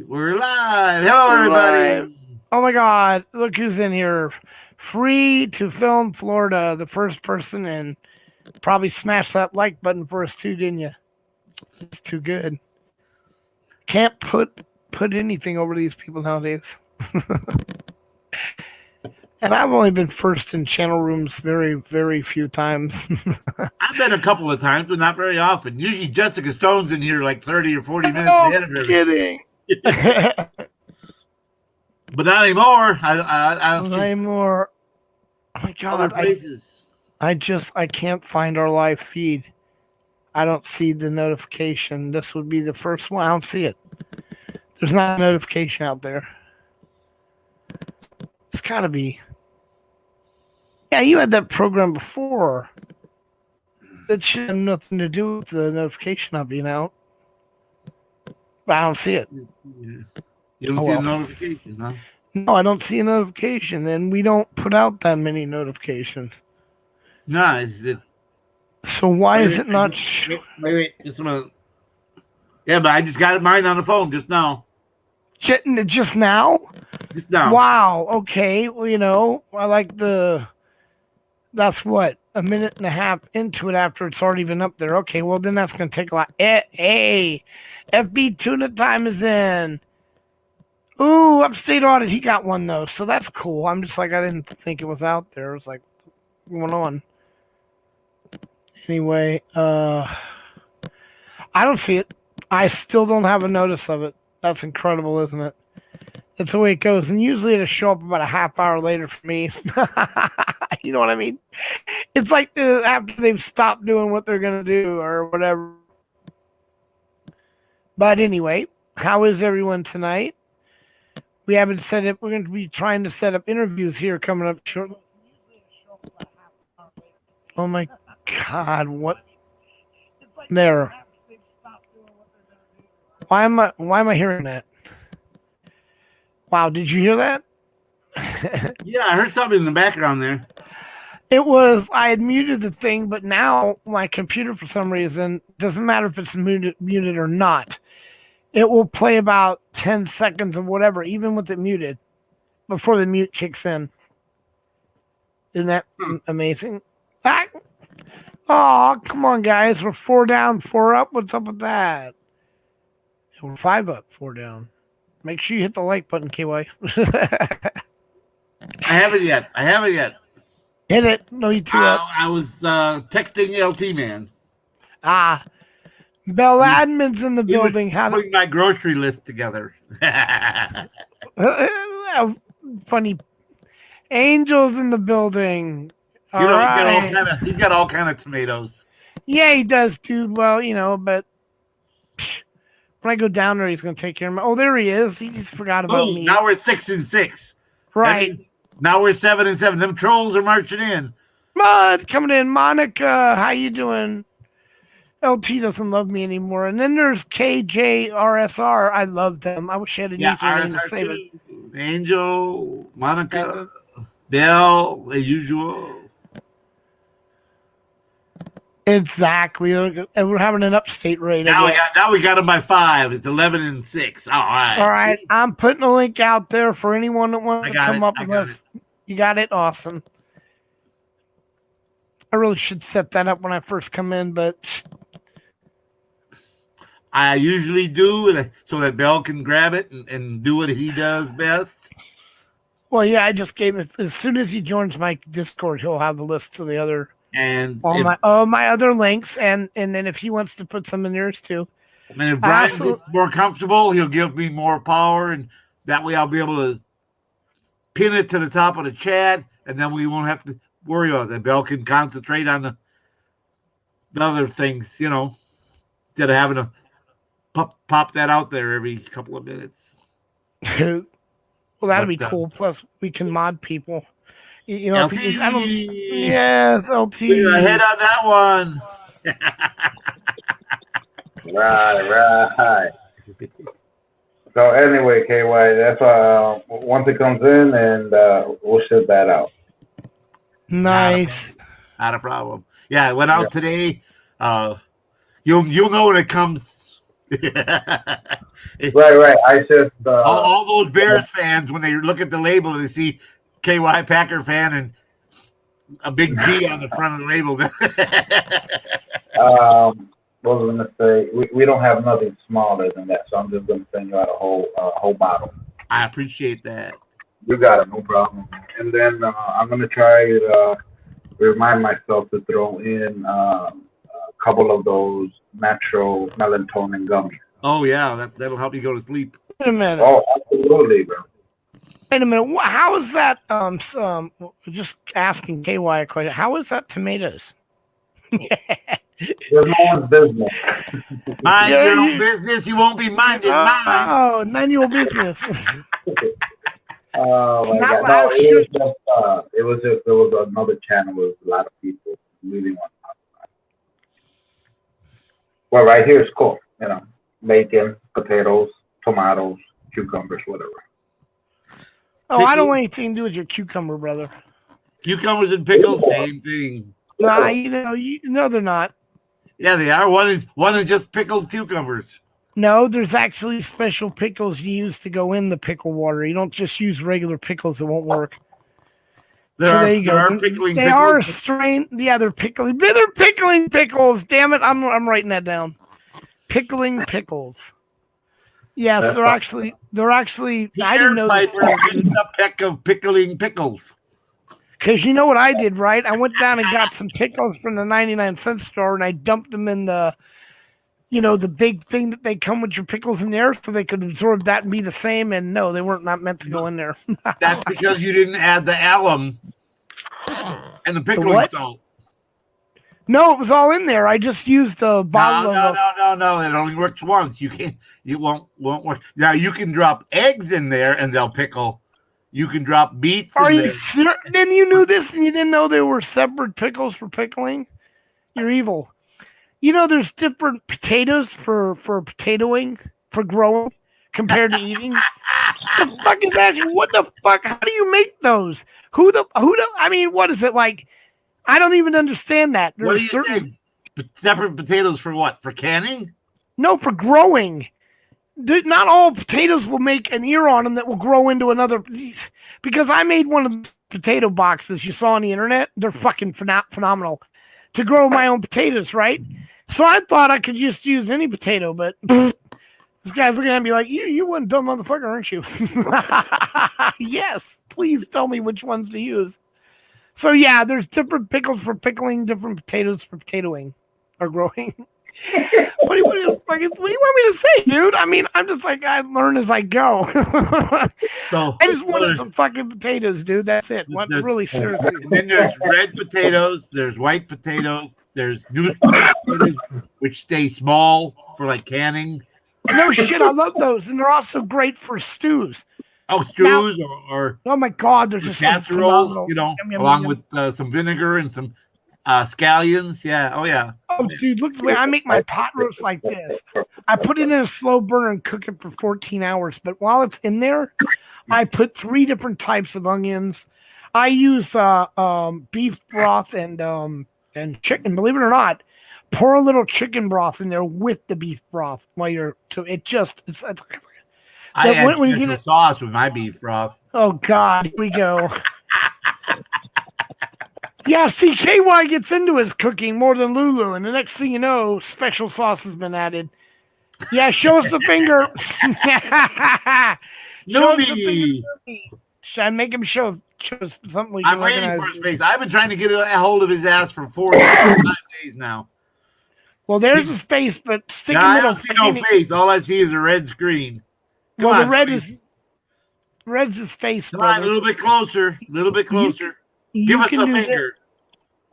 We're live. Hello, Live. everybody. Oh my God! Look who's in here. Free to film Florida. The first person, and probably smash that like button for us too, didn't you? It's too good. Can't put anything over these people nowadays. And I've only been first in channel rooms very few times. I've been a couple of times, but not very often. Usually, Jessica Stone's in here like 30 or 40 minutes No ahead of kidding. everybody. But not anymore. I Not anymore. Oh my other God! places. I can't find our live feed. I don't see the notification. This would be the first one. I don't see it. There's not a notification out there. It's gotta be. Yeah, you had that program before. That should have nothing to do with the notification not being out. But I don't see it. You don't see the notification, huh? No, I don't see a notification. And we don't put out that many notifications. No, it's it. So why is it not? Wait. Just a minute. Yeah, but I just got mine on the phone just now. Just now? Just now. Wow. Okay. Well, I like the. That's what, a minute and a half into it after it's already been up there. Okay, well, then that's going to take a lot. Hey, FB Tuna Time is in. Ooh, Upstate Audit, he got one, though, so that's cool. I'm just like, I didn't think it was out there. It was like, what's going on? Anyway, I don't see it. I still don't have a notice of it. That's incredible, isn't it? That's the way it goes. And usually it'll show up about a half hour later for me. You know what I mean? It's like after they've stopped doing what they're going to do or whatever. But anyway, how is everyone tonight? We haven't set up. We're going to be trying to set up interviews here coming up shortly. Oh my God! What? There. Why am I hearing that? Wow! Did you hear that? Yeah, I heard something in the background there. It was, I had muted the thing, but now my computer, for some reason, doesn't matter if it's muted or not. It will play about 10 seconds or whatever, even with it muted, before the mute kicks in. Isn't that amazing? Oh, come on, guys. We're 4 down, 4 up. What's up with that? We're 5 up, 4 down. Make sure you hit the like button, KY. I haven't yet. Hit it. No, you two up. I was texting LT Man. Bell Admin's in the building. How putting my grocery list together. Funny. Angel's in the building. He's got all kind of tomatoes. Yeah, he does, dude. Well, but when I go down there, he's going to take care of me. Oh, there he is. He just forgot about me. Now we're 6-6. Right. Now we're 7-7. Them trolls are marching in. Mud coming in. Monica, how you doing? LT doesn't love me anymore. And then there's KJRSR. I love them. I wish I had an name to save it. Angel, Monica, Bell, as usual. Exactly. We're having an upstate rate. Now we got them by 5. It's 11-6. All right. All right. I'm putting a link out there for anyone that wants to come up with us. You got it? Awesome. I really should set that up when I first come in, but I usually do so that Bell can grab it and do what he does best. Well, yeah, I just gave him, as soon as he joins my Discord, he'll have a list of the other and all my other links, and then if he wants to put some in yours too. And if Brian gets more comfortable, he'll give me more power, and that way I'll be able to pin it to the top of the chat, and then we won't have to worry about that. Bell can concentrate on the other things, instead of having to pop that out there every couple of minutes. Well, that'd be cool. Plus, we can mod people. LT. Yes, LT. We're ahead on that one. Right. So anyway, KY, that's once it comes in, and we'll ship that out. Nice. Not a problem. Yeah, it went out today. You'll know when it comes Right. I just all those Bears fans, when they look at the label and they see KY Packer fan and a big G on the front of the label. what was I gonna say? We don't have nothing smaller than that, so I'm just gonna send you out a whole bottle. I appreciate that. You got it, no problem. And then I'm gonna try to remind myself to throw in a couple of those natural melatonin gummies. Oh yeah, that'll help you go to sleep. Wait a minute. Oh, absolutely, bro. Wait a minute. How is that? Just asking KY a question. How is that tomatoes? There's no one's business. Mind your own business. You won't be minding mine. Oh, none of your business. Oh my not God! No, loud it was just there was another channel with a lot of people leaving on top. Well, right here is cool. You know, bacon, potatoes, tomatoes, cucumbers, whatever. Oh, I don't want anything to do with your cucumber, brother. Cucumbers and pickles, same thing. Nah, no, they're not. Yeah, they are. One is just pickled cucumbers. No, there's actually special pickles you use to go in the pickle water. You don't just use regular pickles; it won't work. There you go. Pickling they pickles. are a strain. Yeah, they're pickling. They're pickling pickles. Damn it! I'm writing that down. Pickling pickles. Yes, they're actually. I didn't know this. Piper picked a peck of pickling pickles. Because you know what I did, right? I went down and got some pickles from the 99-cent store, and I dumped them in the, the big thing that they come with your pickles in there, so they could absorb that and be the same. And no, they weren't not meant to go in there. That's because you didn't add the alum and the pickling salt. No, it was all in there. I just used a bottle of. No. It only works once. You won't work. Now you can drop eggs in there and they'll pickle. You can drop beets. Are you serious? Then you knew this and you didn't know there were separate pickles for pickling? You're evil. There's different potatoes for potatoing, for growing, compared to eating. The fuck is that? What the fuck? How do you make those? I mean, what is it like? I don't even understand that. What do you think? Separate potatoes for what? For canning? No, for growing. Not all potatoes will make an ear on them that will grow into another. Because I made one of the potato boxes you saw on the internet. They're fucking phenomenal to grow my own potatoes, right? So I thought I could just use any potato, but this guy's looking at me like, you one dumb motherfucker, aren't you? Yes, please tell me which ones to use. So yeah, there's different pickles for pickling, different potatoes for potatoing or growing. What do you want me to say, dude? I mean, I'm just like, I learn as I go. So I just wanted some fucking potatoes, dude. That's it. Really seriously. And then there's red potatoes, there's white potatoes, there's newspaper potatoes, which stay small for like canning. No shit, I love those, and they're also great for stews. Oh, stews or oh my god, they're just casseroles, phenomenal. along with some vinegar and some scallions. Yeah. Oh yeah. Oh, dude, look at the way I make my pot roast like this. I put it in a slow burner and cook it for 14 hours. But while it's in there, I put 3 different types of onions. I use beef broth and chicken. Believe it or not, pour a little chicken broth in there with the beef broth while you're. So it's. I add when you get sauce with my beef broth. Oh God, here we go. Yeah, see, KY gets into his cooking more than Lulu, and the next thing you know, special sauce has been added. Yeah, show us the finger. Should I make him show us something we can I'm waiting for his face. I've been trying to get a hold of his ass for 4 or 5 days now. Well, there's his face, but stick a I little. don't see no face. All I see is a red screen. Come on, red's his face. Come on, a little bit closer. A little bit closer. Give us a finger.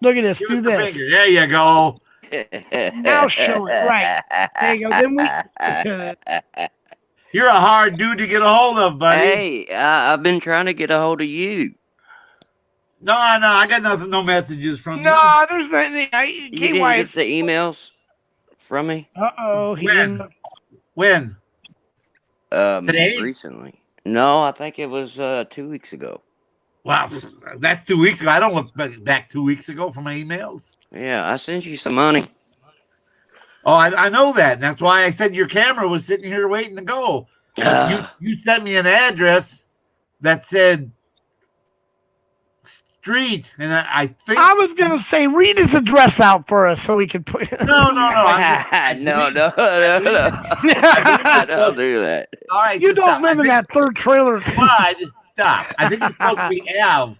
Look at this. Do this. There you go. Now show it. Right. There you go. Then You're a hard dude to get a hold of, buddy. Hey, I've been trying to get a hold of you. No, I got nothing. No messages from you. No, there's nothing. You didn't get the emails from me? Uh-oh. When? Today? Recently. No, I think it was 2 weeks ago. Wow, that's 2 weeks ago. I don't look back 2 weeks ago for my emails. Yeah, I sent you some money. Oh, I know that. And that's why I said your camera was sitting here waiting to go. You sent me an address that said street, and I think I was gonna say, read his address out for us so we could put. no. No, don't do that. All right, You just don't stop. live in that third trailer. Stop. I think it's supposed to be Av.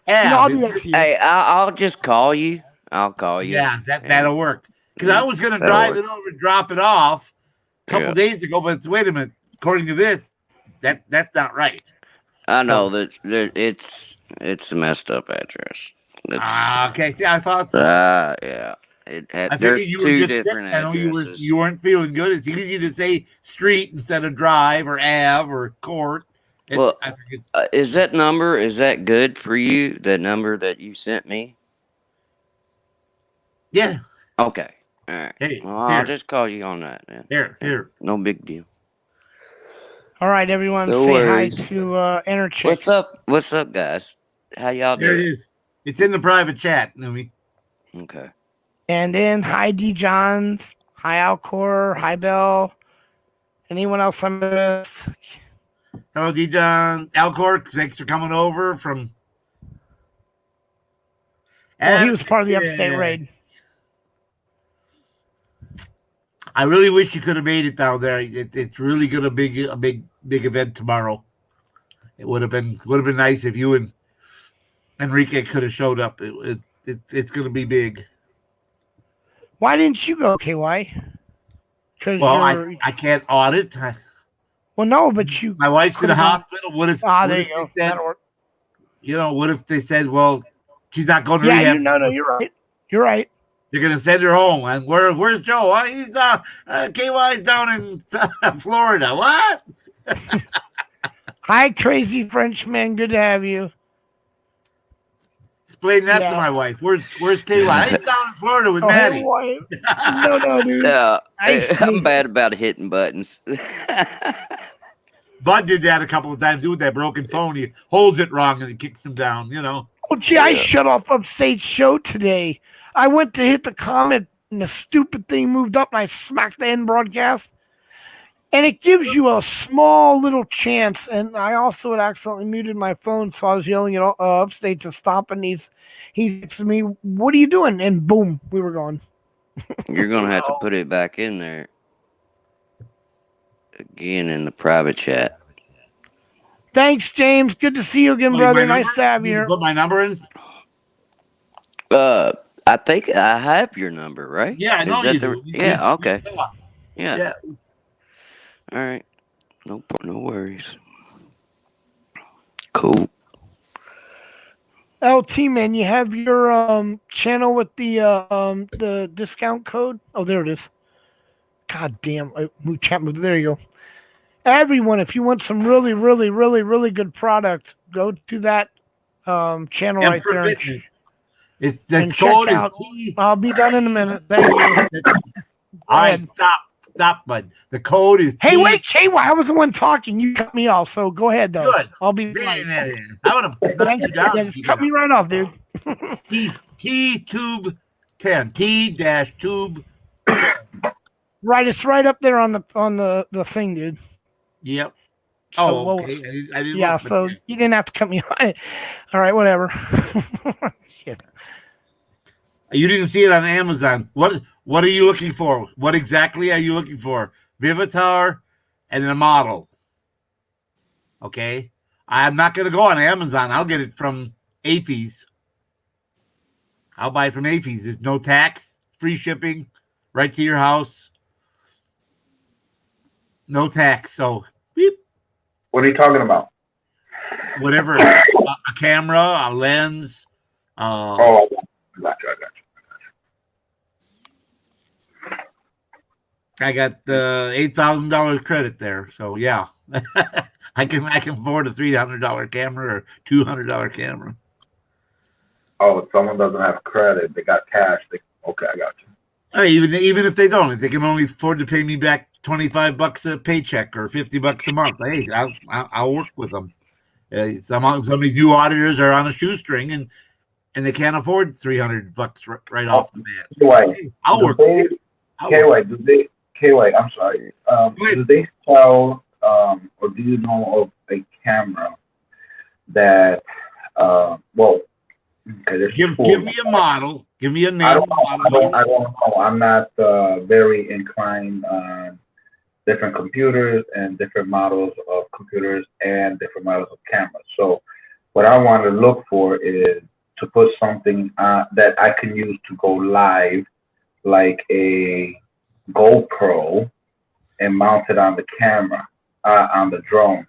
No, I'll do Av. that to you. Hey, I'll just call you. I'll call you. Yeah, that'll work. Because I was gonna That'll drive work. it over and drop it off a couple Yeah. days ago, but wait a minute. According to this, that's not right. I know that it's a messed up address. Okay. See, I thought so. Yeah. I figured There's you were two just sick. different I know addresses. you weren't feeling good. It's easy to say street instead of drive or Ave or court. Well, I figured, is that good for you? That number that you sent me? yeah. Okay. All right. Hey, Well, here. I'll just call you on that then. Here. No big deal. All right, everyone, No say worries. hi to Enerchick. What's up? What's up, guys? How y'all There it doing? is. It's in the private chat, Numi. Okay. And then hi D Johns, hi Alcor, hi Bell. Anyone else I missed? Hello, Dijon. Alcor, thanks for coming over from. Well, he was part of the Yeah. upstate raid. I really wish you could have made it down there. It's really gonna be a big event tomorrow. It would have been nice if you and Enrique could have showed up. It's gonna be big. Why didn't you go, KY? Because Well, I can't audit. well, no, but you. My wife's in the Could've gone- hospital. What if? Ah, what there if you go. they said, That'll work. what if they said, well, she's not going to Yeah, rehab? no, you're right. You're right. They're gonna send her home. And where's Joe? Oh, he's KY's down in Florida. What? Hi, crazy Frenchman. Good to have you. Explain that Yeah. to my wife. Where's KY? He's down in Florida with Oh, Maddie. why- no, dude. Yeah, Nice I'm meet- bad about hitting buttons. Bud did that a couple of times. With that broken phone, he holds it wrong and he kicks him down. Oh, gee, I Yeah. shut off Upstate Show today. I went to hit the comment and the stupid thing moved up and I smacked the end broadcast. And it gives you a small little chance. And I also had accidentally muted my phone, so I was yelling at Upstate to stop. And he texted me, "What are you doing?" And boom, we were gone. You're gonna have to put it back in there again in the private chat. Thanks, James. Good to see you again, Put brother. my Nice to have you here. Put my number in. I think I have your number, right? Yeah, I Is know that you the- do. Yeah. Okay. Yeah. Yeah. All right. No worries. Cool. LT man, you have your channel with the discount code. Oh, there it is. God damn, chat move. There you go. Everyone, if you want some really, really, really, really good product, go to that channel right Emperor there. And Fitness. It's the and check code is out- T. I'll be done in a minute. Thank you. All right, ahead. stop, bud. The code is Hey, T. wait, KY, I was the one talking. You cut me off, so go ahead though. Good. I'll be Man, fine. I would have Thanks. you down. Yeah, just cut me right off, dude. T tube 10. T dash tube. Right, it's right up there on the thing, dude. Yep. So, Oh, well, okay. I didn't yeah, look, but so you didn't have to cut me off. All right, whatever. Shit. you didn't see it on Amazon. What are you looking for? What exactly are you looking for? Vivitar and a model. Okay. I'm not going to go on Amazon. I'll get it from AFES. I'll buy it from AFES. There's no tax, free shipping, right to your house. No tax. So, beep, What are you talking about? whatever. A camera, a lens. Oh, I got you. I got $8,000 credit there. So, yeah. I can afford a $300 camera or $200 camera. Oh, if someone doesn't have credit, they got cash. Okay, I got you. Even if they don't, if they can only afford to pay me back $25 a paycheck or $50 a month, hey, I'll work with them. Some of these new auditors are on a shoestring and they can't afford $300 right off the bat. Anyway, Hey, I'll the work. base, KY, KY, I'm sorry. Do they sell, or do you know of a camera that, well, okay, there's Give two. me a model. Give me a I name. don't know. I don't know. I'm not very inclined on different computers and different models of computers and different models of cameras. So what I want to look for is to put something that I can use to go live, like a GoPro, and mount it on the camera, on the drone.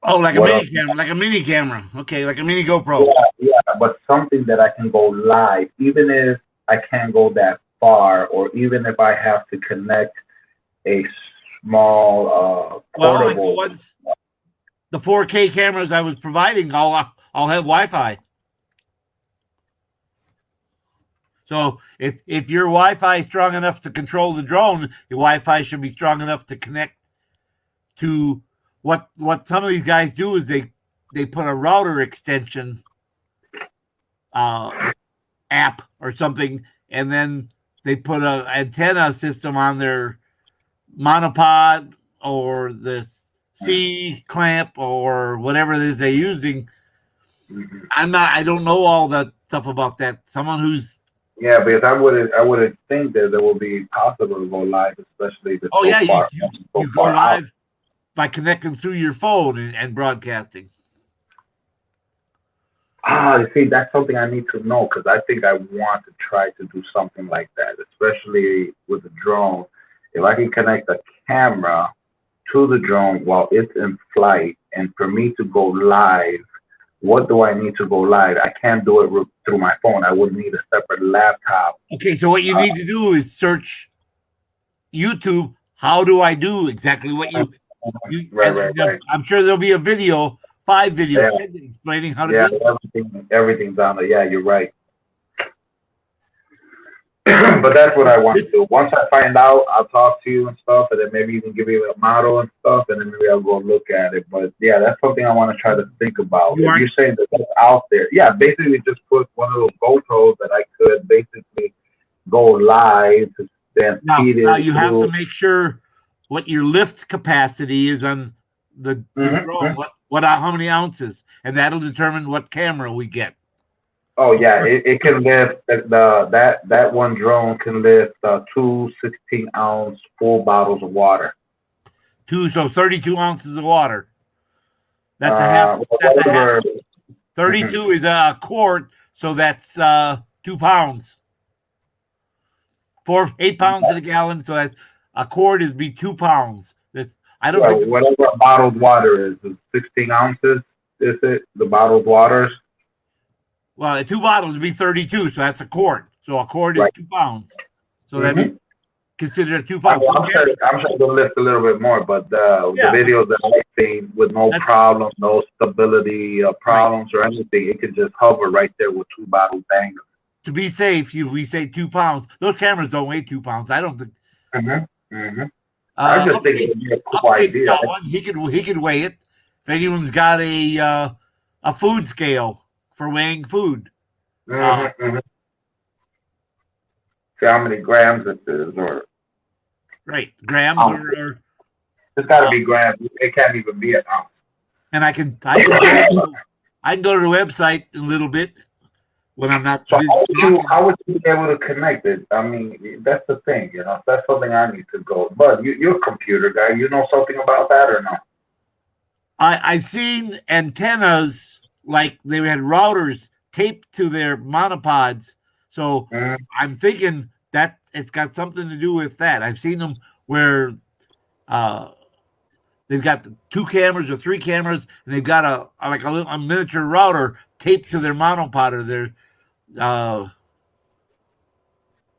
Oh, like What a else? mini camera, like a mini camera. Okay, like a mini GoPro. Yeah, but something that I can go live, even if I can't go that far, or even if I have to connect a small Well, like portable. the 4K cameras I was providing, I'll have Wi-Fi. So if your Wi-Fi is strong enough to control the drone, your Wi-Fi should be strong enough to connect to what some of these guys do is they put a router extension app or something, and then they put a antenna system on their monopod or the C clamp or whatever it is they're using. I don't know all that stuff about that. Someone who's Yeah, because I wouldn't think that it would be possible to go live, especially if it's so far. You go live by connecting through your phone and broadcasting. You see, that's something I need to know, because I think I want to try to do something like that, especially with the drone. If I can connect a camera to the drone while it's in flight, and for me to go live, what do I need to go live? I can't do it through my phone. I would need a separate laptop. Okay, so what you need to do is search YouTube. How do I do exactly what you Right. I'm sure there'll be a video, 5 videos explaining how to do it. Everything's on there. Yeah, you're right. But that's what I want to do. Once I find out, I'll talk to you and stuff, and then maybe you can give me a model and stuff, and then maybe I'll go look at it. But yeah, that's something I want to try to think about. If you're saying that that's out there, yeah, basically just put one of those GoPros that I could basically go live to then feed it. Now you have to make sure what your lift capacity is on the drone. How many ounces, and that'll determine what camera we get. Oh yeah, it can lift that one drone can lift 2 16-ounce full bottles of water. 32 ounces of water. That's a half. That's a half. 32 is a quart, so that's 2 pounds. 8 pounds in a gallon, so that's a quart is be 2 pounds. That's think whatever bottled water is 16 ounces. Is it the bottled waters? Well, 2 bottles would be 32, so that's a quart. So a quart is 2 pounds. So that'd be considered a 2 pounds. I'm sure they'll lift a little bit more, but the videos that I've seen with no problems, no stability problems or anything, it could just hover right there with 2 bottles hanging. To be safe, we say 2 pounds. Those cameras don't weigh 2 pounds. I don't think. I just think it'd be a cool idea. He could weigh it. If anyone's got a food scale for weighing food. See how many grams it is, or grams or it's got to be grams. It can't even be an ounce. And I can go to the website in a little bit when I'm not. So how would you be able to connect it? I mean, that's the thing, That's something I need to go. But you're a computer guy. You know something about that or no? I've seen antennas. Like they had routers taped to their monopods. So I'm thinking that it's got something to do with that. I've seen them where they've got 2 cameras or 3 cameras, and they've got a miniature router taped to their monopod or their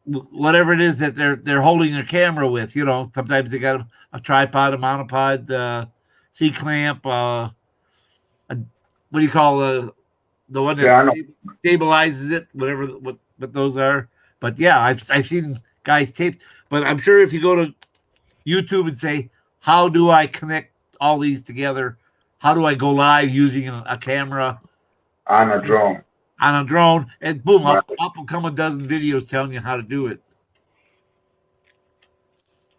whatever it is that they're holding their camera with. Sometimes they got a tripod, a monopod, C clamp, what do you call the one that stabilizes it? Whatever what those are. But yeah, I've seen guys taped. But I'm sure if you go to YouTube and say, how do I connect all these together? How do I go live using a camera on a drone? on a drone, and boom, Right. up will come a dozen videos telling you how to do it.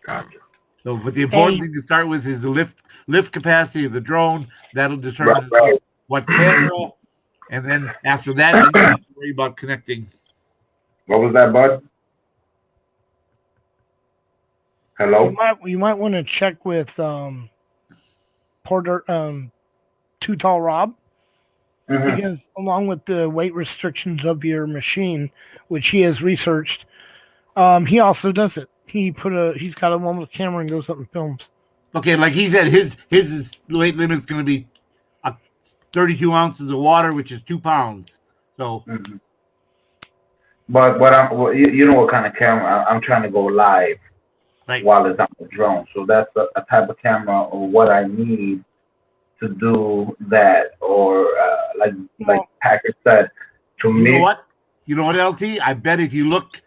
Gotcha. So, but the important Hey. thing to start with is the lift capacity of the drone. That'll determine Right. what camera, and then after that, then you have to worry about connecting. What was that, bud? Hello? You might want to check with Porter Too Tall Rob, Mhm. because along with the weight restrictions of your machine, which he has researched, he also does it. He's got a one with a camera and goes up and films. Okay, like he said, his weight limit is going to be 32 ounces of water, which is 2 pounds. So, Mhm. But you know what kind of camera I'm trying to go live right. while it's on the drone. So that's a type of camera or what I need to do that. Or like Packer said, to You know me. what? You know what, LT? I bet if you look.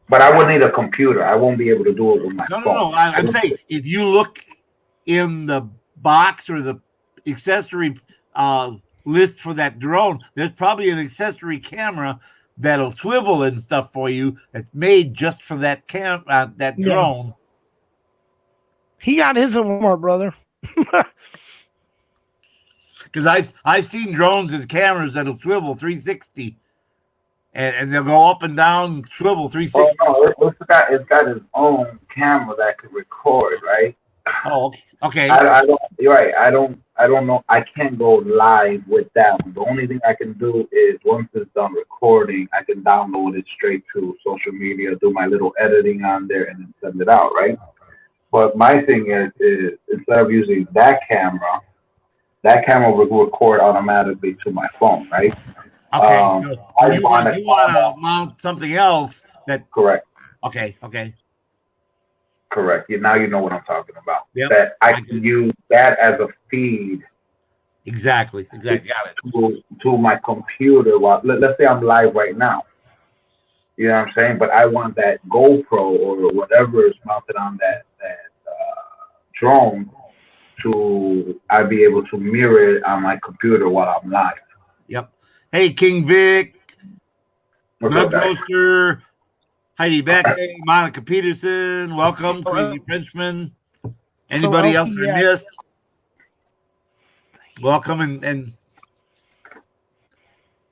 But I would need a computer. I won't be able to do it with my phone. No. I'm saying if you look in the box or the accessory list for that drone, there's probably an accessory camera that'll swivel and stuff for you. That's made just for that that Yeah. drone. He got his at Walmart, brother. Because I've seen drones and cameras that'll swivel 360, and they'll go up and down, swivel 360. Oh no, it's got its own camera that can record, right? Oh, okay. I don't. You're right. I don't know. I can't go live with that one. The only thing I can do is once it's done recording, I can download it straight to social media, do my little editing on there, and then send it out, right? But my thing is instead of using that camera will record automatically to my phone, right? Okay. So you want to to mount something else that. Correct. Okay. Correct. Now you know what I'm talking about. Yep. That I can use that as a feed. Exactly. Got it. To my computer. While let's say I'm live right now. You know what I'm saying? But I want that GoPro or whatever is mounted on that drone I be able to mirror it on my computer while I'm live. Yep. Hey, King Vic, What's Blood up, guys? Roaster, Heidi Becke, Monica Peterson, welcome, Crazy Frenchman. Anybody else I missed? Welcome, and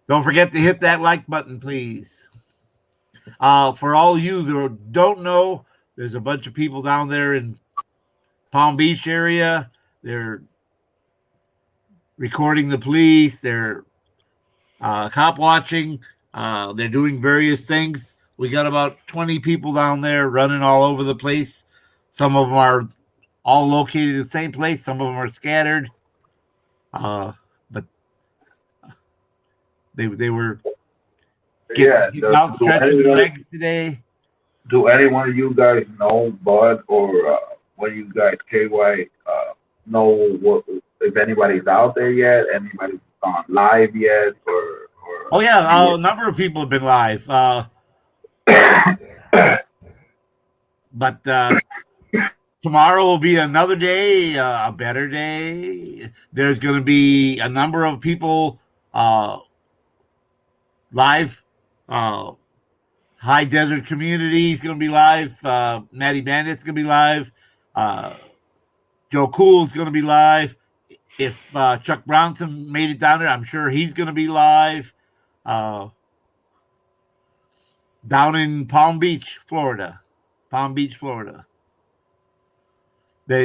don't forget to hit that like button, please. For all you that don't know, there's a bunch of people down there in Palm Beach area. They're recording the police. They're cop watching. They're doing various things. We got about 20 people down there running all over the place. Some of them are all located in the same place. Some of them are scattered. But they were getting out stretching their legs today. Do any one of you guys know, Bud, or one of you guys, KY, know if anybody's out there yet? Anybody's gone live yet? Or oh yeah, a number of people have been live. But tomorrow will be another day, a better day. There's going to be a number of people live. High Desert Community is going to be live. Matty Bandit's going to be live. Joe Cool is going to be live. If Chuck Brownson made it down there, I'm sure he's going to be live. Down in Palm Beach, Florida. They're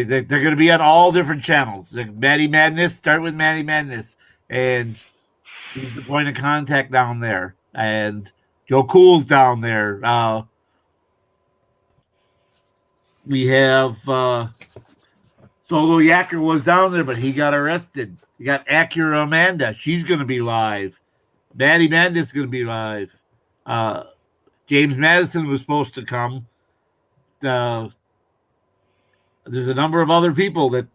going to be on all different channels. Like Matty Madness, start with Matty Madness, and he's the point of contact down there. And Joe Cool's down there. We have Solo Yacker was down there, but he got arrested. You got Acura Amanda. She's going to be live. Matty Madness is going to be live. James Madison was supposed to come. There's a number of other people that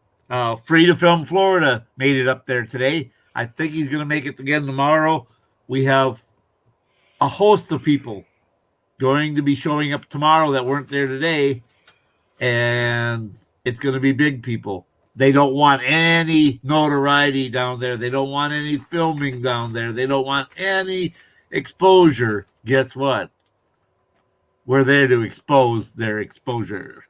Free to Film Florida made it up there today. I think he's going to make it again tomorrow. We have a host of people going to be showing up tomorrow that weren't there today, and it's going to be big people. They don't want any notoriety down there. They don't want any filming down there. They don't want any exposure. Guess what? We're there to expose their exposure.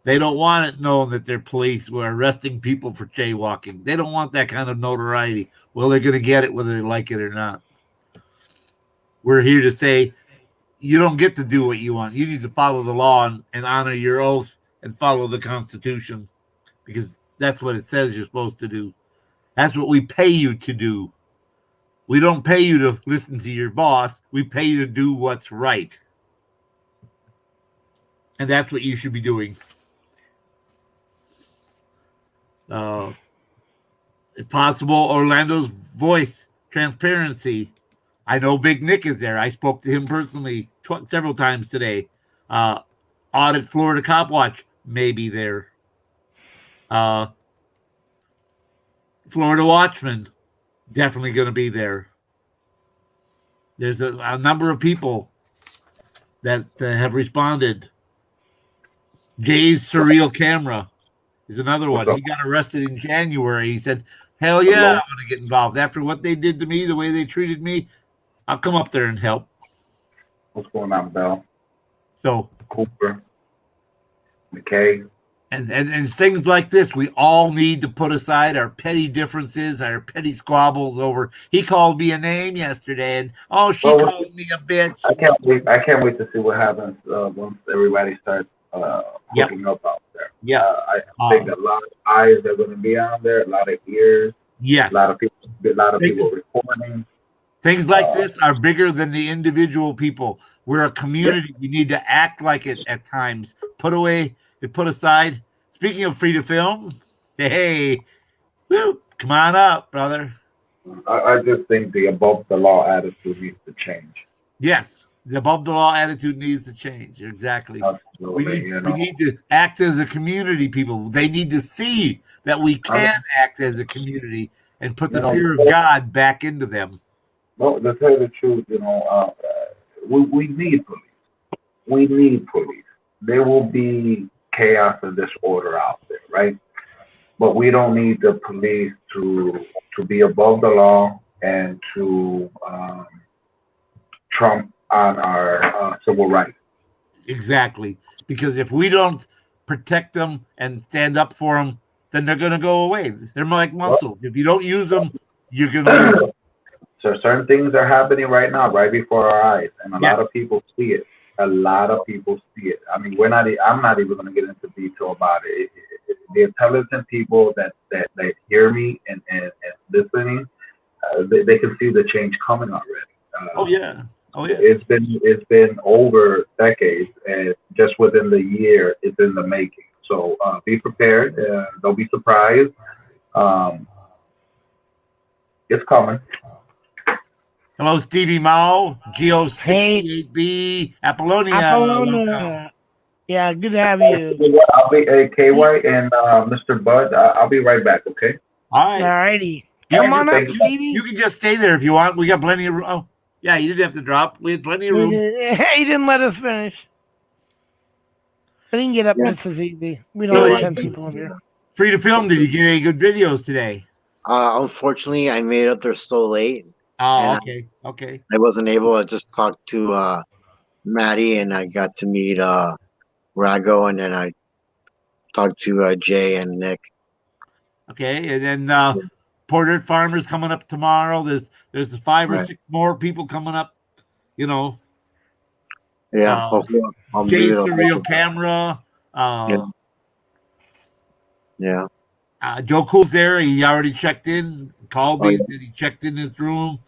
They don't want it known that their police were arresting people for jaywalking. They don't want that kind of notoriety. Well, they're going to get it whether they like it or not. We're here to say, you don't get to do what you want. You need to follow the law and honor your oath and follow the Constitution, because that's what it says you're supposed to do. That's what we pay you to do. We don't pay you to listen to your boss. We pay you to do what's right. And that's what you should be doing. It's possible Orlando's voice, transparency. I know Big Nick is there. I spoke to him personally several times today. Audit Florida Cop Watch may be there. Florida Watchman, definitely going to be there. There's a number of people that have responded. Jay's Surreal Camera is another one. He got arrested in January. He said, hell yeah, I want to get involved. After what they did to me, the way they treated me, I'll come up there and help. What's going on, Bell? So Cooper, McKay. And things like this, we all need to put aside our petty differences, our petty squabbles over. He called me a name yesterday, and she called me a bitch. I can't wait to see what happens once everybody starts hooking up out there. Yeah, I think a lot of eyes are going to be on there, a lot of ears. Yes, a lot of people reporting. Things like this are bigger than the individual people. We're a community. We need to act like it at times. Put aside. Speaking of free to film, hey, woo, come on up, brother. I just think the above the law attitude needs to change. Yes, the above the law attitude needs to change. Exactly. Absolutely, we need to act as a community, people. They need to see that we can act as a community and put the fear of God back into them. No, to tell you the truth, we need police. We need police. There will be chaos and disorder out there, right? But we don't need the police to be above the law and to trump on our civil rights. Exactly. Because if we don't protect them and stand up for them, then they're going to go away. They're like muscles. If you don't use them, you're going to lose them. So certain things are happening right now, right before our eyes, and a lot of people see it. A lot of people see it. I mean, I'm not even going to get into detail about it. The intelligent people that hear me and listening, they can see the change coming already. Oh yeah. It's been over decades, and just within the year, it's in the making. So be prepared. Don't be surprised. It's coming. Hello, Stevie Mao, Geo68B, Apollonia. Yeah, good to have you. I'll be KY and Mr. Bud. I'll be right back, okay? All right. Alrighty. Come on up, Stevie. You can just stay there if you want. We got plenty of room. Oh, yeah, you didn't have to drop. We had plenty of room. He didn't let us finish. I didn't get up just as easy. We don't have 10 people in here. Free to film. Did you get any good videos today? Unfortunately, I made it there so late. Oh, okay. I wasn't able to just talk to Maddie, and I got to meet Rago, and then I talked to Jay and Nick. Okay, and then Porter Farmers coming up tomorrow. There's 5 or 6 more people coming up. Yeah, Jay's Surreal Camera. Yeah. Joe Cool's there. He already checked in. Called me. He checked in his room.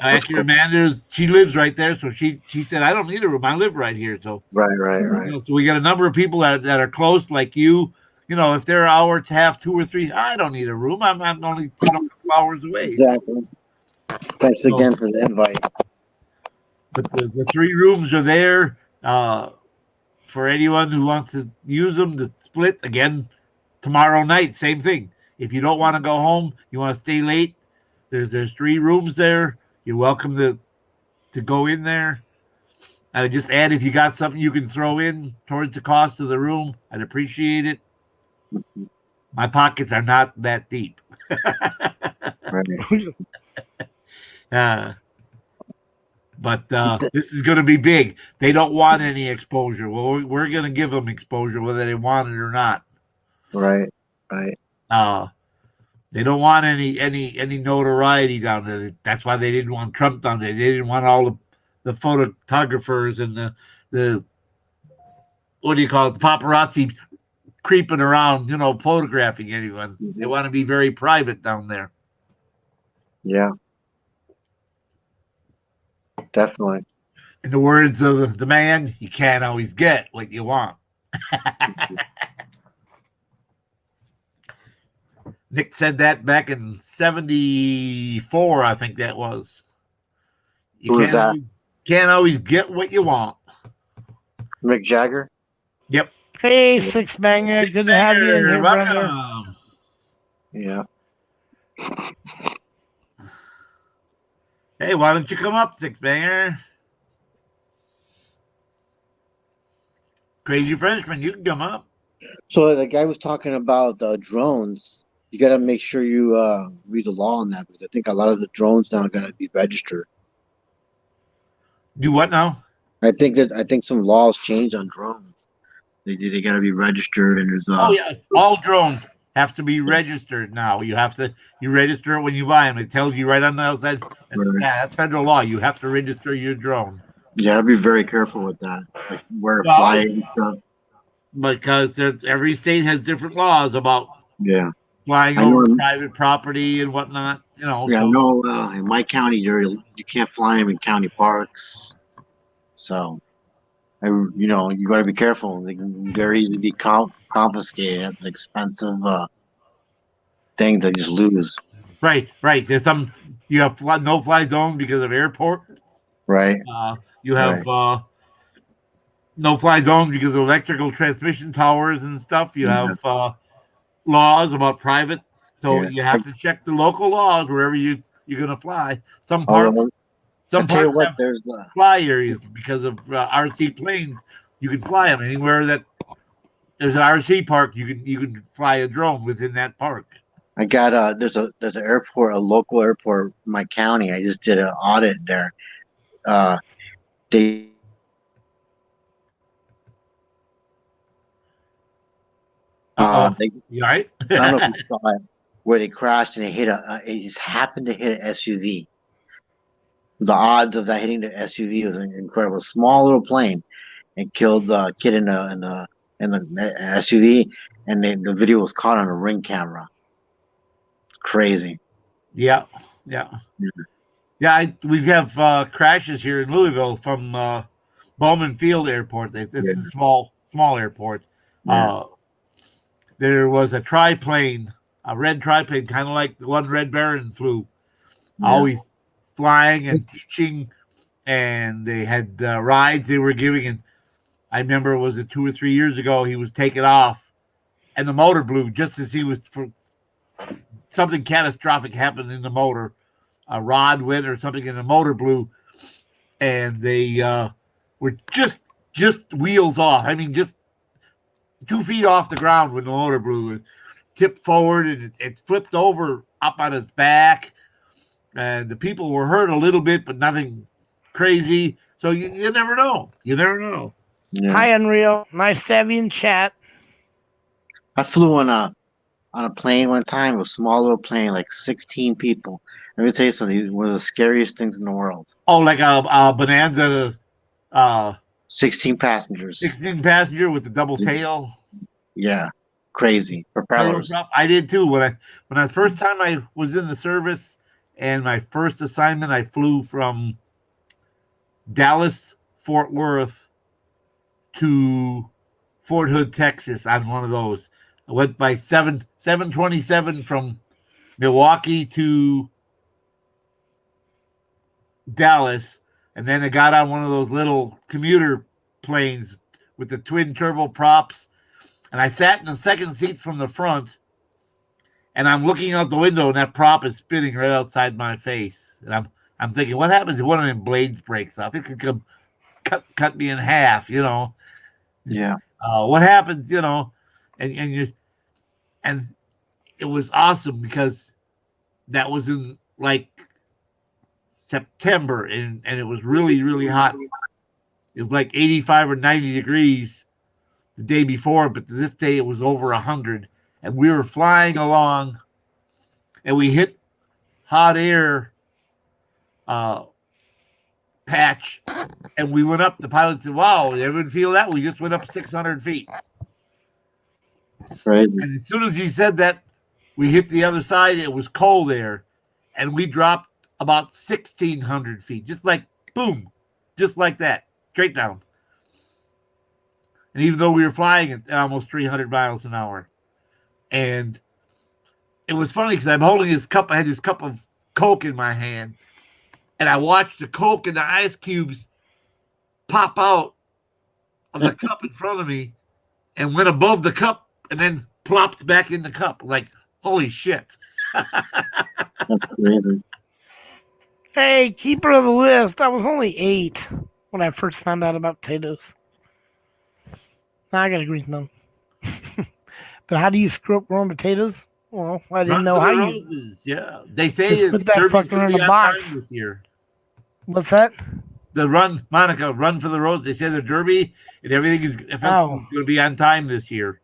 Actually, Amanda, she lives right there, so she said, "I don't need a room. I live right here." So right. So we got a number of people that are close, like you. If they're an hour to half, 2 or 3, I don't need a room. I'm only 2 hours away. Exactly. Thanks again for the invite. But the 3 rooms are there for anyone who wants to use them to split. Again, tomorrow night, same thing. If you don't want to go home, you want to stay late, there's 3 rooms there. You're welcome to go in there. I just add if you got something you can throw in towards the cost of the room, I'd appreciate it. My pockets are not that deep. Right. But this is going to be big. They don't want any exposure. Well, we're going to give them exposure whether they want it or not. Right. They don't want any notoriety down there. That's why they didn't want Trump down there. They didn't want all the photographers and the what do you call it, the paparazzi creeping around, photographing anyone. They want to be very private down there. Yeah. Definitely. In the words of the man, you can't always get what you want. Nick said that back in 74, I think that was. Who was that? Can't always get what you want. Mick Jagger? Yep. Hey, Six Banger. Good to have you in here, brother. Welcome. Yeah. Hey, why don't you come up, Six Banger? Crazy Frenchman, you can come up. So the guy was talking about drones. You got to make sure you read the law on that, because I think a lot of the drones now are going to be registered. Do what now? I think some laws changed on drones. They got to be registered, and there's Oh yeah, all drones have to be registered now. You register it when you buy them. It tells you right on the outside. Right. Yeah, that's federal law. You have to register your drone. you got to be very careful with that. Like where Well, flying and stuff. Because every state has different laws about Yeah. flying I over know. private property and whatnot. Yeah, so, no, in my county, you can't fly them in county parks. So, you got to be careful. They can very easily be confiscated. It's an expensive thing to just lose. right. There's some you have no-fly zone because of airport. Right. You have no-fly zone because of electrical transmission towers and stuff. You have laws about private, so you have to check the local laws wherever you're going to fly. Some parks have there's fly areas because of RC planes. You can fly them anywhere that there's an RC park. You can fly a drone within that park. I got there's an airport, a local airport in my county. I just did an audit there. They You right? I don't know if you saw it, where they crashed and it just happened to hit an SUV. The odds of that hitting the SUV was incredible. Small little plane, and killed the kid in the SUV, and the video was caught on a Ring camera. It's crazy. Yeah. We have crashes here in Louisville from Bowman Field Airport. It's a small airport. Yeah. There was a triplane, a red triplane, kind of like the one Red Baron flew, always flying and teaching, and they had rides they were giving. And I remember, was it 2 or 3 years ago, he was taken off, and the motor blew just as he was something catastrophic happened in the motor. A rod went or something, and the motor blew, and they were just wheels off. I mean, just 2 feet off the ground when the motor blew. It tipped forward, and it flipped over up on its back, and the people were hurt a little bit, but nothing crazy. So you never know. You never know. Yeah. Hi, Unreal. Nice to have you in chat. I flew on a plane one time, a small little plane, like 16 people. Let me tell you something. It was one of the scariest things in the world. Oh, like a Bonanza, 16 passengers. 16 passenger with the double tail. Yeah, crazy propellers. I did too. When I first time I was in the service, and my first assignment, I flew from Dallas, Fort Worth to Fort Hood, Texas on one of those. I went by 727 from Milwaukee to Dallas, and then I got on one of those little commuter planes with the twin turbo props, and I sat in the second seat from the front, and I'm looking out the window, and that prop is spinning right outside my face, and I'm thinking, what happens if one of them blades breaks off? It could come cut me in half. Yeah. What happens? And it was awesome because that was in like September, and it was really, really hot. It was like 85 or 90 degrees the day before, but this day it was over 100, and we were flying along, and we hit hot air patch, and we went up. The pilot said, "Wow, everyone feel that? We just went up 600 feet." Crazy. And as soon as he said that, we hit the other side. It was cold air, and we dropped about 1,600 feet, just like boom, just like that, straight down. And even though we were flying at almost 300 miles an hour, and it was funny because I'm holding this cup. I had this cup of Coke in my hand, and I watched the Coke and the ice cubes pop out of the cup in front of me and went above the cup and then plopped back in the cup. Like, holy shit. That's crazy. Hey, keeper of the list. I was only 8 when I first found out about potatoes. Now I got to agree with them. But how do you screw up growing potatoes? Well, I didn't know how you. Roses. Yeah, they say Just put that Derby's fucker gonna in be a on box. time this year. What's that? The run, Monica, run for the roses. They say the Derby and everything is going to be on time this year.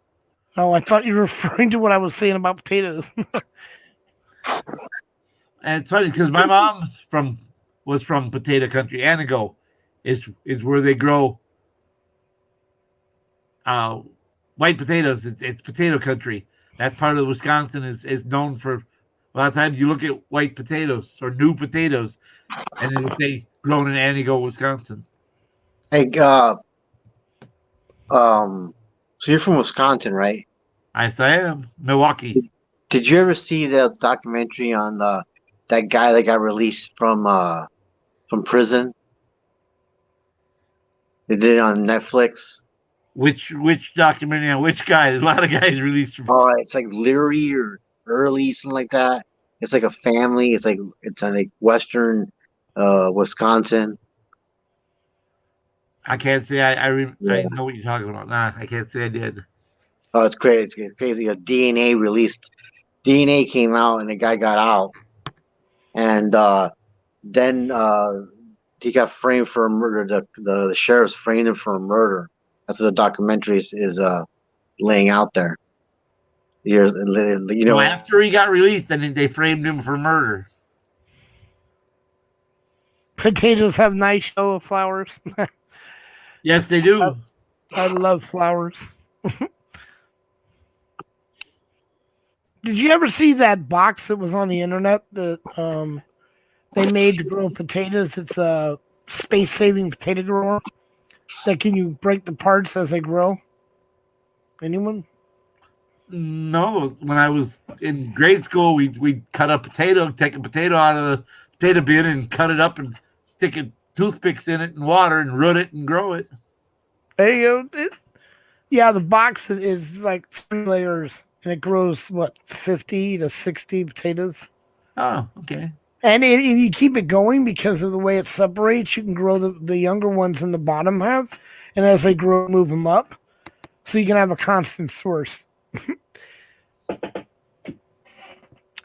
Oh, I thought you were referring to what I was saying about potatoes. And it's funny because my mom was from potato country. Anago is where they grow white potatoes. It's potato country. That part of Wisconsin is known for. A lot of times you look at white potatoes or new potatoes, and it'll say grown in Anago, Wisconsin. Hey, so you're from Wisconsin, right? I am. Milwaukee. Did you ever see the documentary on that guy that got released from prison? They did it on Netflix. Which documentary on which guy? There's a lot of guys released from. Oh, it's like Leary or Early, something like that. It's like a family. It's in like Western Wisconsin. I can't say I know what you're talking about. Nah, I can't say I did. Oh, it's crazy. It's crazy. A DNA came out and the guy got out. And then he got framed for a murder. The sheriffs framed him for a murder. That's what the documentary is laying out there. Years, after he got released, then they framed him for murder. Potatoes have nice yellow flowers. Yes, they do. I love flowers. Did you ever see that box that was on the internet that they made to grow potatoes? It's a space-saving potato grower. That can you break the parts as they grow? Anyone? No. When I was in grade school, we'd cut a potato, take a potato out of the potato bin and cut it up and stick toothpicks in it and water and root it and grow it. There you go. Yeah, the box is like 3 layers. And it grows, 50 to 60 potatoes. Oh, okay. And you keep it going because of the way it separates. You can grow the younger ones in the bottom half. And as they grow, move them up. So you can have a constant source. I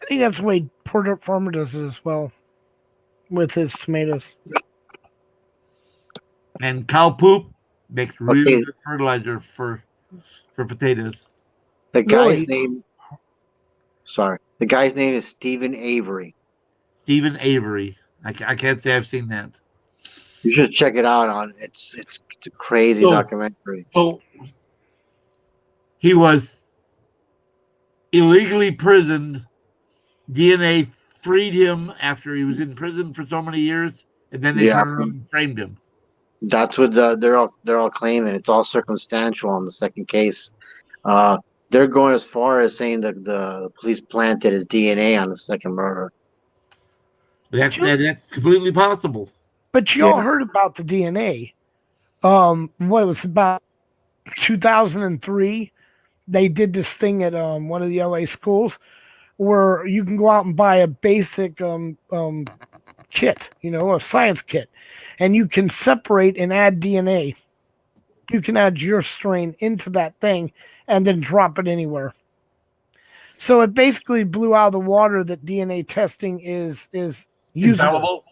think that's the way Porter Farmer does it as well with his tomatoes. And cow poop makes really good fertilizer for potatoes. The guy's name. Sorry, the guy's name is Stephen Avery. Stephen Avery. I can't say I've seen that. You should check it out. It's a crazy documentary. So he was illegally imprisoned. DNA freed him after he was in prison for so many years, and then they turned around and framed him. That's what they're all claiming. It's all circumstantial on the second case. They're going as far as saying that the police planted his DNA on the second murder. That's completely possible. But you all heard about the DNA. What it was about 2003. They did this thing at one of the LA schools where you can go out and buy a basic kit, a science kit, and you can separate and add DNA. You can add your strain into that thing and then drop it anywhere. So it basically blew out of the water that DNA testing is usable Infallible.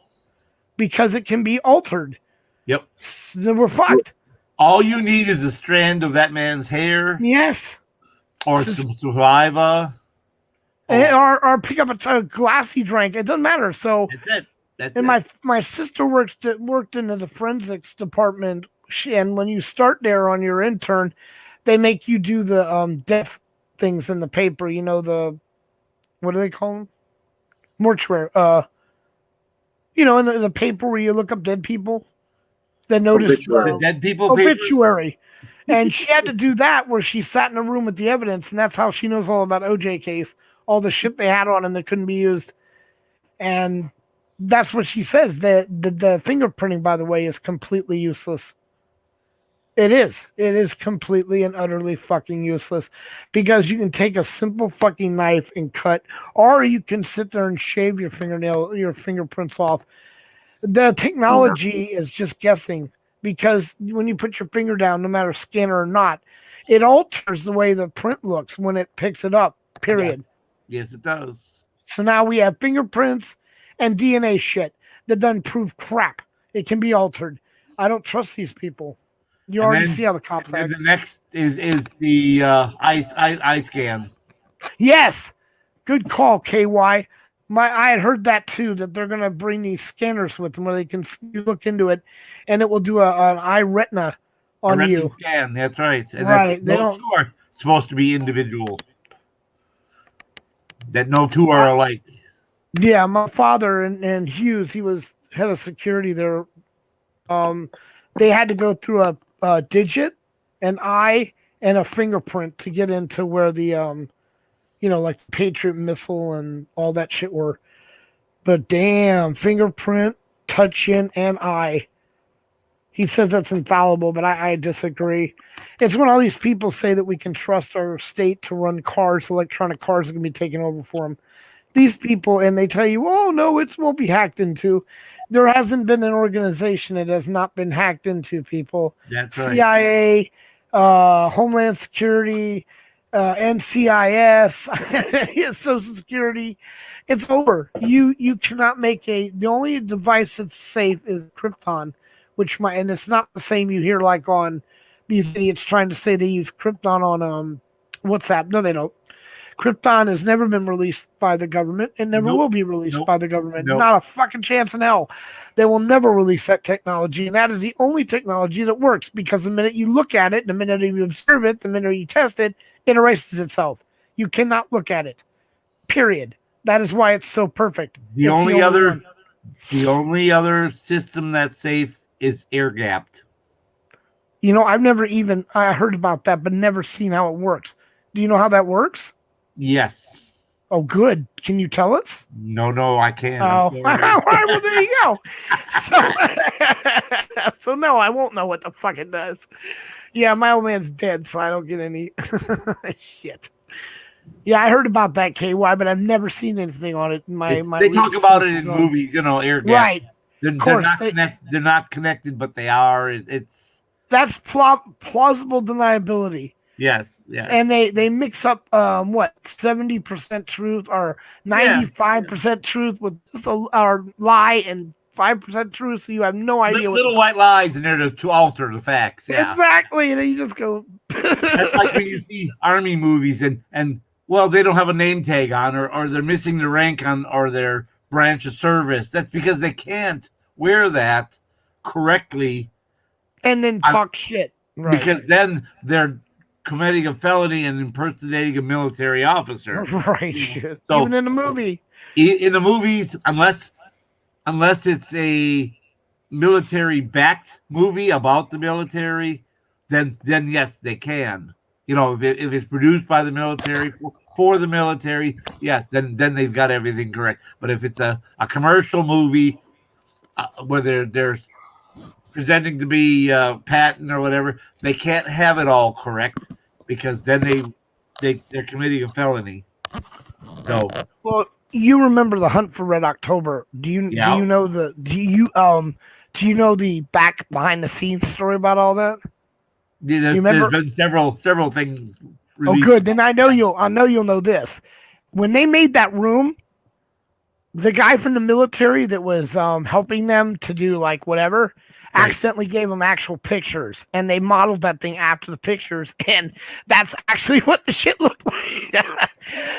because it can be altered. Yep. Then we're fucked. All you need is a strand of that man's hair Yes. or some saliva. Or pick up a glass he drank. It doesn't matter. So, That's it. That's and it. my sister worked in the forensics department, and when you start there on your intern, they make you do the death things in the paper. The what do they call them? Mortuary. In the paper where you look up dead people. The notice The dead people paper. obituary. And she had to do that where she sat in a room with the evidence, and that's how she knows all about OJ case, all the shit they had on him that couldn't be used. And that's what she says. The fingerprinting, by the way, is completely useless. It is. It is completely and utterly fucking useless because you can take a simple fucking knife and cut, or you can sit there and shave your fingerprints off. The technology is just guessing because when you put your finger down, no matter scanner or not, it alters the way the print looks when it picks it up, period. Yes, it does. So now we have fingerprints and DNA shit that doesn't prove crap. It can be altered. I don't trust these people. You And already then- see how the cops And act. the next is the eye scan. Yes, good call, KY. I had heard that too, that they're gonna bring these scanners with them where they can look into it, and it will do an eye retina on A retina you. scan. That's right. And Right, they those don't- two are supposed to be individual. That no two are alike. Yeah, my father and Hughes, he was head of security there. They had to go through a digit, an eye, and a fingerprint to get into where the like the Patriot missile and all that shit were. But damn, fingerprint, touch in, and eye. He says that's infallible, but I disagree. It's when all these people say that we can trust our state to run cars, electronic cars are going to be taken over for them. These people, and they tell you, oh, no, it won't be hacked into. There hasn't been an organization that has not been hacked into, people. That's right. CIA, Homeland Security, NCIS, Social Security. It's over. You cannot make the only device that's safe is Krypton, and it's not the same you hear like on these idiots trying to say they use Krypton on WhatsApp. No, they don't. Krypton has never been released by the government and never Nope. will be released Nope. by the government. Nope. Not a fucking chance in hell. They will never release that technology, and that is the only technology that works because the minute you look at it, the minute you observe it, the minute you test it, it erases itself. You cannot look at it. Period. That is why it's so perfect. The It's only one. only other system that's safe is air gapped. I've never even I heard about that, but never seen how it works. Do you know how that works? Yes. Oh, good. Can you tell us? No, I can't. Oh, I'm all sorry. right. Well, there you go. So no, I won't know what the fuck it does. Yeah, my old man's dead, so I don't get any shit. Yeah, I heard about that KY, but I've never seen anything on it. They talk about it in movies, air gap. Right. They're course, not they're not connected, but they are. It's That's plausible deniability. yes. And they mix up 70% truth or 95% truth with just a lie and 5% truth, so you have no idea little white lies in there to alter the facts. Yeah. Exactly, and then you just go. That's like when you see army movies and well, they don't have a name tag on, or they're missing the rank on, or their branch of service. That's because they can't wear that correctly, And then talk shit. Right. because then they're committing a felony and impersonating a military officer. Right. Shit. So- Even in the movie. In the movies, unless it's a military-backed movie about the military, then yes, they can. If it's produced by the military for the military, yes, then they've got everything correct. But if it's a commercial movie where they're presenting to be patent or whatever, they can't have it all correct because then they're committing a felony. So Well, you remember the Hunt for Red October? Do you Yeah. know the back behind the scenes story about all that? Yeah, there's remember- been several things. Oh, released. good. Then I know you'll know this. When they made that room, the guy from the military that was helping them to do like whatever Right. accidentally gave them actual pictures, and they modeled that thing after the pictures, and that's actually what the shit looked like.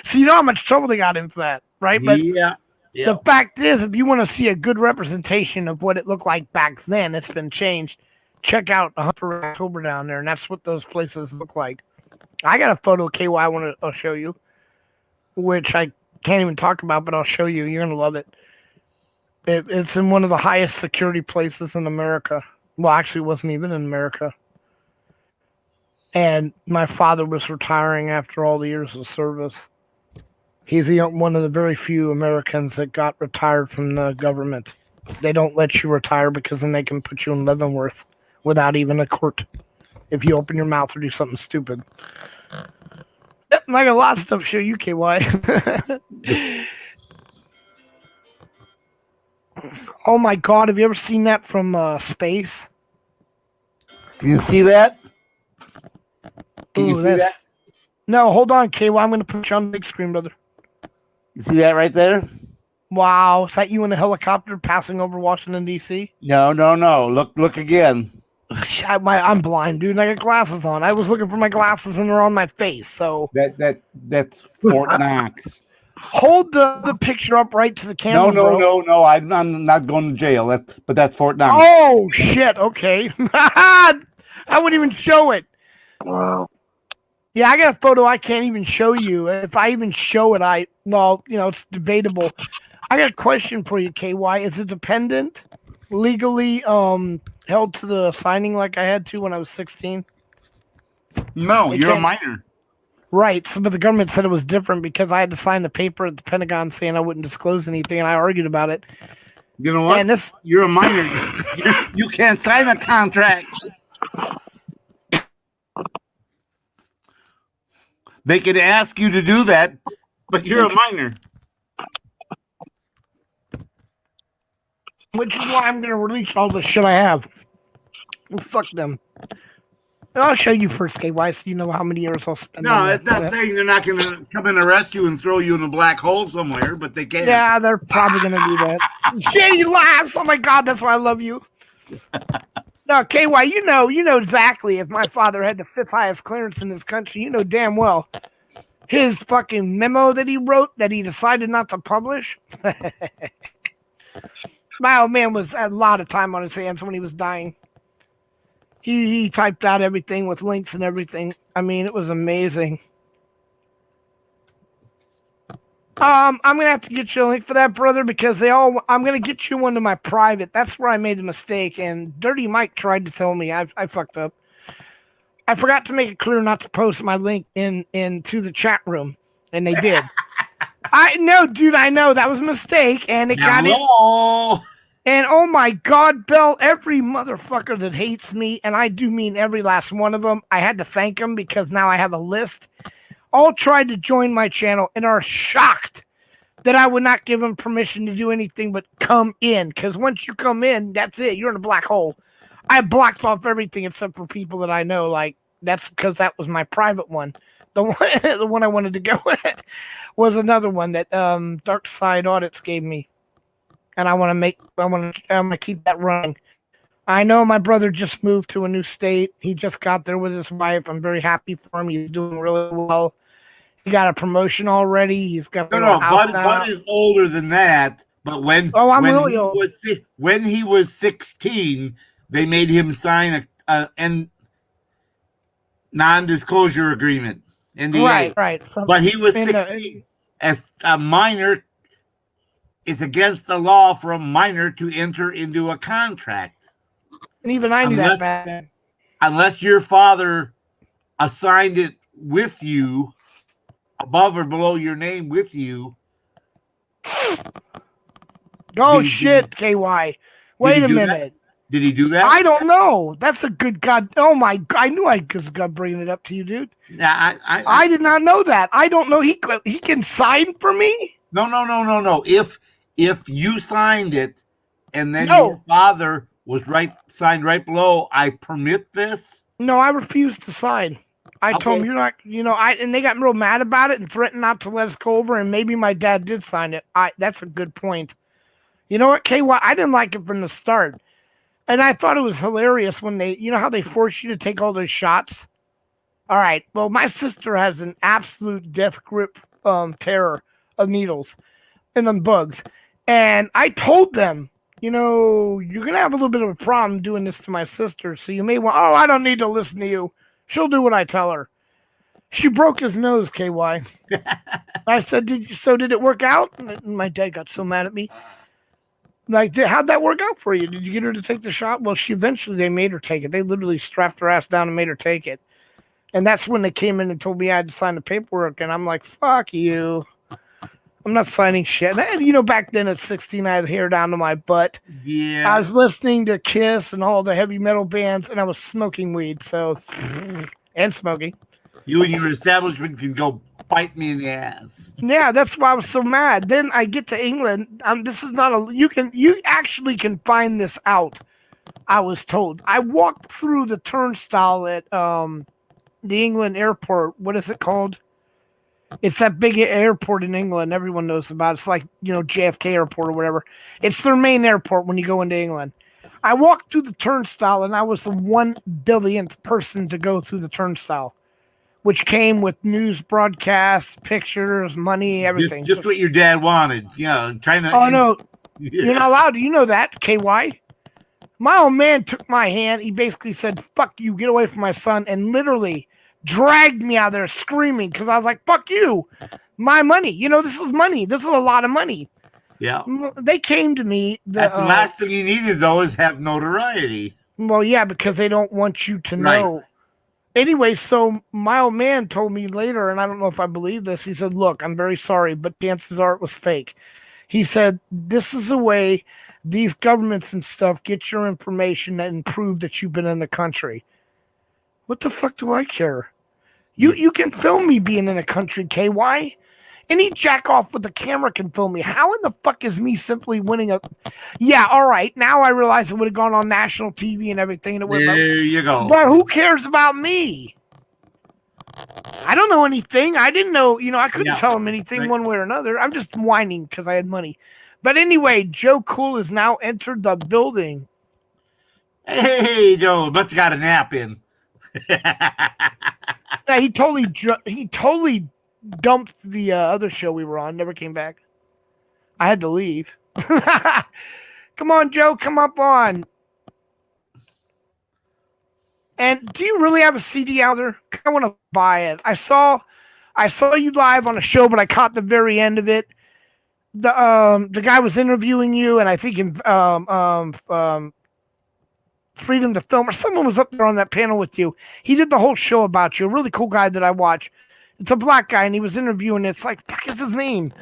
So you know how much trouble they got in for that, right? But Yeah. the fact is, if you want to see a good representation of what it looked like back then, it's been changed. Check out Hunt for Red October down there, and that's what those places look like. I got a photo of KY I'll show you, which I can't even talk about, but I'll show you. You're gonna love it. It's in one of the highest security places in America. Well, actually, it wasn't even in America. And my father was retiring after all the years of service. He's one of the very few Americans that got retired from the government. They don't let you retire because then they can put you in Leavenworth without even a court if you open your mouth or do something stupid. Yep, and I got a lot of stuff to show you, KY. Oh my God, have you ever seen that from space? Can you see that? Can you Ooh, see that's- that? No, hold on, KY. I'm going to put you on the big screen, brother. You see that right there? Wow, is that you in a helicopter passing over Washington, D.C.? No. Look again. I'm blind, dude, and I got glasses on. I was looking for my glasses, and they're on my face, so... That's Fort Knox. Hold the picture up right to the camera, bro. No. I'm not going to jail. That's Fort Knox. Oh, shit, okay. I wouldn't even show it. Wow. Yeah, I got a photo I can't even show you. If I even show it, it's debatable. I got a question for you, KY. Is a dependent legally held to the signing like I had to when I was 16? No, It you're a can't- minor. Right. So, but the government said it was different because I had to sign the paper at the Pentagon saying I wouldn't disclose anything, and I argued about it. You know what? And this, You're a minor. You can't sign a contract. They could ask you to do that, but you're a minor. which is why I'm going to release all the shit I have. Well, fuck them. And I'll show you first, KY, so you know how many years I'll spend. No, on it's that. not saying they're not going to come and arrest you and throw you in a black hole somewhere, but they can. Yeah, they're probably going to do that. Shady laughs. Oh my God, that's why I love you. No, KY, you know exactly. If my father had the 5th highest clearance in this country, you know damn well his fucking memo that he wrote that he decided not to publish. My old man had a lot of time on his hands when he was dying. He typed out everything with links and everything. I mean, it was amazing. I'm gonna have to get you a link for that, brother, because I'm gonna get you one to my private. That's where I made the mistake, and Dirty Mike tried to tell me I fucked up. I forgot to make it clear not to post my link into the chat room, and they did. I know, dude. I know that was a mistake, and it got in. Hello. And oh my God, Bell, every motherfucker that hates me, and I do mean every last one of them, I had to thank them because now I have a list, all tried to join my channel and are shocked that I would not give them permission to do anything but come in. Because once you come in, that's it. You're in a black hole. I blocked off everything except for people that I know. Like, that's because that was my private one. The one I wanted to go with was another one that Dark Side Audits gave me. And I want to keep that running. I know my brother just moved to a new state. He just got there with his wife. I'm very happy for him. He's doing really well. He got a promotion already. He's got No, Bud is older than that. But when he was 16, they made him sign a non-disclosure agreement. NDA. Right. But he was 16. As a minor, it's against the law for a minor to enter into a contract. And even I knew that back then. Unless your father assigned it with you, above or below your name with you. Oh, shit, KY. Wait a minute. Did he do that? I don't know. That's a good God. Oh, my God. I knew I was bringing it up to you, dude. Yeah, I did not know that. I don't know. He can sign for me? No. If you signed it, and then No. your father was signed right below, I permit this. No, I refused to sign. I told Okay. them you're not, and they got real mad about it and threatened not to let us go over. And maybe my dad did sign it. That's a good point. You know what, KY? I didn't like it from the start, and I thought it was hilarious when how they force you to take all those shots. All right. Well, my sister has an absolute death grip terror of needles and then bugs, and I told them, you're gonna have a little bit of a problem doing this to my sister, so you may want. Oh, I don't need to listen to you. She'll do what I tell her. She broke his nose, KY. I said, did it work out? And my dad got so mad at me. Like, how'd that work out for you? Did you get her to take the shot? Well, they made her take it. They literally strapped her ass down and made her take it. And that's when they came in and told me I had to sign the paperwork. And I'm like, fuck you. I'm not signing shit. And, back then at 16, I had hair down to my butt. Yeah. I was listening to Kiss and all the heavy metal bands, and I was smoking weed. So, and smoking. You and your establishment can go bite me in the ass. Yeah, that's why I was so mad. Then I get to England. This is not you actually can find this out. I was told. I walked through the turnstile at the England airport. What is it called? It's that big airport in England. Everyone knows about. It's like, JFK airport or whatever. It's their main airport when you go into England. I walked through the turnstile and I was the 1 billionth person to go through the turnstile, which came with news broadcasts, pictures, money, everything. Just what your dad wanted. Trying to. Oh, no. Yeah. You're not allowed. You know that, KY. My old man took my hand. He basically said, fuck you, get away from my son, and literally dragged me out there screaming because I was like, fuck you, my money. This is money. This is a lot of money. Yeah. They came to me. The last thing you needed, though, is have notoriety. Well, yeah, because they don't want you to know. Right. Anyway, so my old man told me later, and I don't know if I believe this. He said, look, I'm very sorry, but chances are it was fake. He said, this is the way these governments and stuff get your information and prove that you've been in the country. What the fuck do I care? You can film me being in a country, KY. Any jack off with the camera can film me. How in the fuck is me simply winning a... Yeah, all right. Now I realize it would have gone on national TV and everything. And There you go. But who cares about me? I don't know anything. I didn't know, I couldn't tell him anything one way or another. I'm just whining because I had money. But anyway, Joe Cool has now entered the building. Hey, Joe, must have got a nap in. Yeah, he totally dumped the other show we were on. Never came back. I had to leave. Come on, Joe, come up on. And do you really have a CD out there? I want to buy it. I saw you live on a show, but I caught the very end of it. The guy was interviewing you, and I think in Freedom to Film, or someone was up there on that panel with you. He did the whole show about you. A really cool guy that I watch. It's a black guy, and he was interviewing. It's like, fuck is his name?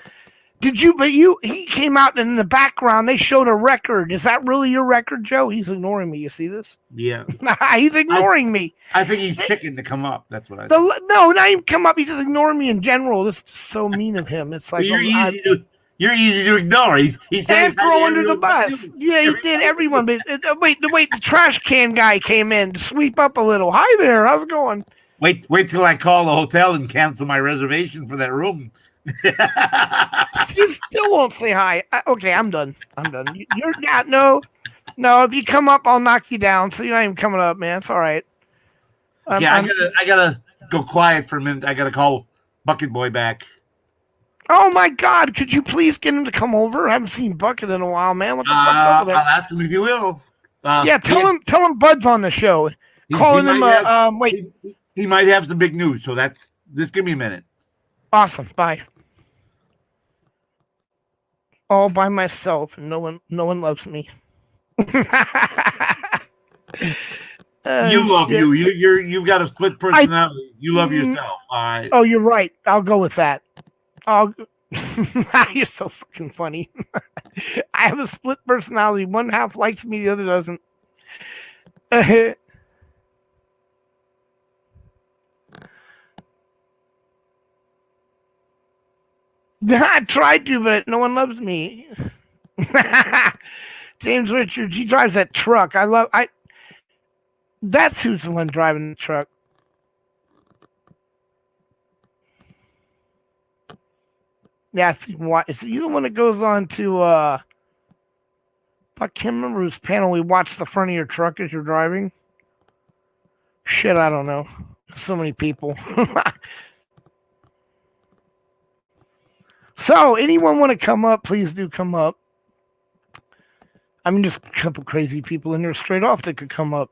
He came out, and in the background, they showed a record. Is that really your record, Joe? He's ignoring me. You see this? Yeah. He's ignoring me. I think he's chicken to come up. That's what I think. No, not even come up. He's just ignoring me in general. This is just so mean of him. It's like, you're easy to ignore. He said and throw under the bus. Yeah, he did everyone. But wait, the trash can guy came in to sweep up a little. Hi there, how's it going? Wait till I call the hotel and cancel my reservation for that room. You still won't say hi. Okay, I'm done. You're not. No. If you come up, I'll knock you down. So you're not even coming up, man. It's all right. I gotta go quiet for a minute. I gotta call Bucket Boy back. Oh my God! Could you please get him to come over? I haven't seen Bucket in a while, man. What the fuck's up with I'll that? ask him if you will. Tell him Bud's on the show. Calling him. Wait. He might have some big news. So just give me a minute. Awesome. Bye. All by myself. No one loves me. You love you. You've got a split personality. You love yourself. All right. Oh, you're right. I'll go with that. You're so fucking funny. I have a split personality. One half likes me, the other doesn't. I tried to, but no one loves me. James Richards, he drives that truck. That's who's the one driving the truck. Yeah, it's you the one that goes on to I can't remember whose panel we watch the front of your truck as you're driving. Shit, I don't know. So many people. So, anyone want to come up, please do come up. I mean, just a couple crazy people in there straight off that could come up.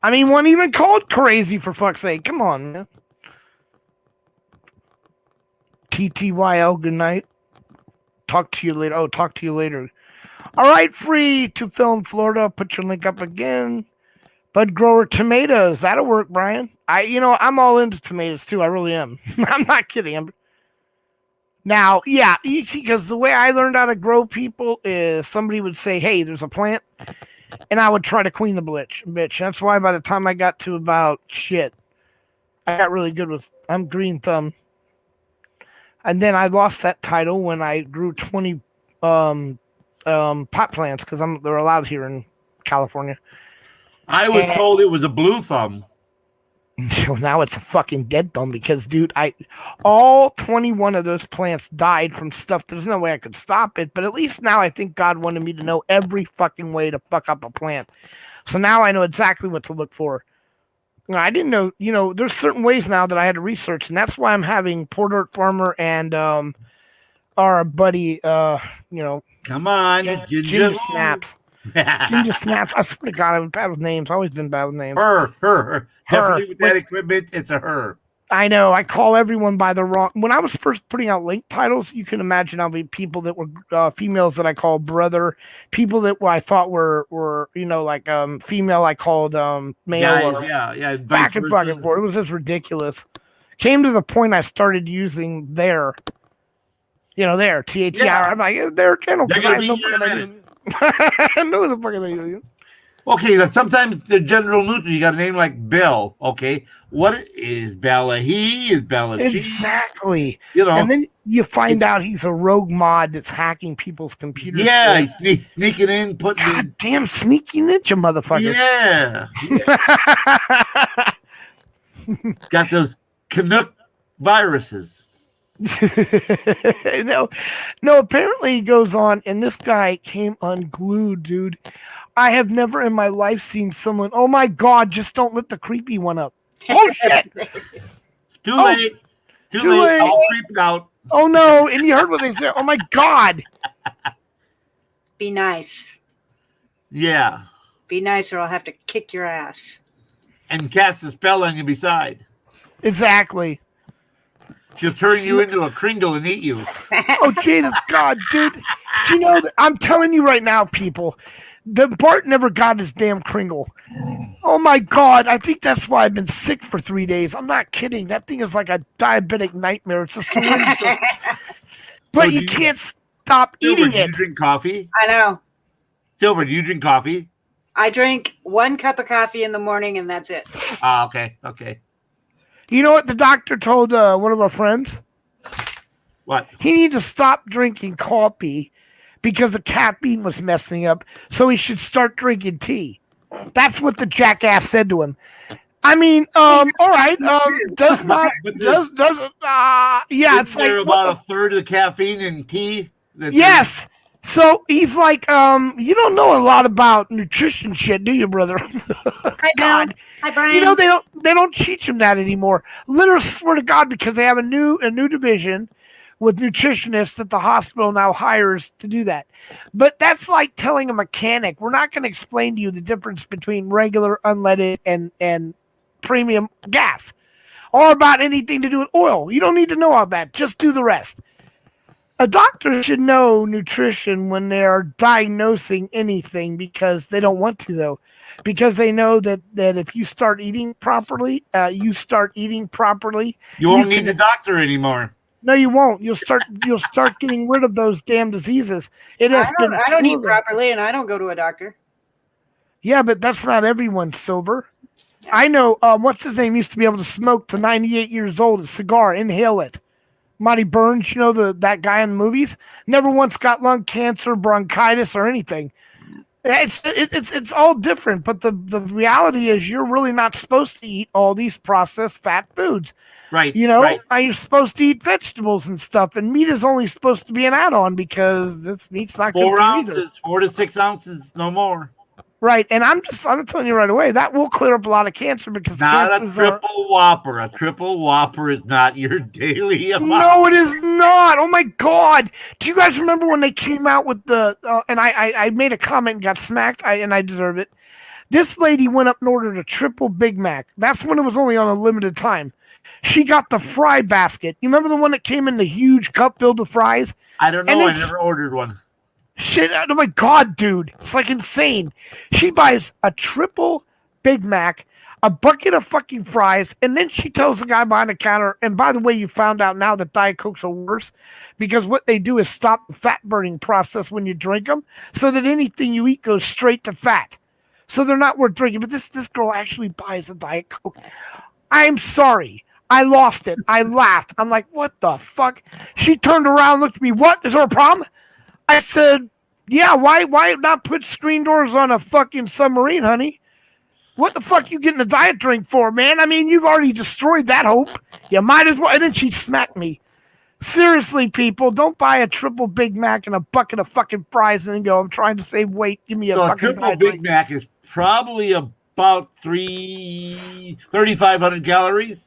I mean, one even called crazy, for fuck's sake. Come on, man. TTYL, good night. Talk to you later. Oh, talk to you later. All right, free to film Florida. Put your link up again. Bud Grower Tomatoes. That'll work, Brian. I'm all into tomatoes too. I really am. I'm not kidding. Now, yeah, you see, because the way I learned how to grow people is somebody would say, hey, there's a plant, and I would try to clean the bitch. That's why by the time I got to about I got really good with, I'm green thumb. And then I lost that title when I grew 20 pot plants because they're allowed here in California. I was told it was a blue thumb. Now it's a fucking dead thumb because, dude, all 21 of those plants died from stuff. There's no way I could stop it, but at least now I think God wanted me to know every fucking way to fuck up a plant. So now I know exactly what to look for. I didn't know, there's certain ways now that I had to research, and that's why I'm having Port Art Farmer and our buddy, Come on, Ginger Snaps. Ginger Snaps. I swear to God, I've been bad with names. Always been bad with names. Her. Definitely with that equipment, it's a her. I know. I call everyone by the wrong. When I was first putting out link titles, you can imagine I'll be people that were females that I called brother, people that I thought were female I called male. Yeah. Back and fucking forth. It was just ridiculous. Came to the point I started using their, THR. Yeah. I'm like, their channel. They're gonna be here in a minute. I know the fucking thing. Okay, sometimes the general neutral, you got a name like Bill. Okay, what is Bella? He is Bella. Exactly. She, and then you find out he's a rogue mod that's hacking people's computers. Yeah, he's sneaking in, putting. God damn, sneaky ninja motherfucker. Yeah. Got those Canuck viruses. No, apparently he goes on, and this guy came unglued, dude. I have never in my life seen someone, oh my God, just don't let the creepy one up. Oh shit. Too late. I'll creep it out. Oh no, and you heard what they said. Oh my God. Be nice. Yeah. Be nice or I'll have to kick your ass. And cast a spell on you beside. Exactly. She'll turn you into a Kringle and eat you. Oh, Jesus God, dude. Do you know, I'm telling you right now, people, the Bart never got his damn Kringle. Oh, my God. I think that's why I've been sick for 3 days. I'm not kidding. That thing is like a diabetic nightmare. It's a syringe. But you can't stop eating Do you it. drink coffee? I know. Silver, do you drink coffee? I drink 1 cup of coffee in the morning and that's it. Okay. You know what the doctor told one of our friends? What? He needed to stop drinking coffee because the caffeine was messing up, so he should start drinking tea. That's what the jackass said to him. I mean, all right, it's like about a third of the caffeine in tea. Yes. So he's like, you don't know a lot about nutrition shit, do you, brother? Hi, God. Hi, Brian. You know they don't teach him that anymore. Literally, swear to God, because they have a new division with nutritionists that the hospital now hires to do that. But that's like telling a mechanic, we're not going to explain to you the difference between regular unleaded and premium gas, or about anything to do with oil. You don't need to know all that. Just do the rest. A doctor should know nutrition when they are diagnosing anything, because they don't want to, though. Because they know that if you start eating properly, you won't need the doctor anymore. No, you won't. You'll start getting rid of those damn diseases. I don't eat properly, and I don't go to a doctor. Yeah, but that's not everyone, Silver. I know what's his name used to be able to smoke to 98 years old, a cigar, inhale it. Monty Burns, you know, that guy in the movies, never once got lung cancer, bronchitis, or anything. It's all different, but the reality is you're really not supposed to eat all these processed fat foods. Right. You know, right. you're supposed to eat vegetables and stuff, and meat is only supposed to be an add-on because this meat's not good 4 for you either. ounces, 4 to 6 ounces, no more. Right, and I'm telling you right away, that will clear up a lot of cancer because Not a cancers are. triple whopper. A triple whopper is not your daily amount. No, it is not. Oh my God! Do you guys remember when they came out with the? And I made a comment and got smacked. And I deserve it. This lady went up and ordered a triple Big Mac. That's when it was only on a limited time. She got the fry basket. You remember the one that came in the huge cup filled with fries? I don't know. And I then- never ordered one. Shit! Oh my God, dude! It's like insane. She buys a triple Big Mac, a bucket of fucking fries, and then she tells the guy behind the counter, and by the way, you found out now that Diet Cokes are worse because what they do is stop the fat burning process when you drink them so that anything you eat goes straight to fat. So they're not worth drinking. But this girl actually buys a Diet Coke. I'm sorry. I lost it. I laughed. I'm like, what the fuck? She turned around, looked at me. What? Is there a problem? I said, yeah, why not put screen doors on a fucking submarine, honey? What the fuck you getting a diet drink for, man? I mean, you've already destroyed that hope. You might as well. And then she smacked me. Seriously, people, don't buy a triple Big Mac and a bucket of fucking fries and then go, I'm trying to save weight. Give me a So a fucking triple diet Big drink. Mac is probably about 3,500 calories.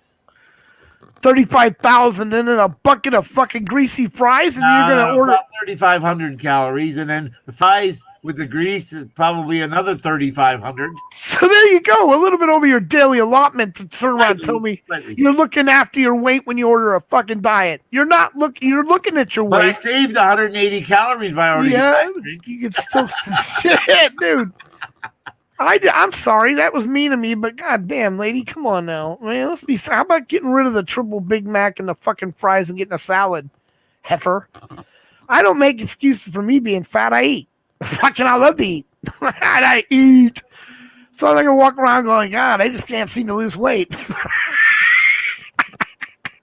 35,000 and then a bucket of fucking greasy fries, and you're gonna order. About 3,500 calories, and then the fries with the grease is probably another 3,500. So there you go, a little bit over your daily allotment to turn around and tell me Slightly. you're looking after your weight when you order a fucking diet. You're not looking. You're looking at your But I weight. saved 180 calories by ordering Yeah, a drink. you can still shit, dude. I'm sorry, that was mean of me, but goddamn, lady, come on now, man. Let's be. How about getting rid of the triple Big Mac and the fucking fries and getting a salad, heifer? I don't make excuses for me being fat. I eat. Fucking, I love to eat. And I eat. So I'm gonna walk around going, God, I just can't seem to lose weight.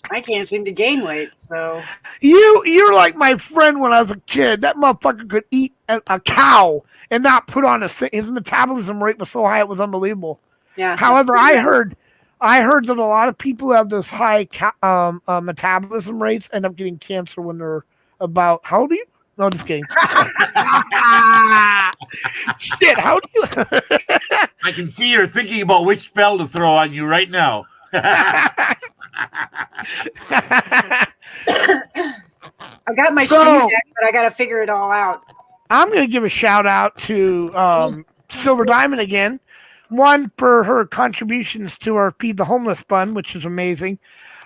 I can't seem to gain weight, so You're like my friend when I was a kid. That motherfucker could eat a cow and not put on his metabolism rate was so high it was unbelievable. yeah. However, I heard that a lot of people who have those high metabolism rates end up getting cancer when they're about, how old are you? No, just kidding. Shit, how do you? I can see you're thinking about which spell to throw on you right now. I got my So- stream deck, but I got to figure it all out. I'm going to give a shout out to Silver Diamond again. One, for her contributions to our Feed the Homeless Fund, which is amazing.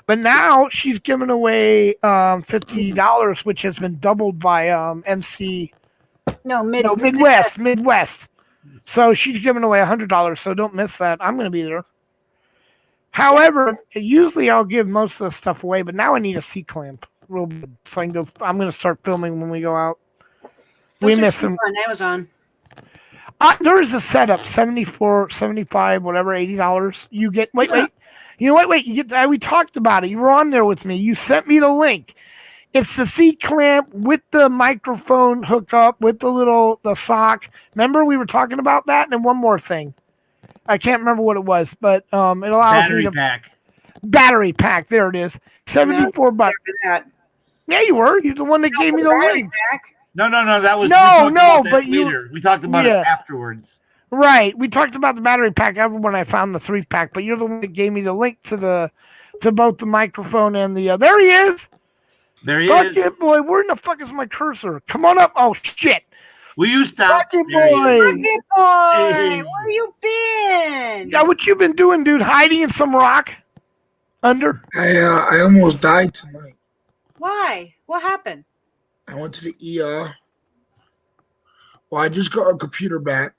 But now she's giving away $50, which has been doubled by MC No, Midwest. So she's giving away $100. So don't miss that. I'm going to be there. However, usually I'll give most of the stuff away, but now I need a C-clamp. Real good. So I can go. I'm going to start filming when we go out. We Those are miss cheap them. on Amazon. There is a setup, 74, 75, whatever, $80. You get wait. You know what? Wait, you get we talked about it. You were on there with me. You sent me the link. It's the C clamp with the microphone hookup with the sock. Remember we were talking about that? And then one more thing. I can't remember what it was, but it allows Battery me to pack. battery pack. There it is. $74. For that. Yeah, you were. You're the one that gave me the Battery link. pack. No, that was No, we talked no, about that but you- later. We talked about Yeah. it afterwards. Right. We talked about the battery pack when I found the 3-pack, but you're the one that gave me the link to both the microphone and the there he is. There he Fuck is. it, boy. Where in the fuck is my cursor? Come on up. Oh shit. Will you stop? Fuck it, There he is. boy. Good boy. Hey. Where you been? Yeah, what you been doing, dude? Hiding in some rock? Under? I almost died tonight. Why? What happened? I went to the ER. Well, I just got a computer back.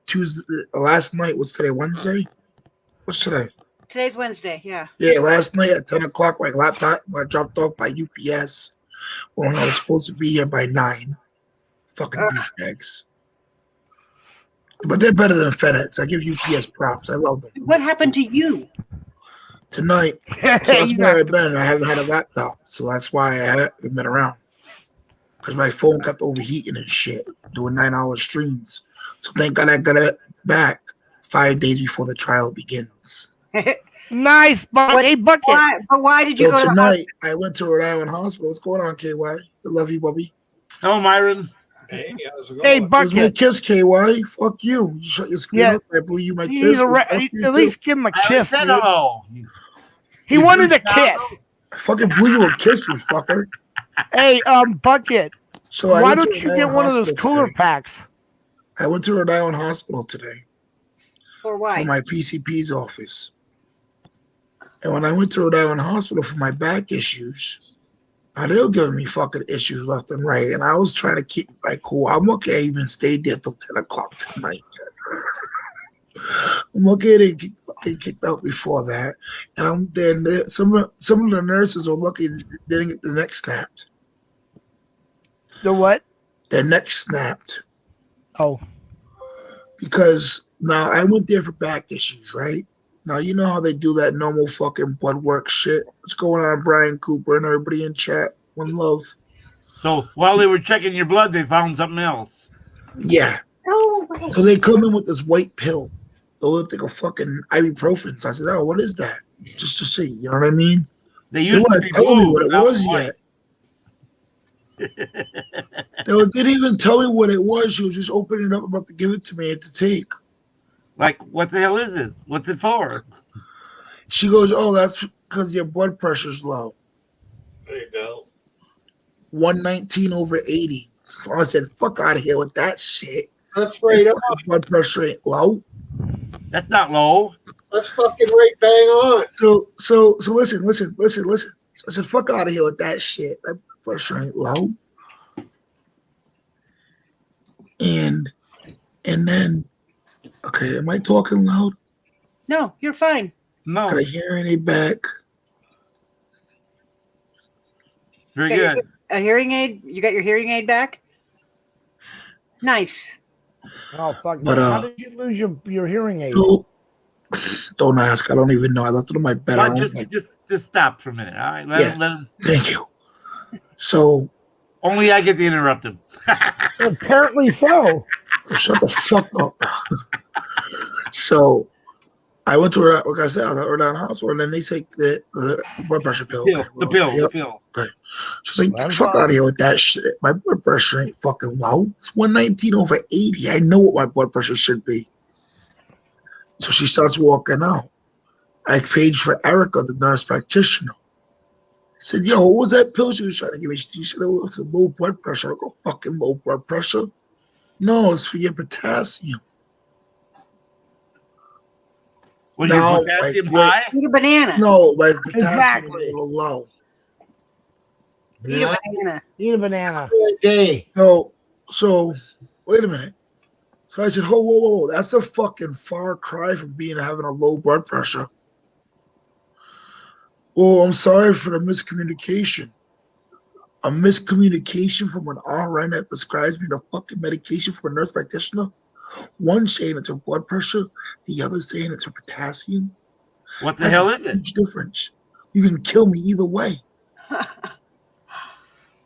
Tuesday. Last night was today. Wednesday. What's today? Today's Wednesday. Yeah. Yeah, last night at 10 o'clock, my laptop got dropped off by UPS when I was supposed to be here by 9. Fucking douchebags. But they're better than FedEx. I give UPS props. I love them. What happened to you? Tonight, so that's You where got- I've been. I haven't had a laptop, so that's why I haven't been around. Because my phone kept overheating and shit, doing 9-hour streams. So thank God I got it back 5 days before the trial begins. Nice, Bucket. What- Hey, Bucket. Why? But why did you So go to the tonight, I went to Rhode Island Hospital. What's going on, KY? I love you, Bubby. Oh, Myron. Hey, how's it going? Hey, It was my Bucket. kiss, KY. Fuck you. You shut your screen Yeah. up. I blew you my You kiss. need to Fuck you, at too. least give him a I already kiss, said dude. hello. He You wanted a just kiss. I fucking blew you a kiss, you fucker. Hey, Bucket. So I Why went to don't Rhode you get Island one of those Hospital cooler today. packs? I went to Rhode Island Hospital today for for why? my PCP's office. And when I went to Rhode Island Hospital for my back issues, they were giving me fucking issues left and right. And I was trying to keep my cool. I'm okay. I even stayed there till 10 o'clock tonight. I'm okay. They get kicked out before that. And some of the nurses were lucky they didn't get the neck snapped. The what? Their neck snapped. Oh, Because now I went there for back issues, right? Now you know how they do that normal fucking blood work shit. What's going on, Brian Cooper and everybody in chat? One love. So while they were checking your blood, they found something else. Yeah. No way. So they come in with this white pill. It looked like a fucking ibuprofen. So I said, "Oh, what is that?" Just to see, you know what I mean? They They used to weren't be telling me blue. what it now was white. yet. They didn't even tell me what it was. She was just opening it up, about to give it to me to take. Like, what the hell is this? What's it for? She goes, "Oh, that's because your blood pressure's low. There you go. 119 over 80. I said, fuck out of here with that shit. That's right Your up. fucking blood pressure ain't low. That's not low. That's fucking right bang on. So listen. So I said, fuck out of here with that shit. My blood pressure ain't low. And then, okay, am I talking loud? No, you're fine. No. Got a hearing aid back. Very Okay, good. A hearing aid? You got your hearing aid back? Nice. oh, fuck. But, How did you lose your hearing aid? So, don't ask. I don't even know. I left it on my bed. I But don't think. just stop for a minute. All right. Let Yeah. him. Thank you. So, Only I get to interrupt him. Apparently so. shut the fuck up. So I went to her, like I said, I was at Rhode Island Hospital, and then they take the blood pressure pill. Pill, Okay, the well, pill. yep. The pill. She's like, That's fuck fine. out of here with that shit. My blood pressure ain't fucking low. It's 119 over 80. I know what my blood pressure should be. So she starts walking out. I paged for Erica, the nurse practitioner. I said, yo, what was that pill she was trying to give me? She said it was a low blood pressure. I go, fucking low blood pressure? No, it's for your potassium. Was No, your potassium wait. high? Eat a banana. No, my potassium was Exactly. a little low. Eat a banana. Eat a banana. Day. So wait a minute. So I said, whoa, that's a fucking far cry from having a low blood pressure. Oh, I'm sorry for the miscommunication. A miscommunication from an RN that prescribes me the fucking medication from a nurse practitioner. One saying it's her blood pressure, the other saying it's her potassium. What the That's hell a is it? huge difference. You can kill me either way.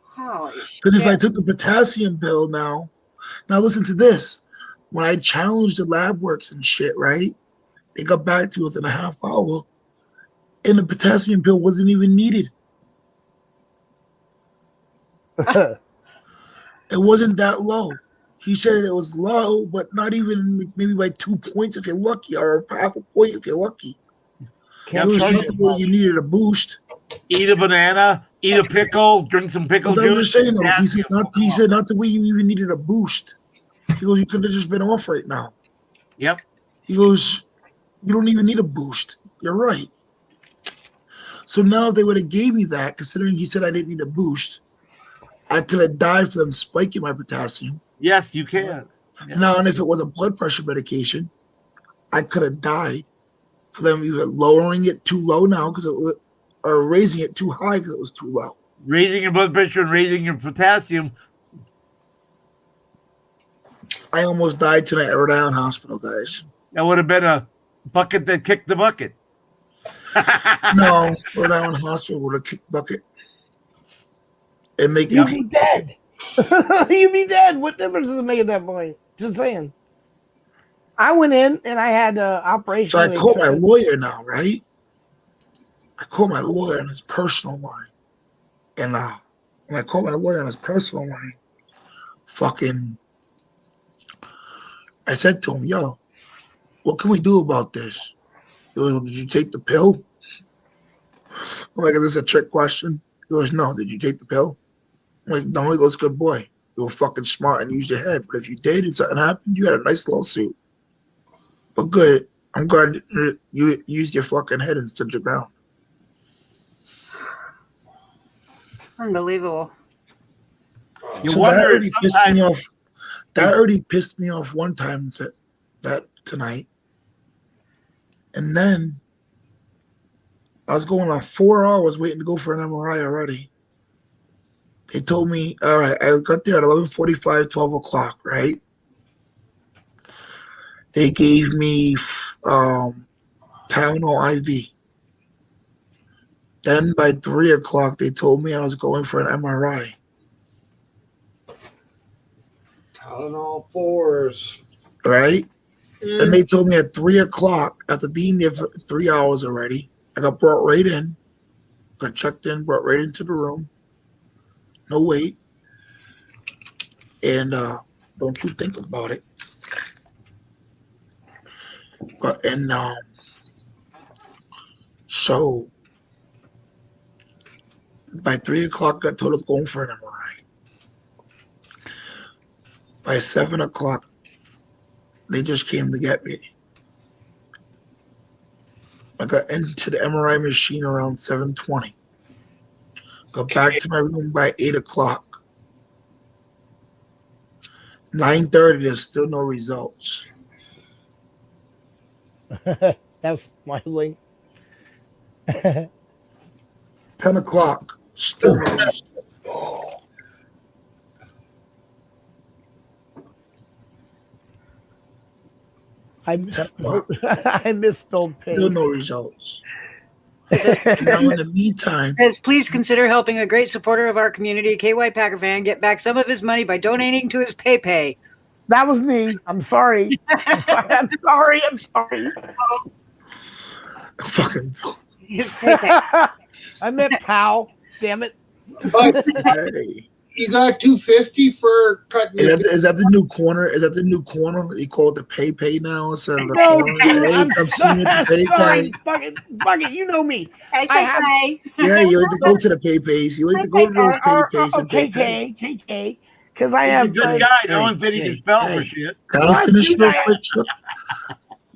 Holy Because if I shit. took the potassium pill now listen to this. When I challenged the lab works and shit, right? They got back to me within a half hour, and the potassium pill wasn't even needed. It wasn't that low. He said it was low, but not even maybe by 2 points if you're lucky, or half a point if you're lucky. Can't It was charge nothing where you needed a boost. Eat a banana, eat a pickle, drink some pickle But I'm juice. just saying, though, he said potassium. not the way you even needed a boost. He goes, you could have just been off right now. Yep. He goes, you don't even need a boost. You're right. So now if they would have gave me that, considering he said I didn't need a boost, I could have died for them spiking my potassium. Yes, you can. Yeah. Now, and if it was a blood pressure medication, I could have died for them either lowering it too low now because it was, or raising it too high because it was too low. Raising your blood pressure and raising your potassium I almost died tonight at Rhode Island Hospital, guys. That would have been a bucket that kicked the bucket. No, Rhode Island Hospital would have kicked bucket and make You'd it be dead. You'd be dead. What difference does it make at that point? Just saying. I went in and I had an operation. So I called my lawyer now, right? I called my lawyer on his personal line. And when I called my lawyer on his personal line, I said to him, yo, what can we do about this? He goes, well, did you take the pill? I'm like, is this a trick question? He goes, no, did you take the pill? I'm like, no. He goes, good boy. You were fucking smart and used your head. But if you did and something happened, you had a nice lawsuit. But good. I'm glad you used your fucking head and stood your ground. Unbelievable. You So wonder that already pissed sometimes- me off. That already pissed me off one time that tonight. And then I was going on 4 hours waiting to go for an MRI already. They told me, all right, I got there at 11:45, 12 o'clock, right? They gave me Tylenol IV. Then by 3 o'clock, they told me I was going for an MRI. Tylenol 4s. Right? Then they told me at 3 o'clock, after being there for 3 hours already, I got brought right in, got checked in, brought right into the room. No wait. And don't you think about it. But so by 3 o'clock, I told I was going for an MRI. By 7 o'clock, they just came to get me. I got into the MRI machine around 7:20. Got back to my room by 8 o'clock. 9:30, there's still no results. That's smiling. 10 o'clock, still no results. I misspelled. I misspelled Still pain. no results. And now in the meantime, Says, please consider helping a great supporter of our community, KY Packer fan, get back some of his money by donating to his PayPay. That was me. I'm sorry. I'm sorry. fucking His PayPay. I meant pal. Damn it. But hey. you got $250 for cutting Is that the new corner? Is that the new corner? You call it the pay now instead of the No, corner? dude, Hey, I'm come see me at the sorry. pay. Bucket, you know me. Hey, I have- Yeah, you like to go to the pays. You like to go to those pays and pay. KK. Because I He's a have. good guy. No one said he hey, can spell hey. for shit. Can I finish real quick?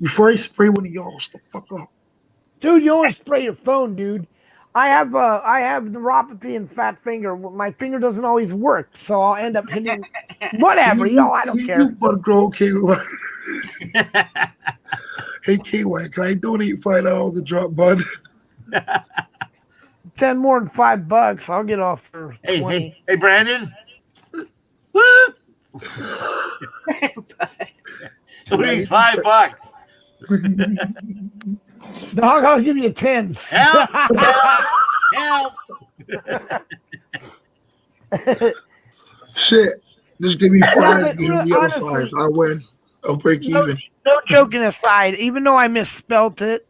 Before I spray one of y'all, shut the fuck up. Dude, you always spray your phone, dude. I have neuropathy and fat finger. My finger doesn't always work, so I'll end up hitting whatever. Yo, I don't care. You bud grow KY. Hey KY, can I donate $5 to drop bud? 10 more than $5. I'll get off for Hey, 20. hey, Brandon. Woo! Who needs $5? Dog, I'll give you 10. Help! Help! Shit. Just give me Yeah, 5, but give me the other honestly- 5. I'll win. I'll break No, even. no joking aside, even though I misspelt it,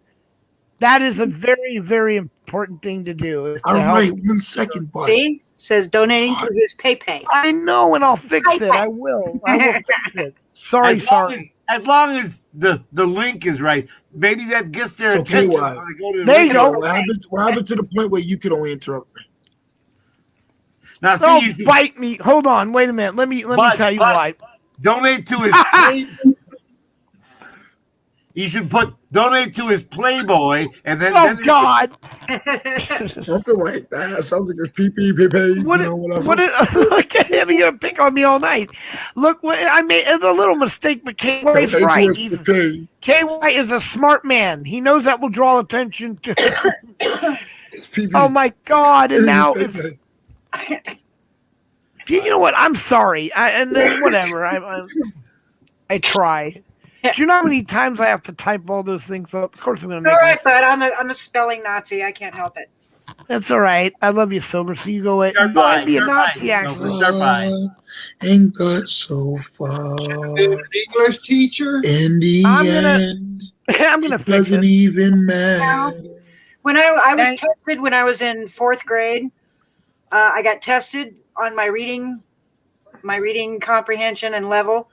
that is a very, very important thing to do. is to All help. right, 1 second, bud. See? Says donating to his PayPay. I know, and I'll fix it. I will fix it. Sorry. As long as the link is right, maybe that gets their So, attention. KY. when they go to the There you link. go. What happened to the point where you could only interrupt me? Now, see, Don't you should bite me. Hold on. Wait a minute. Let me tell you why. donate to his. You should donate to his Playboy, and then. Oh then God! Something like that. Sounds like a PP. What? What? I can't have you gonna pick on me all night. Look, I made it's a little mistake, but KY's right. KY is a smart man. He knows that will draw attention to. It's PP. Oh my God! And now it's. You know what? I'm sorry. And then whatever. I try. Do you know how many times I have to type all those things up? Of course I'm going It's to all make right, mistakes. bud. I'm a spelling Nazi. I can't help it. That's all right. I love you, Silver. So you go Sharp you eye, might be a sharp Nazi, eye, actually. Sharp eye. And got so far. An English teacher. In the I'm gonna- end, I'm going to it fix doesn't it. even matter. When I was Okay. tested when I was in 4th grade, I got tested on my reading comprehension and level,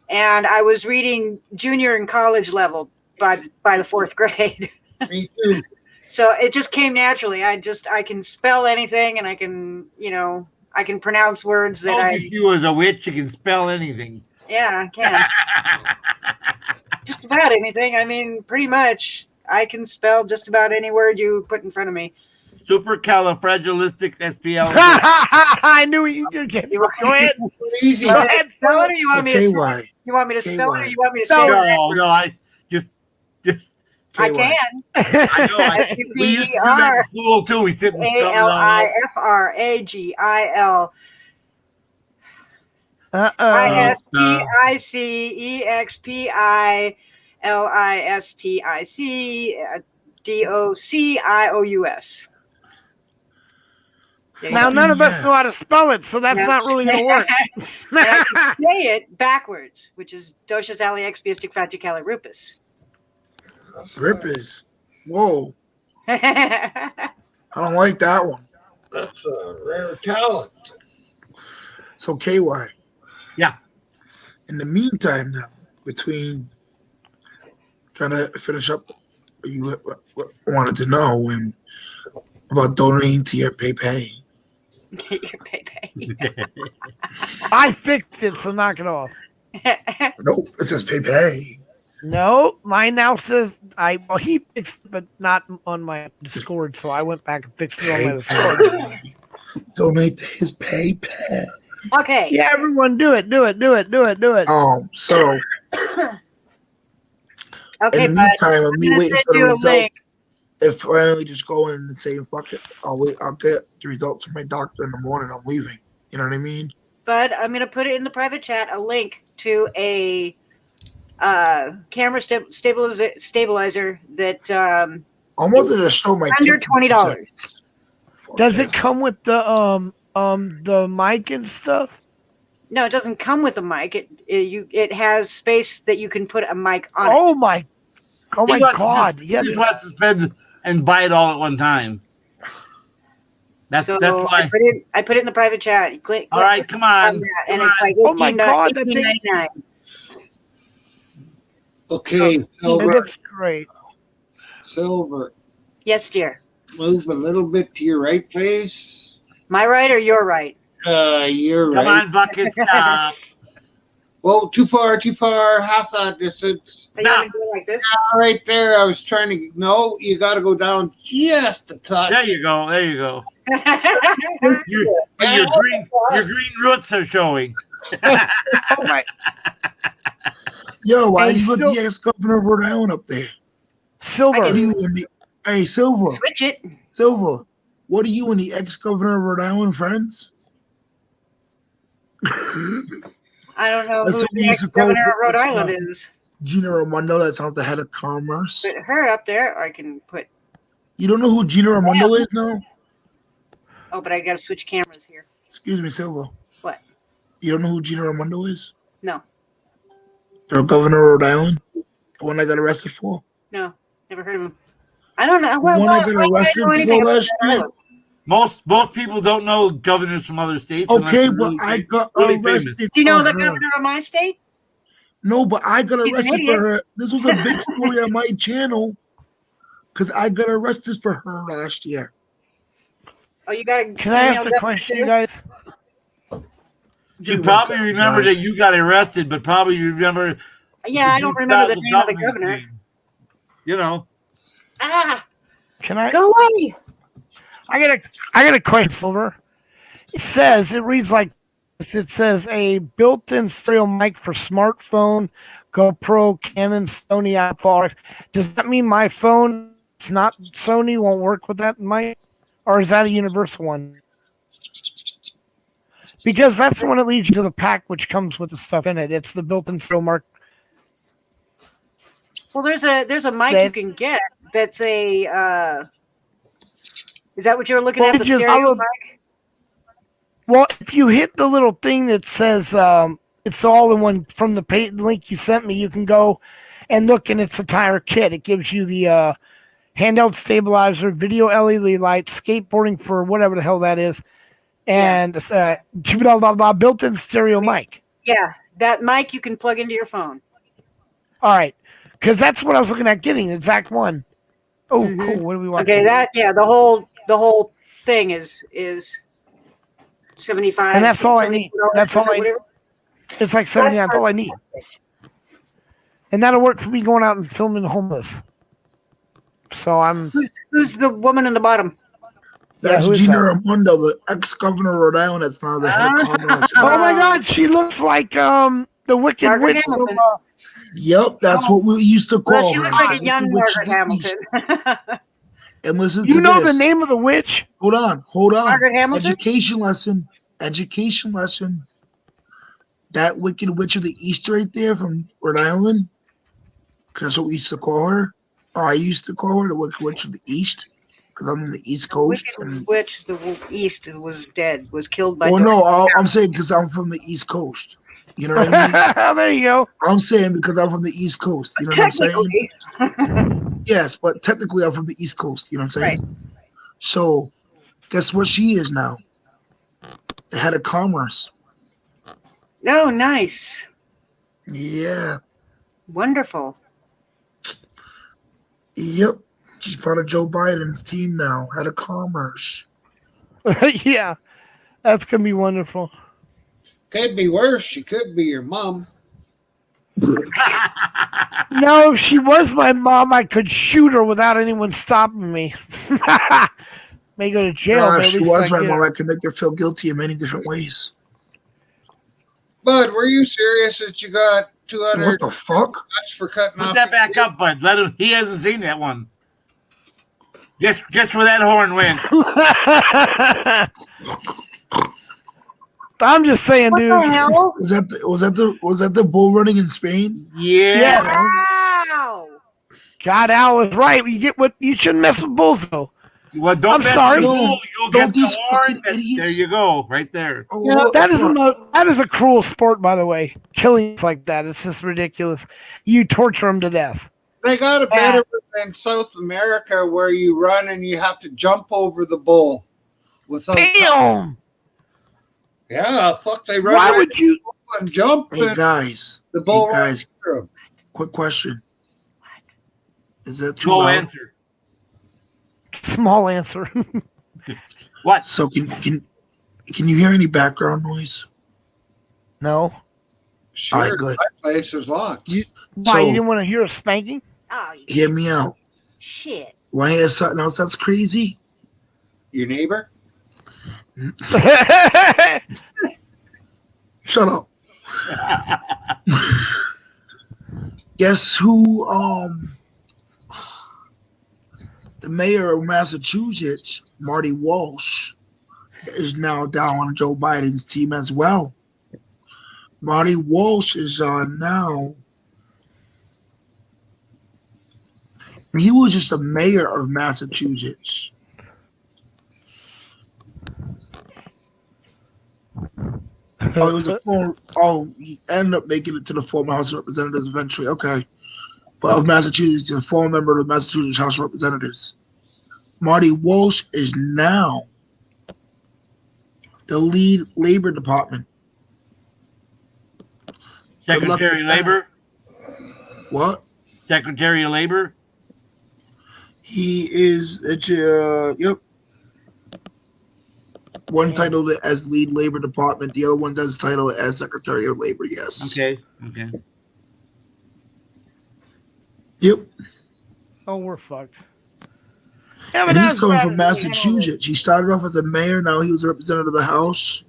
and I was reading junior and college level by the 4th grade. Me too. So it just came naturally. I can spell anything, and I can pronounce words that Told you as a witch, you can spell anything. I can. Just about anything. I mean, pretty much I can spell just about any word you put in front of me. Supercalifragilisticexpialidocious. I knew you did. Go ahead. Easy. Go ahead. Spell it, or you want me to Okay, say why? it? You want me to spell it, or KY. you want me to No, say it? No, I just I KY. can. I know. We used to do that in school too. We sit and spell it all out. ALIFRAGIL Uh-oh. ISTICEXPILISTIC DOCIOUS. Now, none of us know how to spell it, so that's not really going to work. And I can say it backwards, which is Docious Aliexpiastic Fragicalirupus. Rippers. Whoa. I don't like that one. That's a rare talent. So KY. Yeah. In the meantime, now, between trying to finish up what you wanted to know and about donating to your PayPay. Your PayPay. I fixed it, so knock it off. Nope, it says PayPay. No, mine now says he fixed it, but not on my Discord, so I went back and fixed it on my Discord. PayPay. Donate to his PayPal. Okay. Yeah, everyone, do it. So Okay, in the bud. meantime, of me gonna waiting send for the you a results, link. if finally just go in and say fuck it, I'll get the results from my doctor in the morning. I'm leaving. You know what I mean? Bud, I'm going to put it in the private chat, a link to a camera stabilizer that I wanted to show my under kids $20. Does it come with the mic and stuff? No, it doesn't come with a mic. It has space that you can put a mic on. Oh my God! You Yeah, just want to spend and buy it all at one time. That's So why. I put it in the private chat. You click All right, come on. that, and it's like Oh my God, that thing- $18.99. Okay, it Silver. looks great. Silver. Yes, dear. Move a little bit to your right, please. My right or your right? You're Come right. on, Bucket, stop. Whoa, too far, half that distance. Are you gonna do it like this? Right there, I was trying to, no, you got to go down just a touch. There you go. Your green roots are showing. Yo, why And you got still- the ex-governor of Rhode Island up there? Silver. I can do- Hey, Silver, Switch it. Silver, what are you and the ex-governor of Rhode Island friends? I don't know That's who what we the used to call ex-governor of Rhode this Island stuff. is. Gina Raimondo, that's not the head of commerce. Put her up there, or I can put. You don't know who Gina Raimondo is now? Oh, but I got to switch cameras here. Excuse me, Silver. What? You don't know who Gina Raimondo is? No, The governor of Rhode Island? The one I got arrested for? no, never heard of him. I don't know. The one I got arrested know anything for about last Rhode year? Island. Most people don't know governors from other states. unless Okay, they're but really I got really famous. arrested. Do you know for the her. governor of my state? No, but I got He's an arrested idiot. for her. This was a big story on my channel because I got arrested for her last year. Oh, you got to. Can I ask a question, you guys? You probably remember that you got arrested, but probably you remember. Yeah, I don't remember the name of the governor. You know. Ah, Can I? go away. I got a question, Silver. It reads like this. It says a built-in stereo mic for smartphone, GoPro, Canon, Sony, iPhone. Does that mean my phone, it's not Sony, won't work with that mic? Or is that a universal one? Because that's the one that leads you to the pack, which comes with the stuff in it. It's the built-in stereo Well, there's a mic you That- can get that's a. Is that what you're looking Well, at? The just stereo download- mic? Well, if you hit the little thing that says it's all in one from the link you sent me, you can go and look in its entire kit. It gives you the handheld stabilizer, video LED lights, skateboarding for whatever the hell that is, and blah, blah, blah, built-in stereo mic. Yeah, that mic you can plug into your phone. All right, because that's what I was looking at getting, the exact one. Oh, Mhm. cool. What do we want? Okay, the whole thing is 75. And that's all I need. $74, That's all I need. whatever. It's like 70. That's all I need. And that'll work for me going out and filming the homeless. So I'm. Who's the woman in the bottom? That's who is Gina that? Raimondo, the ex-governor of Rhode Island. That's now the head of Commerce. Oh my God, she looks like the Wicked Margaret Witch. Hamilton. Yep, that's what we used to call Well, she her. looks like a young The Witch Margaret of the East. Hamilton. And listen You to know this. the name of the witch? Hold on. Margaret Hamilton? Education lesson. That Wicked Witch of the East right there from Rhode Island. Because that's what we used to call her. Or I used to call her the Wicked Witch of the East. Because I'm in the East Coast. Wicked Witch, the East, was dead, was killed by. Well, no, I'm saying because I'm from the East Coast. You know what I mean? There you go. I'm saying because I'm from the East Coast. You know what I'm saying? Technically. Yes, but technically I'm from the East Coast. You know what I'm saying? So, guess what she is now? The head of commerce. Oh, nice. Yeah. Wonderful. Yep. She's part of Joe Biden's team now. Head of commerce. Yeah, that's gonna be wonderful. Could be worse. She could be your mom. No, if she was my mom, I could shoot her without anyone stopping me. May go to jail. Nah, but at she least was I my get mom. her. I can make her feel guilty in many different ways. Bud, were you serious that you got 200 What the fuck? bucks for cutting Put off? that back up, bud. Let him. He hasn't seen that one. Just where that horn went. I'm just saying, What dude. the hell? Was that the bull running in Spain? Yeah. Wow. God, Al was right. You get what you shouldn't mess with bulls, though. Well, don't I'm mess sorry. with the bull. You'll Don't get the these horn. fucking There idiots- you go. Right there. Oh, You know, look, that is look. that is a cruel sport, by the way. Killings like that, it's just ridiculous. You torture them to death. They got a better in South America where you run and you have to jump over the bull. Without Damn! Yeah, fuck, they run Why right would you? and jump Hey and guys, the bull hey, runs guys. through. Quick question. Is that too Go loud? answer. Small answer. What? So can you hear any background noise? No. Sure, All right, good. my place is locked. Why, So- you didn't want to hear a spanking? Oh, Hear me out. shit. Want to hear something else that's crazy? Your neighbor? Shut up. Guess who? The mayor of Massachusetts, Marty Walsh, is now down on Joe Biden's team as well. Marty Walsh is on now. He was just the mayor of Massachusetts. Oh, it was a former. Oh, he ended up making it to the former House of Representatives eventually. Okay, but of Massachusetts, a former member of the Massachusetts House of Representatives. Marty Walsh is now the lead Labor Department. Secretary of at that. Labor. What? Secretary of Labor. He is. Yep. One titled it as lead Labor Department. The other one does title it as Secretary of Labor. Yes. Okay. Okay. Yep. Oh, we're fucked. And he's coming from Massachusetts. He started off as a mayor. Now he was a representative of the House,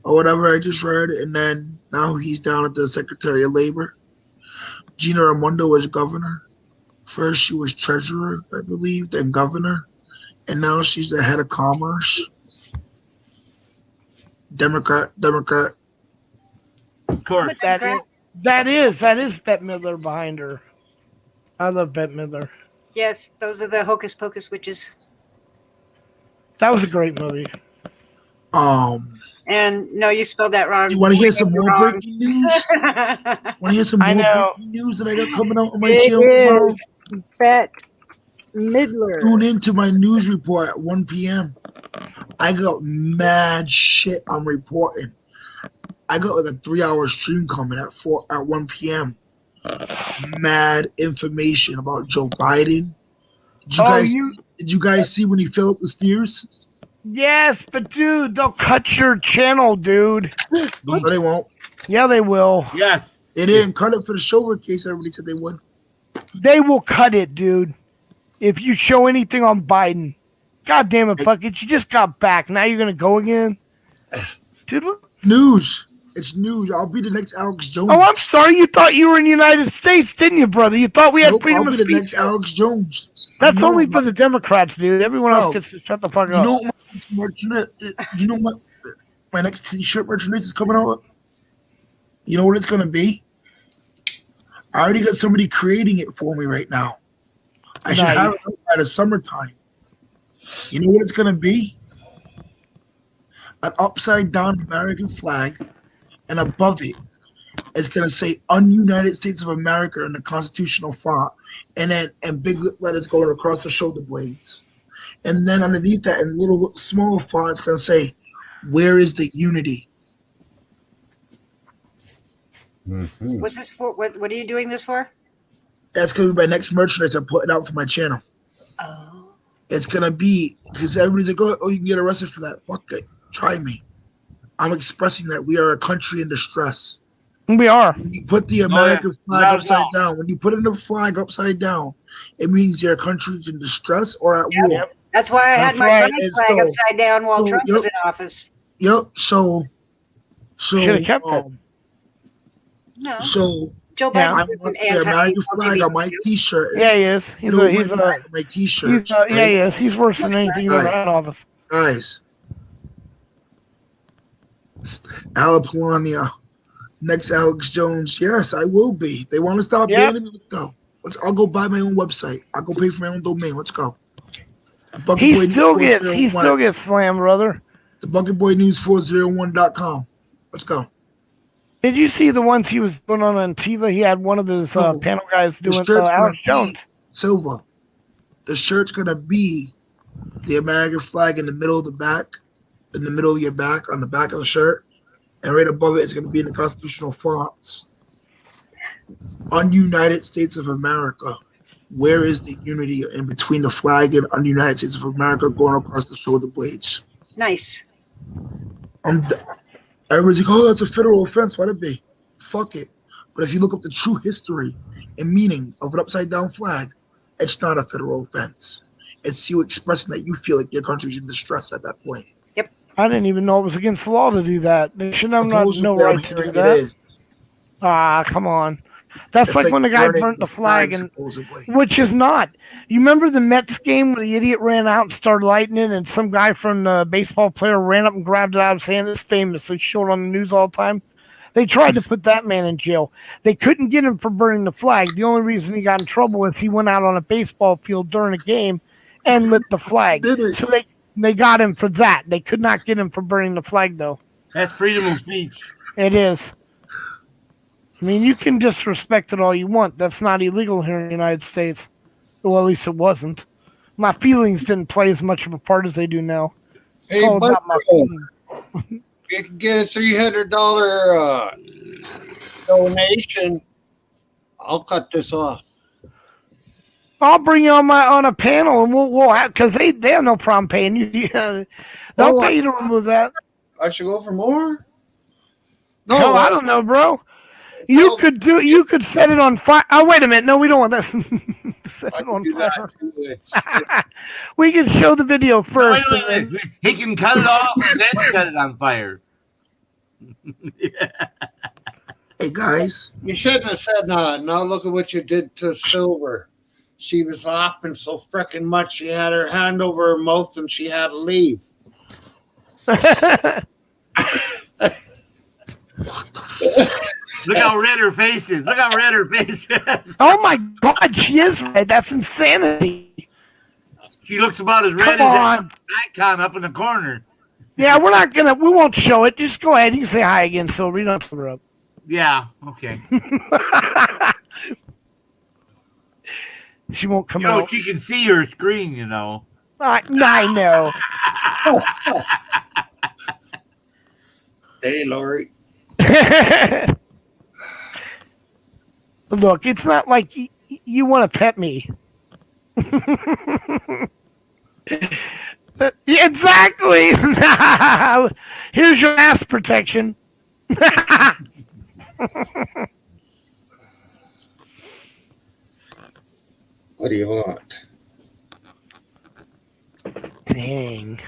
or whatever I just read, and then now he's down at the Secretary of Labor. Gina Raimondo was governor. First, she was treasurer, I believe, then governor, and now she's the head of commerce. Democrat. Of course. That is Bette Midler behind her. I love Bette Midler. Yes, those are the Hocus Pocus witches. That was a great movie. And no, you spelled that wrong. You want to hear some You're more wrong. breaking news? Want to hear some I more know. breaking news that I got coming out on my It channel tomorrow? is Bette Midler. Tune into my news report at 1 p.m. I got mad shit I'm reporting. I got like a 3-hour stream coming at 1 p.m. Mad information about Joe Biden. Did you guys see when he fell up the stairs? Yes, but dude, they'll cut your channel, dude. No, they won't. Yeah, they will. Yes. They didn't cut it for the shoulder case. Everybody said they would. They will cut it, dude. If you show anything on Biden. God damn it, Bucket. You just got back. Now you're going to go again? Dude, what? News. It's news. I'll be the next Alex Jones. Oh, I'm sorry. You thought you were in the United States, didn't you, brother? You thought we had Nope, freedom I'll of be the speech. next Alex Jones. That's You know only what for the Democrats, dude. Everyone else Bro, gets to shut the fuck You up. know what my next merchandise? You know what? My next T-shirt merchandise is coming out. You know what it's gonna be? I already got somebody creating it for me right now. I should have it out by the summertime. You know what it's gonna be? An upside down American flag, and above it, it's gonna say "Un-United States of America" in the constitutional font, and big letters going across the shoulder blades. And then underneath that, in little small font, it's gonna say, "Where is the unity?" What's this for? What are you doing this for? That's gonna be my next merchandise I'm putting out for my channel. Oh. It's gonna be because everybody's like, "Oh, you can get arrested for that." Fuck it, try me. I'm expressing that we are a country in distress. We are. When you put the American flag upside down, when you put the flag upside down, it means your country's in distress or at war. That's why I had That's my right. money And flag so- upside down while so, Trump yep. was in office. Yep. So Should've kept it. No. So Joe Yeah. Biden I'm is putting an the American flag on my anti-LGBT. T-shirt. Yeah, he is. He's It'll a, he's win a, back my T-shirt. he's a, yeah, he is. He's worse than anything you've ever had in office. Guys, Alapolania, next Alex Jones. Yes, I will be. They want to stop Yep. banning me. Let's go. I'll go buy my own website. I'll go pay for my own domain. Let's go. The He Bucket Boy still News gets 401. slammed, brother. The Bucket Boy News 401.com. Let's go. Did you see the ones he was doing on Antiva? He had one of his No. panel guys The doing shirt's Alex gonna be Jones. silver. The shirt's gonna be the American flag in the middle of the back, in the middle of your back, on the back of the shirt, and right above it is gonna be in the constitutional fonts. Un-United States of America. Where is the unity in between the flag and Un-United States of America going across the shoulder blades? Nice. Everybody's like, "Oh, that's a federal offense." Why'd it be? Fuck it. But if you look up the true history and meaning of an upside down flag, it's not a federal offense. It's you expressing that you feel like your country's in distress at that point. I didn't even know it was against the law to do that. They should have no Supposedly, I'm right to do hearing it that. is. Ah, come on. That's It's like when the guy burning burnt the flag, and supposedly. which is not. You remember the Mets game where the idiot ran out and started lighting it, and some guy from the baseball player ran up and grabbed it out of his hand? It's famously shown on the news all the time. They tried to put that man in jail. They couldn't get him for burning the flag. The only reason he got in trouble was he went out on a baseball field during a game and lit the flag. Did it? So they got him for that. They could not get him for burning the flag, though. That's freedom of speech. It is. I mean, you can disrespect it all you want. That's not illegal here in the United States. Well, at least it wasn't. My feelings didn't play as much of a part as they do now. It's Hey, all about my Bucko. feelings. You can get a $300 donation. I'll cut this off. I'll bring you on a panel, and we'll have, because they have no problem paying you. They'll Oh, pay you to remove that. I should go for more? No, Hell, I don't know, bro. You could set it on fire. Oh, wait a minute. No, we don't want that. Set I it can on do fire. that too. It's- We can show the video first. Wait, and wait, wait. He can cut it off and then set it on fire. Hey guys, You shouldn't have said that. Now look at what you did to Silver. She was laughing so frickin' much she had her hand over her mouth and she had to leave. then- Look how red her face is. Look how red her face is. Oh my God, she is red. That's insanity. She looks about as red Come as that on. icon up in the corner. Yeah, we won't show it. Just go ahead. You can say hi again, Silver. You don't have to cover up. Yeah, okay. She won't come You know, out. she can see her screen, you know. I know. Hey, Lori. Look, it's not like you want to pet me. Exactly. Here's your ass protection. What do you want? Dang.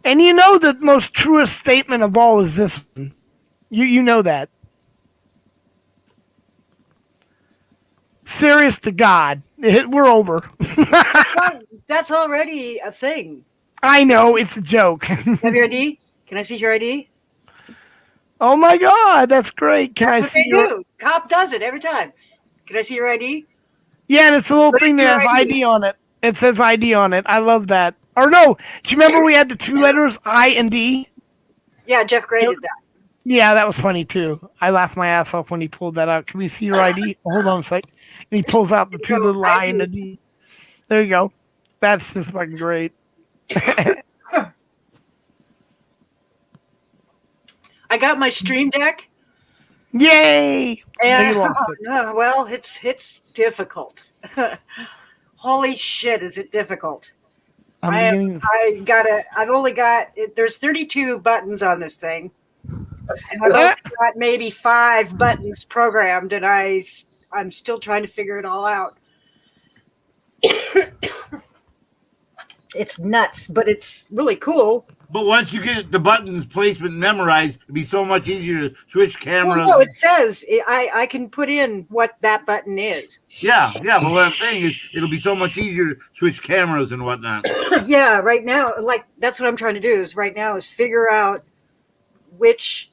And you know the most truest statement of all is this one. You know that. Serious to God. We're over. That's already a thing. I know, it's a joke. Have your ID? Can I see your ID? Oh my God, that's great. Can That's I what see they your... do. Cop does it every time. Can I see your ID? Yeah, and it's a little What thing is that your has ID? ID on it. It says ID on it. I love that. Or no, do you remember we had the two letters I and D? Yeah, Jeff Gray did that. Yeah, that was funny too. I laughed my ass off when he pulled that out. Can we see your ID? Hold on a sec. And he pulls out the two little I and the D. There you go. That's just fucking great. I got my Stream Deck. Yay! There you And lost it. well, it's difficult. Holy shit, is it difficult? I've only got there's 32 buttons on this thing. And I've only got maybe 5 buttons programmed, and I'm still trying to figure it all out. It's nuts, but it's really cool. But once you get the buttons placement memorized, it'd be so much easier to switch cameras. Well, no, it says I can put in what that button is. Yeah, but what I'm saying is it'll be so much easier to switch cameras and whatnot. Yeah, right now, like that's what I'm trying to do is figure out which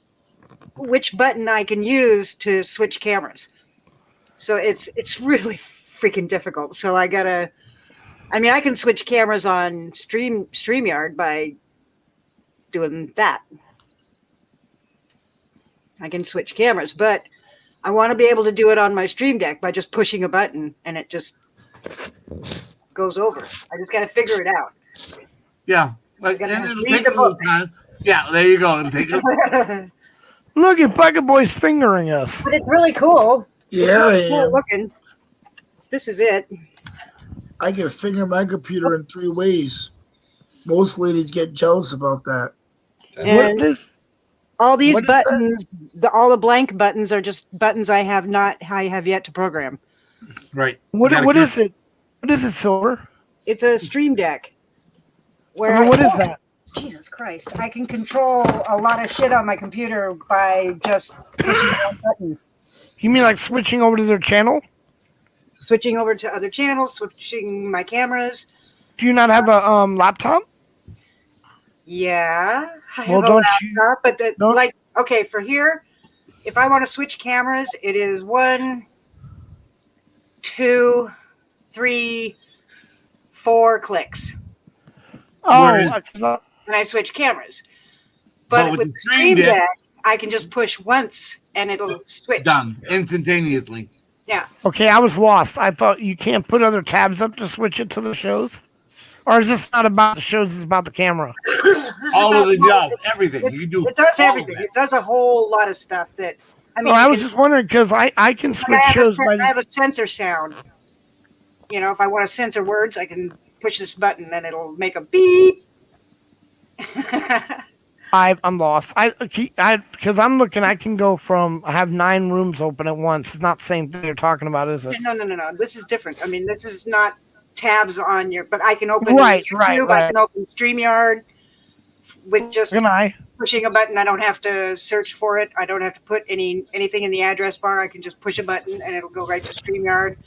button I can use to switch cameras. So it's really freaking difficult. So I can switch cameras on StreamYard by doing that. I can switch cameras, but I want to be able to do it on my Stream Deck by just pushing a button and it just goes over. I just got to figure it out. Yeah, and it'll take a little time. Yeah, there you go. It'll take a Look at Bucket Boy's fingering us. But it's really cool. Yeah, I It's cool am. looking. This is it. I can finger my computer in 3 ways. Most ladies get jealous about that. And What is all these what is that? buttons, all the blank buttons are just buttons I have yet to program. right. What You what gotta is it? What is it, Silver? It's a Stream Deck. Where I mean, what is that? Jesus Christ! I can control a lot of shit on my computer by just pushing one button, You mean like switching over to their channel? switching over to other channels, switching my cameras. Do you not have a laptop? Yeah, I Well, have a don't you- laptop, but don't- okay, for here, if I want to switch cameras, it is 1, 2, 3, 4 clicks, Oh, and I switch cameras. But But with with the the Stream Stream Deck- Deck, I can just push once and it'll switch. done instantaneously. Yeah. okay, I was lost. I thought you can't put other tabs up to switch it to the shows? Or is this not about the shows, it's about the camera? All of the job, everything you do. It does all of everything. that. It does a whole lot of stuff that I mean. Oh, I you was can- just wondering because I can like switch I shows by have a sensor sound. You know, if I want to censor words, I can push this button and it'll make a beep. I'm lost. Because I'm looking, I can go from, I have 9 rooms open at once. It's not the same thing you're talking about, is it? No. This is different. I mean, this is not tabs on your, but I can open Right, YouTube, right. I can open StreamYard with just Can I? pushing a button. I don't have to search for it. I don't have to put anything in the address bar. I can just push a button and it'll go right to StreamYard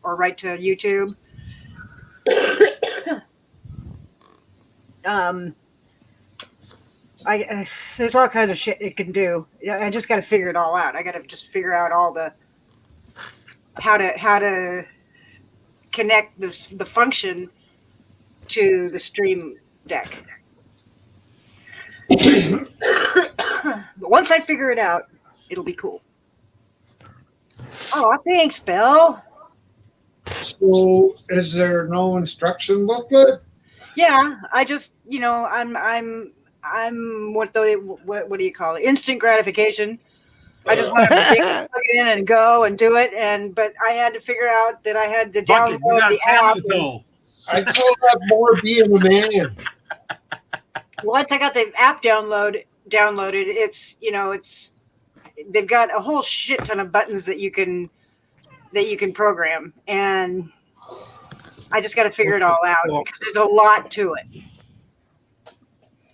or right to YouTube. There's all kinds of shit it can do. I just got to figure it all out. I got to just figure out all the how to connect the function to the Stream Deck. But once I figure it out, it'll be cool. Oh, thanks, Bill. So, is there no instruction booklet? Yeah, I just, I'm what do you call it? Instant gratification. I just wanted to plug it in and go and do it, but I had to figure out that I had to Bucket, you download got the a app. camera though. I call that more being a man. Once I got the app downloaded, they've got a whole shit ton of buttons that you can program, and I just got to figure it all out because there's a lot to it.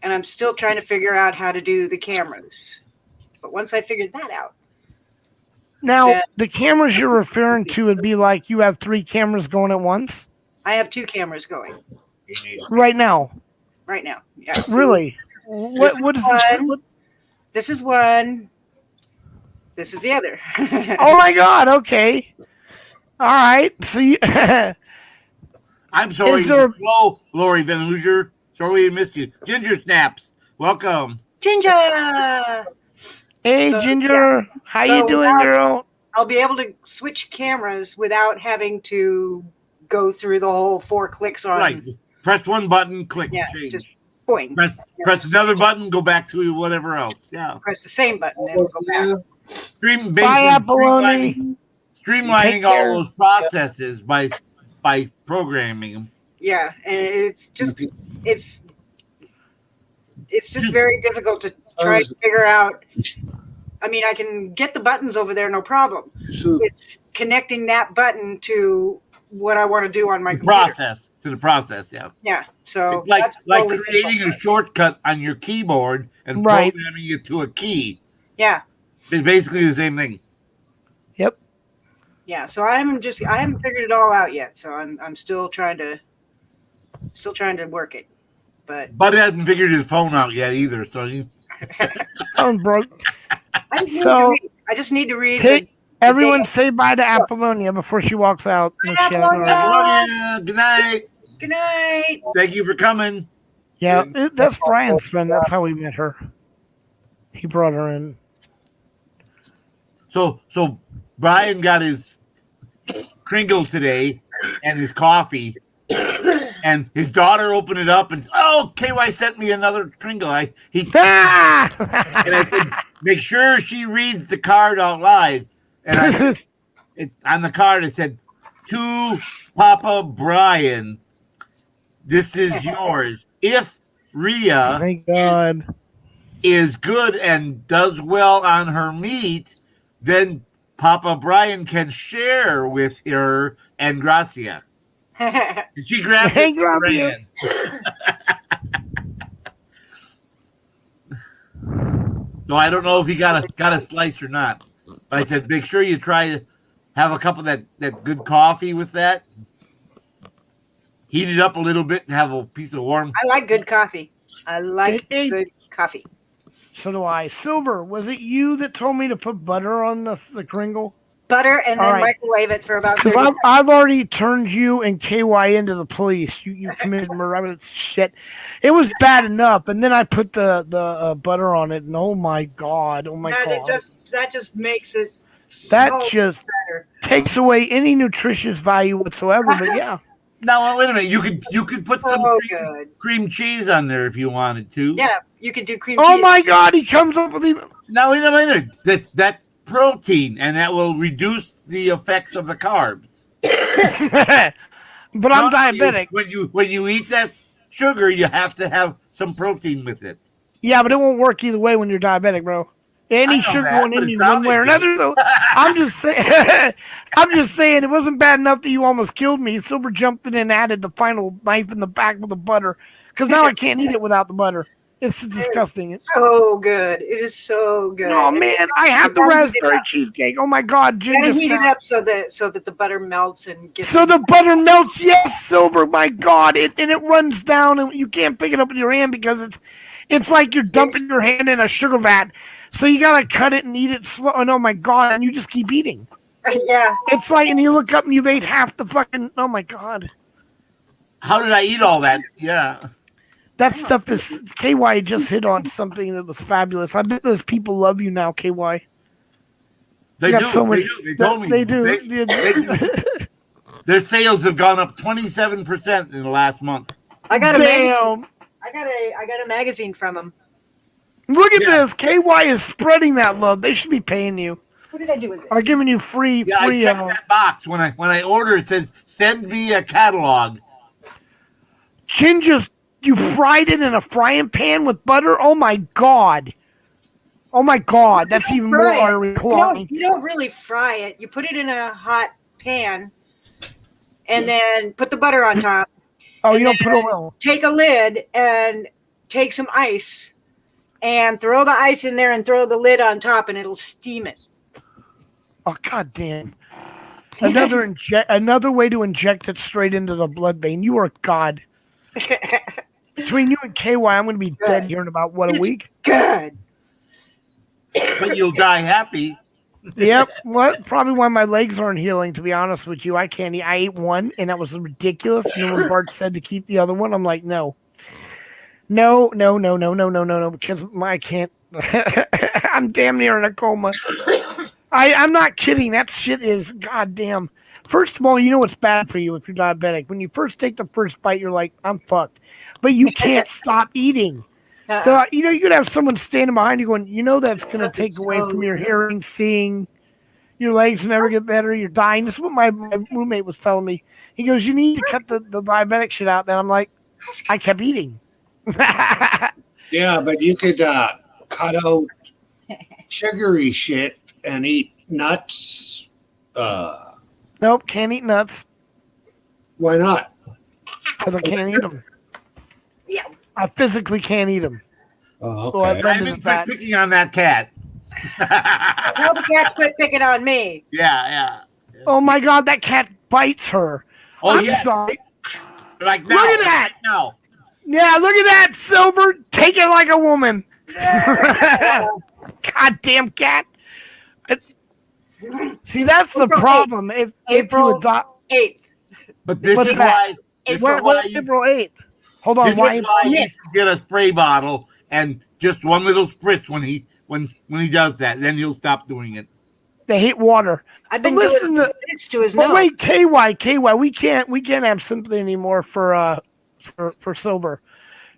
And I'm still trying to figure out how to do the cameras. But once I figured that out. Now, the cameras you're referring to would be like you have 3 cameras going at once? I have 2 cameras going Right now? right now. Yeah. So Really? What is this? this is one. This is the other. Oh my God, okay. All right. So you... I'm sorry. Is there- Hello, Lori Van Hoosier. Sorry we missed you. Ginger Snaps, welcome. Ginger! Hey, So, Ginger. How you So doing, now- girl? I'll be able to switch cameras without having to go through the whole 4 clicks on. Right. Press one button, click, Yeah, change. just point. Press another button, go back to whatever else. Yeah. Press the same button and go back. Streamlining Apollonie. streamlining Take care. all those processes by programming them. Yeah, and it's just very difficult to try to figure out. I mean, I can get the buttons over there, no problem. It's connecting that button to what I want to do on my computer. To the process, yeah. Yeah, so It's like that's the only creating a difficult shortcut on your keyboard and Right. programming it to a key. part. Yeah, It's basically the same thing. yeah. So I haven't figured it all out yet. So I'm still trying to work it. But Bud hasn't figured his phone out yet either, so he, Phone broke. I just need to read. Take- the Everyone data. say bye to Apollonia before she walks out. Bye, Michelle. Apollonia. Yeah, good night. Good night. Thank you for coming. Yeah, that's Brian's friend. That's how we met her. He brought her in. So Brian got his Kringle today and his coffee, and his daughter opened it up and KY sent me another Kringle. And I said, make sure she reads the card out loud. And on the card it said, to Papa Brian, this is yours. If Rhea Thank God. is good and does well on her meat, then Papa Brian can share with her and Gracia. And she grabbed Hey, it and Gracia. ran. So I don't know if he got a slice or not. But I said, make sure you try to have a cup of that good coffee with that. Heat it up a little bit and have a piece of warm. I like good coffee. I like Hey. good coffee. So do I. Silver, was it you that told me to put butter on the Kringle? Butter and All then right. microwave it for about 30 Because minutes. I've already turned you and KY into the police. You committed murder. I mean, shit. It was bad enough, and then I put the butter on it, and oh my God. That just makes it That so just better. takes away any nutritious value whatsoever. But yeah, Now wait a minute. You could put some So good. cream cheese on there if you wanted to. Yeah, you could do cream oh cheese. my God, he comes up with even. Now wait a minute. That's protein, and that will reduce the effects of the carbs. But I'm diabetic. When you eat that sugar, you have to have some protein with it. Yeah, but it won't work either way when you're diabetic, bro. I Any know sugar that, going but in it you one way or sounded another. So I'm just saying. I'm just saying it wasn't bad enough that you almost killed me. Silver jumped in and added the final knife in the back with the butter, because now I can't eat it without the butter. It's disgusting. It's, So good. It is so good. oh man, I have the raspberry cheesecake. Oh my God, And ginger heat it snap. up so that the butter melts and gets. So the butter melts. Yes, Silver. My God, and it runs down, and you can't pick it up in your hand because It's like you're dumping your hand in a sugar vat, so you gotta cut it and eat it slow. And oh my god, and you just keep eating. Yeah. It's like, and you look up and you've ate half the fucking. Oh my god, How did I eat all that? Yeah. that stuff is KY just hit on something that was fabulous. I bet those people love you now, KY. They You got do. so many- They do. They told me. They do. They do. Their sales have gone up 27% in the last month. I got a magazine. Damn. I got a magazine from him. Look at Yeah. this. KY is spreading that love. They should be paying you. What did I do with it? Are giving you free. Yeah, I checked that box when I order. It says send me a catalog. Ginger, you fried it in a frying pan with butter? Oh my god. Oh my god. That's even more Fry it. reclining. You don't really fry it. You put it in a hot pan and then put the butter on top. Oh, and you don't put then oil. Take a lid and take some ice and throw the ice in there and throw the lid on top and it'll steam it. Oh god damn. Another way to inject it straight into the blood vein. You are god. Between you and KY, I'm gonna be dead here in about what, a week? Good. But you'll die happy. Yep. What? Probably why my legs aren't healing, to be honest with you. I can't eat. I ate one and that was ridiculous. And then when Bart said to keep the other one, I'm like, no. No, because I can't. I'm damn near in a coma. I'm not kidding. That shit is goddamn. First of all, you know what's bad for you if you're diabetic. When you first take the first bite, you're like, I'm fucked. But you can't stop eating. So, you could have someone standing behind you going, that's going to take away from your hearing, seeing. Your legs never get better. You're dying. This is what my roommate was telling me. He goes, you need to cut the diabetic shit out. And I'm like, I kept eating. Yeah, but you could cut out sugary shit and eat nuts. Nope, can't eat nuts Why not? because I can't eat them. Yeah. I physically can't eat them. Oh, So I've okay. done I've to been that. picking on that cat. Tell the cat quit picking on me. Yeah. Oh my god, that cat bites her. Oh, I'm yeah. sorry. Like now. Look at that. Now. Yeah, look at that, Silver. Take it like a woman. Goddamn cat. See, that's the April problem. If you April adopt. 8th. But this What's is that? why. This is What's why you- April 8th? Hold on. This Why? is why you should get a spray bottle and just one little spritz when he does that. Then he'll stop doing it. They hate water. I've been But listen doing to- this to his But nose. wait, KY, we can't have sympathy anymore for Silver.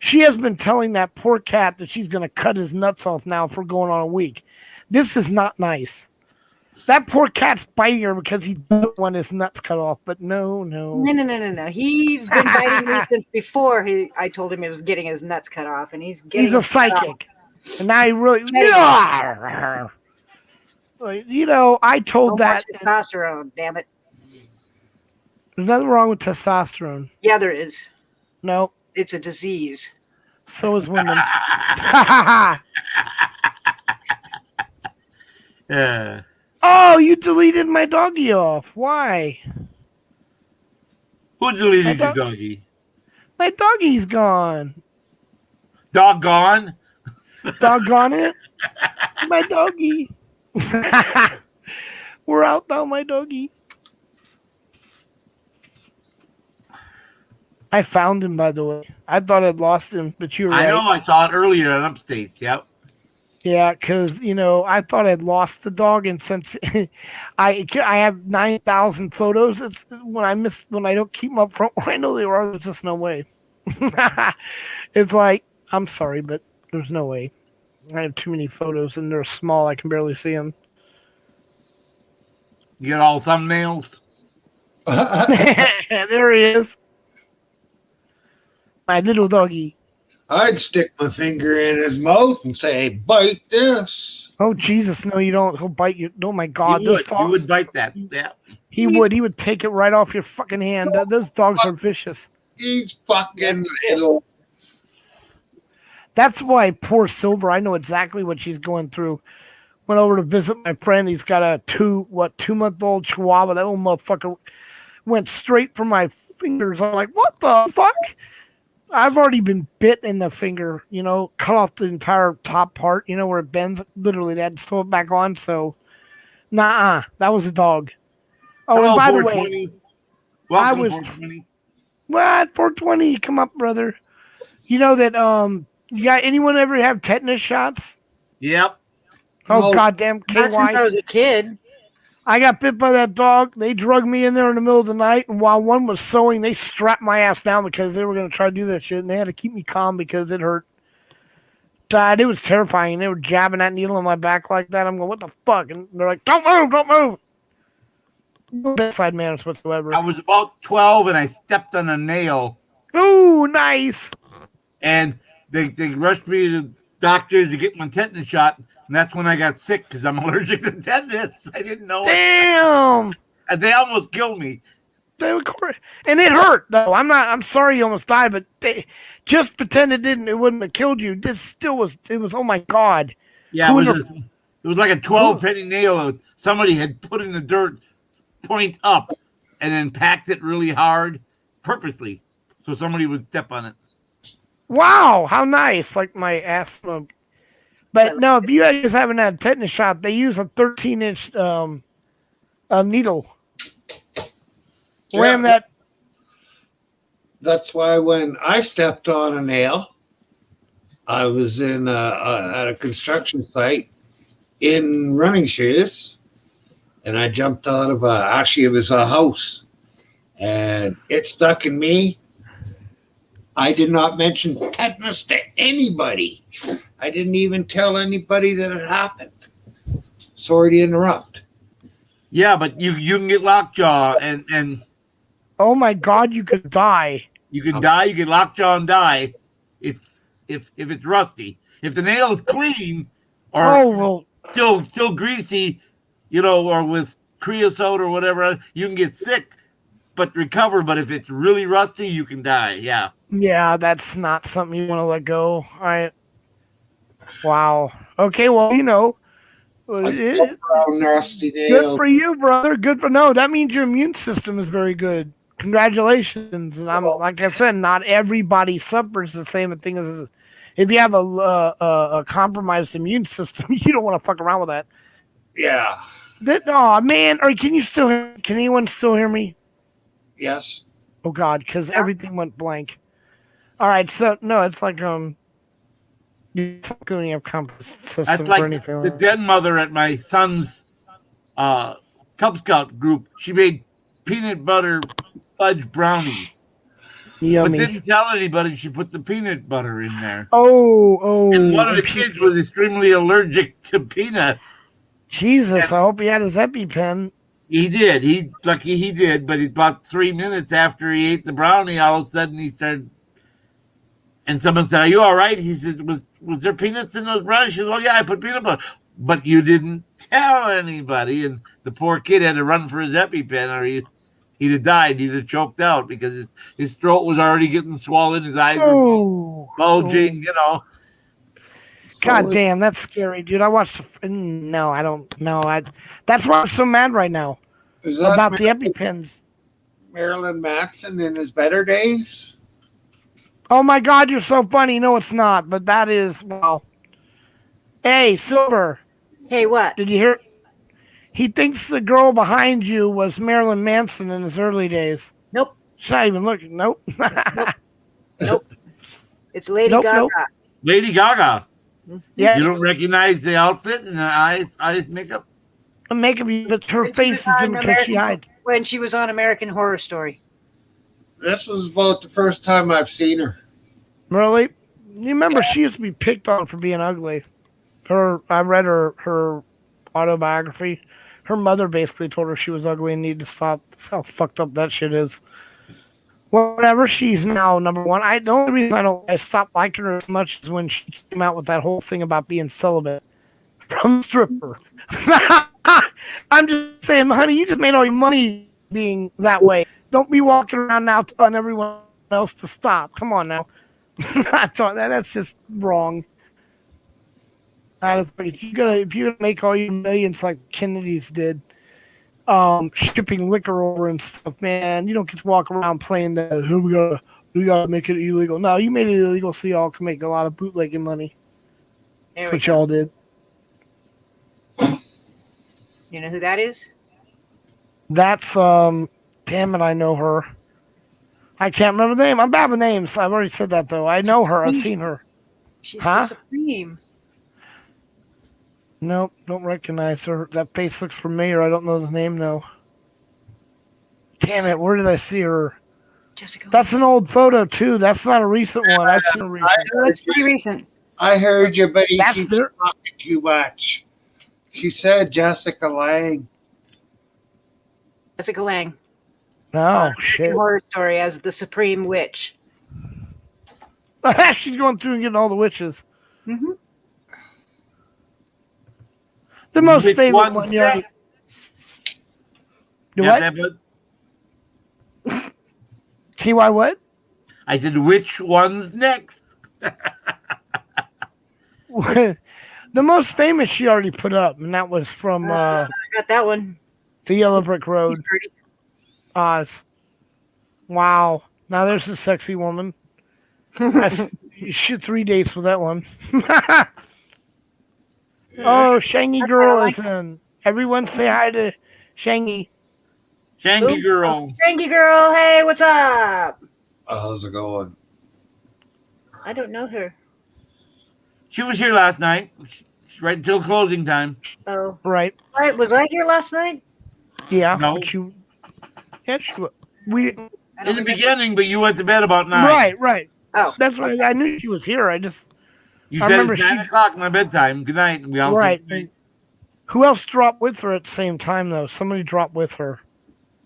She has been telling that poor cat that she's gonna cut his nuts off now for going on a week. This is not nice. That poor cat's biting her because he doesn't want his nuts cut off. But no. No. He's been biting me since before I told him he was getting his nuts cut off, and he's getting. He's a his cut off. psychic, and now he really. I told Don't watch that testosterone. Damn it. there's nothing wrong with testosterone. Yeah, there is. No, It's a disease. so is women. Yeah. Oh, you deleted my doggy off. Why? Who deleted I your don't- doggy? My doggy's gone. Doggone. Doggone it. My doggy. We're out now, my doggy. I found him, by the way. I thought I'd lost him, but you were I right. know. I saw it earlier on Upstate. Yep. Yeah, because I thought I'd lost the dog, and since I have 9,000 photos, it's when I don't keep them up front where I know they are. There's just no way. It's like, I'm sorry, but there's no way. I have too many photos, and they're small. I can barely see them. You get all thumbnails. There he is, my little doggy. I'd stick my finger in his mouth and say, "Bite this." Oh Jesus, no, you don't. He'll bite you. Oh my God, you those would. dogs. You would bite that. Yeah. He would. He would take it right off your fucking hand. Those dogs are vicious. He's fucking little. That's why poor Silver. I know exactly what she's going through. Went over to visit my friend. He's got a 2-month-old Chihuahua. That little motherfucker went straight for my fingers. I'm like, what the fuck? I've already been bit in the finger, cut off the entire top part, where it bends. Literally, they had to sew it back on. So, that was a dog. Oh, Hello, and by the way, 420. Welcome, was- 420. what 420? Come up, brother. You know that you got anyone ever have tetanus shots? Yep. Oh No. goddamn Not since I KY! was a kid. I got bit by that dog. They drugged me in there in the middle of the night, and while one was sewing, they strapped my ass down because they were going to try to do that shit, and they had to keep me calm because it hurt. God, it was terrifying. They were jabbing that needle in my back like that. I'm going, what the fuck? And they're like, don't move, don't move. No bedside manners whatsoever. I was about 12 and I stepped on a nail, Ooh, nice. and they rushed me to the doctors to get my tetanus shot. And that's when I got sick because I'm allergic to tetanus. I didn't know it. Damn. And they almost killed me. And it hurt though. I'm sorry you almost died, but they just pretend it wouldn't have killed you. This still was. It was. Oh my god. Yeah, Who it in was, it was like a 12 penny nail that somebody had put in the dirt, point up, and then packed it really hard purposely so somebody would step on it. Wow, how nice! Like my asthma. But no, if you guys haven't had a tetanus shot, they use a 13-inch needle. Ram that. That's why when I stepped on a nail, I was at a construction site in running shoes, and I jumped out of it was a house, and it stuck in me. I did not mention tetanus to anybody. I didn't even tell anybody that it happened. Sorry to interrupt. Yeah, but you can get lockjaw and Oh my god, you could die. you can die. You can lockjaw and die if it's rusty. If the nail is clean or Oh well. still greasy, or with creosote or whatever, you can get sick but recover. But if it's really rusty, you can die. Yeah. Yeah, that's not something you want to let go. All right. Wow. Okay, well, Nasty nail. good for you, brother. Good for no. That means your immune system is very good. Congratulations. And I'm like I said, not everybody suffers the same thing as if you have a compromised immune system. You don't want to fuck around with that. Yeah. Oh man, or can anyone still hear me? Yes. Oh god, because everything went blank. All right, so no, it's like you don't really have compass system That's or like anything. the den mother at my son's Cub Scout group. She made peanut butter fudge brownies, Yummy. but didn't tell anybody she put the peanut butter in there. Oh. And one of the kids was extremely allergic to peanuts. Jesus, I hope he had his EpiPen. He did. He did. But about 3 minutes after he ate the brownie, all of a sudden he started. And someone said, "Are you all right?" He said, "Was there peanuts in those brownies?" She said, "Oh yeah, I put peanut butter." But you didn't tell anybody, and the poor kid had to run for his EpiPen, or he'd have died. He'd have choked out because his throat was already getting swollen, his eyes were bulging. God damn, that's scary, dude. I watched. No, I don't know. That's why I'm so mad right now Is that about the EpiPens. Marilyn Manson in his better days? Oh my God, you're so funny. No, it's not, but that is wow. Hey, Silver, Hey, what? did you hear? He thinks the girl behind you was Marilyn Manson in his early days. Nope. She's not even looking. Nope. It's Lady Nope, Gaga. nope. Lady Gaga. Yeah, You don't recognize the outfit and the eyes makeup? makeup, but her face is different because she hide. When she was on American Horror Story. This is about the first time I've seen her. Really? You remember she used to be picked on for being ugly. I read her autobiography. Her mother basically told her she was ugly and needed to stop. That's how fucked up that shit is. Whatever, she's now number one. The only reason I stopped liking her as much is when she came out with that whole thing about being celibate from stripper. I'm just saying, honey, you just made all your money being that way. Don't be walking around now telling everyone else to stop. Come on now. That's just wrong. If you're gonna make all your millions like Kennedy's did, shipping liquor over and stuff, man, you don't get to walk around playing the "who we gotta We gotta make it illegal. No, you made it illegal so y'all can make a lot of bootlegging money. There That's we what go. y'all did. You know who that is? That's damn it, I know her. I can't remember the name. I'm bad with names. I've already said that though. I know her. I've seen her. She's Huh? the Supreme. Nope, don't recognize her. That face looks familiar. I don't know the name though. Damn it, where did I see her? Jessica. That's an old photo too. That's not a recent one. I've seen a recent. Oh, it's pretty recent. I heard you, but he That's keeps their- talking too much. She said Jessica Lange. Jessica Lange. Oh shit. Horror Story as the Supreme Witch. She's going through and getting all the witches. Mm-hmm. The most Which favorite one? one. You already. The Yeah, what? that, but TY what? I said, which one's next? The most famous she already put up, and that was from I got that one. the Yellow Brick She's Road, pretty. Oz. Wow. Now there's a sexy woman. That's, you shoot 3 dates with that one. Oh, Shangy That's Girl what I is in. Everyone say hi to Shangy. Shanky Girl. Frankie girl, hey, what's up? How's it going? I don't know her. She was here last night, right until closing time. Oh, Right. was I here last night? Yeah. No. But yeah, we. I In don't the remember. beginning, but you went to bed about 9. Right. Oh, That's why I knew she was here. I just. You I said remember it's 9 she- o'clock my bedtime. Good night. And we all said Right. good night. Who else dropped with her at the same time, though? Somebody dropped with her.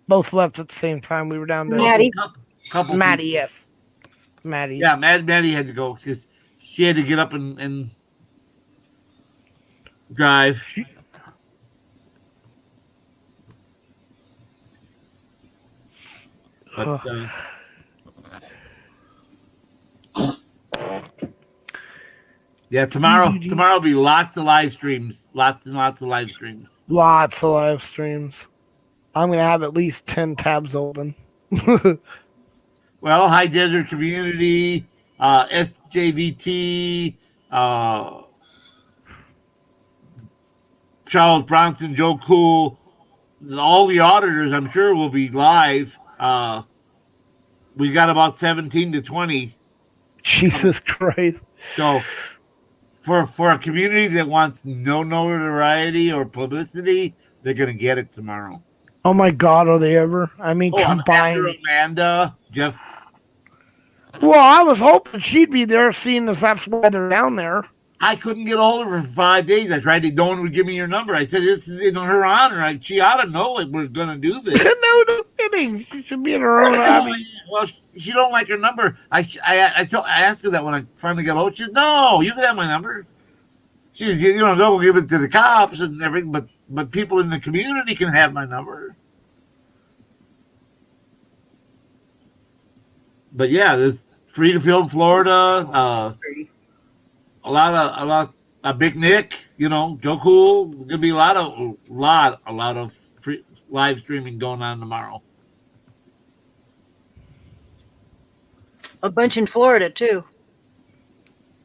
Both left at the same time. We were down there. Maddie. Couple Maddie, people. yes. Maddie. Yeah, Maddie had to go because she had to get up and drive. But yeah, tomorrow will be lots of live streams, lots and lots of live streams. Lots of live streams. I'm going to have at least 10 tabs open. Well, High Desert Community, SJVT, Charles Bronson, Joe Cool, all the auditors, I'm sure, will be live. We got about 17 to 20. Jesus Christ. So for a community that wants no notoriety or publicity, they're going to get it tomorrow. Oh my God, are they ever? I mean, After combined. Amanda, Jeff. Well, I was hoping she'd be there, seeing as that's why they're down there. I couldn't get a hold of her for 5 days. I tried to. No one would give me your number. I said, "This is in her honor. She ought to know it. We're going to do this." No kidding. She should be in her own. I mean, Well, she don't like her number. I asked her that when I finally got hold. She said, "No, you can have my number." She said, "Don't give it to the cops and everything, but people in the community can have my number." But yeah, there's Free-to-Field, Florida. A Big Nick, Joe Cool. There's gonna be a lot of free live streaming going on tomorrow. a bunch in Florida too.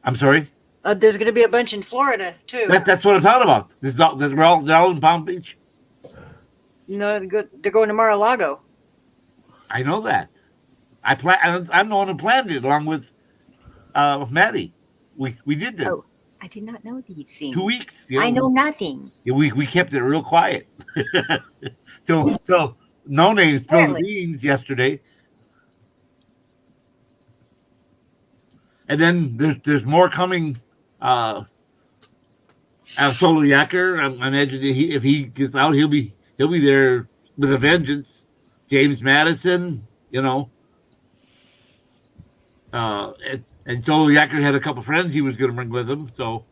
I'm sorry. There's going to be a bunch in Florida too. That's what I'm talking about. They're all in Palm Beach. No, they're going to Mar-a-Lago. I know that. I'm the one who planned it along with Maddie. We did this. Oh. I did not know these things. 2 weeks. I know nothing. Yeah, we kept it real quiet. Till No Name spilled the beans yesterday. And then there's more coming. Solo Yacker. I imagine if he gets out, he'll be there with a vengeance. James Madison, and Solo Yacker had a couple friends he was going to bring with him. So,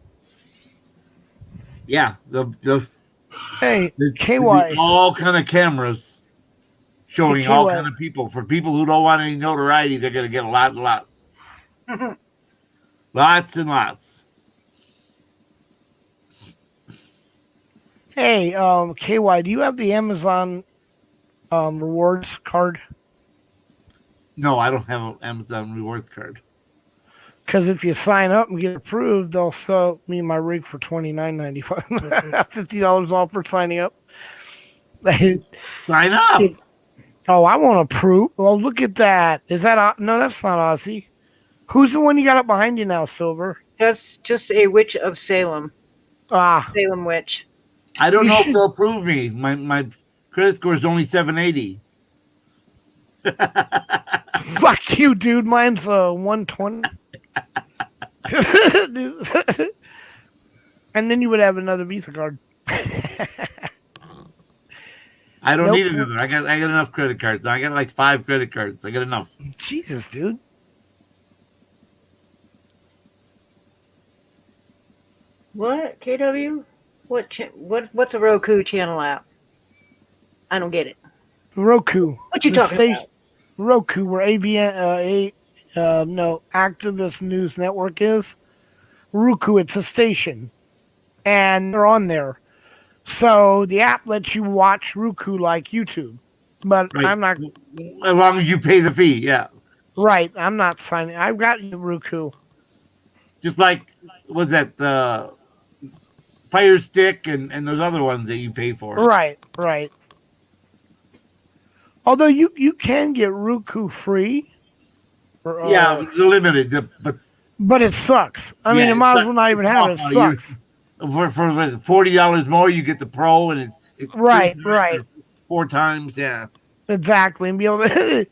yeah, hey, there's KY. all kind of cameras showing Hey, all KY. kind of people. For people who don't want any notoriety, they're going to get a lot. Lots and lots. Hey, KY, do you have the Amazon rewards card? No, I don't have an Amazon rewards card. Because if you sign up and get approved, they'll sell me my rig for $29.95. $50 off for signing up. Sign up. Oh, I want to prove. Well, look at that. Is that no? That's not Aussie. Who's the one you got up behind you now, Silver? That's just a witch of Salem. Ah, Salem witch. I don't You know should- if they'll approve me. My credit score is only 780. fuck you, dude. Mine's 120. And then you would have another Visa card. I don't Nope. need another. I got enough credit cards. I got like 5 credit cards. I got enough. Jesus, dude. What? KW? What's a Roku channel app? I don't get it. Roku. What you The talking station- about? Roku, where Activist News Network is. Roku, it's a station, and they're on there. So the app lets you watch Roku like YouTube, but Right. I'm not As long as you pay the fee, yeah. right. I'm not signing. I've got Roku. Just like was that Fire Stick and those other ones that you pay for. Right. Although you can get Roku free. Or, Yeah, limited. But but it sucks. I mean, Yeah, it it might as sucks. well not even have it. It Oh, sucks. for $40 more, you get the Pro, and it's Right. 4 times. Yeah. Exactly, and be able to.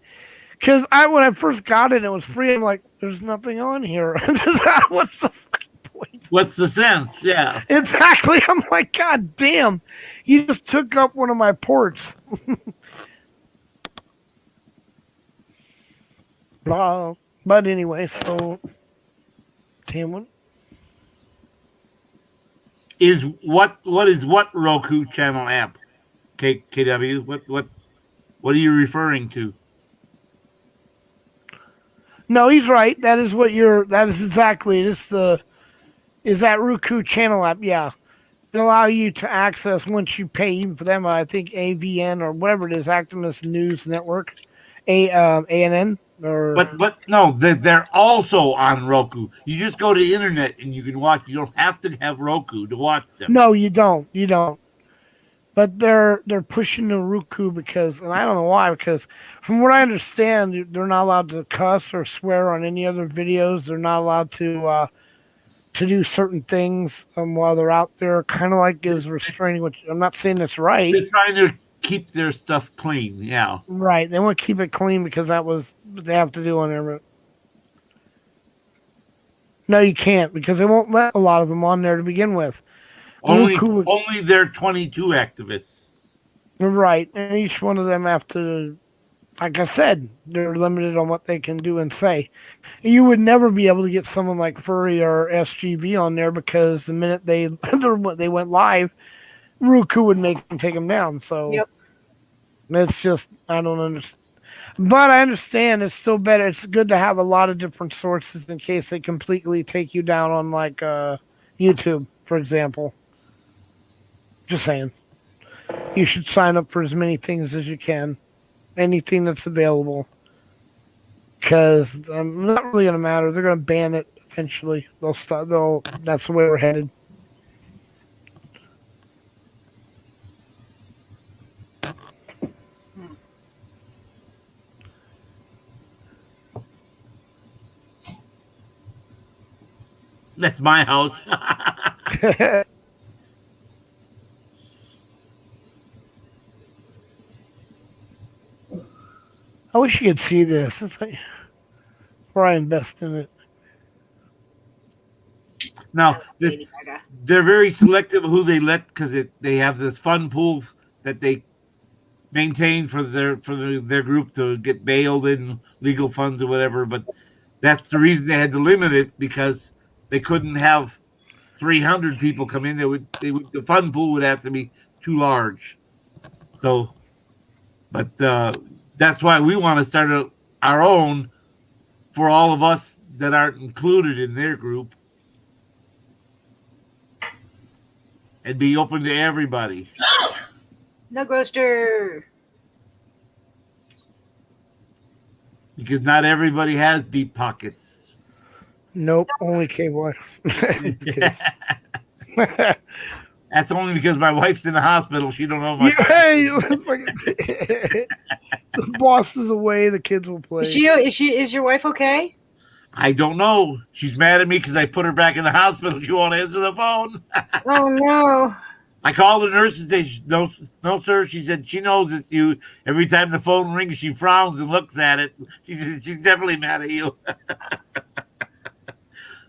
Because when I first got it, it was free. I'm like, there's nothing on here. What's the fucking point? What's the sense? Yeah. Exactly. I'm like, God damn, you just took up one of my ports. But anyway, so damn. What is what Roku channel app? KW. What are you referring to? No, he's right. That is exactly. Is that Roku channel app? Yeah. It allow you to access once you pay even for them. I think AVN or whatever it is, Activist News Network, ANN or. But no, they're also on Roku. You just go to the internet and you can watch. You don't have to have Roku to watch them. No, you don't. But they're pushing the Roku because, and I don't know why, because from what I understand, they're not allowed to cuss or swear on any other videos. They're not allowed to do certain things while they're out there. Kind of like is restraining. Which I'm not saying that's right. They're trying to keep their stuff clean. Yeah. Right. They want to keep it clean because that was what they have to do on there. But no, you can't because they won't let a lot of them on there to begin with. Only Roku- their 22 activists. Right. And each one of them have to, like I said, they're limited on what they can do and say. You would never be able to get someone like Furry or SGV on there because the minute they went live, Roku would make them take them down. So Yep. it's just, I don't understand. But I understand it's still better. It's good to have a lot of different sources in case they completely take you down on like YouTube, for example. Just saying. You should sign up for as many things as you can. Anything that's available. Because not really going to matter. They're going to ban it eventually. That's the way we're headed. That's my house. I wish you could see this. It's like before I invest in it. Now, they're very selective of who they let because they have this fund pool that they maintain for their group to get bailed in legal funds or whatever. But that's the reason they had to limit it because they couldn't have 300 people come in. The fund pool would have to be too large. So, but that's why we want to start our own for all of us that aren't included in their group and be open to everybody. Nug roaster. because not everybody has deep pockets. Nope, only K-Boy. Just kidding. That's only because my wife's in the hospital. She don't know much. Hey, the boss is away. The kids will play. Is your wife okay? I don't know. She's mad at me because I put her back in the hospital. She won't answer the phone. Oh no. I called the nurse and said, no, sir. She said she knows that you. Every time the phone rings, she frowns and looks at it. She said she's definitely mad at you.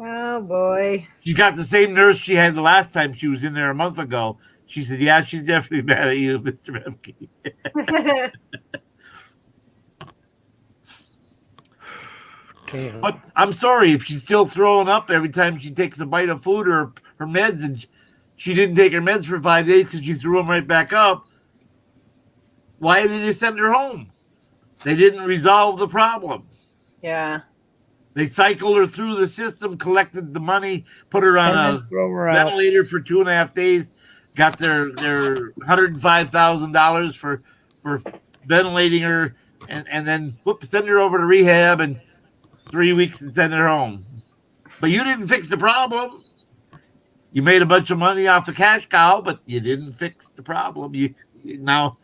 Oh boy. She got the same nurse she had the last time she was in there a month ago. She said, yeah, she's definitely mad at you, Mr. Memke. Damn. But I'm sorry if she's still throwing up every time she takes a bite of food or her meds, and she didn't take her meds for 5 days because she threw them right back up. Why did they send her home? They didn't resolve the problem. Yeah. They cycled her through the system, collected the money, put her on And a then throw her out. ventilator for 2.5 days, got their $105,000 for ventilating her, and then send her over to rehab and 3 weeks and send her home. But you didn't fix the problem. You made a bunch of money off the cash cow, but you didn't fix the problem. Now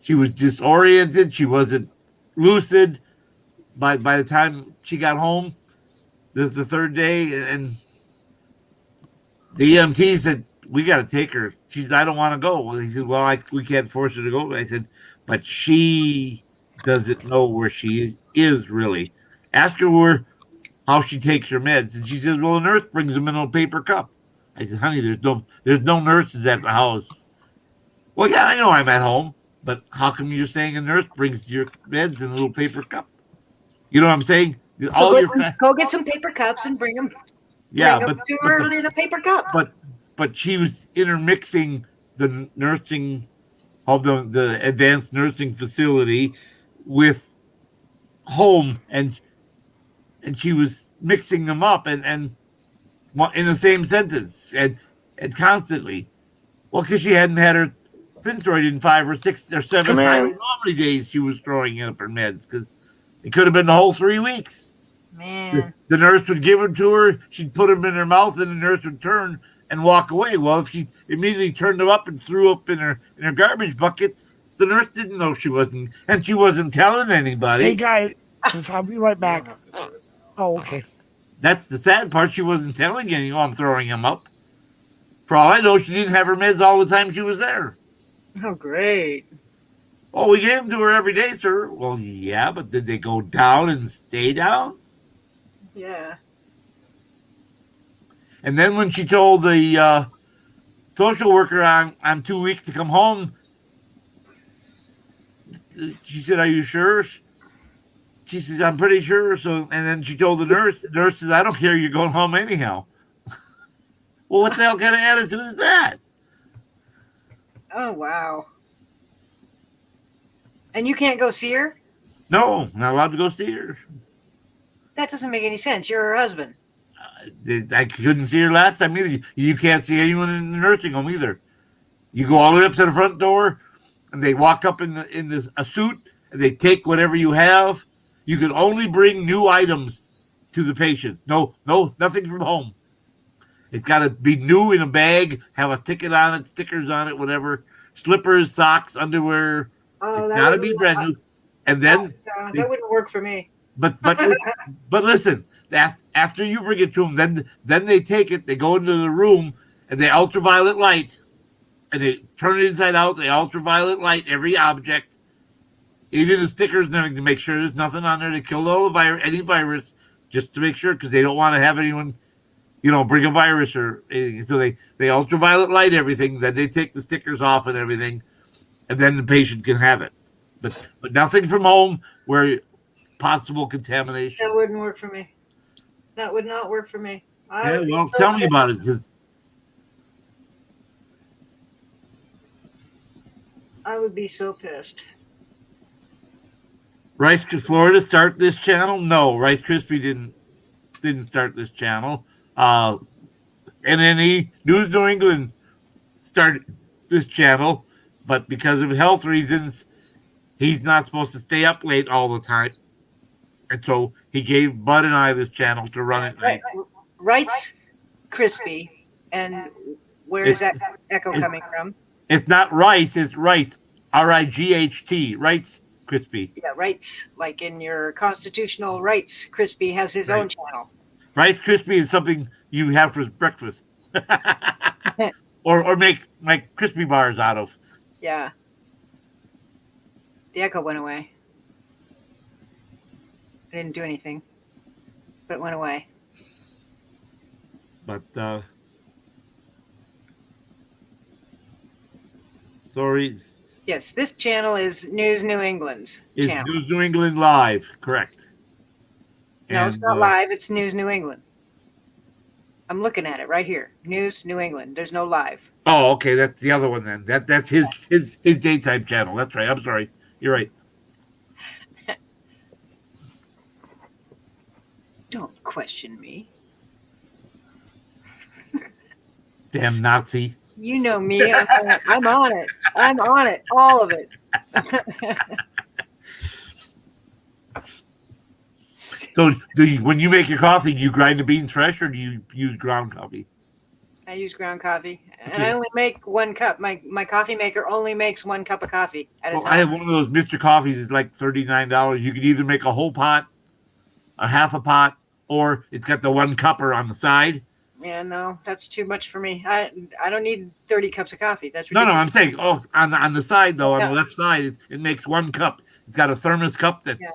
she was disoriented. She wasn't lucid. By the time she got home, this is the third day, and the EMT said, we got to take her. She said, I don't want to go. Well, he said, well, we can't force her to go. I said, but she doesn't know where she is really. Ask her how she takes her meds. And she says, well, the nurse brings them in a paper cup. I said, honey, there's no nurses at the house. Well, yeah, I know I'm at home, but how come you're saying a nurse brings your meds in a little paper cup? You know what I'm saying? Go get some paper cups and bring them. Yeah, bring them to her in a paper cup. But she was intermixing the nursing of the advanced nursing facility with home, and she was mixing them up and in the same sentence and constantly. Well, because she hadn't had her Synthroid in 5 or 6 or 7 I don't know how many days she was throwing up her meds, because it could have been the whole 3 weeks. Man. The nurse would give them to her. She'd put them in her mouth, and the nurse would turn and walk away. Well, if she immediately turned them up and threw up in her garbage bucket, the nurse didn't know she wasn't telling anybody. Hey, guys, I'll be right back. Oh, okay. That's the sad part. She wasn't telling anyone I'm throwing them up. For all I know, she didn't have her meds all the time she was there. Oh, great. Oh, we gave them to her every day, sir. Well, yeah, but did they go down and stay down? Yeah. And then when she told the social worker I'm 2 weeks to come home, she said, are you sure? She says, I'm pretty sure. So, and then she told the nurse says, I don't care, you're going home anyhow. Well, what the hell kind of attitude is that? Oh, wow. And you can't go see her? No, not allowed to go see her. That doesn't make any sense. You're her husband. I couldn't see her last time either. You can't see anyone in the nursing home either. You go all the way up to the front door, and they walk up in a suit, and they take whatever you have. You can only bring new items to the patient. No, nothing from home. It's got to be new in a bag, have a ticket on it, stickers on it, whatever. Slippers, socks, underwear. Oh, It's got to be brand new. And then that wouldn't work for me. But listen, after you bring it to them, then they take it, they go into the room, and they ultraviolet light, and they turn it inside out. They ultraviolet light every object, even the stickers and everything, to make sure there's nothing on there to kill all the any virus, just to make sure, because they don't want to have anyone, bring a virus or anything. So they ultraviolet light everything. Then they take the stickers off and everything, and then the patient can have it. But nothing from home where possible contamination. That wouldn't work for me. That would not work for me. Yeah, well, tell me about it, because I would be so pissed. Rice could Florida start this channel? No, Rice Krispie didn't start this channel. NNE News New England started this channel, but because of health reasons, he's not supposed to stay up late all the time. And so he gave Bud and I this channel to run at night. Wright's crispy. And where is that echo coming from? It's not Rice, it's Wright. R-I-G-H-T. Wright's crispy. Yeah, Wright's, like in your constitutional rights, crispy has his own channel. Rice Krispie is something you have for breakfast. or make crispy bars out of. Yeah. The echo went away. I didn't do anything, but it went away. But sorry. Yes, this channel is News New England's It's channel. News New England Live, correct. No, it's And, not live. It's News New England. I'm looking at it right here. News New England. There's no live. Oh, okay, that's the other one then. That's his daytime channel. That's right. I'm sorry. You're right. Don't question me. Damn Nazi. You know me. I'm on it. I'm on it. All of it. So when you make your coffee, do you grind the beans fresh or do you use ground coffee? I use ground coffee, and Okay. I only make 1 cup. My coffee maker only makes 1 cup of coffee at a Well, time. I have one of those Mr. Coffees. It's like $39. You can either make a whole pot, a half a pot, or it's got the 1 cupper on the side. Yeah, no, that's too much for me. I don't need 30 cups of coffee. That's No, ridiculous. I'm saying, on the side though, on Yeah. the left side, it makes 1 cup. It's got a thermos cup that Yeah.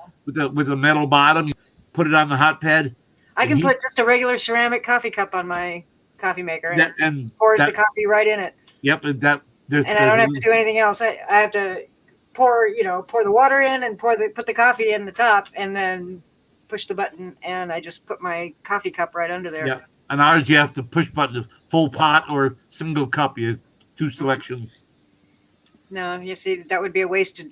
with a metal bottom. You put it on the hot pad. I can He- put just a regular ceramic coffee cup on my coffee maker and And pours that, the coffee right in it, yep, and that there's and I don't have to do anything else. I have to pour the water in and put the coffee in the top, and then push the button, and I just put my coffee cup right under there. Yeah. On ours, you have to push button full pot or single cup. You have 2 selections. No, you see, that would be a waste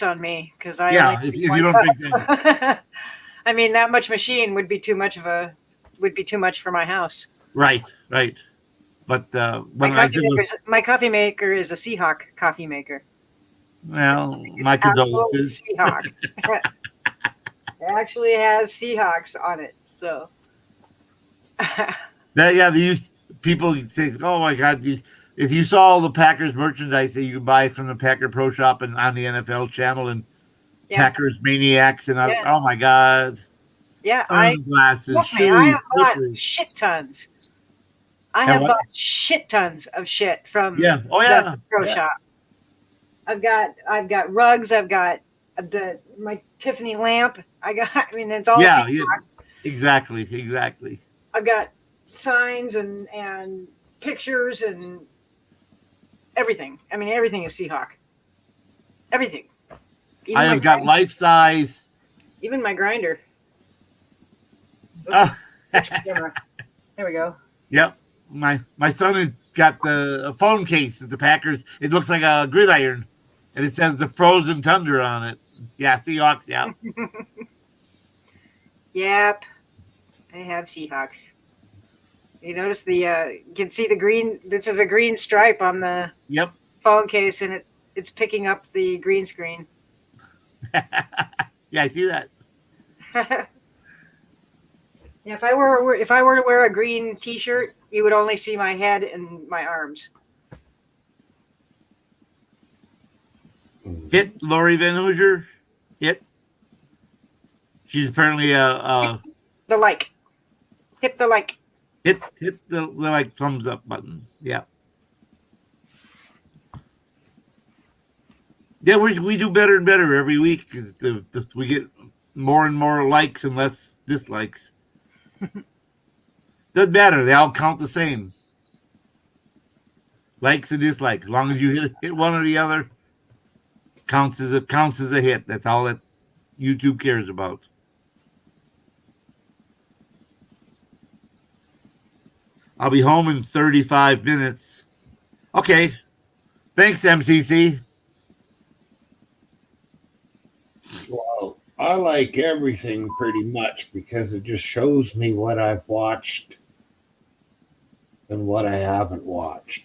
on me because I Yeah, only if drink you 1 don't cup. drink that. I mean, that much machine would be too much for my house. Right. But when My coffee maker is a Seahawk coffee maker. well, my Absolutely condolences. Seahawk. It actually has Seahawks on it. So People say, "Oh my God!" If you saw all the Packers merchandise that you can buy from the Packer Pro Shop and on the NFL channel and yeah, Packers Maniacs and Yeah. oh my God, yeah. sunglasses, Trust me, I shoes, have bought slippers. shit tons. I And have what? bought shit tons of shit from Yeah. Oh the yeah. Pro Yeah. Shop. I've got rugs. I've got my Tiffany lamp. I mean, it's all Yeah. Seahawk. Exactly. I've got signs and pictures and everything. I mean, everything is Seahawk. Everything. Even I my have got grinder. life size. Even my grinder. Uh, Camera. There we go. yep. My son has got a phone case at the Packers. It looks like a gridiron, and it says the Frozen Thunder on it. Yeah, Seahawks. Yeah. Yep. I have Seahawks. You notice you can see the green. This is a green stripe on the Yep. phone case, and it's picking up the green screen. Yeah, I see that. Yeah, if I were to wear a green T-shirt, you would only see my head and my arms. Hit Lori Van Hoosier. Hit. She's apparently The like. Hit the like. hit the like thumbs up button. Yeah. Yeah, we do better and better every week. 'Cause we get more and more likes and less dislikes. Doesn't matter. They all count the same. Likes and dislikes. As long as you hit one or the other, counts as a hit. That's all that YouTube cares about. I'll be home in 35 minutes. Okay. Thanks, MCC. Well, I like everything pretty much because it just shows me what I've watched and what I haven't watched.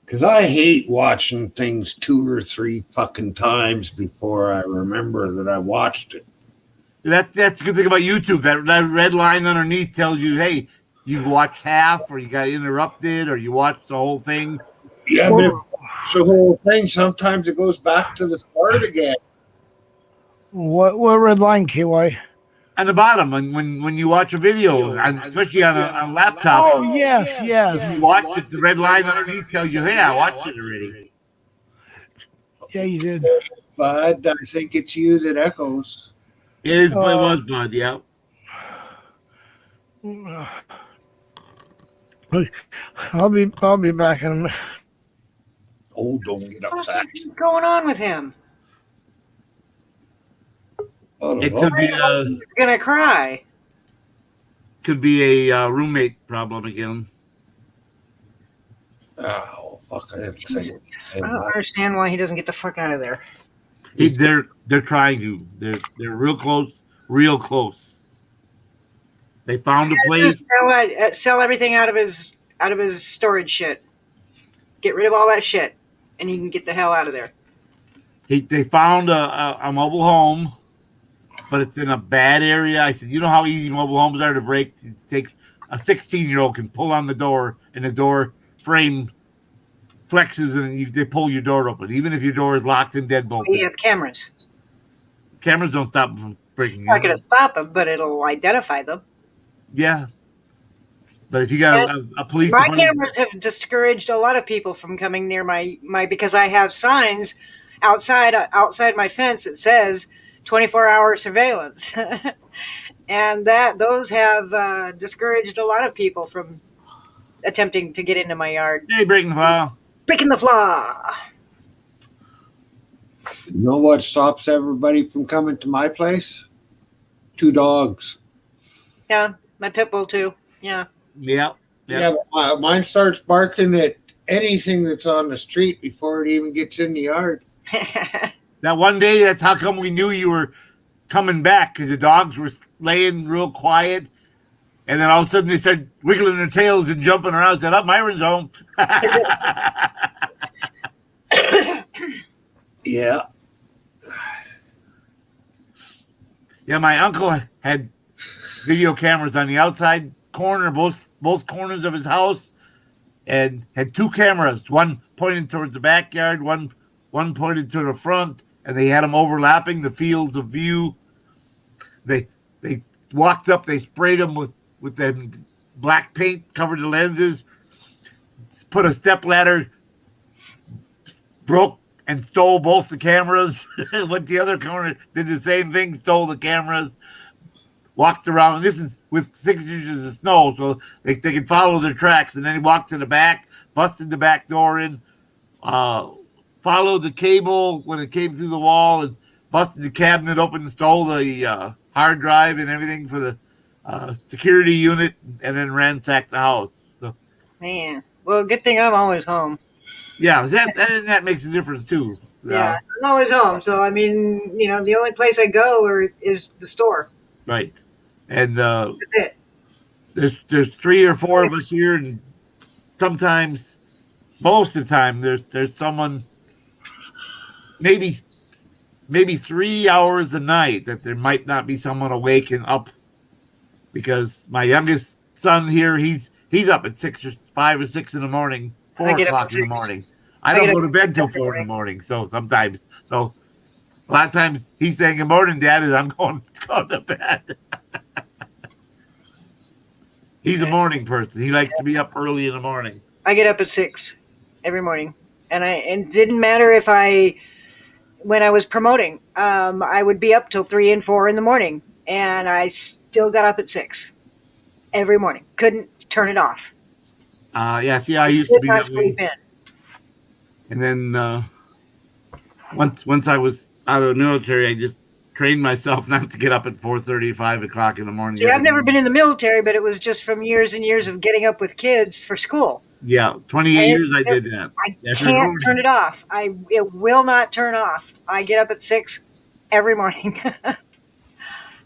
Because I hate watching things 2 or 3 fucking times before I remember that I watched it. That's the good thing about YouTube. That red line underneath tells you, hey, you watched half, or you got interrupted, or you watched the whole thing. Yeah, but if the whole thing, sometimes it goes back to the start again. What red line, KY? On the bottom, when you watch a video, especially on a laptop, Oh yes. you watch it, the red line underneath tells you, hey, I watched it already. Yeah, you did. But I think it's you that echoes. It was Bud, yeah. I'll be back in a minute. Oh, don't get upset. What's going on with him? It could be He's gonna cry. a roommate problem again. Oh, fuck. I didn't Jesus. think I don't understand why he doesn't get the fuck out of there. They're trying to. They're real close. Real close. They found a place. Just sell everything out of his storage shit. Get rid of all that shit, and he can get the hell out of there. They found a mobile home, but it's in a bad area. I said, you know how easy mobile homes are to break? It takes a 16-year-old can pull on the door, and the door frame flexes, and they pull your door open, even if your door is locked and deadbolted. You have cameras. Cameras don't stop them from breaking. Not going to stop them, but it'll identify them. Yeah, but if you got a police, My cameras have discouraged a lot of people from coming near my because I have signs outside my fence that says 24-hour surveillance, and those have discouraged a lot of people from attempting to get into my yard. Hey, breaking the file. Breaking the flaw. You know what stops everybody from coming to my place? 2 dogs. Yeah, my pit bull too. Yeah. Yeah. Yeah, but mine starts barking at anything that's on the street before it even gets in the yard. That one day, that's how come we knew you were coming back, because the dogs were laying real quiet, and then all of a sudden they started wiggling their tails and jumping around. I said, "Up, Myron's home." Yeah. Yeah, my uncle had video cameras on the outside corner, both corners of his house, and had 2 cameras, one pointed towards the backyard, one pointed to the front, and they had them overlapping the fields of view. They walked up, they sprayed them with them black paint, covered the lenses, put a step ladder, broke and stole both the cameras. Went the other corner, did the same thing, stole the cameras, walked around. This is with 6 inches of snow, so they could follow their tracks. And then he walked to the back, busted the back door in, followed the cable when it came through the wall, and busted the cabinet open and stole the hard drive and everything for the security unit, and then ransacked the house. So, Man. Well, good thing I'm always home. yeah, that makes a difference too. Yeah, I'm always home. So, I mean, the only place I go is the store. Right. And That's it. there's 3 or 4 of us here, and sometimes, most of the time, there's someone, maybe 3 hours a night that there might not be someone awake and up, because my youngest son here, he's up at 5 or 6 in the morning, 4 I get up o'clock at in the 6. morning. I I don't get go up to at bed 6 till every 4 in the morning, so sometimes. So a lot of times he's saying good morning, Dad, as I'm going to bed. He's a morning person. He likes to be up early in the morning. I get up at 6 every morning, and it didn't matter if when I was promoting, I would be up till 3 and 4 in the morning, and I still got up at 6 every morning. Couldn't turn it off. Yeah, see, I used to Did be not that way. sleep in. And then once I was out of the military, I just trained myself not to get up at 4:30, 5 o'clock in the morning. See, I've never been in the military, but it was just from years and years of getting up with kids for school. Yeah, 28 years I did that. I That's can't right. turn it off. It will not turn off. I get up at 6 every morning.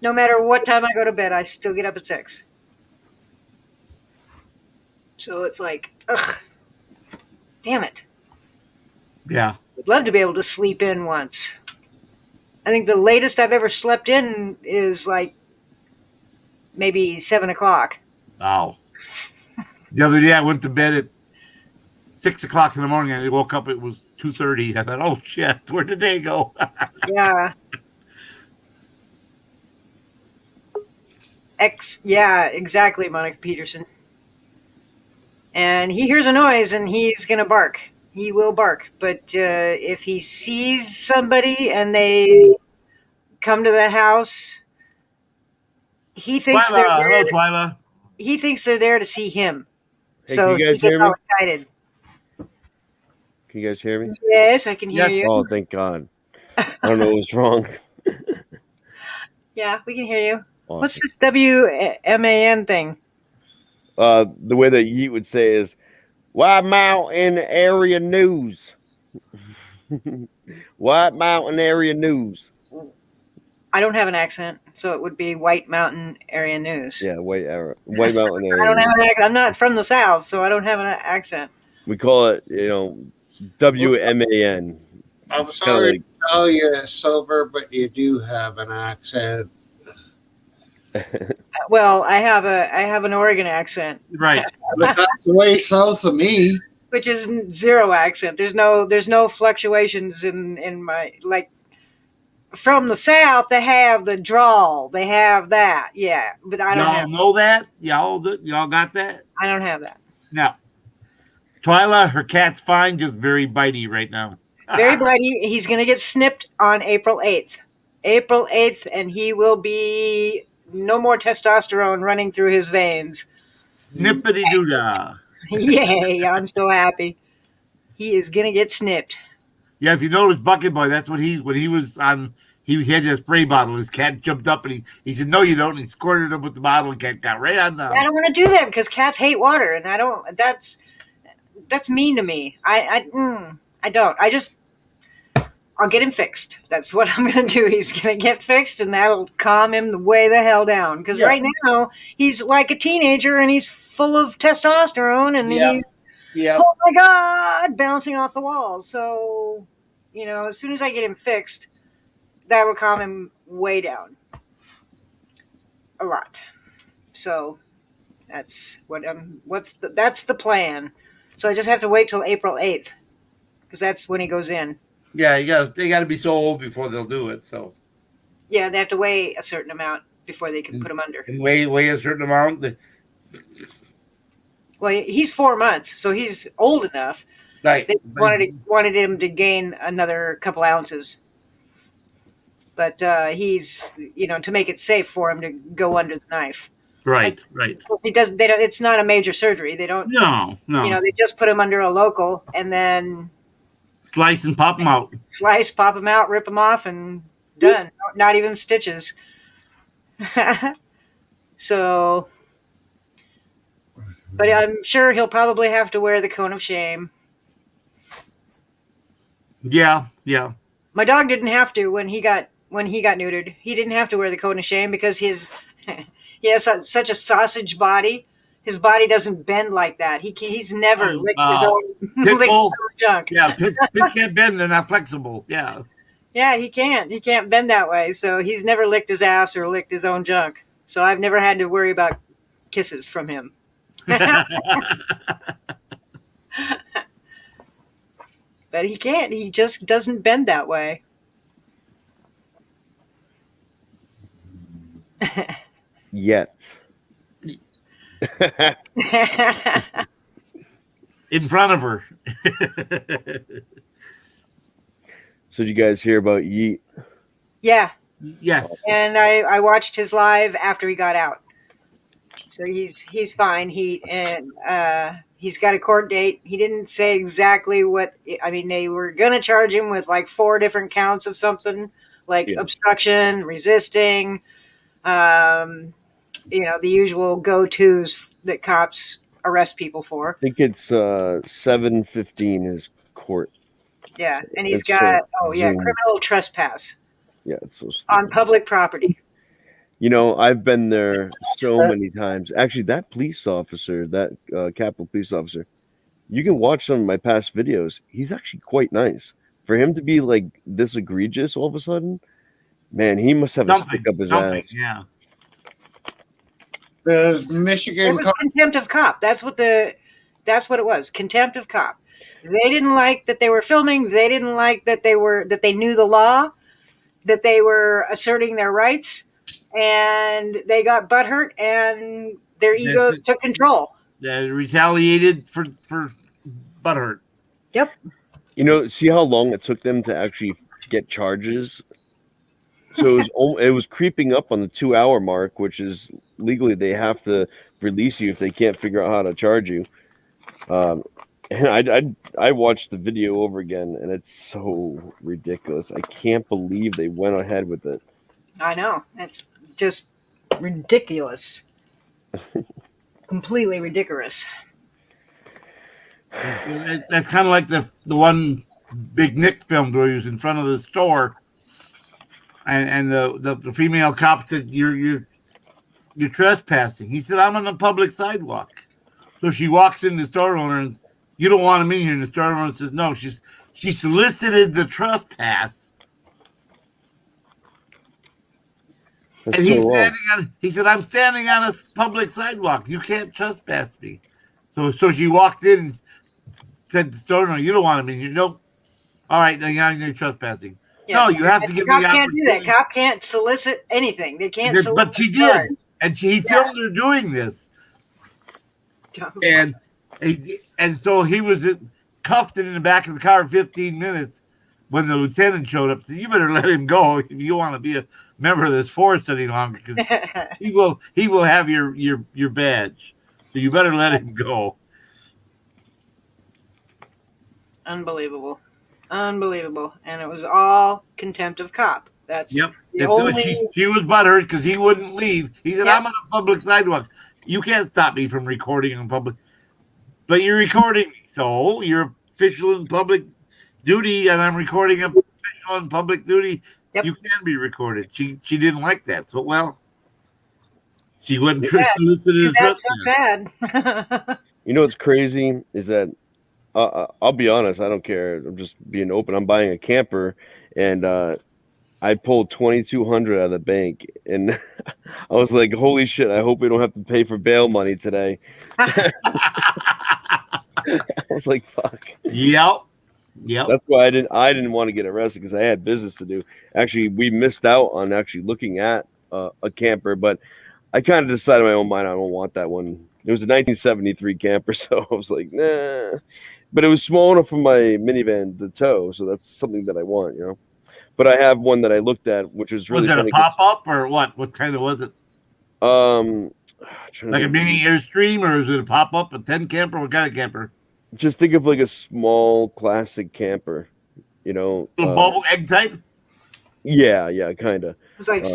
No matter what time I go to bed, I still get up at 6. So it's like, ugh, damn it. Yeah. I'd love to be able to sleep in once. I think the latest I've ever slept in is like maybe 7 o'clock. Wow. The other day I went to bed at 6 o'clock in the morning and I woke up, it was 2:30. I thought, oh shit, where did the day go? Yeah. Yeah, exactly, Monica Peterson. And he hears a noise and he's going to bark. He will bark. But if he sees somebody and they come to the house, he thinks they're Twyla, there. hello, Twyla. He thinks they're there to see him. Hey, So can you he guys gets hear all me? excited. Can you guys hear me? Yes, I can hear you. Oh, thank God. I don't know what's wrong. Yeah, we can hear you. Awesome. What's this WMAN thing? The way that Yeet would say is, White Mountain Area News. White Mountain Area News. I don't have an accent, so it would be White Mountain Area News. Yeah, White Mountain Area I don't News. have an accent. I'm not from the South, so I don't have an accent. We call it, WMAN. I'm It's kinda sorry to tell you, Silver, but you do have an accent. Well, I have an Oregon accent, Right. But that's way south of me. which is zero accent. There's no fluctuations in my, like, from the South. They have the drawl. They have that. Yeah, but I don't Y'all have. know that? Y'all got that? I don't have that. No. Twyla, her cat's fine, just very bitey right now. Very bloody. He's going to get snipped on April 8th. April 8th, and he will be no more testosterone running through his veins. Snippity doo-dah. Yay, I'm so happy. He is going to get snipped. Yeah, if you notice Bucket Boy, that's when he was on, he had a spray bottle. His cat jumped up and he said, no, you don't. And he squirted him with the bottle and cat got right on down. I don't want to do that because cats hate water, and I don't. That's mean to me. I don't. I'll get him fixed. That's what I'm going to do. He's going to get fixed, and that'll calm him the way the hell down. Because right now, he's like a teenager, and he's full of testosterone, and he's, oh my God, bouncing off the walls. So, as soon as I get him fixed, that'll calm him way down. A lot. So, that's that's the plan. So I just have to wait till April 8th, because that's when he goes in. Yeah, they got to be so old before they'll do it. So Yeah, they have to weigh a certain amount before they can put him under. and weigh a certain amount. Well, he's 4 months, so he's old enough. Right. They wanted him to gain another couple ounces, but he's to make it safe for him to go under the knife. Right. He doesn't. They don't. It's not a major surgery. They don't. No. They just put him under a local and then Slice and pop them out. slice, pop him out, rip him off, and done. Not even stitches. So, but I'm sure he'll probably have to wear the cone of shame. Yeah. My dog didn't have to when he got neutered. He didn't have to wear the cone of shame because he has such a sausage body. His body doesn't bend like that. He's never licked his own junk. Yeah, pits can't bend. They're not flexible. Yeah. Yeah, he can't. He can't bend that way. So he's never licked his ass or licked his own junk. So I've never had to worry about kisses from him. But he can't. He just doesn't bend that way. Yet. In front of her. So did you guys hear about Yeet? Yeah. Yes. And I watched his live after he got out. So he's fine. He's got a court date. He didn't say exactly what. I mean, they were gonna charge him with like 4 different counts of something, like obstruction, resisting, the usual go-tos that cops arrest people for. I think it's 7:15 is court. Yeah, and It's he's got Zoom. criminal trespass Yeah, it's so stupid. on public property. I've been there so many times. Actually, that police officer, that Capitol police officer, you can watch some of my past videos. He's actually quite nice. For him to be like this egregious all of a sudden, man, he must have a stick up his ass. Yeah. The It Michigan was contempt of cop. That's what it was. Contempt of cop. They didn't like that they were filming. They didn't like that they knew the law, that they were asserting their rights, and they got butthurt and their egos took control. Retaliated for butthurt. Yep. You know, see how long it took them to actually get charges? So it was creeping up on the 2-hour mark, which is legally they have to release you if they can't figure out how to charge you. And I watched the video over again, and it's so ridiculous. I can't believe they went ahead with it. I know. It's just ridiculous. Completely ridiculous. That's kind of like the one Big Nick filmed where he was in front of the store, and the female cop said, "You're trespassing." He said, "I'm on the public sidewalk." So she walks in the store owner and, "You don't want him in here." And the store owner says, "No, she solicited the trespass." That's And so wrong. he said, "I'm standing on a public sidewalk. You can't trespass me." So she walked in and said to the store owner, "You don't want him in here." "Nope." "All right, then you're trespassing." Yeah. No, you have to give me Cop the can't do that. opportunity. Cop can't solicit anything. They can't solicit. But she did. And he filmed her doing this. And so he was cuffed in the back of the car 15 minutes when the lieutenant showed up. Said, "You better let him go if you want to be a member of this force any longer, because he will have your badge. So you better let him go." Unbelievable. And it was all contempt of cop. That's Yep. the only. She was butthurt because he wouldn't leave. He said, Yep. "I'm on a public sidewalk. You can't stop me from recording in public." "But you're recording me, so you're official in public duty, and I'm recording a official in public duty. Yep. You can be recorded." She didn't like that. So, well, she wouldn't Too bad. solicited That's so sad. You know what's crazy is that I'll be honest. I don't care. I'm just being open. I'm buying a camper, and I pulled $2,200 out of the bank, and I was like, "Holy shit! I hope we don't have to pay for bail money today." I was like, "Fuck." Yep. That's why I didn't want to get arrested, because I had business to do. Actually, we missed out on actually looking at a camper, but I kind of decided in my own mind I don't want that one. It was a 1973 camper, so I was like, nah. But it was small enough for my minivan to tow, so that's something that I want, you know. But I have one that I looked at, which was really Was it funny. a pop-up or what? What kind of was it? Like a mini Airstream, or is it a pop-up, a 10 camper? What kind of camper? Just think of like a small classic camper, you know. A bubble egg type? Yeah, kind of. It was like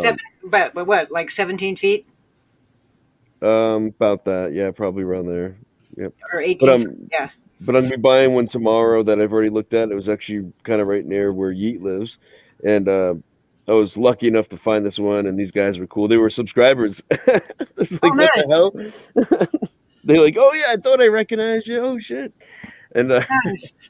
but what, like 17 feet About that, yeah, probably around there. Yep. or 18 feet? Yeah. But I'm gonna be buying one tomorrow that I've already looked at. It was actually kind of right near where Yeet lives, and I was lucky enough to find this one. And these guys were cool. They were subscribers. It's like, Oh, what the hell? They're like, "Oh yeah, I thought I recognized you." Oh shit! And Nice.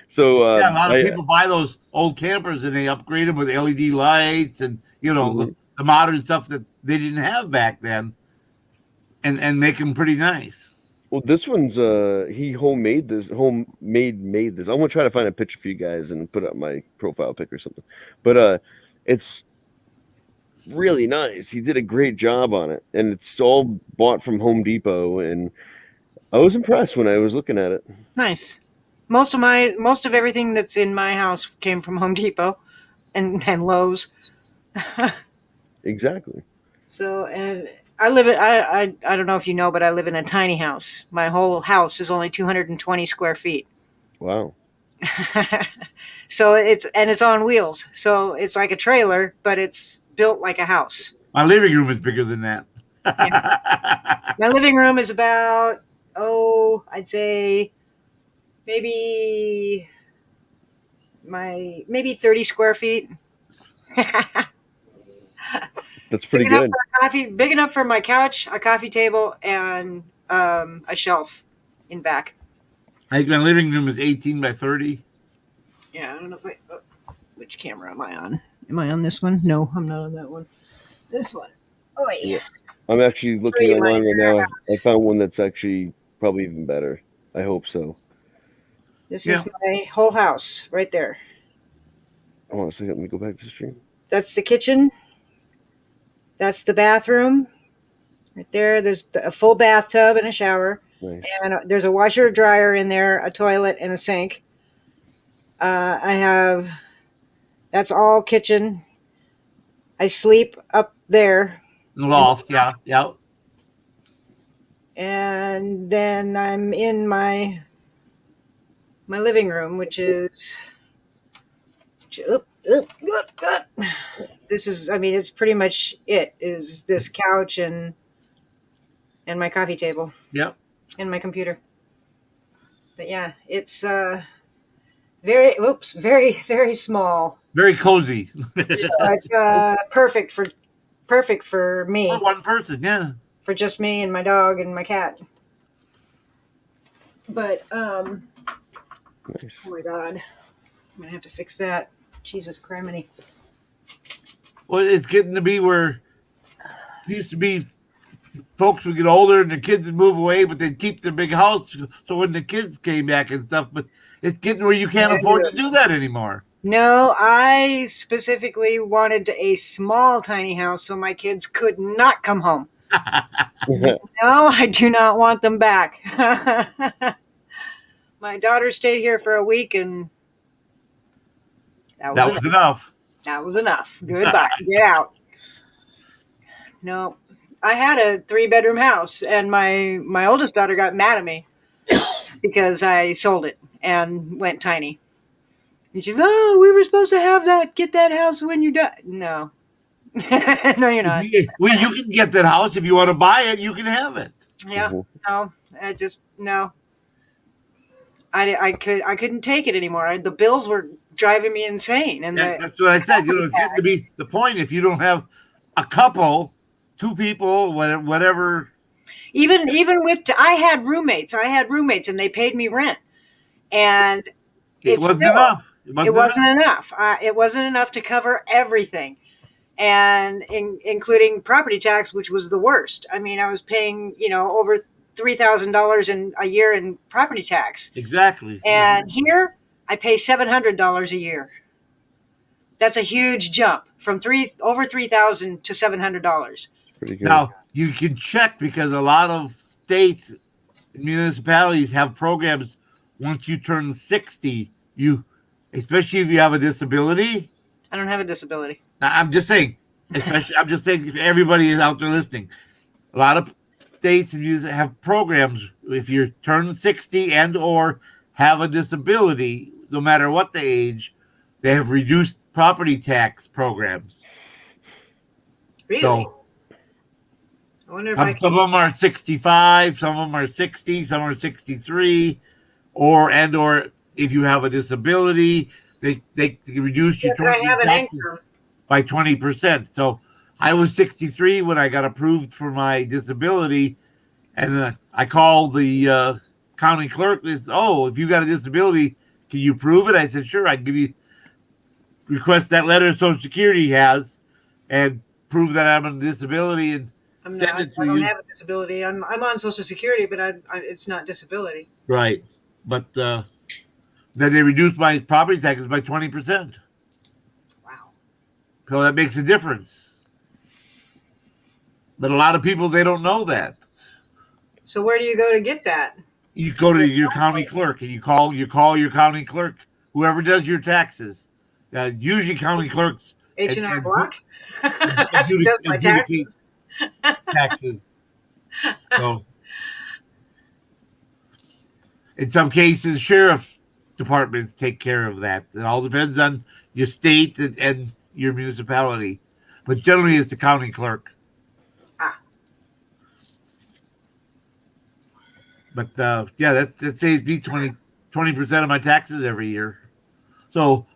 so Yeah, a lot of people buy those old campers and they upgrade them with LED lights and the modern stuff that they didn't have back then, and make them pretty nice. Well, this one's he made this. I'm gonna try to find a picture for you guys and put up my profile pic or something. But it's really nice. He did a great job on it, and it's all bought from Home Depot, and I was impressed when I was looking at it. Nice. Most of everything that's in my house came from Home Depot and Lowe's. Exactly. So, and I don't know if you know, but I live in a tiny house. My whole house is only 220 square feet. Wow. So it's on wheels. So it's like a trailer, but it's built like a house. My living room is bigger than that. Yeah. My living room is about, I'd say maybe 30 square feet. That's pretty good. Big enough for my couch, a coffee table, and a shelf in back. I think my living room is 18 by 30. Yeah, I don't know if which camera am I on? Am I on this one? No, I'm not on that one. This one. Oh yeah. Yeah. I'm actually looking Pretty online right much. now. I found one that's actually probably even better. I hope so. This Yeah. is my whole house right there. Hold on a second. Let me go back to the stream. That's the kitchen. That's the bathroom. Right there. There's a full bathtub and a shower. Nice. And there's a washer, dryer in there, a toilet, and a sink. I have, that's all kitchen. I sleep up there. Loft, yeah, yeah. And then I'm in my living room, which is, this is, I mean, it's pretty much it, is this couch and my coffee table. Yep. And my computer. But yeah, it's very, very small. Very cozy. But perfect for me. For one person, yeah. For just me and my dog and my cat. But Nice. oh my god, I'm gonna have to fix that. Jesus criminy. Well, it's getting to be where it used to be folks would get older and the kids would move away, but they'd keep their big house. So when the kids came back and stuff, but it's getting where you can't afford to do that anymore. No, I specifically wanted a small, tiny house so my kids could not come home. No, I do not want them back. My daughter stayed here for a week, and that was enough. That was enough. Goodbye. Get out. No, I had a 3-bedroom house, and my oldest daughter got mad at me because I sold it and went tiny. And she, oh, we were supposed to get that house when you die. No. No, you're not. Well, you can get that house if you want to buy it. You can have it. Yeah. No, I just no. I couldn't take it anymore. The bills were driving me insane, and That's what I said. You know, it's getting to be the point. If you don't have a couple, 2 people, whatever. even with I had roommates, and they paid me rent, and It wasn't enough. It wasn't enough. It wasn't enough to cover everything, and including property tax, which was the worst. I mean, I was paying over $3,000 a year in property tax. Exactly. And here I pay $700 a year. That's a huge jump from over $3,000 to $700. Pretty good. Now you can check because a lot of states and municipalities have programs. Once you turn 60, especially if you have a disability. I don't have a disability. I'm just saying, I'm just saying if everybody is out there listening. A lot of states have programs. If you turn 60 and or have a disability, no matter what the age, they have reduced property tax programs. Really? So, I wonder if some of them are 65, some of them are 60, some are 63, or if you have a disability, they reduce your I have an income by 20%. So I was 63 when I got approved for my disability, and I called the county clerk. They said, "Oh, if you got a disability, can you prove it?" I said, "Sure, I can give you request that letter Social Security has, and prove that I'm on a disability and I'm send not. it to I don't you." have a disability. I'm on Social Security, but it's not disability. Right, but then they reduced my property taxes by 20%. Wow. So that makes a difference. But a lot of people, they don't know that. So where do you go to get that? You go to your county clerk and you call your county clerk, whoever does your taxes. Usually county clerks. H&R Block? That's That's who does my taxes. Taxes. So, in some cases, sheriff departments take care of that. It all depends on your state and your municipality. But generally, it's the county clerk. But that saves me 20% of my taxes every year. So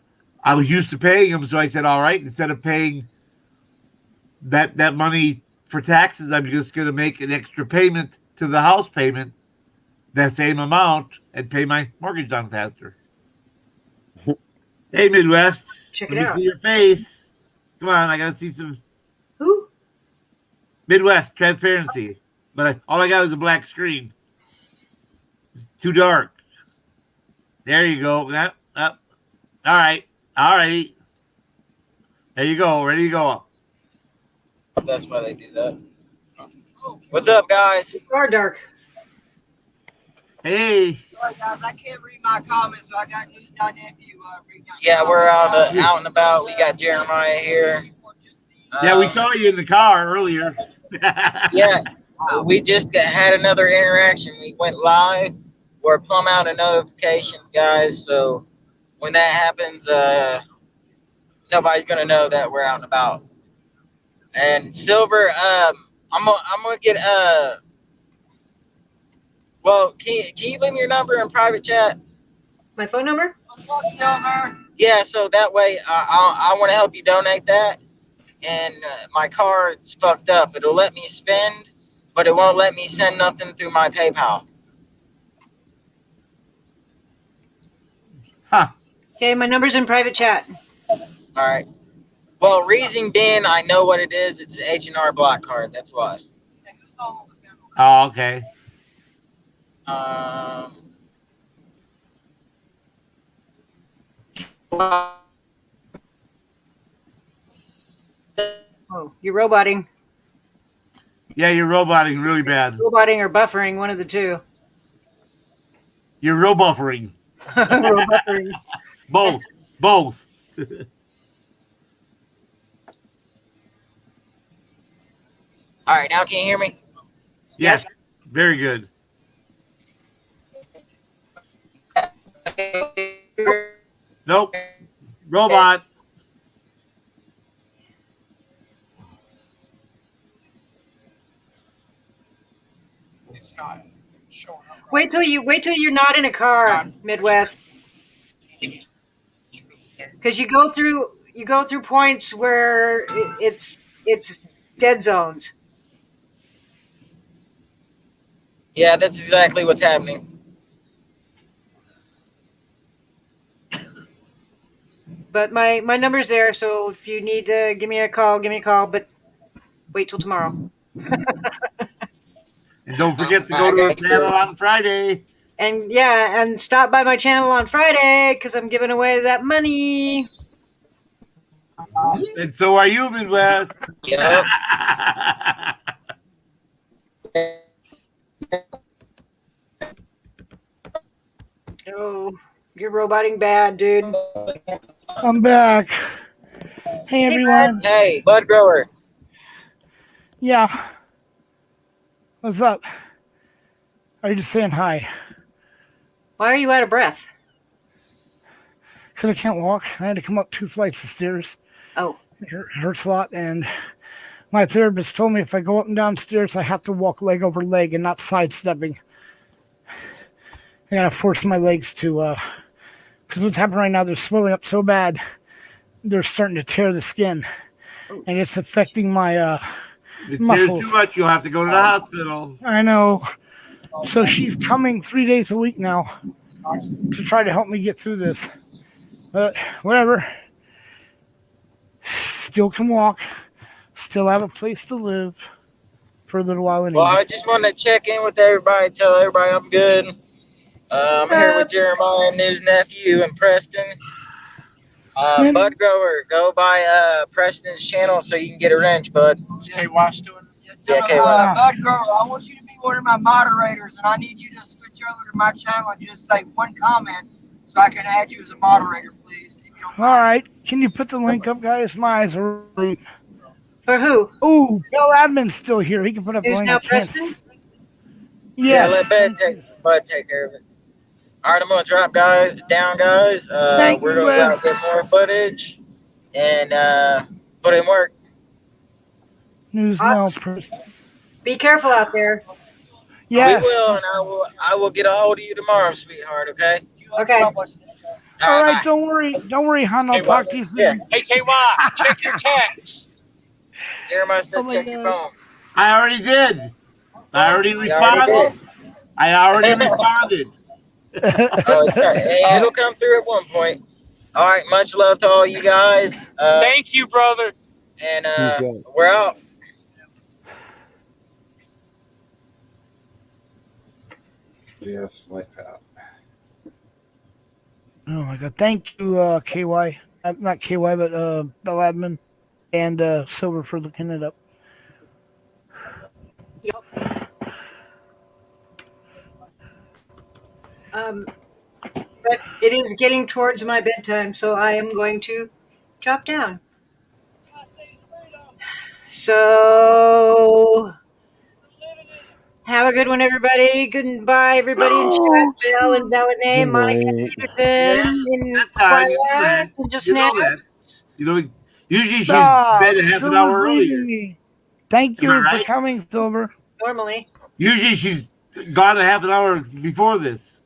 I was used to paying them, so I said, all right, instead of paying that money for taxes, I'm just going to make an extra payment to the house payment that same amount and pay my mortgage down faster. Hey, Midwest. Check Let it me out. see your face. Come on, I gotta see some Who? Midwest transparency. But all I got is a black screen. It's too dark. There you go. Yep. All right. All righty. There you go. Ready to go up. That's why they do that. What's up, guys? You are dark. Hey. Sorry, guys, I can't read my comments, so I got news down there if you read my Yeah, we're comments. out and about. We got Jeremiah here. Yeah, we saw you in the car earlier. Yeah, we just had another interaction. We went live. We're plumb out of notifications, guys. So when that happens, nobody's gonna know that we're out and about. And Silver, I'm gonna get Well, can you leave me your number in private chat? My phone number? What's up, Silver? Yeah, so that way I want to help you donate that. And my card's fucked up. It'll let me spend, but it won't let me send nothing through my PayPal. Huh. Okay, my number's in private chat. All right. Well, reason being, I know what it is. It's an H&R Block card. That's why. Oh, okay. Oh, you're roboting. Yeah, you're roboting really bad. Roboting or buffering, one of the two. You're robuffering. Robuffering. Both. All right, now can you hear me? Yes. Very good. Nope. Robot. Wait till you're not in a car, Midwest. Because you go through points where it's dead zones. Yeah, that's exactly what's happening. But my number's there, so if you need to give me a call, but wait till tomorrow. And don't forget to go to the channel on Friday. And yeah, and stop by my channel on Friday because I'm giving away that money. And so are you, Midwest. Yep. Oh, you're roboting bad, dude. I'm back. Hey, everyone. Hey, Bud Grower. Yeah. What's up? Are you just saying hi? Why are you out of breath? Because I can't walk. I had to come up 2 flights of stairs. Oh. It hurts a lot. And my therapist told me if I go up and down stairs, I have to walk leg over leg and not sidestepping. I gotta force my legs to, because what's happening right now, they're swelling up so bad, they're starting to tear the skin. And it's affecting my If muscles. there's too much, you'll have to go to the hospital. I know. So she's coming 3 days a week now to try to help me get through this. But whatever. Still can walk. Still have a place to live for a little while anyway. Well, I just want to check in with everybody, tell everybody I'm good. I'm here with Jeremiah and his nephew and Preston. Bud Grower, go by Preston's channel so you can get a wrench, Bud. K. Wash doing it? Yeah, K. Wash. Bud Grower, I want you to be one of my moderators, and I need you to switch over to my channel and just say one comment so I can add you as a moderator, please. If you don't All right. Can you put the link up, guys? My eyes are really... For who? Oh, Bill Admin's still here. He can put up the Who's link. now I can't Preston? Yeah, Yes. let Bud take care of it. All right, I'm going to drop down, guys. Thank We're you, going to Wes. get more footage and put in work. News Awesome. now, Preston. Be careful out there. Yes. We will, and I will get a hold of you tomorrow, sweetheart, okay? Okay. All right, bye. don't worry, hon. I'll talk to you soon. Yeah. Hey, KY, check your text. Jeremiah said Oh my check your God. phone. I already did. I already You already responded. did. I already responded. Oh, it'll come through at one point. All right, much love to all you guys. Thank you, brother. And Peace out. we're out. Yes, like that. Oh my god! Thank you, KY. Not KY, but Bell Admin and Silver for looking it up. But it is getting towards my bedtime, so I am going to drop down. So have a good one, everybody. Goodbye, everybody in chat. Bell and Delaney, Monica Peterson, and Quiet, and just You know now. that. You know, usually she's bed a half an hour Silver's earlier. leaving me. Thank Am I you for right? coming, Silver. Normally. Usually she's gone a half an hour before this.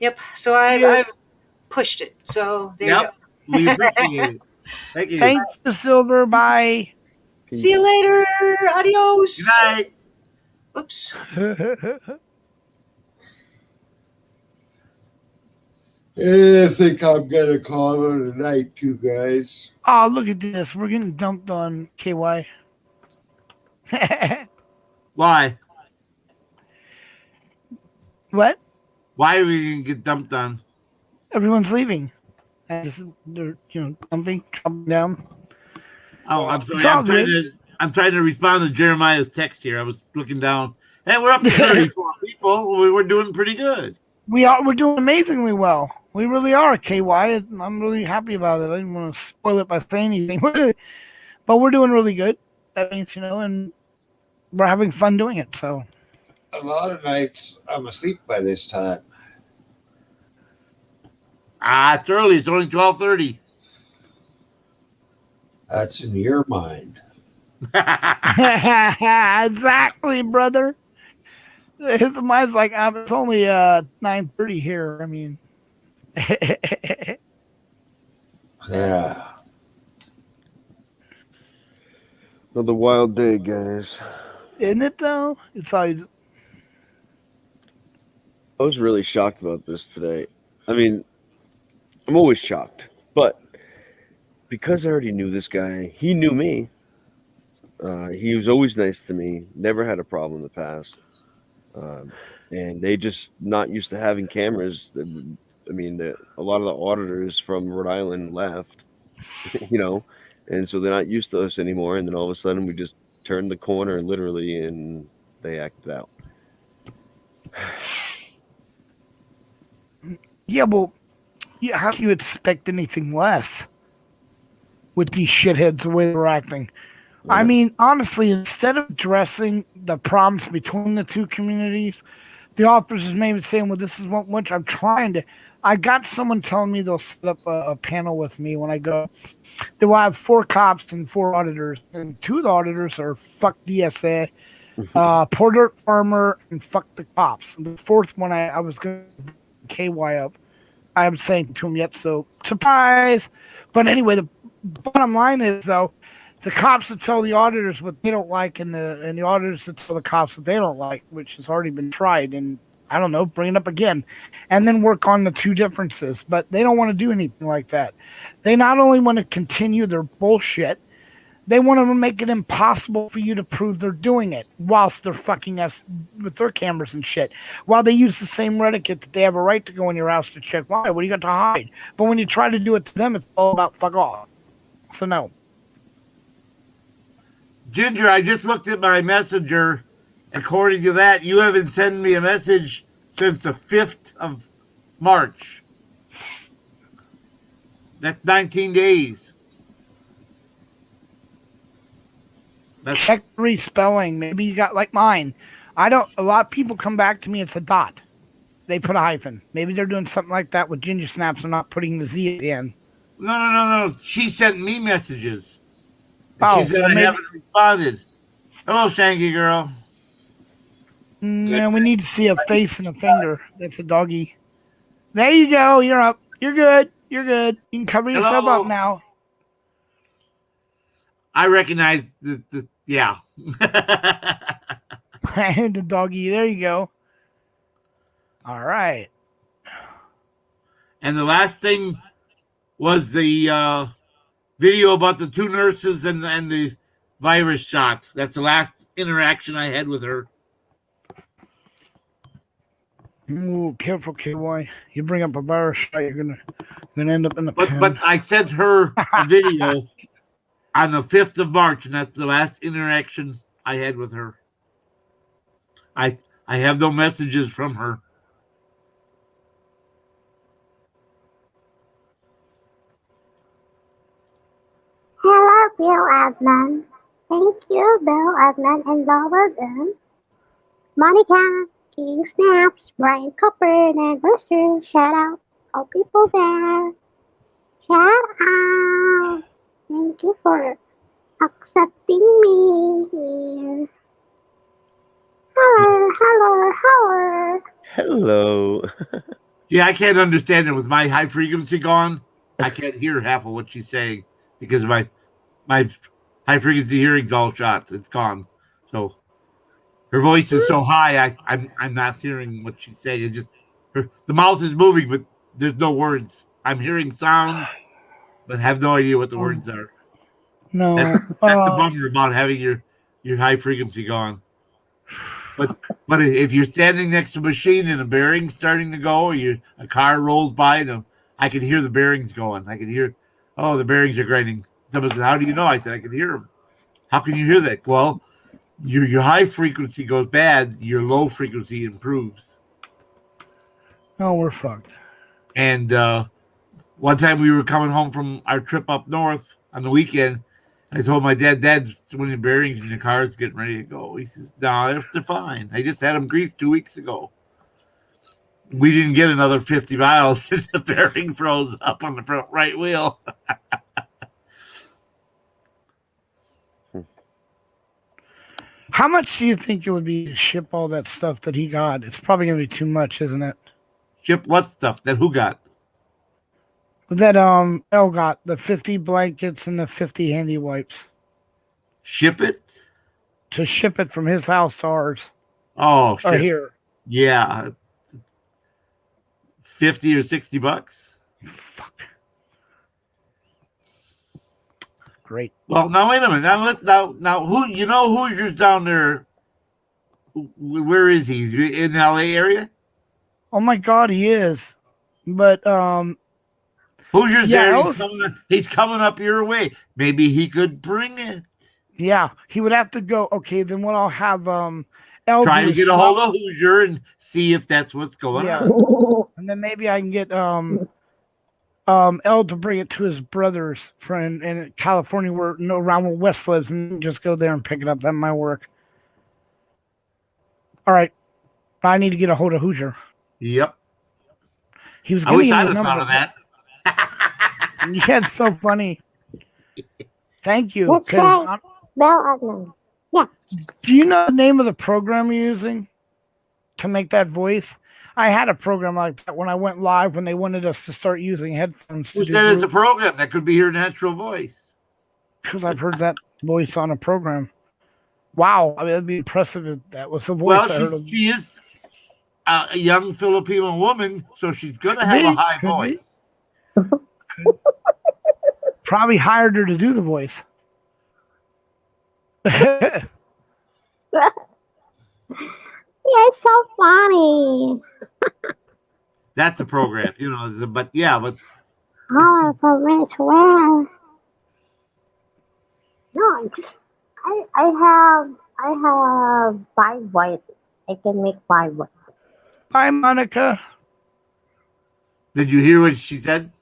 Yep. So I've pushed it. So there you go. We appreciate it. Thank you. Thank you, Silver. Bye. See you later. Adios. Good night. Oops. I think I'm gonna call it a night, too, guys. Oh, look at this. We're getting dumped on KY. Why? What? Why are we gonna get dumped on? Everyone's leaving. And they're, dumping, dropping down. Oh, I'm sorry. It's all good. I'm trying to respond to Jeremiah's text here. I was looking down. Hey, we're up to 34 people. We're doing pretty good. We're doing amazingly well. We really are, KY. I'm really happy about it. I didn't want to spoil it by saying anything. But we're doing really good. That means, and we're having fun doing it. So A lot of nights I'm asleep by this time. It's early. It's only 12:30. That's in your mind. exactly, brother. His mind's like, it's only 9:30 here. I mean, Yeah. Another wild day, guys. isn't it though? It's all. I was really shocked about this today. I mean, I'm always shocked, but because I already knew this guy, he knew me. He was always nice to me. Never had a problem in the past. And they just not used to having cameras. I mean, a lot of the auditors from Rhode Island left, and so they're not used to us anymore. And then all of a sudden, we just turned the corner, literally, and they acted out. Yeah, well, how do you expect anything less with these shitheads the way they're acting? I mean, honestly, instead of addressing the problems between the two communities, the officers maybe saying, well, this is what I'm trying to. I got someone telling me they'll set up a panel with me when I go. They will have 4 cops and 4 auditors, and 2 of the auditors are fuck DSA, poor dirt farmer, and fuck the cops. And the 4th one, I was going to KY up. I haven't said anything to him yet, so surprise. But anyway, the bottom line is, though, the cops that tell the auditors what they don't like, and the auditors that tell the cops what they don't like, which has already been tried, and I don't know, bring it up again, and then work on the 2 differences. But they don't want to do anything like that. They not only want to continue their bullshit, they want to make it impossible for you to prove they're doing it whilst they're fucking us with their cameras and shit. While they use the same predicate that they have a right to go in your house to check. Why? What do you got to hide? But when you try to do it to them, it's all about fuck off. So no. Ginger, I just looked at my messenger. According to that, you haven't sent me a message since the 5th of March. That's 19 days. Check respelling. Maybe you got like mine. A lot of people come back to me, it's a dot. They put a hyphen. Maybe they're doing something like that with Ginger Snaps and not putting the Z at the end. No. She sent me messages. Oh, she said I haven't responded. Hello, Shanky girl. No, we need to see a face and a finger. That's a doggy. There you go. You're up. You're good. You're good. You can cover yourself up now. I recognize the yeah. The doggy. There you go. All right. And the last thing was the video about the two nurses and the virus shots. That's the last interaction I had with her. Ooh, careful, KY. You bring up a virus shot, you're gonna end up in the pen. But I sent her a video on the 5th of March, and that's the last interaction I had with her. I have no messages from her. Hello, Bill Adnan. Thank you, Bill Adnan and Lola Gun. Monica, King Snaps, Brian Copeland, and Brewster. Shout out all people there. Shout out. Thank you for accepting me here. Hello. Hello. Yeah, I can't understand it with my high frequency gone. I can't hear half of what she's saying because my high frequency hearing's all shot. It's gone. So her voice is so high, I'm not hearing what she's saying. It just the mouth is moving, but there's no words. I'm hearing sounds, but have no idea what the words are. No, That's the bummer about having your high frequency gone. But if you're standing next to a machine and a bearing's starting to go, or a car rolls by and I can hear the bearings going. I can hear, oh, the bearings are grinding. Someone said, "How do you know?" I said, "I can hear them." How can you hear that? Well, your high frequency goes bad, your low frequency improves. Oh, we're fucked. And one time we were coming home from our trip up north on the weekend. I told my dad, when the bearings in the car is getting ready to go. He says, "No, they're fine. I just had them greased 2 weeks ago." We didn't get another 50 miles and the bearing froze up on the front right wheel. How much do you think it would be to ship all that stuff that he got? It's probably going to be too much, isn't it? Ship what stuff? That who got? That El got the 50 blankets and the 50 handy wipes. Ship it? To ship it from his house to ours. Oh, or here. Yeah. 50 or 60 bucks. Fuck. Great. Well, now wait a minute. Now Hoosier's down there. Where is he? Is he in the LA area? Oh my God, he is. But Hoosier's yeah, there. He's coming up your way. Maybe he could bring it. Yeah, he would have to go. Okay, then what I'll have El try do to is get a stop- hold of Hoosier and see if that's what's going on. And then maybe I can get El to bring it to his brother's friend in California, around where Wes lives, and just go there and pick it up. That might work. All right, I need to get a hold of Hoosier. Yep. He was. I wish giving me I'd his have thought number. of that. Yeah, it's so funny. Thank you. That's 'cause right. Bell Adnan. Yeah. Do you know the name of the program you're using to make that voice? I had a program like that when I went live when they wanted us to start using headphones. Who said it's a program? That could be your natural voice. Because I've heard that voice on a program. Wow. I mean, it'd be impressive if that was the voice Well, I heard. she is a young Filipino woman, so she's going to have a high voice. Probably hired her to do the voice. You're so funny. That's a program, but Oh, from Rich Ware. No, I have 5 voices. I can make 5 voices. Bye, Monica. did you hear what she said?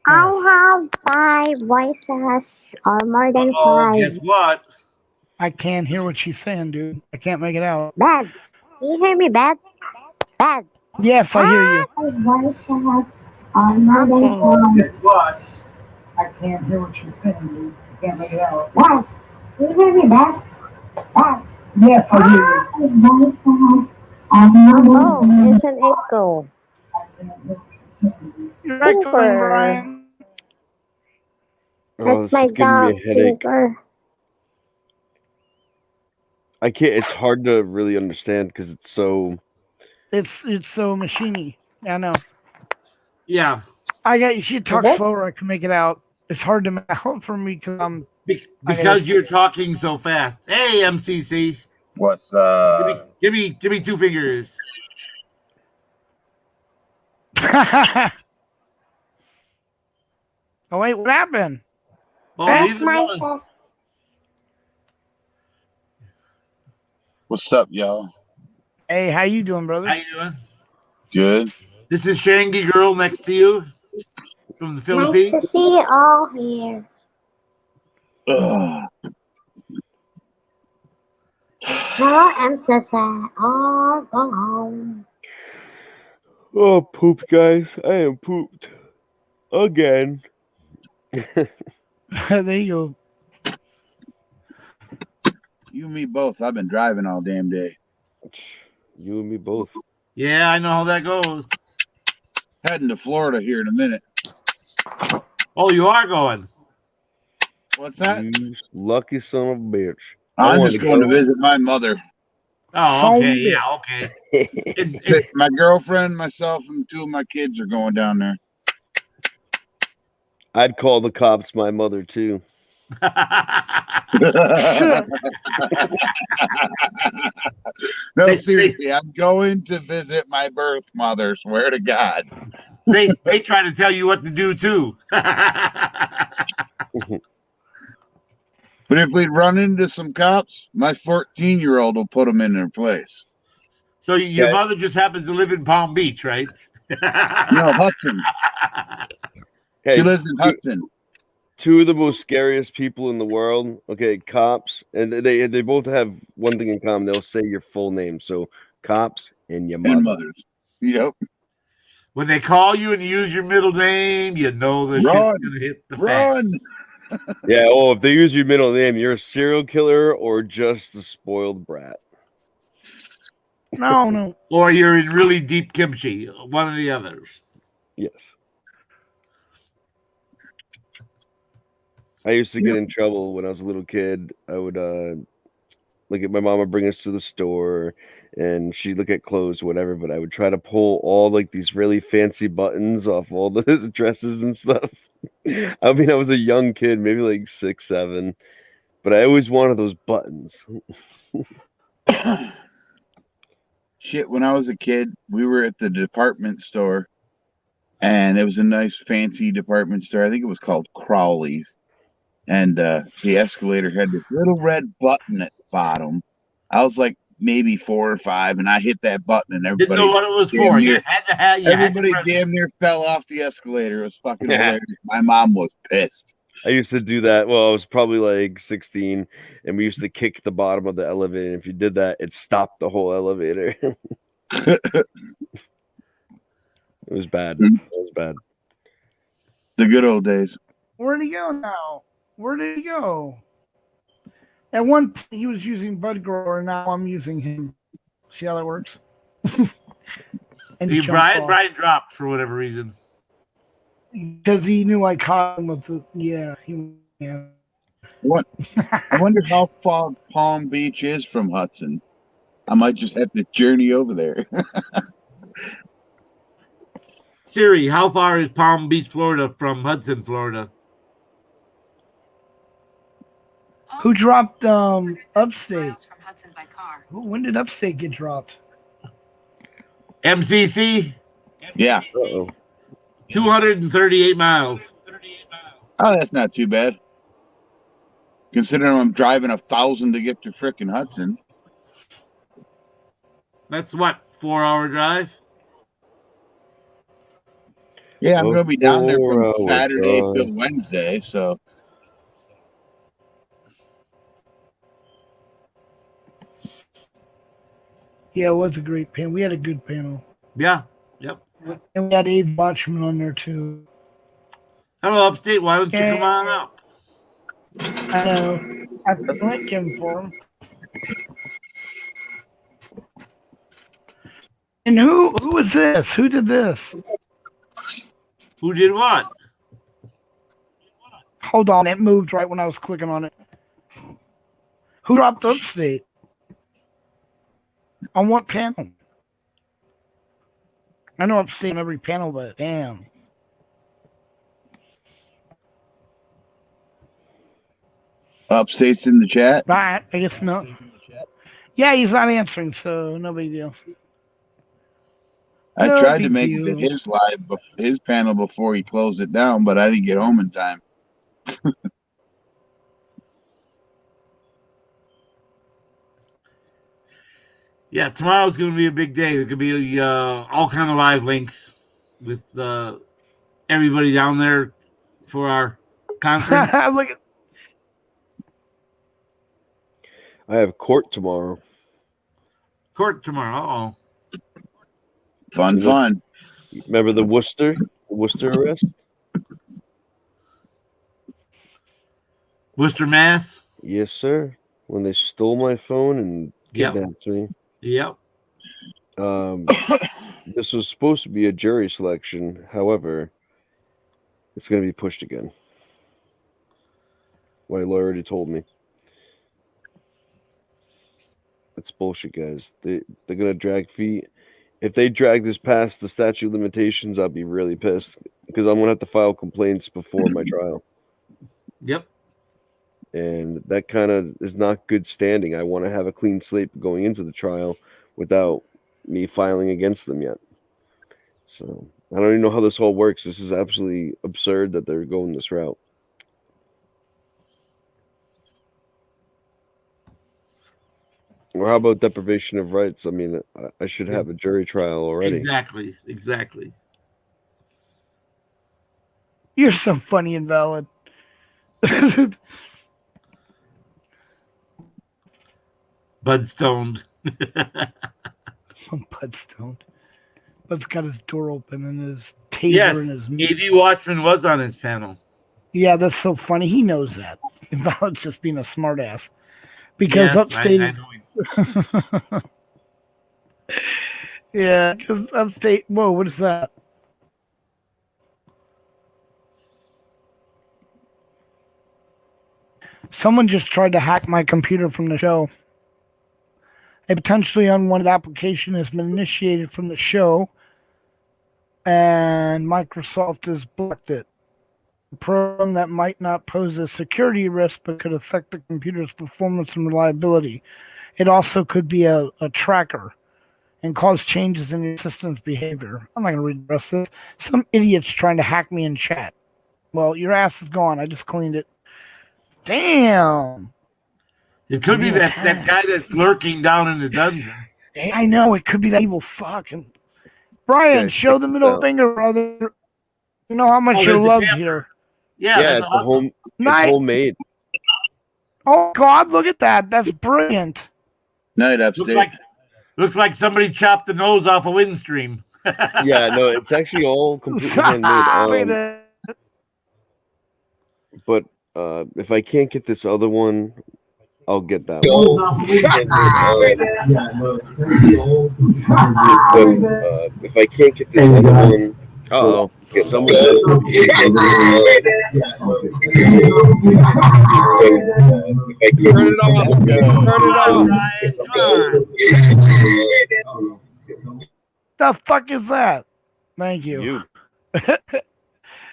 I have 5 voices or more than 5. Guess what? I can't hear what she's saying, dude. I can't make it out. Bad. Can you hear me, Bad? Bad. Yes, I hear you. 5 voices or more than 5. Guess what? I can't hear what she's saying, dude. I can't make it out. Bad. Can you hear me, Bad? Bad. Yes, I hear you. 5 voices or more than 5. There's an echo. You're echoing, Brian. Oh, That's this my is giving dog, me a headache. Tinker. I can't. It's hard to really understand because it's so. It's so machiney. I know. Yeah, You should talk slower. I can make it out. It's hard to make out for me because I'm because you're talking so fast. Hey, MCC, What's give me 2 fingers. Oh wait, what happened? Oh, That's leave it my alone. sister. what's up, y'all? Hey, how you doing, brother? How you doing? Good. This is Shangy Girl next to you from the Nice Philippines. to see you all here. Ugh. Oh, I'm so sad. Oh, go home. Oh, poop, guys. I am pooped. Again. There you go. You and me both. I've been driving all damn day. You and me both. Yeah, I know how that goes. Heading to Florida here in a minute. Oh, you are going. What's that? You lucky son of a bitch. I'm just going to visit my mother. Oh, okay. Yeah, okay. My girlfriend, myself, and 2 of my kids are going down there. I'd call the cops my mother, too. No, seriously, I'm going to visit my birth mother. Swear to God. They try to tell you what to do too. But if we run into some cops, my 14-year-old will put them in their place. So your mother just happens to live in Palm Beach, right? No, Hudson. Hey, She lives in Hudson. 2 of the most scariest people in the world. Okay, cops, and they both have one thing in common. They'll say your full name. So cops and your mother. And mothers. Yep. When they call you and use your middle name, you know the shit's Run. gonna hit the Run. Yeah. Oh, if they use your middle name, you're a serial killer or just a spoiled brat. No. Or you're in really deep kimchi. One or the others. Yes. I used to get in trouble when I was a little kid. I would like if my mom would bring us to the store and she'd look at clothes, whatever, but I would try to pull all like these really fancy buttons off all the dresses and stuff. I mean, I was a young kid, maybe like 6, 7, but I always wanted those buttons. Shit, when I was a kid, we were at the department store, and it was a nice fancy department store. I think it was called Crowley's. And the escalator had this little red button at the bottom. I was like maybe 4 or 5, and I hit that button, and everybody Didn't know what it was for. You had to have. Everybody damn near fell off the escalator. It was fucking hilarious. My mom was pissed. I used to do that. Well, I was probably like 16, and we used to kick the bottom of the elevator. And if you did that, it stopped the whole elevator. It was bad. It was bad. The good old days. Where'd he go now? Where did he go? At one point, he was using Bud Grower. Now I'm using him. See how that works? And he Brian dropped for whatever reason. Because he knew I caught him with the What? I wonder how far Palm Beach is from Hudson. I might just have to journey over there. Siri, how far is Palm Beach, Florida from Hudson, Florida? Who dropped Upstate? Ooh, when did Upstate get dropped? MCC? Yeah. 238 miles. Oh, that's not too bad. Considering I'm driving 1,000 to get to frickin' Hudson. That's what, 4-hour drive? Yeah, I'm going to be down there from 4 Saturday drive. till Wednesday, so. Yeah, it was a great panel. We had a good panel. Yeah. Yep. And we had Abe Watchman on there too. Hello, Upstate. Why don't you come on up? I know. I put the link in for him. And who was this? Who did this? Who did what? Hold on, it moved right when I was clicking on it. Who dropped Upstate? On what panel? I know Upstate on every panel, but damn. Upstate's in the chat. Right, I guess not. Yeah, he's not answering, so no big deal. I No tried to big make deal. it his panel before he closed it down, but I didn't get home in time. Yeah, tomorrow's going to be a big day. There could be all kind of live links with everybody down there for our conference. Look at I have court tomorrow. Court tomorrow. Fun. Remember the Worcester arrest? Worcester, Mass. Yes, sir. When they stole my phone and Yep. kidnapped me. Yep. This was supposed to be a jury selection. However, it's going to be pushed again. My lawyer already told me. It's bullshit, guys. They're going to drag feet. If they drag this past the statute of limitations, I'll be really pissed because I'm going to have to file complaints before my trial. Yep. And that kind of is not good standing. I want to have a clean slate going into the trial without me filing against them yet. So I don't even know how this whole works. This is absolutely absurd that they're going this route. Or how about deprivation of rights? I mean, I should have a jury trial already. Exactly. you're so funny and valid. Budstoned. Budstoned. Bud's got his door open and his taser Yes, in his AD Watchman was on his panel. Yeah, that's so funny. He knows that. Valid's just being a smartass. Because Yes, Upstate. I know he- Yeah, because Upstate. Whoa, what is that? Someone just tried to hack my computer from the show. A potentially unwanted application has been initiated from the show, and Microsoft has blocked it. A program that might not pose a security risk but could affect the computer's performance and reliability. It also could be a tracker and cause changes in your system's behavior. I'm not going to read the rest of this. Some idiot's trying to hack me in chat. Well, your ass is gone. I just cleaned it. Damn. It could be that guy that's lurking down in the dungeon. Hey, I know. It could be that evil fuck. And Brian, Okay, show the check middle this out. finger, brother. You know how much Oh, you're there's a loved camera. here. Yeah, Yeah, that's it's awesome. Nice. homemade. Oh, God, look at that. That's brilliant. Night Upstate. Looks like somebody chopped the nose off a Windstream. Yeah, no, it's actually all completely handmade. Look at that. But if I can't get this other one, I'll get that one. If I can't get this other one, uh-oh. Someone said, if I can't Turn it off. The fuck is that? Thank you. You.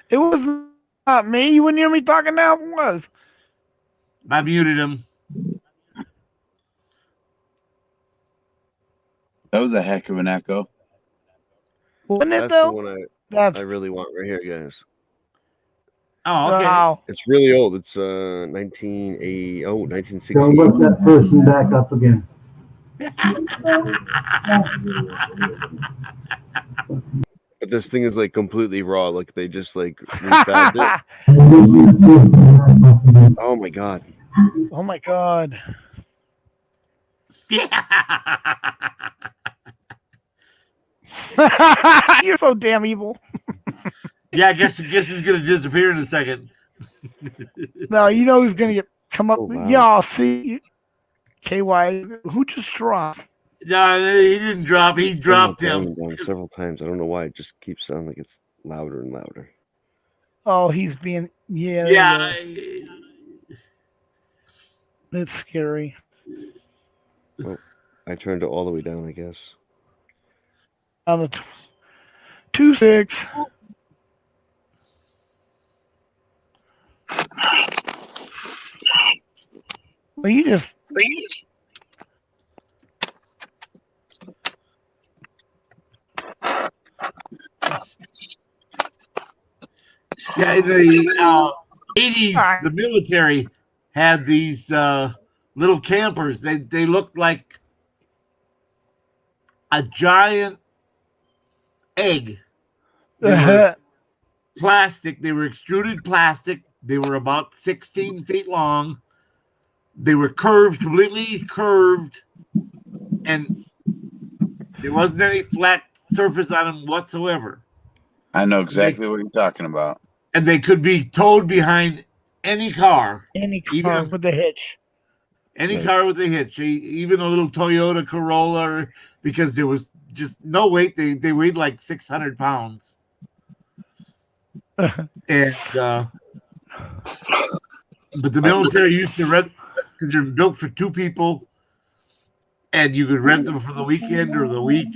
It was not me. You wouldn't hear me talking now if it was. I muted him. That was a heck of an echo. Wasn't it, That's though? the one That's I really want right here, guys. Oh, okay. wow. It's really old. It's 1960. Don't look that person back up again. But this thing is like completely raw. Like they just like refabbed it. Oh my god. Oh my god. You're so damn evil. Yeah, I guess he's gonna disappear in a second. No, you know who's gonna come up. Oh, wow. Yeah, I'll see. KY, who just dropped? No, he didn't drop. He dropped him. Down several times. I don't know why. It just keeps sounding like it's louder and louder. Oh, he's being yeah. Yeah. It's scary. Oh, I turned it all the way down, I guess. On the 26. Well, you just. Yeah, in the 80s, the military had these little campers. They looked like a giant egg. They were plastic. They were extruded plastic. They were about 16 feet long. They were curved, completely curved, and there wasn't any flat surface on them whatsoever. I know exactly what you're talking about. And they could be towed behind any car. Any car with a hitch. Any car with a hitch, even a little Toyota Corolla, because there was just no weight. They weighed like 600 pounds. And but the military used to rent, because they're built for two people, and you could rent them for the weekend or the week.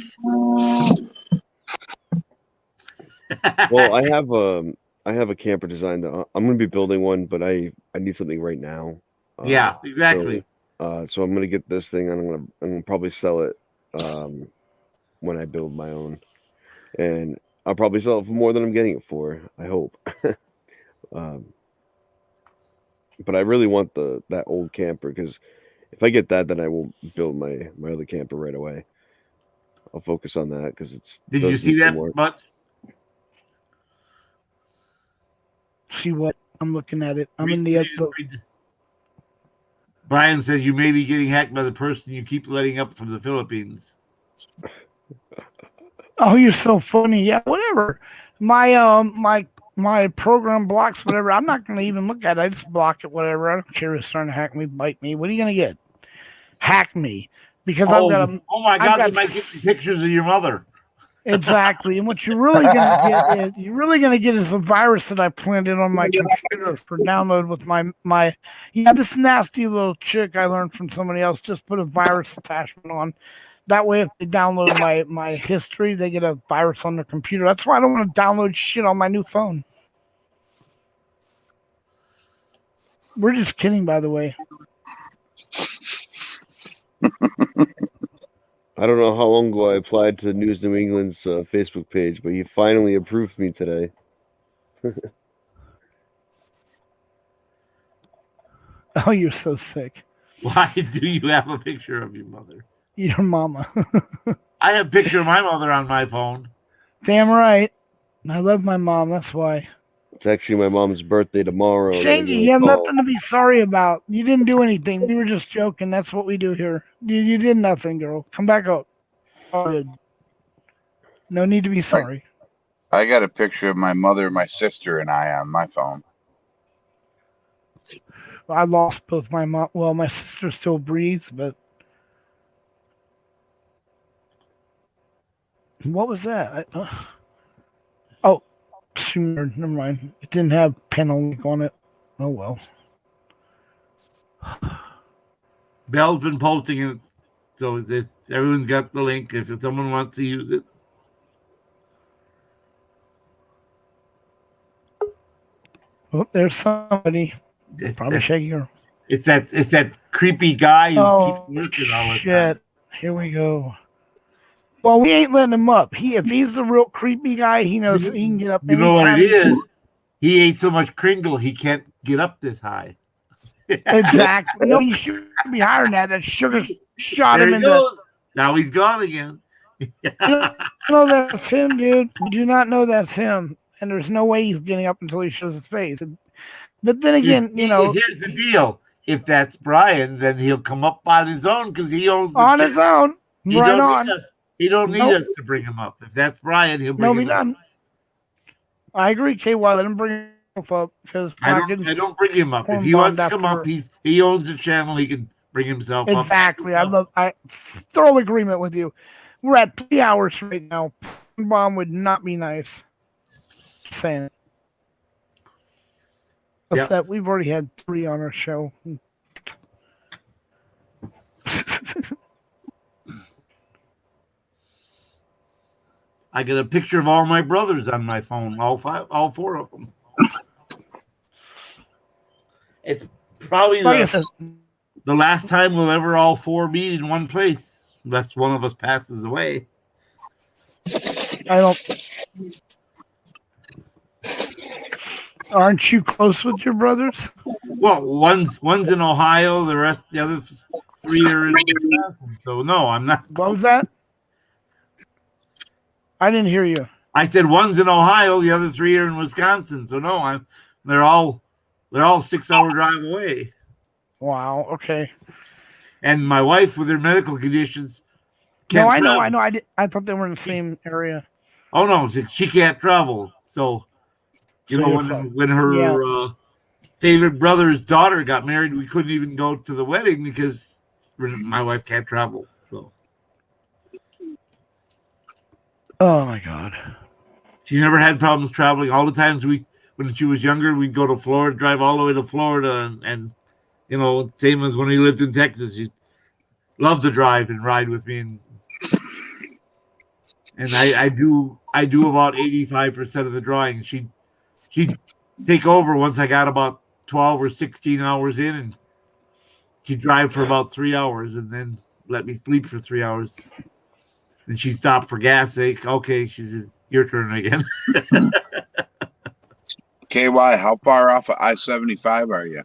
Well, I have a camper design that I'm going to be building one, but I need something right now. Yeah, exactly. So I'm going to get this thing. I'm going to probably sell it when I build my own, and I'll probably sell it for more than I'm getting it for. I hope. But I really want that old camper, because if I get that, then I will build my other camper right away. I'll focus on that because it's. Did you see that much? See what? I'm looking at it. I'm in the other. Brian says you may be getting hacked by the person you keep letting up from the Philippines. Oh, you're so funny. Yeah, whatever. My program blocks whatever. I'm not going to even look at it. I just block it, whatever. I don't care if it's trying to hack me, bite me. What are you going to get? Hack me. Because I've got a. Oh my God, they might get pictures of your mother. Exactly. And what you're really gonna get is a virus that I planted on my computer for download with my this nasty little chick I learned from somebody else just put a virus attachment on. That way if they download my history, they get a virus on their computer. That's why I don't want to download shit on my new phone. We're just kidding, by the way. I don't know how long ago I applied to News New England's Facebook page, but he finally approved me today. Oh, you're so sick. Why do you have a picture of your mother? Your mama. I have a picture of my mother on my phone. Damn right. I love my mom. That's why. It's actually my mom's birthday tomorrow. Shangy, you have nothing to be sorry about. You didn't do anything. We were just joking. That's what we do here. You did nothing, girl. Come back up. Oh, no need to be sorry. I got a picture of my mother, my sister, and I on my phone. I lost both my mom. Well, my sister still breathes, but what was that? Oh, never mind. It didn't have panel link on it. Oh well. Bell's been posting it, so everyone's got the link if someone wants to use it. Oh, there's somebody. Probably shaking her. It's that creepy guy who keeps lurking all the shit. time. Here we go. Well, we ain't letting him up. If he's the real creepy guy, he knows he can get up. You know what anytime. it is? He ate so much Kringle he can't get up this high. Exactly. No, he should be higher than that. That sugar shot There him he in goes. Now he's gone again. You don't know that's him, dude. You do not know that's him. And there's no way he's getting up until he shows his face. But then again, here's the deal. If that's Brian, then he'll come up on his own because he owns the on ship. his own. He Right don't on. need us. He don't need Nope. us to bring him up. If that's Brian, he'll No, bring be him up. done. I agree, KY. Let him bring himself up because I don't bring him up. If he wants to come up, he owns the channel. He can bring himself up. Exactly. I thorough agreement with you. We're at 3 hours right now. Bomb would not be nice. Just saying it. What's that? We've already had 3 on our show. I get a picture of all my brothers on my phone, all four of them. It's probably Like I said, the last time we'll ever all four meet in one place, unless one of us passes away. I don't. Aren't you close with your brothers? Well, one's in Ohio, the other three are in Wisconsin. So no, I'm not. What was that? I didn't hear you. I said one's in Ohio, the other three are in Wisconsin. So no, they're all 6 hour drive away. Wow. Okay. And my wife, with her medical conditions, No, can't I know. travel. I thought they were in the same area. Oh no, she can't travel. So you So know you're fucked. when her favorite brother's daughter got married, we couldn't even go to the wedding because my wife can't travel. So Oh my God. she never had problems traveling. All the times when she was younger, we'd go to Florida, drive all the way to Florida, and you know, same as when we lived in Texas, she loved to drive and ride with me, and I do about 85% of the drawing. She'd take over once I got about 12 or 16 hours in, and she'd drive for about 3 hours and then let me sleep for 3 hours. And she'd stop for gas sake. Okay, she says, your turn again. KY, how far off of I-75 are you?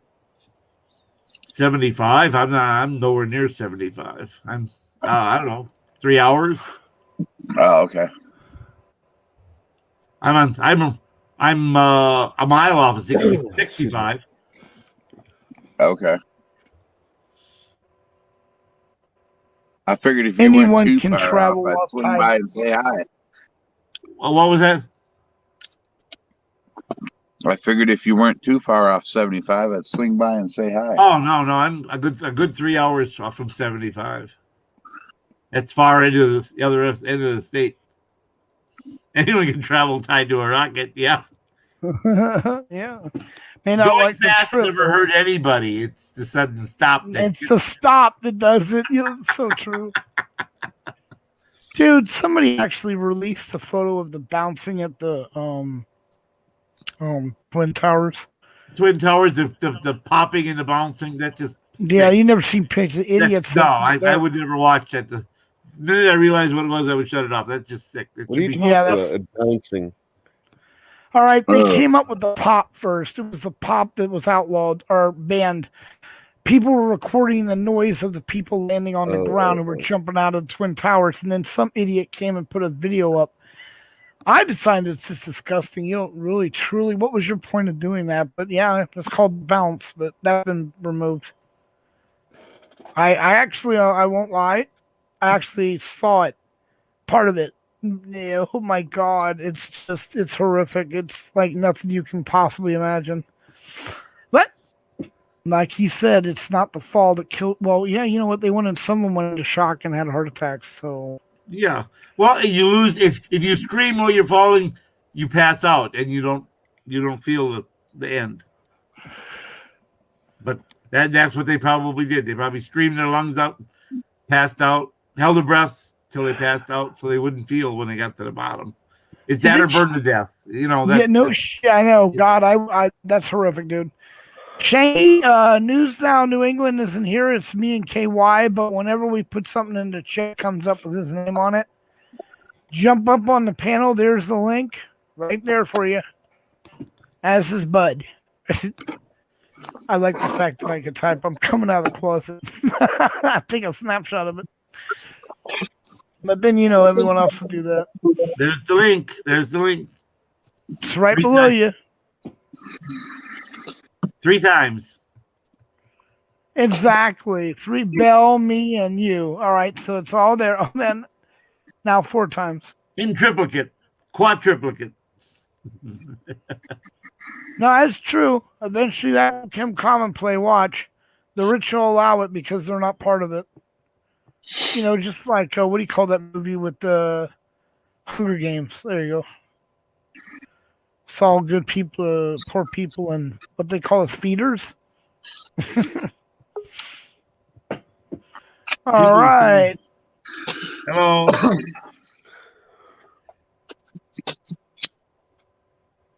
75. I'm nowhere near 75. I'm I don't know, 3 hours. Oh, okay. I'm a mile off of 65. Okay. I figured if you Anyone weren't too can far travel off, I'd off swing time. by and say hi. Well, what was that? I figured if you weren't too far off 75, I'd swing by and say hi. Oh no, I'm a good 3 hours off from 75. That's far into the other end of the state. Anyone can travel tied to a rocket. Yeah. Yeah. May not Going like the fast trip. never hurt anybody. It's the sudden stop. It's the stop that does it. You know, it's so true. Dude, somebody actually released a photo of the bouncing at the Twin Towers. Twin Towers, the popping and the bouncing. That just Yeah, you never seen pictures. Idiots. No, I would never watch that. The minute I realized what it was, I would shut it off. That's just sick. That What are should you be- talking about? Bouncing. All right, they came up with the pop first. It was the pop that was outlawed or banned. People were recording the noise of the people landing on the ground and were jumping out of the Twin Towers, and then some idiot came and put a video up. I decided it's just disgusting. You don't really, truly. What was your point of doing that? But yeah, it's called bounce, but that's been removed. I actually, I won't lie. I actually saw it, part of it. Yeah, oh my God, it's horrific. It's like nothing you can possibly imagine. But like he said, it's not the fall that killed. Well, yeah, you know what? Someone went into shock and had heart attacks. So Yeah. Well, you lose if you scream while you're falling, you pass out and you don't feel the end. But that's what they probably did. They probably screamed their lungs out, passed out, held their breaths till they passed out, so they wouldn't feel when they got to the bottom. It's that or burn to death. You know. yeah, no shit. I know. God, I that's horrific, dude. Shane, News Now New England isn't here. It's me and KY, but whenever we put something in the chat, comes up with his name on it. Jump up on the panel. There's the link right there for you. As is Bud. I like the fact that I can type. I'm coming out of the closet. I take a snapshot of it. But then, everyone else will do that. There's the link. There's the link. It's right below you. 3 times. Exactly. 3 Bell, me, and you. All right, so it's all there. Oh, then now 4 times. In triplicate. Quadruplicate. No, that's true. Eventually that will become commonplace. Watch. The rich will allow it because they're not part of it. Just like, what do you call that movie with the Hunger Games? There you go. It's all good people, poor people, and what they call us feeders. All right. Hello.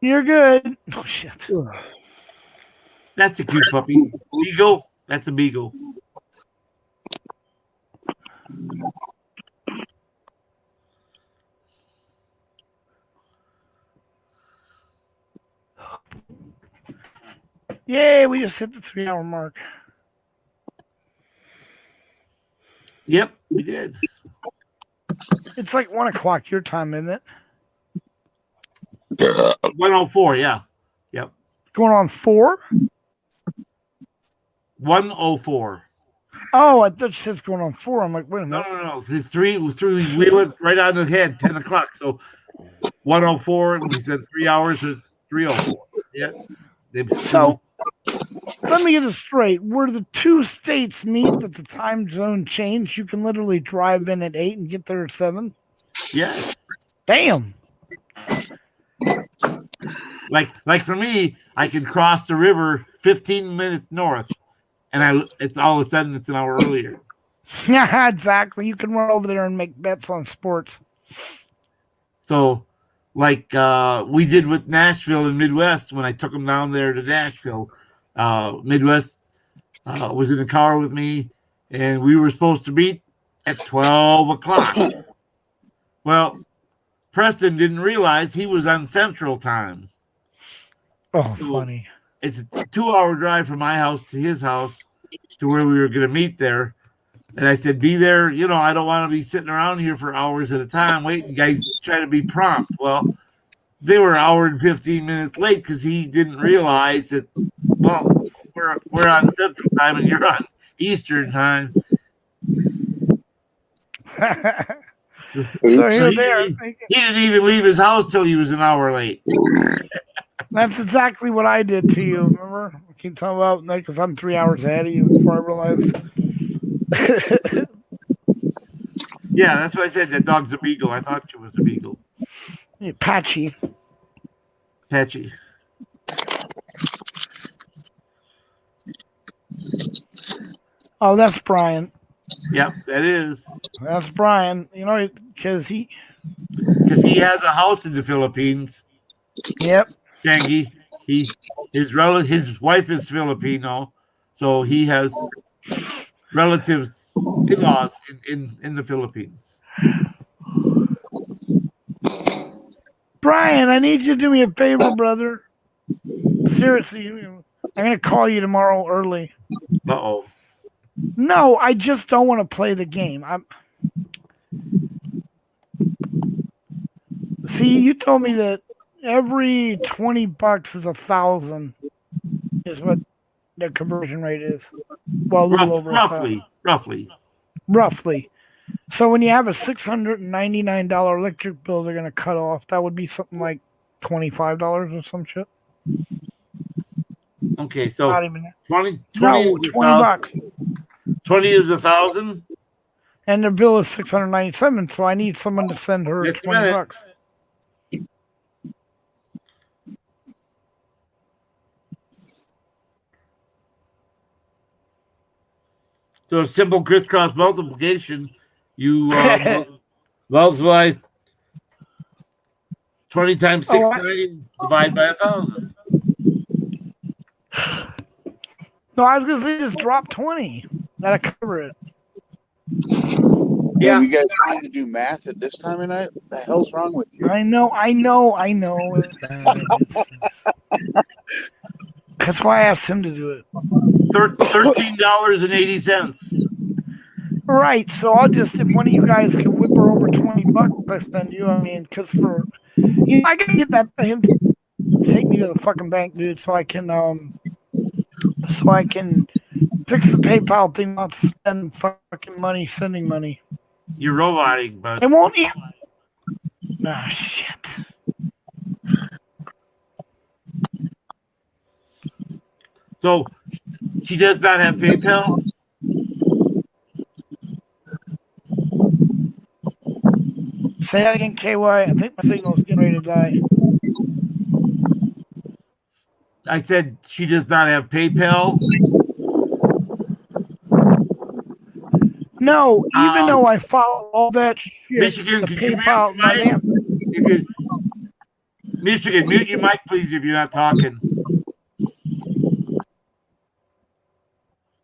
You're good. Oh shit. That's a cute puppy. Beagle. That's a beagle. Yay, we just hit the 3-hour mark. Yep, we did. It's like 1 o'clock your time, isn't it? 104, yeah. Yep. Going on 4? 104. Oh, I thought you said it's going on 4. I'm like, wait a minute. No. The three, we went right on the head, 10 o'clock. So 104, and we said 3 hours is 304. Yeah. So let me get it straight. Where the two states meet that the time zone change, you can literally drive in at 8 and get there at 7? Yeah. Damn. Like for me, I can cross the river 15 minutes north, and it's all of a sudden it's an hour earlier. Yeah, exactly. You can run over there and make bets on sports. So, like we did with Nashville and Midwest when I took them down there to Nashville. Midwest was in the car with me, and we were supposed to meet at 12 o'clock. Well, Preston didn't realize he was on Central Time. Oh, funny. It's a 2-hour drive from my house to his house to where we were going to meet there. And I said, be there. You know, I don't want to be sitting around here for hours at a time waiting. Guys try to be prompt. Well, they were an hour and 15 minutes late because he didn't realize that, well, we're on Central Time and you're on Eastern Time. So you're there. He didn't even leave his house till he was an hour late. That's exactly what I did to you. Remember? I keep talking about that because I'm 3 hours ahead of you before I realized. Yeah, that's why I said that dog's a beagle. I thought she was a beagle. Yeah, Patchy. Oh, that's Brian. Yep, that is. That's Brian. You know, because he has a house in the Philippines. Yep. Shangy. His wife is Filipino, so he has relatives, in-laws in the Philippines. Brian, I need you to do me a favor, brother. Seriously, I'm gonna call you tomorrow early. Uh-oh. No, I just don't want to play the game. See, you told me that every $20 is 1,000 is what the conversion rate is. Well, a little over roughly. So when you have a $699 electric bill, they're gonna cut off. That would be something like $25 or some shit. Okay, so not even 20 bucks. 20 is 1,000, and their bill is $697. So I need someone to send her $20. So simple crisscross multiplication, you multiply 20 times 690, divide by 1,000. No, I was gonna say just drop 20. That'll cover it. Yeah, you guys trying to do math at this time of night? What the hell's wrong with you? I know. That's why I asked him to do it. $13.80. Right. So I'll just, if one of you guys can whip her over $20, I send you. I mean, because I gotta get him to take me to the fucking bank, dude, so I can fix the PayPal thing, not to spend fucking money sending money. You're roboting, but it won't. Ah, shit. So she does not have PayPal? Say that again, KY. I think my signal's getting ready to die. I said she does not have PayPal. No, even though I follow all that shit, Michigan, the PayPal. Michigan, mute your mic, please, if you're not talking.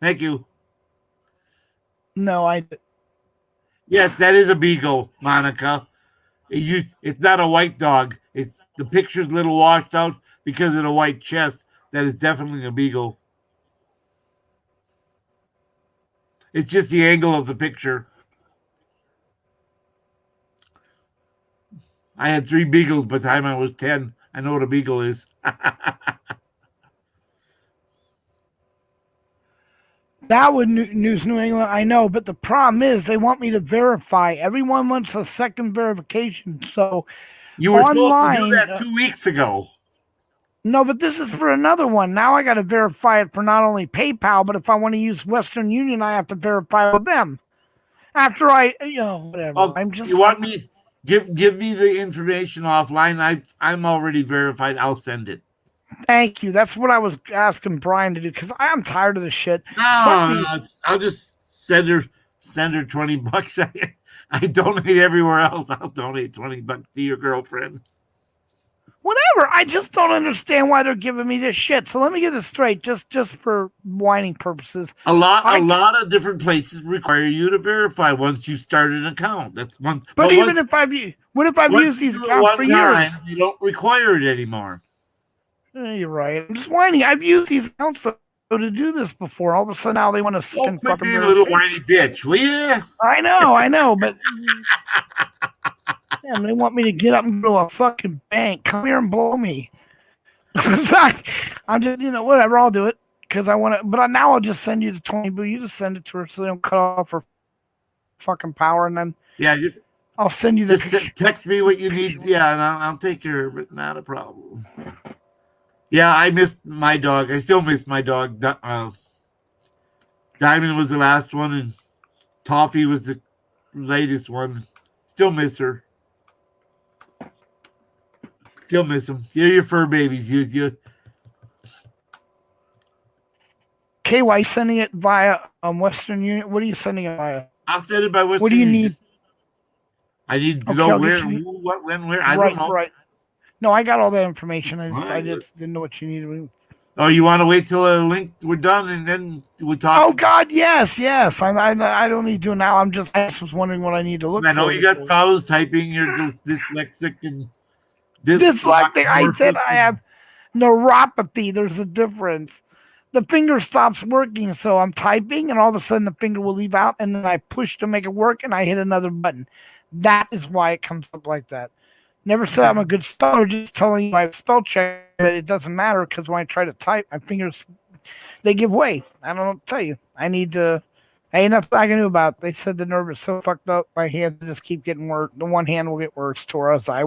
Thank you. No, Yes, that is a beagle, Monica. It's not a white dog. It's the picture's a little washed out because of the white chest. That is definitely a beagle. It's just the angle of the picture. I had 3 beagles by the time I was 10. I know what a beagle is. that would News New England. I know, but the problem is they want me to verify. Everyone wants a second verification. So You were online, supposed to do that 2 weeks ago. No, but this is for another one. Now I got to verify it for not only PayPal, but if I want to use Western Union, I have to verify with them. After whatever. Oh, I'm just. You want me? Give me the information offline. I'm already verified. I'll send it. Thank you. That's what I was asking Brian to do because I'm tired of this shit. No, I'll just send her $20. I donate everywhere else. I'll donate $20 to your girlfriend. Whatever. I just don't understand why they're giving me this shit. So let me get this straight, just for whining purposes. A lot of different places require you to verify once you start an account. That's one. But even if I've used these accounts for years, you don't require it anymore. You're right. I'm just whining. I've used these accounts to do this before. All of a sudden now they want to fucking be a little whiny bitch, will you? I know, but. Damn, they want me to get up and go to a fucking bank. Come here and blow me. I'm just, whatever. I'll do it because I want to. But now I'll just send you the 20. But you just send it to her so they don't cut off her fucking power, and then I'll send you the. Just text me what you need. Yeah, and I'll take care of it. Not a problem. Yeah, I missed my dog. I still miss my dog. Diamond was the last one, and Toffee was the latest one. Still miss her. Still miss them. You're your fur babies. You. KY sending it via Western Union. What are you sending it via? I'll send it by Western. What do you Union. need? I need to know where, who, what, when, where. I don't know. Right. No, I got all that information. I just didn't know what you needed. Oh, you want to wait till the link we're done and then we talk? Oh God, yes. I don't need to now. I just was wondering what I need to look for. I know you got problems typing. You're just dyslexic and dyslexic. I said I have neuropathy. There's a difference. The finger stops working, so I'm typing, and all of a sudden the finger will leave out, and then I push to make it work, and I hit another button. That is why it comes up like that. Never said I'm a good speller, just telling you I spell check, but it doesn't matter because when I try to type, my fingers, they give way. I don't know what to tell you. I ain't nothing I can do about it. They said the nerve is so fucked up, my hand will just keep getting worse. The one hand will get worse, or else I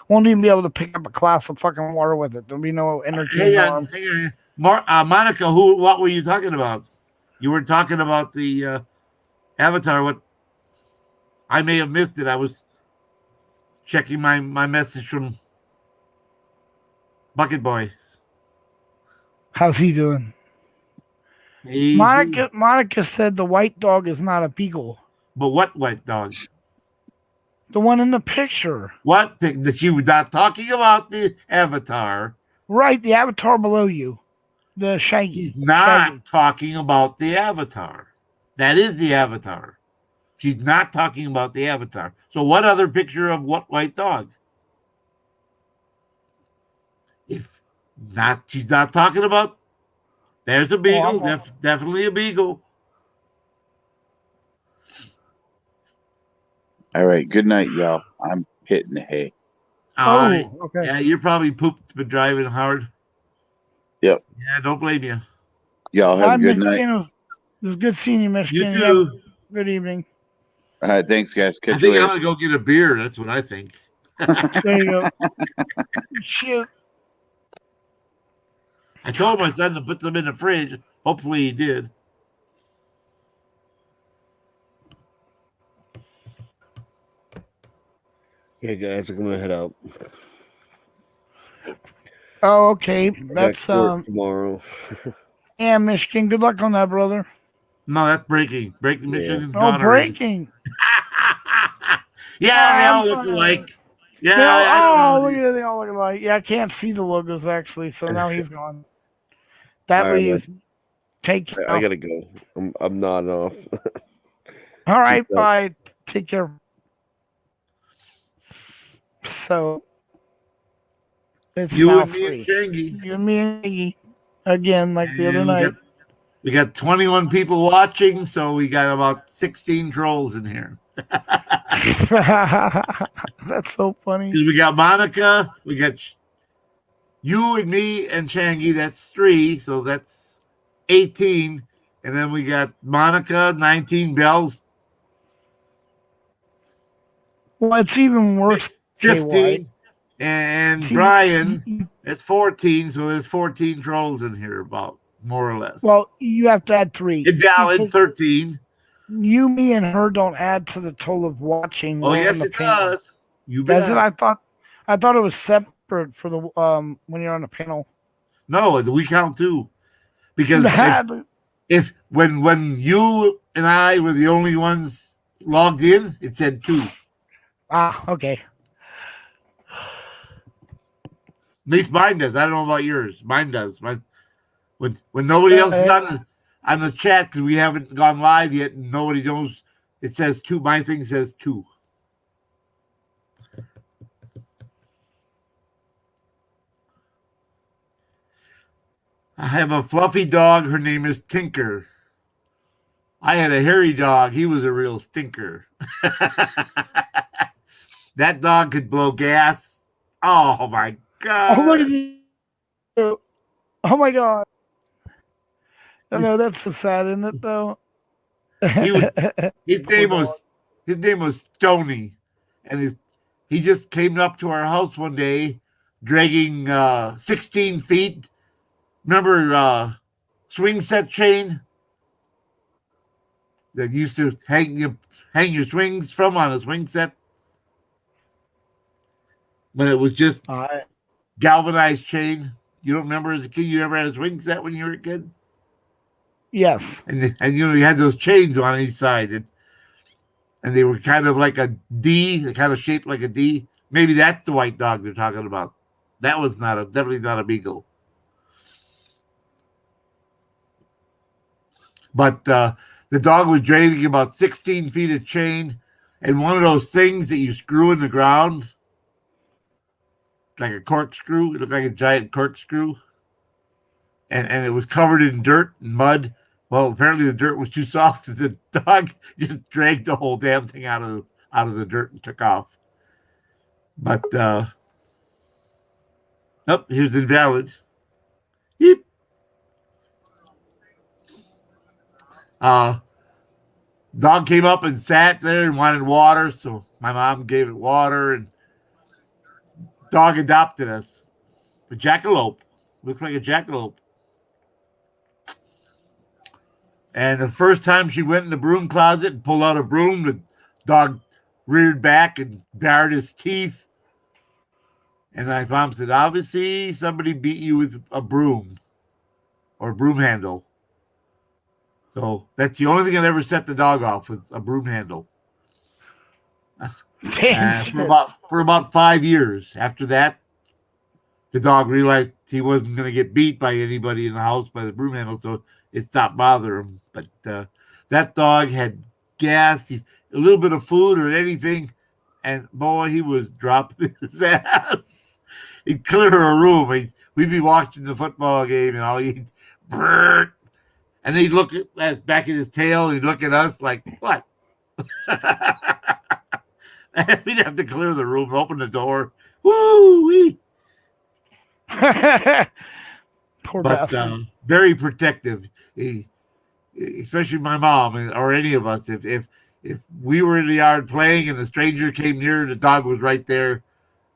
won't even be able to pick up a glass of fucking water with it. There'll be no energy in my arm. Monica, what were you talking about? You were talking about the Avatar. What? I may have missed it. I was checking my message from Bucket Boy. How's he doing? Easy. Monica said the white dog is not a beagle. But what white dog? The one in the picture. What pic? That you were not talking about the Avatar. Right, the Avatar below you. The Shaggy. She's not talking about the Avatar. That is the Avatar. She's not talking about the Avatar. So what other picture of what white dog? If not, she's not talking about. There's a beagle. Definitely a beagle. All right. Good night, y'all. I'm hitting the hay. All right. Okay. Yeah, you're probably pooped but driving hard. Yep. Yeah, don't blame you. Y'all have a good night. It was good seeing you, Michigan. You too. Yep. Good evening. All right. Thanks, guys. I Catch think you I'm later. gonna go get a beer. That's what I think. There you go. Shoot. I told my son to put them in the fridge. Hopefully he did. Yeah, guys, I'm gonna head out. Oh, okay. Back That's to work tomorrow. Yeah, Michigan. Good luck on that, brother. No, that's breaking. Breaking Michigan. Oh, breaking. Yeah, they all look alike. Yeah. No, I don't know. look at they all look alike. Yeah, I can't see the logos actually, so now he's gone. That All right, leaves take I care. gotta go. I'm nodding off. All right, Peace out. bye. Take care. So it's You now and me and free. Changi. You and me and Iggy again, like the other And night. we got 21 people watching, so we got about 16 trolls in here. That's so funny. Because we got Monica, we got you and me and Changi, that's 3, so that's 18. And then we got Monica, 19, Bells, Well, it's even worse. 15, and See, Brian, it's 14, so there's 14 trolls in here, about more or less. Well, you have to add 3. And Dallin, Because 13. you, me, and her don't add to the total of watching. Oh, We're yes, on the it panel. does. You Does bet. it? I thought it was separate for the when you're on the panel. No, we count too, because Nah, if when you and I were the only ones logged in, it said 2. Okay. At least mine does. I don't know about yours. Mine does. When nobody else is on the chat because we haven't gone live yet and nobody knows, it says 2. My thing says 2. I have a fluffy dog. Her name is Tinker. I had a hairy dog. He was a real stinker. That dog could blow gas. Oh my god! Oh, look at you. Oh my god. I know that's so sad, isn't it? Though. His name was Stony, and he just came up to our house one day, dragging 16 feet. Remember swing set chain that used to hang your swings from on a swing set, when it was just galvanized chain. You don't remember as a kid you ever had a swing set when you were a kid? Yes. And you know you had those chains on each side, and they were kind of like a D, they kind of shaped like a D. Maybe that's the white dog they're talking about. That was definitely not a beagle. But the dog was dragging about 16 feet of chain, and one of those things that you screw in the ground, like a corkscrew. It looked like a giant corkscrew. And it was covered in dirt and mud. Well, apparently the dirt was too soft, so the dog just dragged the whole damn thing out of the dirt and took off. But here's invalid. Yep. Dog came up and sat there and wanted water, so my mom gave it water, and dog adopted us. The jackalope. Looks like a jackalope. And the first time she went in the broom closet and pulled out a broom, the dog reared back and bared his teeth. And my mom said, obviously somebody beat you with a broom or a broom handle. So that's the only thing that ever set the dog off, with a broom handle. For about 5 years. After that, the dog realized he wasn't going to get beat by anybody in the house by the broom handle, so it stopped bothering him. But that dog had gas, a little bit of food or anything, and boy, he was dropping his ass. He'd clear a room. We'd be watching the football game, and he'd brrr, and he'd look at back at his tail, and he'd look at us like, what? And we'd have to clear the room, open the door. Woo-wee! Poor But bastard. very protective. Especially my mom or any of us. If we were in the yard playing and a stranger came near, the dog was right there,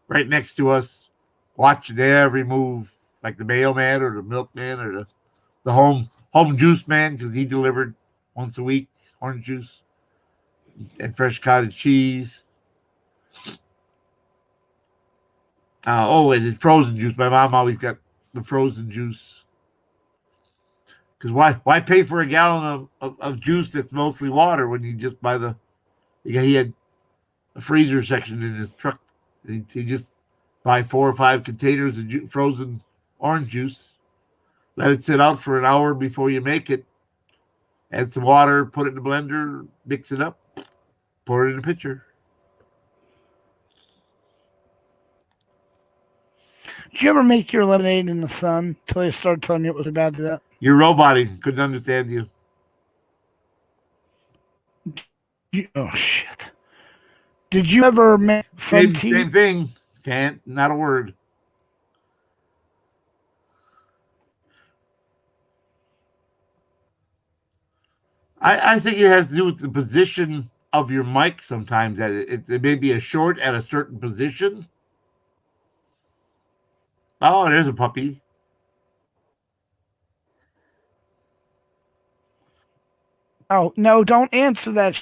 right next to us, watching every move, like the mailman or the milkman or the home juice man, because he delivered once a week orange juice and fresh cottage cheese. And frozen juice. My mom always got the frozen juice. Because why pay for a gallon of juice that's mostly water when you just buy he had a freezer section in his truck You just buy 4 or 5 containers of frozen orange juice. Let it sit out for an hour before you make it. Add some water, put it in the blender, mix it up, pour it in a pitcher. Did you ever make your lemonade in the sun until they started telling you it was bad to that? You're roboting. Couldn't understand you. Oh, shit. Did you ever make sun tea? Same thing. Can't. Not a word. I think it has to do with the position of your mic sometimes. That it may be a short at a certain position. Oh, there's a puppy. Oh, no, don't answer that,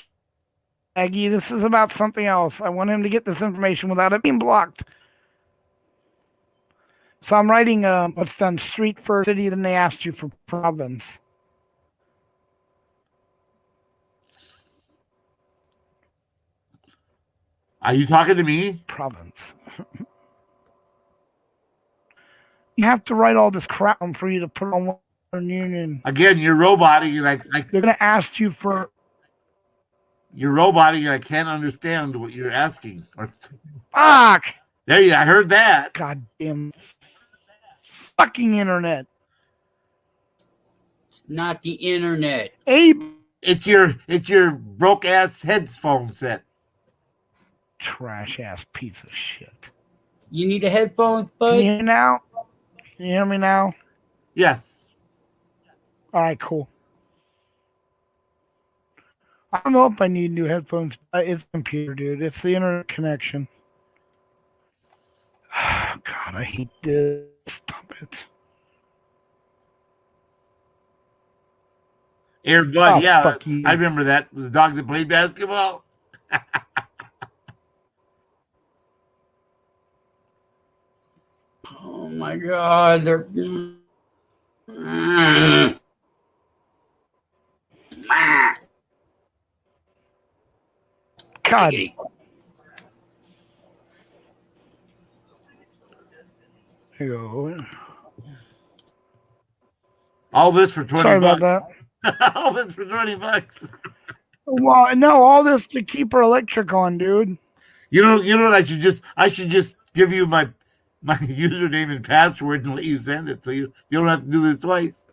Aggie. This is about something else. I want him to get this information without it being blocked. So I'm writing what's done street first city, then they asked you for province. Are you talking to me? Province. You have to write all this crap for you to put on Western Union. Again, you're roboting, and They're going to ask you for. You're roboting, and I can't understand what you're asking. Fuck! There you. I heard that. Goddamn fucking internet. It's not the internet. Abe. It's your broke ass headphone set. Trash ass piece of shit. You need a headphones, bud? Can you hear me now? Can you hear me now? Yes. All right, cool. I don't know if I need new headphones. It's computer, dude. It's the internet connection. God, I hate this. Stop it. Air Bud, Oh, yeah. fuck you. I remember that. The dog that played basketball. Oh my God, they're. God. Here you go. All this for 20 Sorry about bucks. that. All this for $20. Well, no, all this to keep her electric on, dude. You know what? I should just give you my username and password and let you send it, so you don't have to do this twice.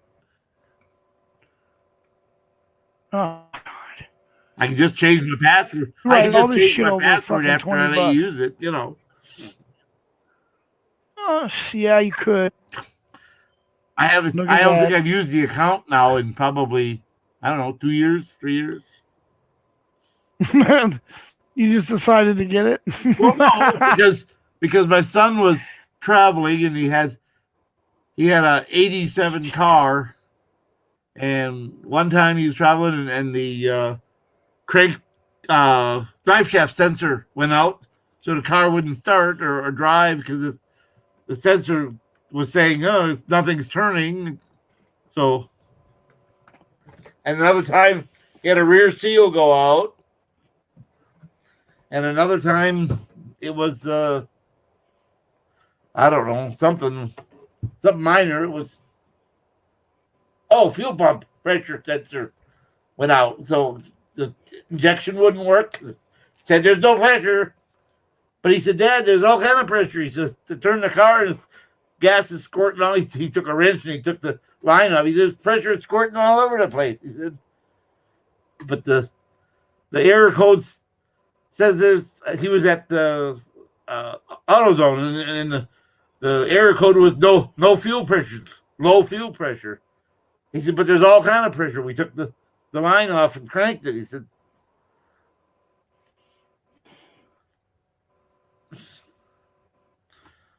Oh, I can just change my password. Right, I can all just this change shit my over password fucking after I $20. let you use it. You know. Yeah, you could. I haven't. Look I at don't that. think I've used the account now in probably 2 years, 3 years. You just decided to get it? Well, no, because my son was traveling and he had a '87 car, and one time he was traveling and the crank drive shaft sensor went out, so the car wouldn't start or drive because the sensor was saying, "Oh, nothing's turning." So, and another time he had a rear seal go out. And another time, it was I don't know, something minor. It was fuel pump pressure sensor went out, so the injection wouldn't work. Said there's no pressure, but he said, "Dad, there's all kind of pressure." He says to turn the car and gas is squirting out. He took a wrench and he took the line off. He says pressure is squirting all over the place. He said, but the error codes says he was at the AutoZone and the error code was no fuel pressure, low fuel pressure. He said, but there's all kind of pressure. We took the line off and cranked it. He said,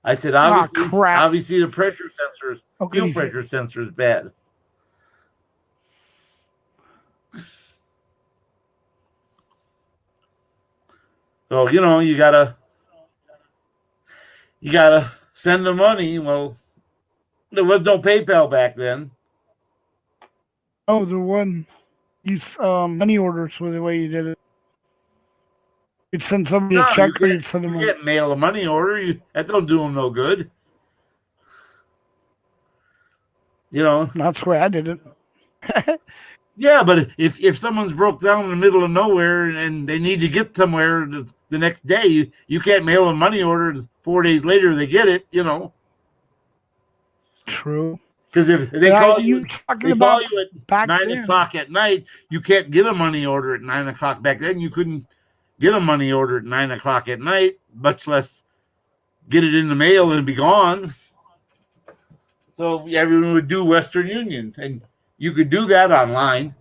I said, obviously the pressure sensors, fuel pressure sensor is bad. So, you gotta send the money. Well, there was no PayPal back then. Oh, there wasn't. Money orders were the way you did it. You'd send somebody No, a check, or you you'd send them. can't mail a money order. That don't do them no good. You know. That's the way I did it. Yeah, but if someone's broke down in the middle of nowhere and they need to get somewhere the next day, you can't mail a money order 4 days later they get it, you know. True. Because if they But call you you, talking they about call you at back 9 then. o'clock at night, you can't get a money order at 9 o'clock. Back then, you couldn't get a money order at 9 o'clock at night, much less get it in the mail and be gone. So everyone would do Western Union, and you could do that online.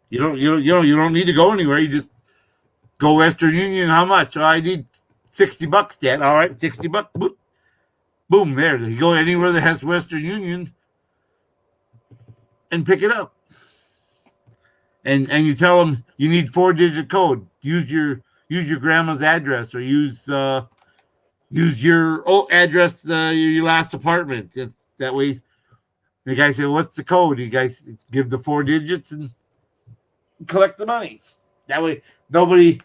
You don't need to go anywhere. You just go Western Union. How much? Oh, I need $60, Dad. All right, $60. Boom, boom, there. You go anywhere that has Western Union and pick it up. And you tell them you need 4-digit code. Use your grandma's address, or use your address, your last apartment. It's, that way, the guy said, "What's the code?" You guys give the 4 digits and collect the money. That way, nobody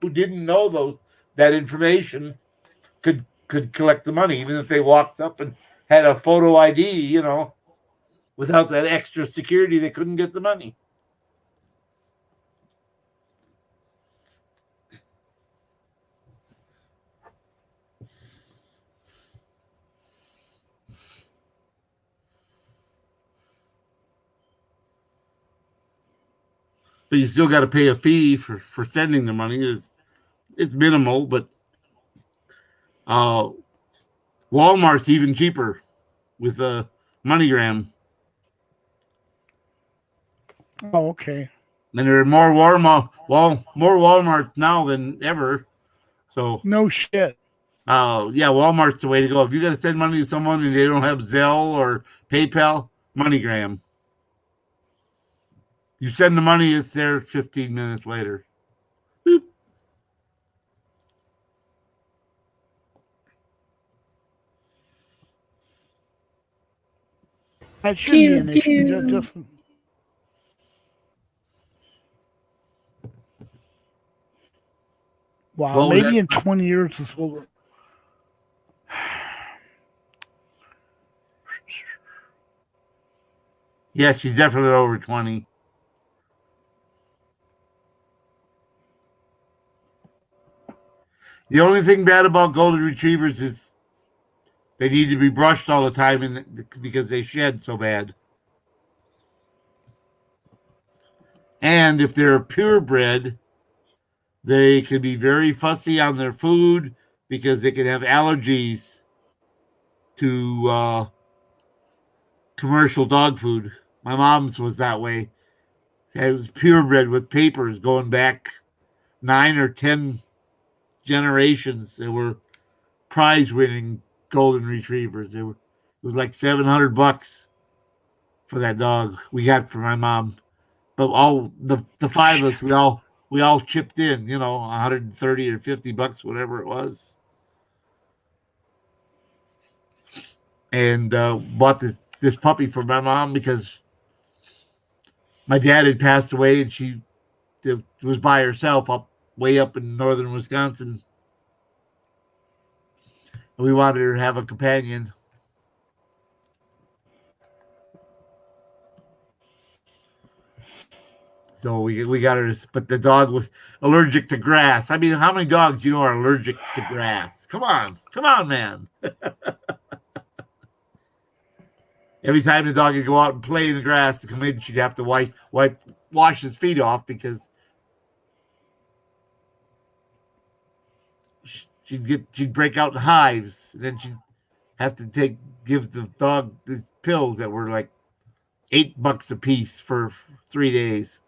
who didn't know that information could collect the money, even if they walked up and had a photo ID. You know, without that extra security, they couldn't get the money. But you still got to pay a fee for sending the money. It's minimal, but Walmart's even cheaper with a MoneyGram. Oh, okay. And there are more Walmarts now than ever. So no shit. Yeah, Walmart's the way to go. If you got to send money to someone and they don't have Zelle or PayPal, MoneyGram. You send the money, it's there 15 minutes later. Boop. That should be an issue. Just wow, What was maybe that? in 20 years this will. Yeah, she's definitely over 20. The only thing bad about golden retrievers is they need to be brushed all the time because they shed so bad. And if they're purebred, they can be very fussy on their food because they can have allergies to commercial dog food. My mom's was that way. It was purebred with papers going back 9 or 10 generations. They were prize-winning golden retrievers. It was like $700 for that dog we got for my mom. But all the 5 of us, we all chipped in, you know, 130 or $50, whatever it was, and bought this puppy for my mom because my dad had passed away and she was by herself way up in northern Wisconsin. And we wanted her to have a companion. So we got her, but the dog was allergic to grass. I mean, how many dogs you know are allergic to grass? Come on, man. Every time the dog would go out and play in the grass to come in, she'd have to wash his feet off because she'd break out in hives, and then she'd have to give the dog these pills that were like $8 a piece for 3 days.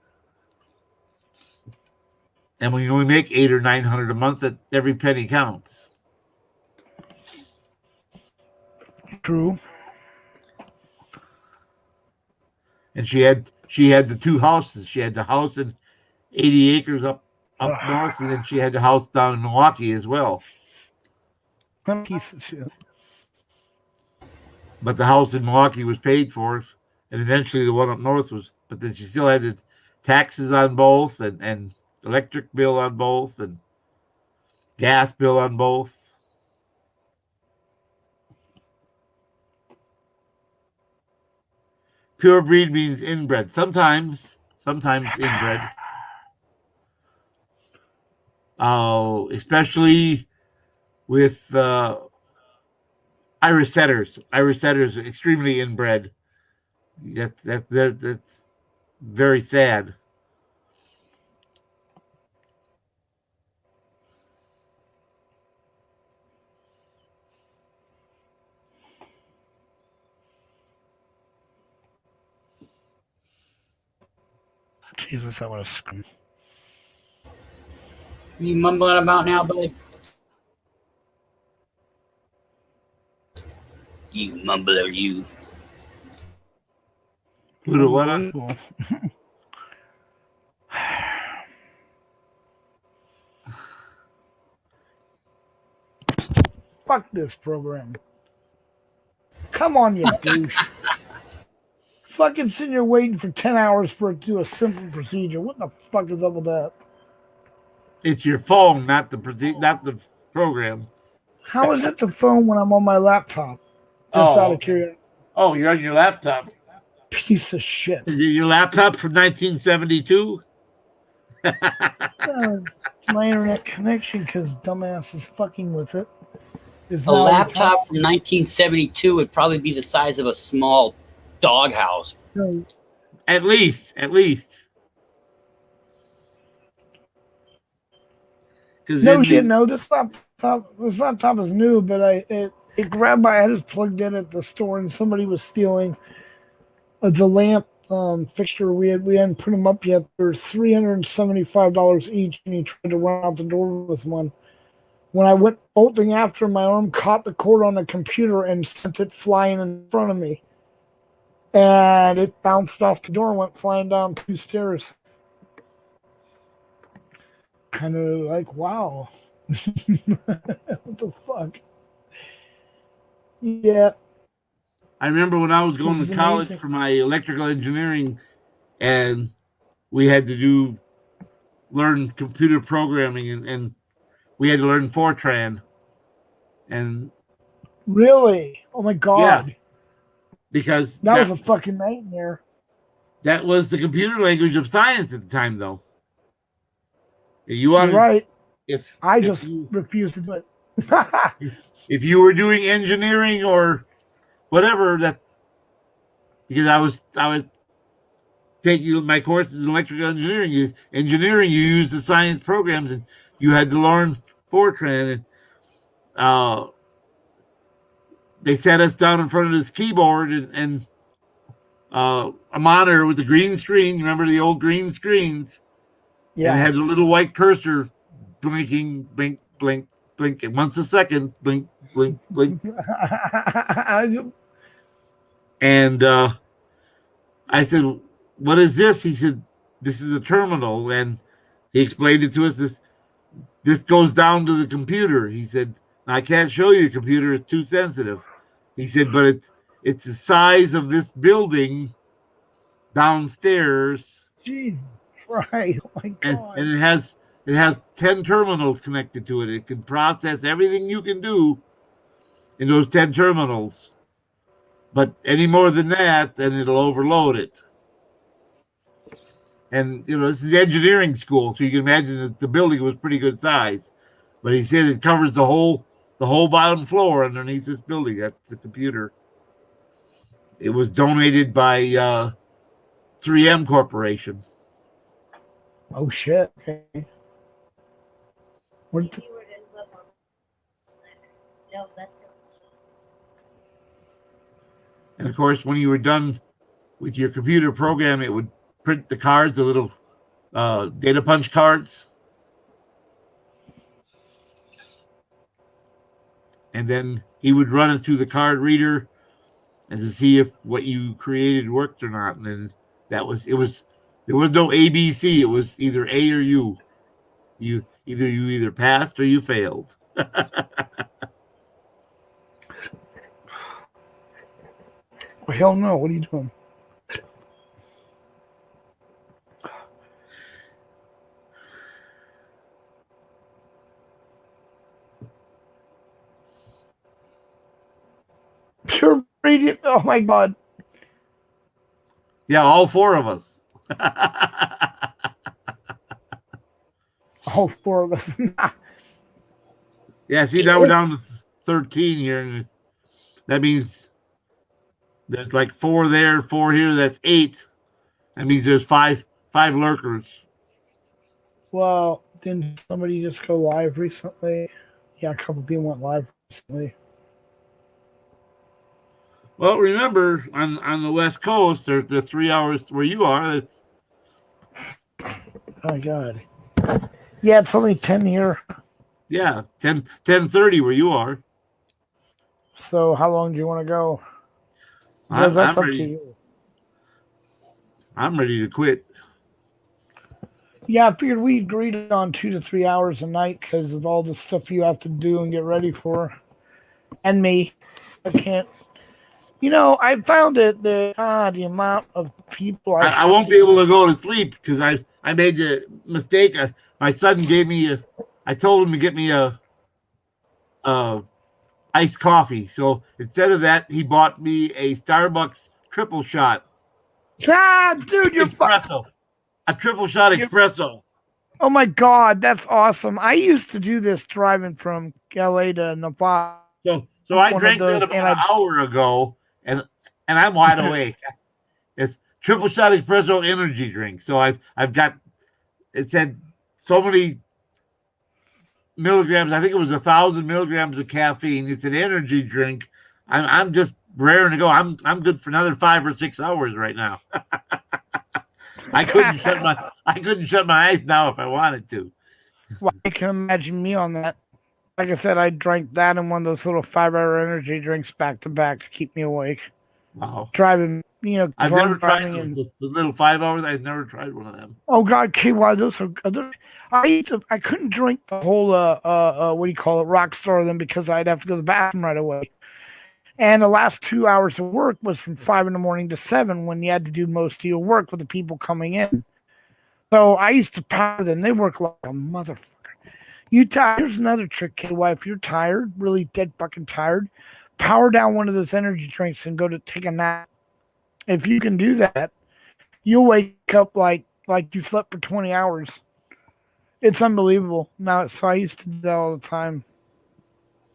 And when you only make $800 or $900 a month, that every penny counts. True. And she had the 2 houses. She had the house in 80 acres up north, and then she had the house down in Milwaukee as well. Piece of shit. But the house in Milwaukee was paid for, and eventually the one up north was. But then she still had the taxes on both, and electric bill on both and gas bill on both. Pure breed means inbred. Sometimes inbred. Especially with Irish setters. Irish setters are extremely inbred. That's very sad. Jesus, I would have screamed. You mumbling about now, buddy? You mumbler, you. Who the what? Fuck this program. Come on, you douche. Fucking sitting here waiting for 10 hours for it to do a simple procedure. What the fuck is up with that? It's your phone, not the program. How is it the phone when I'm on my laptop? Just out of curiosity. Oh, you're on your laptop. Piece of shit. Is it your laptop from 1972? My internet connection, because dumbass is fucking with it. A laptop from 1972 would probably be the size of a small doghouse. At least. No shit, no. This laptop is new, but it grabbed my. I just plugged in at the store, and somebody was stealing the lamp fixture. We hadn't put them up yet. They're $375 each, and he tried to run out the door with one. When I went bolting after him, my arm caught the cord on the computer and sent it flying in front of me. And it bounced off the door and went flying down 2 stairs. Kind of like, wow. What the fuck? Yeah. I remember when I was going This to is college amazing. for my electrical engineering, and we had to learn computer programming, and we had to learn Fortran. And Really? Oh my god. Yeah. Because that was a fucking nightmare. that was the computer language of science at the time, though. You You're wanted, right. If I if just you- refuse to do it. if you were doing engineering or whatever, that because I was taking my courses in electrical engineering. You use the science programs, and you had to learn Fortran. And they sat us down in front of this keyboard and a monitor with a green screen. You remember the old green screens? Yeah. And it had a little white cursor blinking, blink, blink, blink, and once a second, blink, blink, blink. And I said, "What is this?" He said, "This is a terminal." And he explained it to us. This goes down to the computer. He said, "I can't show you the computer; it's too sensitive." He said, "But it's the size of this building downstairs." Jesus Christ! Oh my god! And it has 10 terminals connected to it. It can process everything you can do in those 10 terminals. But any more than that, then it'll overload it. And this is engineering school, so you can imagine that the building was pretty good size. But he said it covers the whole bottom floor underneath this building. That's the computer. It was donated by 3M Corporation. Oh shit! Okay. And of course, when you were done with your computer program, it would print the cards, the little data punch cards. And then he would run it through the card reader and to see if what you created worked or not. And then there was no ABC. It was either A or U. You either passed or you failed. Well, hell no! What are you doing? Oh my God. Yeah, all four of us. All four of us. Yeah, see, now we're down to 13 here, and that means there's like 4 there, 4 here. That's 8. That means there's five lurkers. Well, didn't somebody just go live recently? Yeah, a couple people went live recently. Well, remember on the West Coast, they're 3 hours where you are. It's Oh my God. Yeah, it's only 10 here. yeah, 10:30 where you are. So how long do you want to go? I'm, That's I'm up to ready. you. I'm ready to quit. Yeah, I figured we agreed on 2 to 3 hours a night because of all the stuff you have to do and get ready for. And me. I can't. You know, I found it the amount of people I won't be able to go to sleep because I made the mistake. My son gave me I told him to get me a iced coffee. So instead of that, he bought me a Starbucks triple shot. Dude, you're espresso. A triple shot espresso. Oh my God, that's awesome. I used to do this driving from LA to Nevada. So I drank that about an hour ago, and I'm wide awake. It's triple shot espresso energy drink. So I've got, it said so many milligrams. I think it was 1,000 milligrams of caffeine. It's an energy drink. I'm just raring to go. I'm good for another 5 or 6 hours right now. I couldn't shut my eyes now if I wanted to. Well, I can imagine me on that. Like I said, I drank that and one of those little 5-hour energy drinks back to back to keep me awake. Wow. Driving, you know. I've never tried and, the little 5 hours. I've never tried one of them. Oh God, KY, those are. I couldn't drink the whole what do you call it, Rockstar then because I'd have to go to the bathroom right away. And the last 2 hours of work was from 5 in the morning to 7 when you had to do most of your work with the people coming in. So I used to power them. They work like a motherfucker. Here's another trick, KY. If you're tired, really dead fucking tired, power down one of those energy drinks and go to take a nap. If you can do that, you'll wake up like you slept for 20 hours. It's unbelievable. Now, so I used to do that all the time.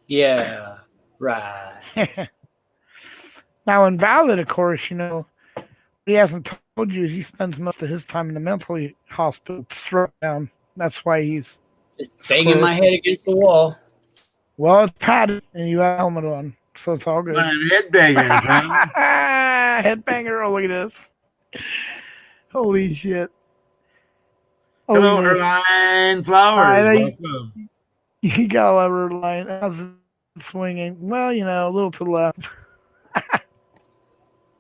Yeah, right. Now, Invalid, of course, you know, what he hasn't told you is he spends most of his time in the mental hospital struck down. That's why he's just banging my head against the wall. Well, it's padded and you have a helmet on, so it's all good. Headbanger, huh? Headbanger, oh, look at this. Holy shit. Hello, Holy Erline Flowers. Hi, Welcome. You got a love Erline. How's it swinging? Well, you know, a little to the left.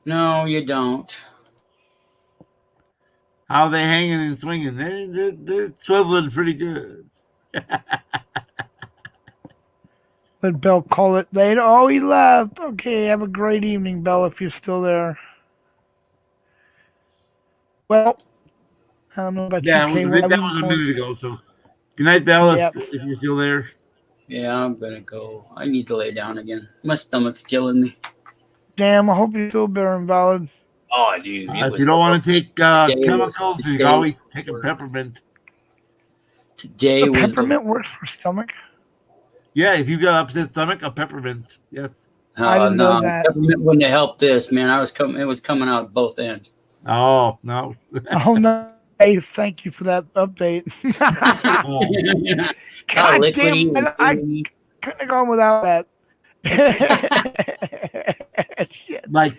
No, you don't. How they hanging and swinging? They're swiveling pretty good. Let Bell call it later. Oh, he left. Okay, have a great evening, Bell, if you're still there. Well, I don't know about Yeah, you, that was a minute ago. So, good night, Bell, Yep. if you're still there. Yeah, I'm gonna go. I need to lay down again. My stomach's killing me. Damn, I hope you feel better, Invalid. Oh, dude. If you don't want to take chemicals, you can always take a peppermint. Today The was peppermint works for stomach. Yeah, if you got upset stomach, a peppermint. Yes. I didn't know that. Peppermint wouldn't have helped this, man. It was coming out both ends. Oh no. Oh no. Hey, thank you for that update. God damn, I couldn't have gone without that. Shit. Like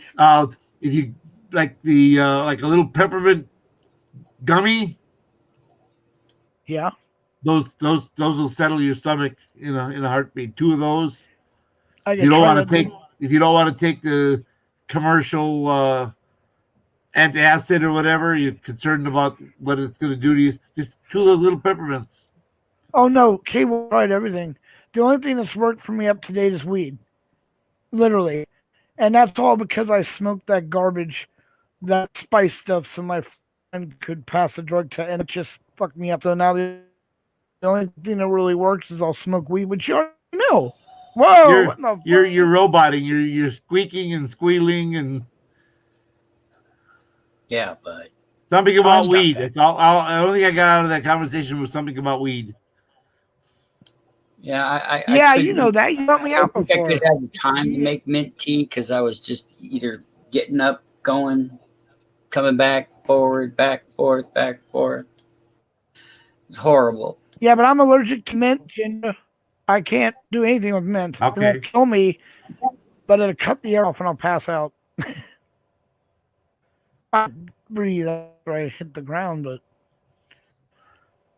if you like the like a little peppermint gummy. Yeah. Those will settle your stomach in a heartbeat. 2 of those. I If you don't want to take the commercial antacid or whatever, you're concerned about what it's going to do to you. Just 2 of those little peppermints. Oh no, Cable tried everything. The only thing that's worked for me up to date is weed. Literally. And that's all because I smoked that garbage, that spice stuff, so my friend could pass the drug test, and it just fucked me up. So now the only thing that really works is I'll smoke weed, which you already know. Whoa! You're What the you're roboting. You're squeaking and squealing and Yeah, but something about stop weed. that. That's all. The only thing I got out of that conversation was something about weed. yeah, I Yeah, you couldn't. know that. You helped me I out don't think I before. could have the time to make mint tea because I was just either getting up, going, coming back, forward, back, forth, back, forth. It's horrible. Yeah, but I'm allergic to mint, Ginger. I can't do anything with mint. It Okay. won't kill me, but it'll cut the air off and I'll pass out. I breathe after I hit the ground, but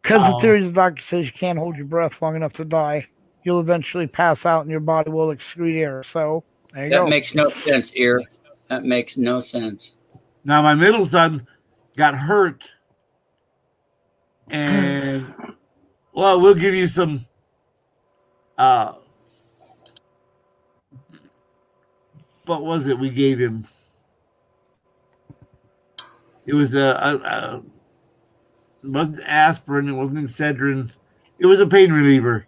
because the theory of the doctor says you can't hold your breath long enough to die, you'll eventually pass out and your body will excrete air. So there you That go. makes no sense, ear. That makes no sense. Now my middle son got hurt, and well, we'll give you some. What was it we gave him? It was it wasn't aspirin. It wasn't Excedrin. It was a pain reliever,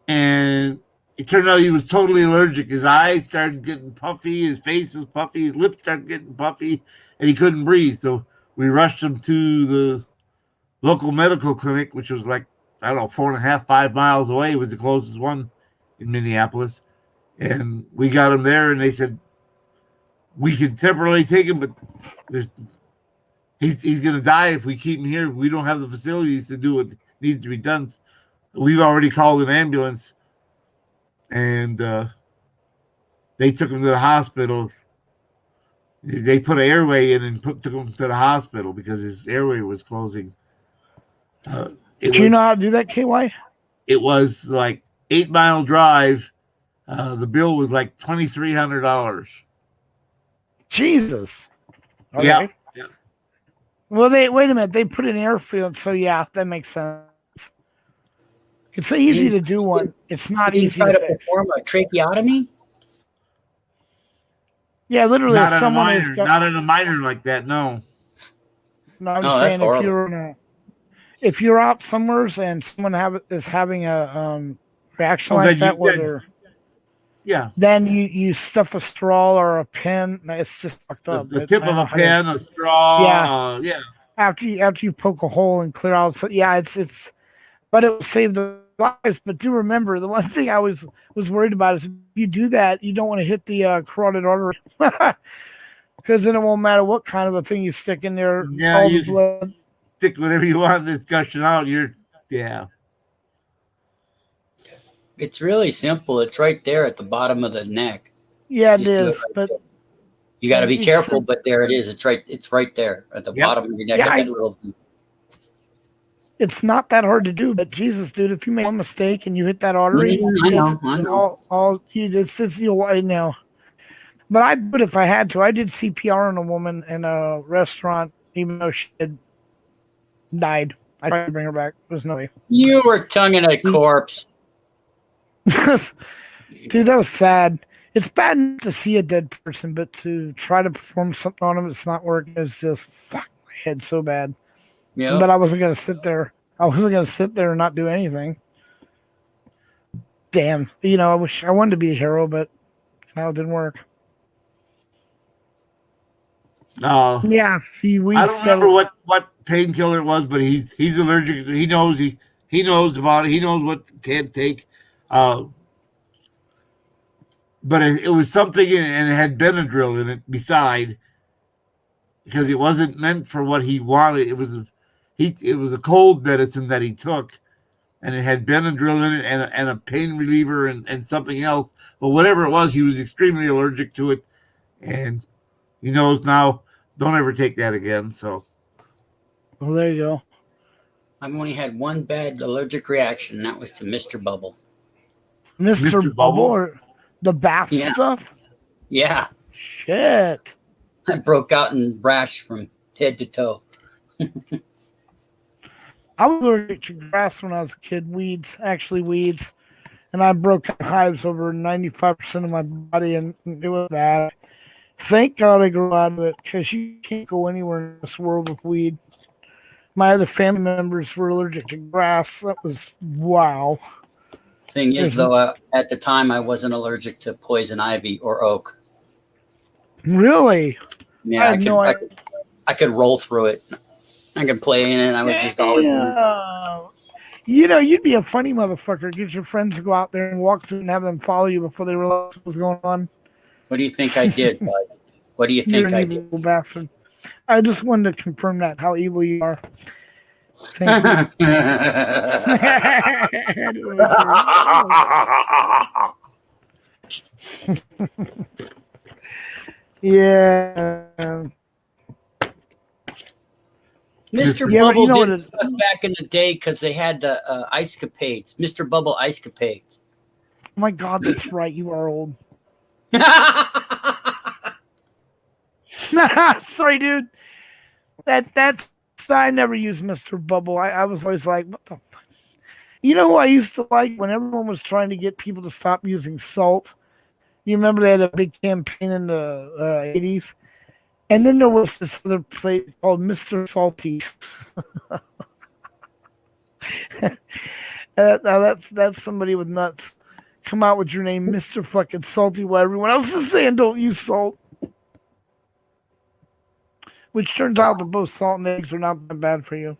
and it turned out he was totally allergic. His eyes started getting puffy. His face was puffy. His lips started getting puffy, and he couldn't breathe. So we rushed him to the local medical clinic, which was like, I don't know, 4.5, 5 miles away. It was the closest one in Minneapolis. And we got him there, and they said, we can temporarily take him, but he's going to die if we keep him here. We don't have the facilities to do what needs to be done. We've already called an ambulance, and they took him to the hospital. They put an airway in and took him to the hospital because his airway was closing. Do you know how to do that, KY? It was like 8-mile drive. The bill was like $2,300. Jesus. Okay. Yeah. Well, wait a minute. They put an airfield, so yeah, that makes sense. It's so easy to do one. It's not Did you easy try to to fix. perform a tracheotomy? Yeah, literally, Not if in a someone minor, is got, not in a minor like that. No. no, I'm Oh, just that's saying if horrible. if you're out somewhere and someone is having a reaction Oh, like then that, you- where then- they're Yeah. then you stuff a straw or a pen. It's just fucked The, up. the But tip I of don't know a how to- pen, a straw. Yeah. Yeah. after you poke a hole and clear out. So yeah, it's but it will save the lives. But do remember, the one thing I was worried about is if you do that, you don't want to hit the carotid artery because then it won't matter what kind of a thing you stick in there. Yeah, all you the blood. Stick whatever you want, and it's gushing out. Yeah. It's really simple. It's right there at the bottom of the neck. Yeah, it Just do it is. right But You got to be It's careful, sim- but there it is. It's right there at the Yep. bottom of your neck. Yeah, Got I- that little- it's not that hard to do. But Jesus, dude, if you make one mistake and you hit that artery, I know. all you did since you'll know. But I would if I had to. I did CPR on a woman in a restaurant, even though she had died. I tried to bring her back. There's no way. You were tonguing a corpse. Dude, that was sad. It's bad enough to see a dead person, but to try to perform something on them that's not working is just fuck my head so bad. Yeah. But I wasn't gonna sit there. I wasn't gonna sit there and not do anything. Damn. I wanted to be a hero, but it didn't work. No. Yeah, see, we I don't remember what painkiller it was, but he's allergic. He knows he knows about it. He knows what can't take. But it was something, and it had Benadryl in it beside, because it wasn't meant for what he wanted. It was a cold medicine that he took, and it had Benadryl in it and a pain reliever and something else. But whatever it was, he was extremely allergic to it, and he knows now. Don't ever take that again. So. Well, there you go. I've only had one bad allergic reaction, and that was to Mr. Bubble. Mr. Bubble or the bath Yeah. stuff? Yeah. Shit. I broke out in rash from head to toe. I was allergic to grass when I was a kid. Weeds. And I broke out hives over 95% of my body, and it was bad. Thank God I grew out of it, because you can't go anywhere in this world with weed. My other family members were allergic to grass. That was wow. Thing is, There's- though, at the time I wasn't allergic to poison ivy or oak. Really? Yeah, I had no idea. I could roll through it. I could play in it. And I was just always. Damn. You know, you'd be a funny motherfucker. Get your friends to go out there and walk through and have them follow you before they realize what was going on. What do you think I did, bud? What do you You're think an I evil did? bastard. I just wanted to confirm that, how evil you are. Thank you. Yeah. Mr. Yeah, but Bubble you know what didn't it- suck back in the day because they had the ice capades. Mr. Bubble ice capades. Oh my God, that's right. You are old. Sorry, dude. That's I never used Mr. Bubble. I was always like, what the fuck? You know who I used to like when everyone was trying to get people to stop using salt? You remember they had a big campaign in the 80s? And then there was this other place called Mr. Salty. Now that's somebody with nuts. Come out with your name, Mr. fucking Salty, while everyone else is saying don't use salt. Which turns out that both salt and eggs are not that bad for you.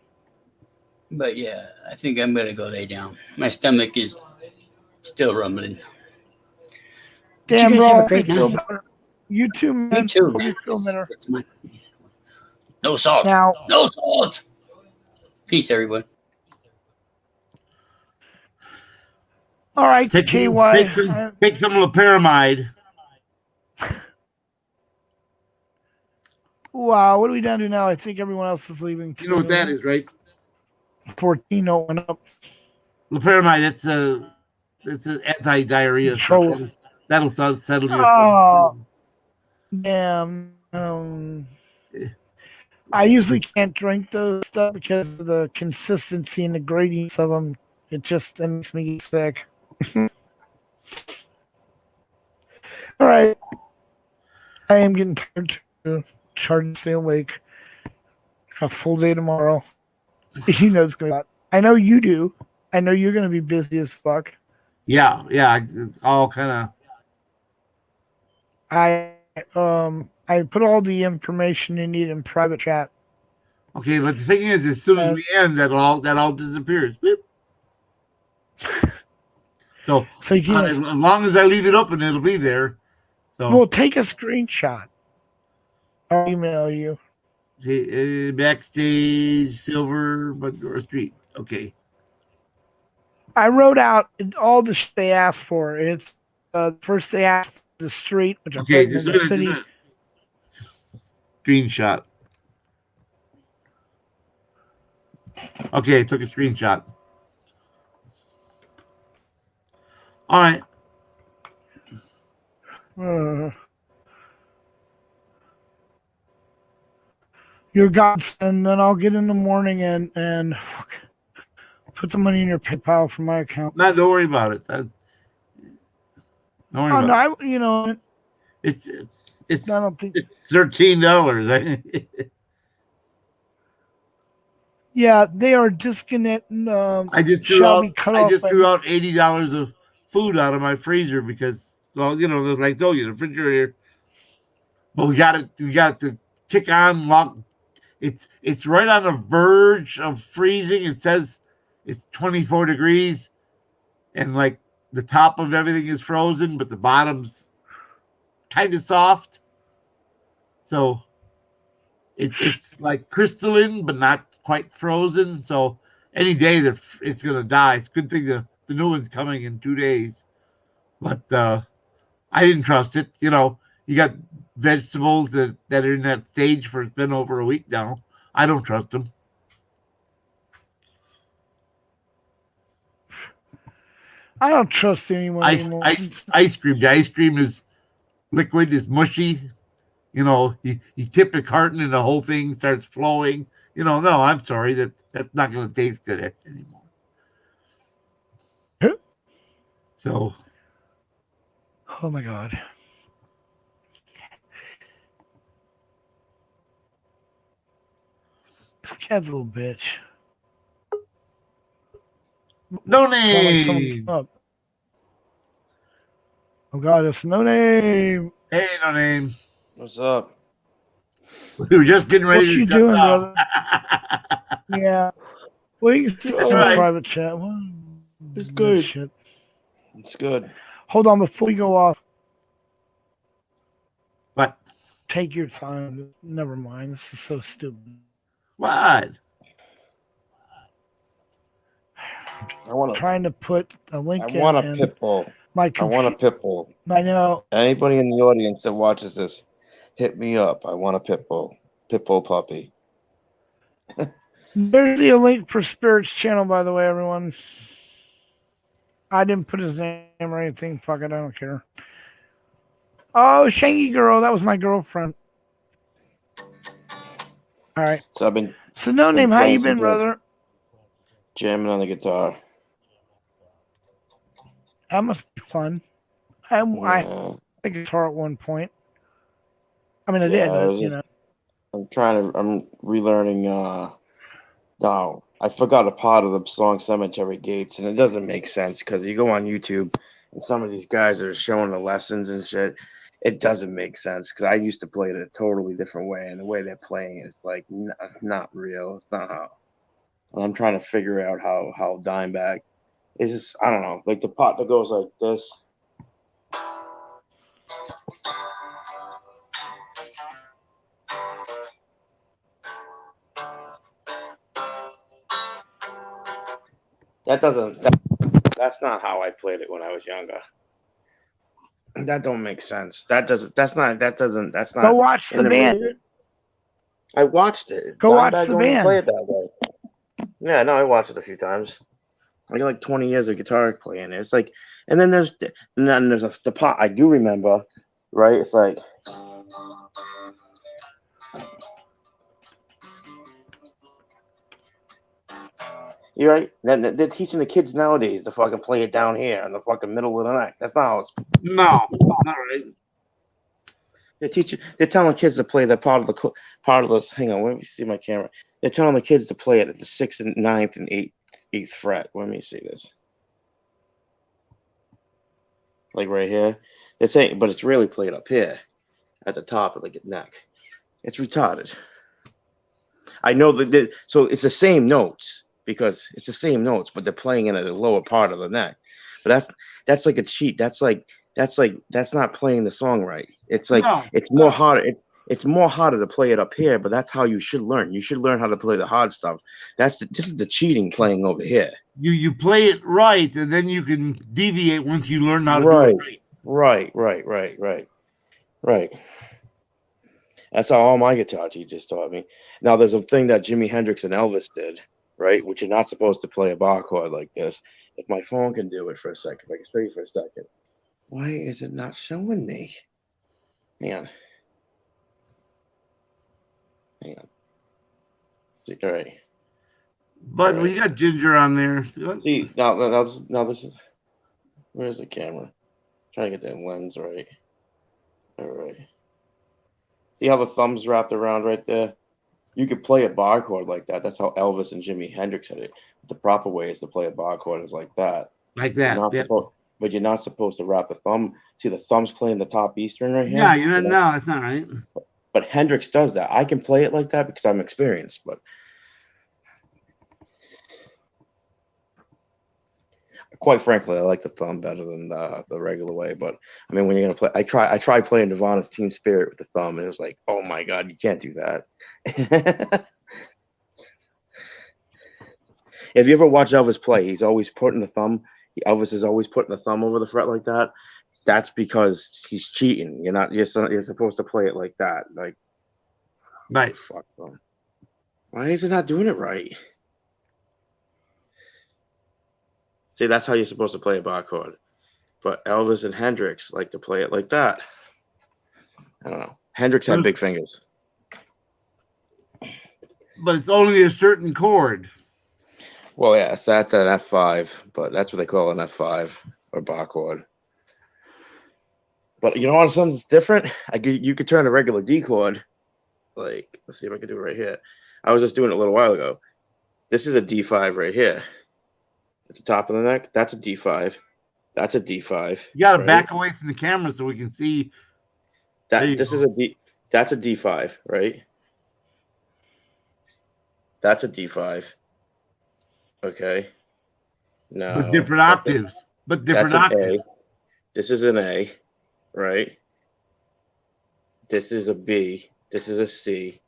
But yeah, I think I'm gonna go lay down. My stomach is still rumbling. But Damn, you guys bro. have a great I feel night. better. You too, man. Me too, Hope man. you feel better. No salt. Now, No salt. Peace, everyone. all right, Take KY. take some loperamide. Wow, what are we down to now? I think everyone else is leaving too. You know what that is, right? 14 went up. Loperamide. It's an anti-diarrhea. Control. Stuff. That'll settle your. Oh, damn. I usually can't drink those stuff because of the consistency and the gradients of them. It makes me get sick. All right. I am getting tired to try to stay awake. A full day tomorrow. You know it's going. I know you do. I know you're going to be busy as fuck. Yeah. It's all kind of. I put all the information you need in private chat. Okay, but the thing is, as soon as we end, that all disappears. Beep. So you can't- as long as I leave it open, it'll be there. So Well, take a screenshot. I'll email you. backstage Silver Montgomery Street. Okay. I wrote out all the shit they asked for. It's first they asked for the street, which I Okay, put in just the a minute, city. just a minute. Screenshot. Okay, I took a screenshot. All right. Your godsend, then I'll get in the morning and put the money in your PayPal from my account. Don't worry about it. Don't worry Oh about no, you know it's I don't think. it's $13. Yeah, they are disconnecting. I just threw shall out be cut I off just by- threw out $80 of food out of my freezer because, well, you know, like I told you, the refrigerator. But we got it to kick on lock. It's right on the verge of freezing. It says it's 24 degrees, and like the top of everything is frozen, but the bottom's kind of soft. So it's like crystalline, but not quite frozen. So any day that it's gonna die. It's a good thing the new one's coming in 2 days. But I didn't trust it. You know, you got vegetables that are in that stage for it's been over a week now. I don't trust them. I don't trust anyone anymore. Ice cream. The ice cream is liquid, is mushy. You know, you tip a carton and the whole thing starts flowing. You know, no, I'm sorry, that's not going to taste good anymore. So, Oh my god. This cat's a little bitch. no Sound like someone name. came up. Oh God, it's no name. Hey, no name. What's up? We were just getting ready What to you shut doing, down. brother? Yeah. Well, you can see That's in right. the private chat. Well, It's good. shit. It's good. Hold on before we go off. What? Take your time. Never mind. This is so stupid. What? I want to. Trying to put a link I want a in pit bull. my I want a computer. pit bull. I know. Anybody in the audience that watches this, hit me up. I want a pit bull. Pit bull puppy. There's a link for Spirit's channel, by the way, everyone. I didn't put his name or anything. Fuck it, I don't care. Oh, Shangy Girl, that was my girlfriend. All right. So I've been. So no name, how you been, brother? Jamming on the guitar. That must be fun. I had a guitar at one point. I mean, I did, but, you know. I'm relearning. No, I forgot a part of the song "Cemetery Gates," and it doesn't make sense because you go on YouTube and some of these guys are showing the lessons and shit. It doesn't make sense because I used to play it a totally different way, and the way they're playing it is like not real. It's not how. And I'm trying to figure out how Dimebag is. Just I don't know, like the part that goes like this. That's not how I played it when I was younger. That don't make sense. That's not. Go watch the band. I watched it. Go watch the don't band. Play it that way. Yeah, no, I watched it a few times. I got like 20 years of guitar playing it. It's like, and then there's the part I do remember, right? It's like. You're right. They're teaching the kids nowadays to fucking play it down here in the fucking middle of the neck. That's not how it's. No, not right. They're telling kids to play that part of the. Hang on, let me see my camera. They're telling the kids to play it at the 6th and 9th and 8th fret. Let me see this. Like right here. They're saying, but it's really played up here at the top of the neck. It's retarded. I know that. So it's the same notes. Because it's the same notes, but they're playing it at the lower part of the neck. But that's like a cheat. That's not playing the song right. It's like it's more harder. It's more harder to play it up here, but that's how you should learn. You should learn how to play the hard stuff. This is the cheating playing over here. You play it right, and then you can deviate once you learn how to do it right. Right. That's how all my guitar teachers taught me. Now there's a thing that Jimi Hendrix and Elvis did. Right, which you're not supposed to play a bar chord like this. If my phone can do it for a second, if I can show you for a second. Why is it not showing me? Hang on. See, all right. But we got Ginger on there. See, now this is. Where's the camera? Trying to get that lens right. All right. See how the thumb's wrapped around right there? You could play a bar chord like that. That's how Elvis and Jimi Hendrix had it. The proper way is to play a bar chord is like that. Like that. But you're not supposed to wrap the thumb. See, the thumb's playing the top E string right here? Yeah, no, that's not right. But Hendrix does that. I can play it like that because I'm experienced, but quite frankly, I like the thumb better than the regular way. But I mean, when you're gonna play, I tried playing Nirvana's Team Spirit with the thumb, and it was like, oh my god, you can't do that. If you ever watch Elvis play, he's always putting the thumb. Elvis is always putting the thumb over the fret like that. That's because he's cheating. You're supposed to play it like that. Like, right. Fuck them. Why is it not doing it right? See, that's how you're supposed to play a bar chord. But Elvis and Hendrix like to play it like that. I don't know. Hendrix had big fingers. But it's only a certain chord. Well, yeah, it's at an F5, but that's what they call an F5 or bar chord. But you know what? Something's different. You could turn a regular D chord. Like, let's see if I can do it right here. I was just doing it a little while ago. This is a D5 right here. At the top of the neck, that's a D5. That's a D5. You got to right? back away from the camera so we can see. There That you this go. is a D. That's a D5, right? That's a D5. Okay. No. But different octaves. But different That's an octaves. A. This is an A, right? This is a B. This is a C.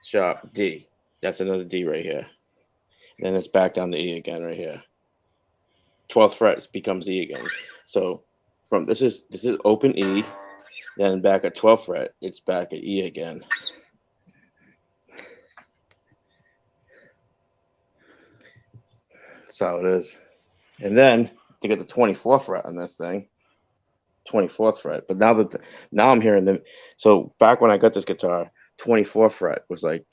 Sharp D. That's another D right here. Then it's back down to E again right here. 12th fret becomes E again. So from this is open E, then back at 12th fret, it's back at E again. That's how it is. And then to get the 24th fret on this thing, 24th fret. But now I'm hearing them. So back when I got this guitar, 24th fret was like,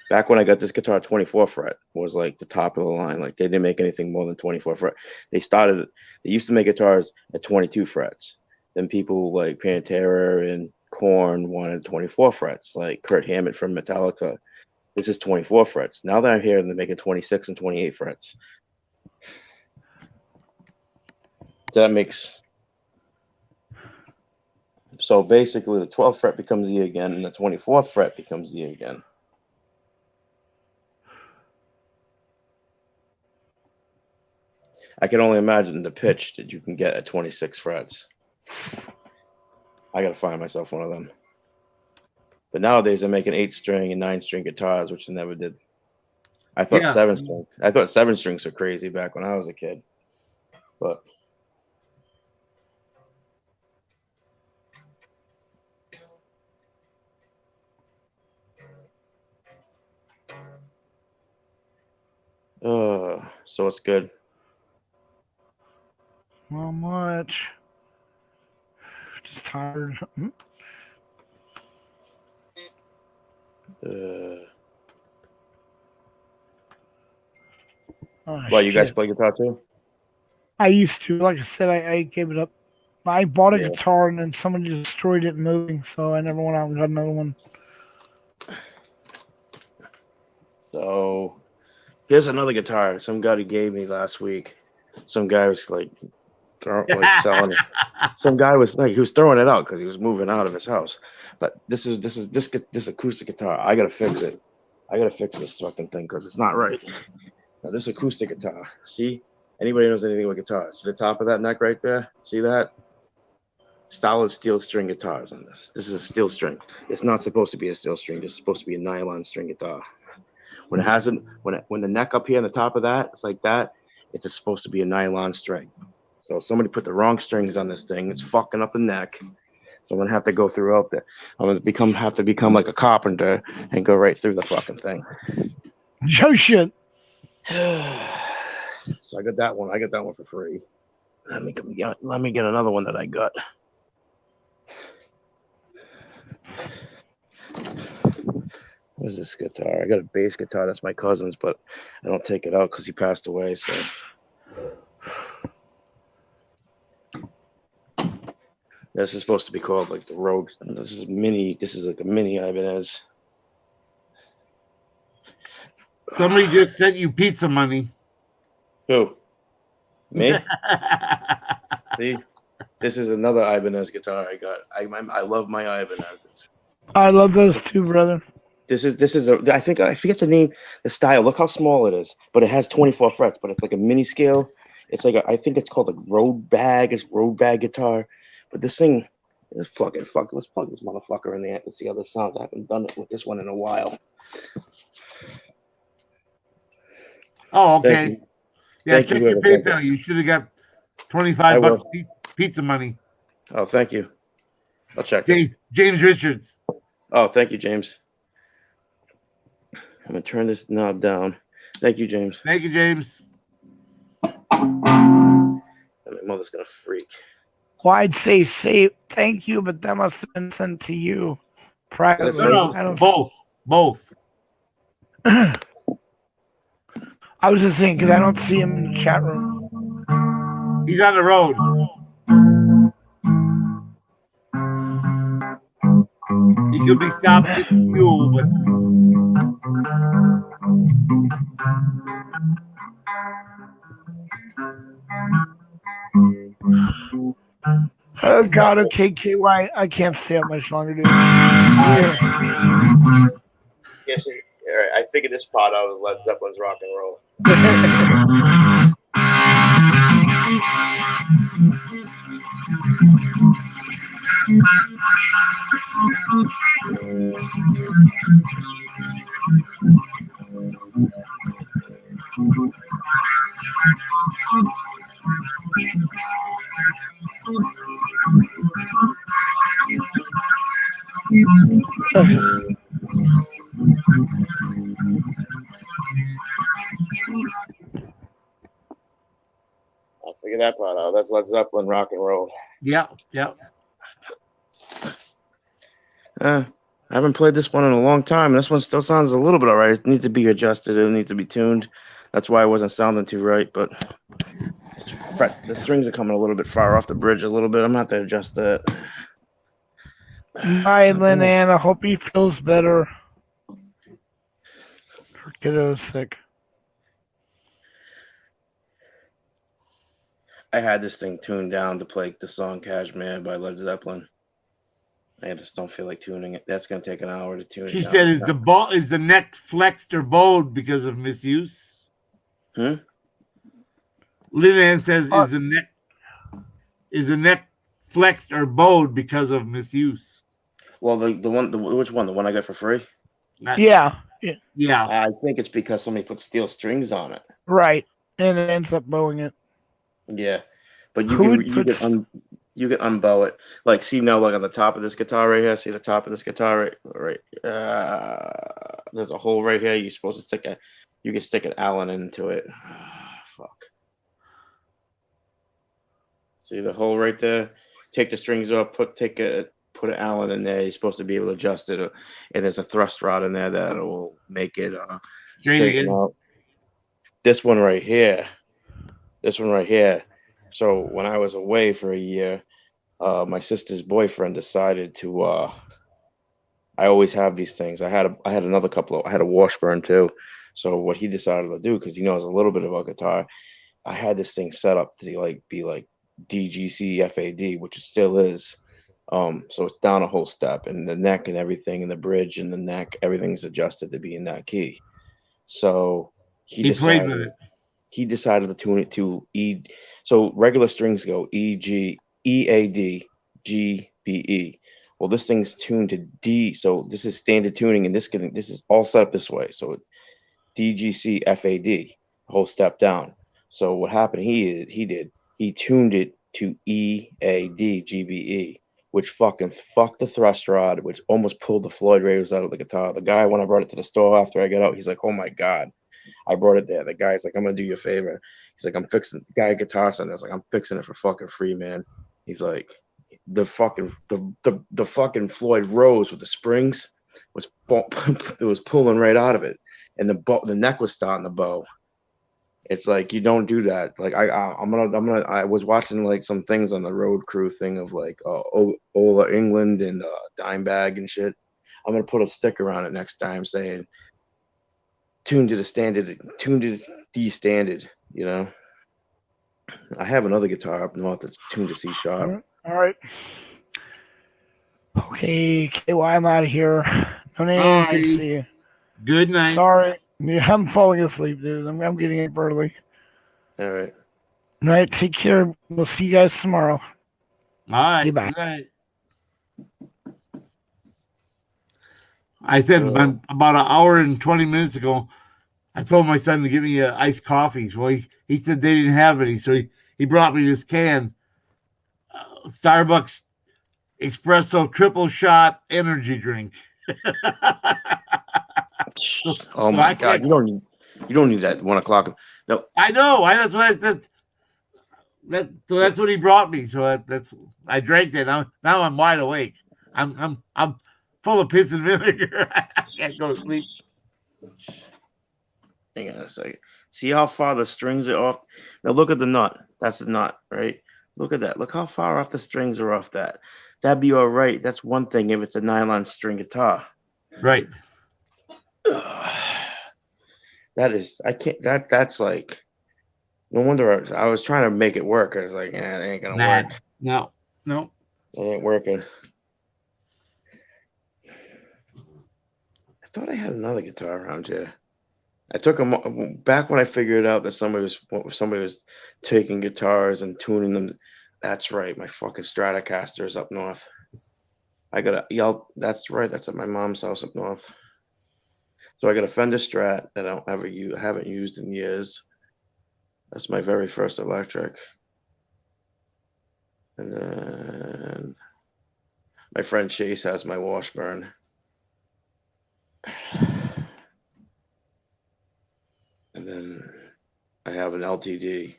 back when I got this guitar, 24th fret was like the top of the line. Like they didn't make anything more than 24th fret. They used to make guitars at 22 frets. Then people like Pantera and Korn wanted 24 frets, like Kurt Hammett from Metallica. This is 24 frets. Now that I'm here, they're making 26 and 28 frets. That makes. So basically, the 12th fret becomes E again, and the 24th fret becomes E again. I can only imagine the pitch that you can get at 26 frets. I gotta find myself one of them. But nowadays, they're making 8-string and 9-string guitars, which I never did. I thought 7-strings. I thought 7-strings were crazy back when I was a kid, but. So it's good. Not much. Just tired. Well, you guys play guitar too? I used to. Like I said, I gave it up. I bought a guitar and then somebody destroyed it moving, so I never went out and got another one. So here's another guitar some guy gave me last week. Some guy was like selling it. Some guy was like, he was throwing it out because he was moving out of his house. But this acoustic guitar. I gotta fix it. I gotta fix this fucking thing because it's not right. Now this acoustic guitar. See, anybody knows anything about guitars? See the top of that neck right there? See that? Solid steel string guitars on this. This is a steel string. It's not supposed to be a steel string. It's supposed to be a nylon string guitar. When it hasn't, when the neck up here on the top of that, it's like that. It's supposed to be a nylon string. So somebody put the wrong strings on this thing. It's fucking up the neck. So I'm gonna have to go throughout there. I'm gonna have to become like a carpenter and go right through the fucking thing. Oh shit. So I got that one. I got that one for free. Let me get another one that I got. What is this guitar? I got a bass guitar. That's my cousin's, but I don't take it out because he passed away. So this is supposed to be called like the Rogue. This is mini. This is like a mini Ibanez. Somebody just sent you pizza money. Who? Me? See, this is another Ibanez guitar I got. I love my Ibanezes. I love those too, brother. This is I think I forget the name, the style. Look how small it is, but it has 24 frets. But it's like a mini scale. It's like I think it's called a road bag. It's road bag guitar. But this thing is fucking fuck. Let's plug this motherfucker in there and see how this sounds. I haven't done it with this one in a while. Oh, okay. Thank you. Yeah, Thank check you, your whoever PayPal. You should have got $25 pizza money. Oh, thank you. I'll check it. James Richards. Oh, thank you, James. I'm gonna turn this knob down. Thank you, James. Thank you, James. My mother's gonna freak. Well, I'd say thank you, but that must have been sent to you privately. No, both. I was just saying because I don't see him in the chat room. He's on the road. He could be stopped getting fuel, but Oh God, okay, KY, I can't stay up much longer, dude. Yeah. Yes, all right. I figured this part out of Led Zeppelin's rock and roll. I figured that part out. That's Led Zeppelin rock and roll. Yeah, yeah. I haven't played this one in a long time. This one still sounds a little bit alright. It needs to be adjusted. It needs to be tuned. That's why it wasn't sounding too right. But the strings are coming a little bit far off the bridge a little bit. I'm gonna have to adjust that. Bye, Lynn Ann. I hope he feels better. Her kiddo's sick. I had this thing tuned down to play the song Kashmir by Led Zeppelin. I just don't feel like tuning it. That's gonna take an hour to tune it. She down. said, "Is the neck flexed or bowed because of misuse?" Hmm? Lynn says, "Is the neck flexed or bowed because of misuse?" Well, which one? The one I got for free? Yeah. Yeah. I think it's because somebody put steel strings on it. Right. And it ends up bowing it. Yeah, but you Who can would you can unbow it. Like, see now, like on the top of this guitar right here. See the top of this guitar right. There's a hole right here. You're supposed to stick you can stick an Allen into it. Fuck. See the hole right there. Take the strings off. Put an Allen in there. You're supposed to be able to adjust it, and there's a thrust rod in there that will make it straighten out. This one right here. So when I was away for a year, my sister's boyfriend decided to. I always have these things. I had another couple. I had a Washburn too. So what he decided to do, because he knows a little bit about guitar, I had this thing set up to be like DGC FAD, which it still is. So it's down a whole step, and the neck and everything, and the bridge and the neck, everything's adjusted to be in that key. So he played with it. He decided to tune it to E. So regular strings go E, G, E, A, D, G, B, E. Well, this thing's tuned to D. So this is standard tuning, and this is all set up this way. So D, G, C, F, A, D, whole step down. So what happened? He tuned it to E, A, D, G, B, E, which fucking fucked the thrust rod, which almost pulled the Floyd Radios out of the guitar. The guy, when I brought it to the store after I got out, he's like, "Oh my God, I brought it there." The guy's like, "I'm gonna do you a favor." He's like, "I'm fixing." The guy at Guitar Center is like, "I'm fixing it for fucking free, man." He's like, the fucking Floyd Rose with the springs was it was pulling right out of it, and the neck was starting to bow. It's like, you don't do that. Like I was watching like some things on the Road Crew thing of like Ola England and Dimebag and shit. I'm gonna put a sticker on it next time saying tuned to the standard, tuned to D standard, you know. I have another guitar up north that's tuned to C sharp. All right. Okay, KY, I'm out of here. No name, good to see you. Good night. Sorry. Yeah, I'm falling asleep, dude. I'm getting up early. All right. All right, take care. We'll see you guys tomorrow. All right. Goodbye. Good night. I said about an hour and 20 minutes ago, I told my son to give me iced coffees. Well, he said they didn't have any, so he brought me this can, Starbucks Espresso Triple Shot Energy Drink. Oh my God! You don't need that at 1 o'clock. No. I know. So that's what he brought me. So that's I drank that. Now I'm wide awake. I'm full of piss and vinegar. I can't go to sleep. Hang on a second. See how far the strings are off? Now look at the nut. That's the nut, right? Look at that. Look how far off the strings are off that. That'd be all right. That's one thing if it's a nylon string guitar. Right. That's like, no wonder I was trying to make it work. I was like, it ain't gonna work. No. It ain't working. I thought I had another guitar around here. I took them back when I figured out that somebody was taking guitars and tuning them. That's right, my fucking Stratocaster is up north. I got y'all. That's right. That's at my mom's house up north. So I got a Fender Strat that I haven't used in years. That's my very first electric. And then my friend Chase has my Washburn. And then I have an LTD,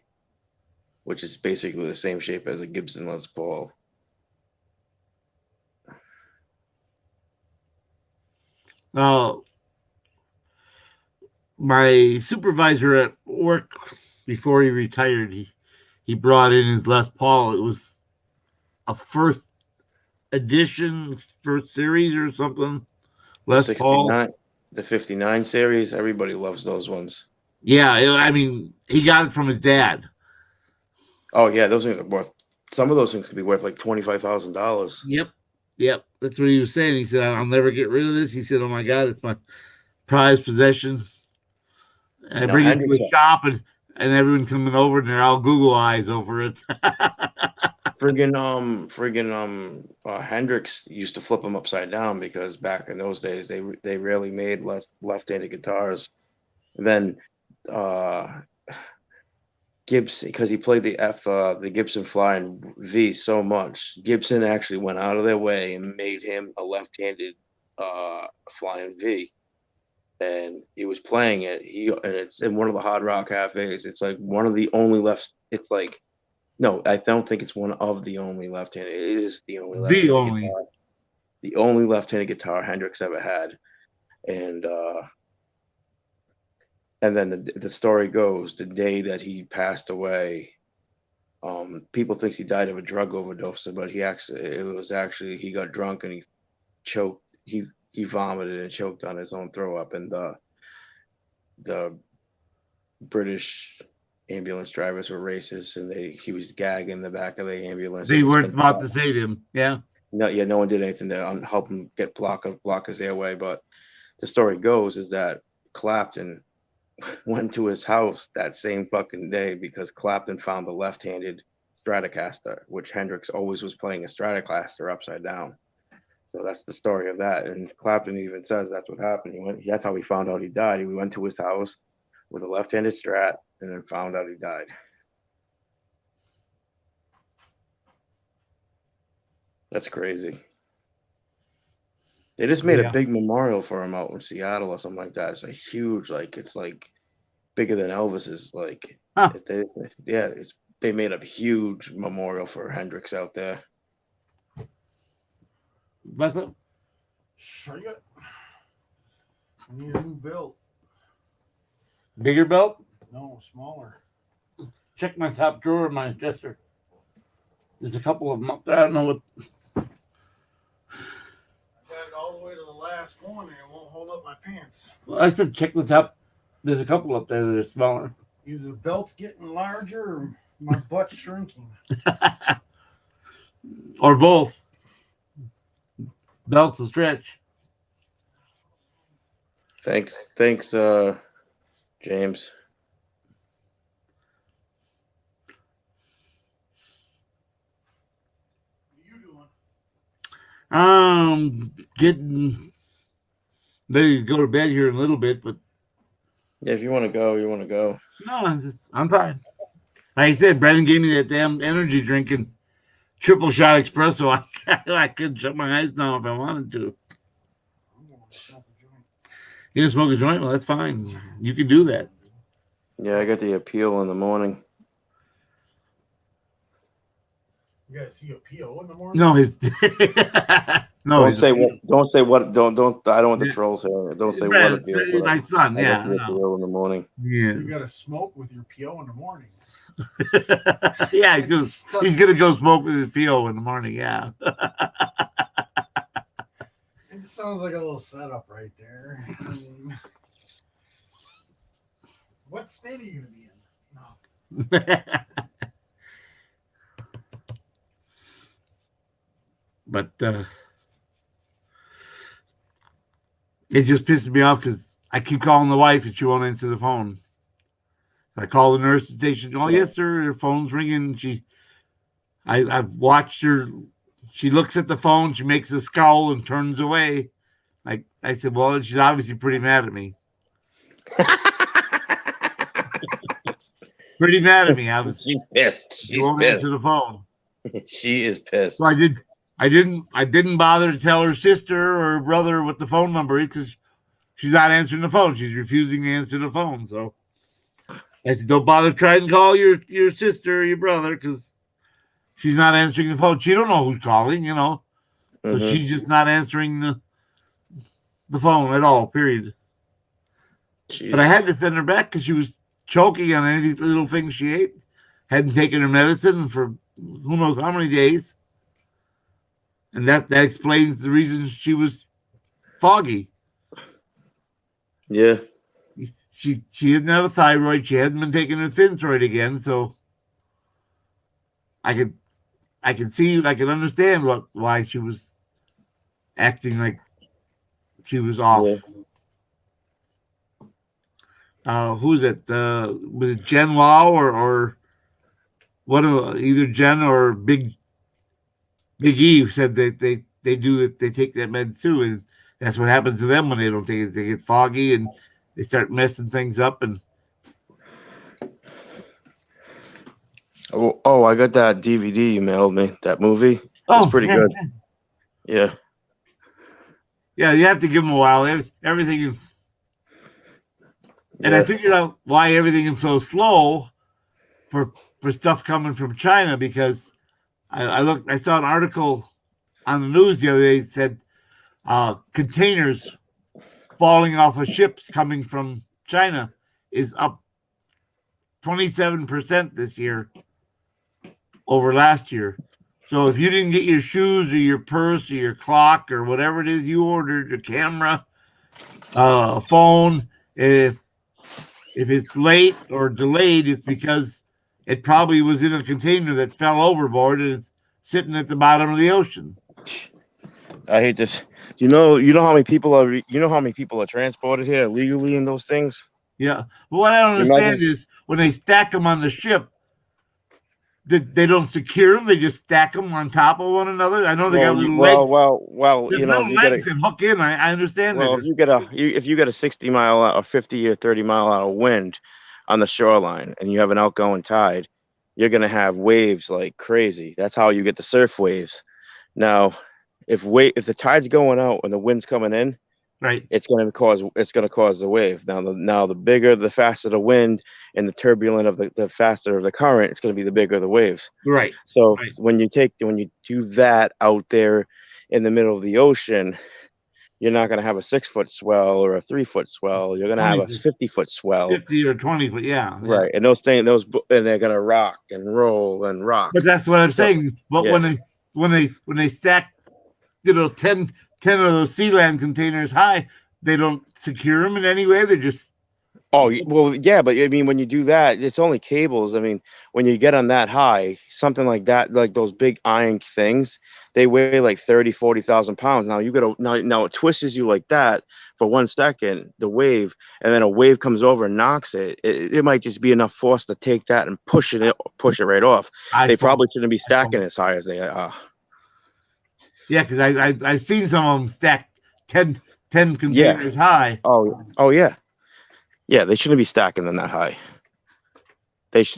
which is basically the same shape as a Gibson Les Paul. Now, my supervisor at work, before he retired, he brought in his Les Paul. It was a first edition, first series or something. Les Paul. The 59 series, everybody loves those ones. Yeah, I mean, he got it from his dad. Oh yeah, those things are worth. Some of those things could be worth like $25,000. Yep. That's what he was saying. He said, "I'll never get rid of this." He said, "Oh my God, it's my prized possession." And I bring it to a shop, and everyone coming over, and they're all Google eyes over it. Hendrix used to flip them upside down because back in those days they rarely made left-handed guitars. And then Gibson, because he played the Gibson Flying V so much, Gibson actually went out of their way and made him a left-handed Flying V. And he was playing it. And it's in one of the Hard Rock cafes. It's like one of the only left. It's like, no, I don't think it's one of the only left-handed. It is the only left-handed guitar. The only left-handed guitar Hendrix ever had. And then the story goes, the day that he passed away, people think he died of a drug overdose, but he got drunk and he choked. He vomited and choked on his own throw up, and the British ambulance drivers were racist, and he was gagging in the back of the ambulance. They weren't about to save him. Yeah. No one did anything to help him block his airway. But the story goes is that Clapton went to his house that same fucking day because Clapton found the left-handed Stratocaster, which Hendrix always was playing a Stratocaster upside down. So that's the story of that. And Clapton even says that's what happened. That's how he found out he died. He went to his house with a left-handed Strat and then found out he died. That's crazy. They just made a big memorial for him out in Seattle or something like that. It's a huge, it's like bigger than Elvis's. They made a huge memorial for Hendrix out there. What's up? Sure, I need a new belt. Bigger belt? No, smaller. Check my top drawer of my dresser. There's a couple of them up there. I don't know what. Got it all the way to the last one and it won't hold up my pants. Well, I said check the top. There's a couple up there that are smaller. Either the belt's getting larger or my butt's shrinking. Or both. Belt's a stretch. Thanks, James. Getting ready to go to bed here in a little bit, but yeah, if you want to go, you want to go. No, I'm fine. Like I said, Brendan gave me that damn energy drink and triple shot espresso. I could shut my eyes down if I wanted to. You can smoke a joint? Well, that's fine. You can do that. Yeah, I got the appeal in the morning. You gotta see a PO in the morning. No, no. Don't say what. Don't. I don't want the trolls here. Don't say what appeal. My son. Yeah. Appeal in the morning. Yeah. You gotta smoke with your PO in the morning. Yeah, he's gonna go smoke with his PO in the morning. Yeah. It sounds like a little setup right there. What state are you gonna be in? No. But it just pisses me off because I keep calling the wife and she won't answer the phone. I call the nurse station. Oh, yes, sir. Her phone's ringing. I've watched her. She looks at the phone. She makes a scowl and turns away. I said, well, she's obviously pretty mad at me. Pretty mad at me. She's pissed. She She's won't pissed. answer the phone. She is pissed. So I didn't bother to tell her sister or brother what the phone number is because she's not answering the phone. She's refusing to answer the phone. So I said, don't bother trying to call your sister or your brother because she's not answering the phone. She don't know who's calling, you know. So she's just not answering the phone at all, period. Jesus. But I had to send her back because she was choking on any little thing she ate. Hadn't taken her medicine for who knows how many days. And that explains the reason she was foggy. Yeah. She didn't have a thyroid. She hadn't been taking her Synthroid again, so I can understand why she was acting like she was off. Yeah. Who's it? Was it Jen Wow or one of either Jen or Big E said that they take that med too, and that's what happens to them when they don't take it. They get foggy and they start messing things up. And oh, I got that DVD you mailed me. That movie. It's pretty good. Yeah. Yeah, you have to give them a while. Everything. And I figured out why everything is so slow for stuff coming from China because I saw an article on the news the other day that said containers falling off of ships coming from China is up 27% this year over last year. So if you didn't get your shoes or your purse or your clock or whatever it is you ordered, your camera, phone, if it's late or delayed, it's because it probably was in a container that fell overboard and it's sitting at the bottom of the ocean. I hate this. You know how many people are transported here illegally in those things? Yeah. But what I don't understand is when they stack them on the ship, they don't secure them. They just stack them on top of one another. I know they got little legs. Well, There's you know, little legs that hook in. I understand well, that. if you get a 60 mile or 50 or 30 mile an hour wind on the shoreline and you have an outgoing tide, you're gonna have waves like crazy. That's how you get the surf waves. Now, if the tide's going out and the wind's coming in, right, it's gonna cause the wave. Now the bigger, the faster the wind and the turbulent of the faster of the current, it's gonna be the bigger the waves. Right. So when you do that out there in the middle of the ocean, you're not gonna have a 6-foot swell or a 3-foot swell. You're gonna have a 50-foot swell. 50 or 20 foot, yeah. Right, and and they're gonna rock and roll and rock. But that's what I'm saying. But when they stack, 10 of those Sealand containers high, they don't secure them in any way. They just Oh, well, yeah, but I mean, when you do that, it's only cables. I mean, when you get on that high, something like that, like those big iron things, they weigh like 40,000 pounds. Now now it twists you like that for 1 second, the wave, and then a wave comes over and knocks it. It might just be enough force to take that and push it right off. They probably shouldn't be stacking as high as they are. Yeah, because I've seen some of them stacked 10 containers high. Oh yeah. Yeah, they shouldn't be stacking them that high. There's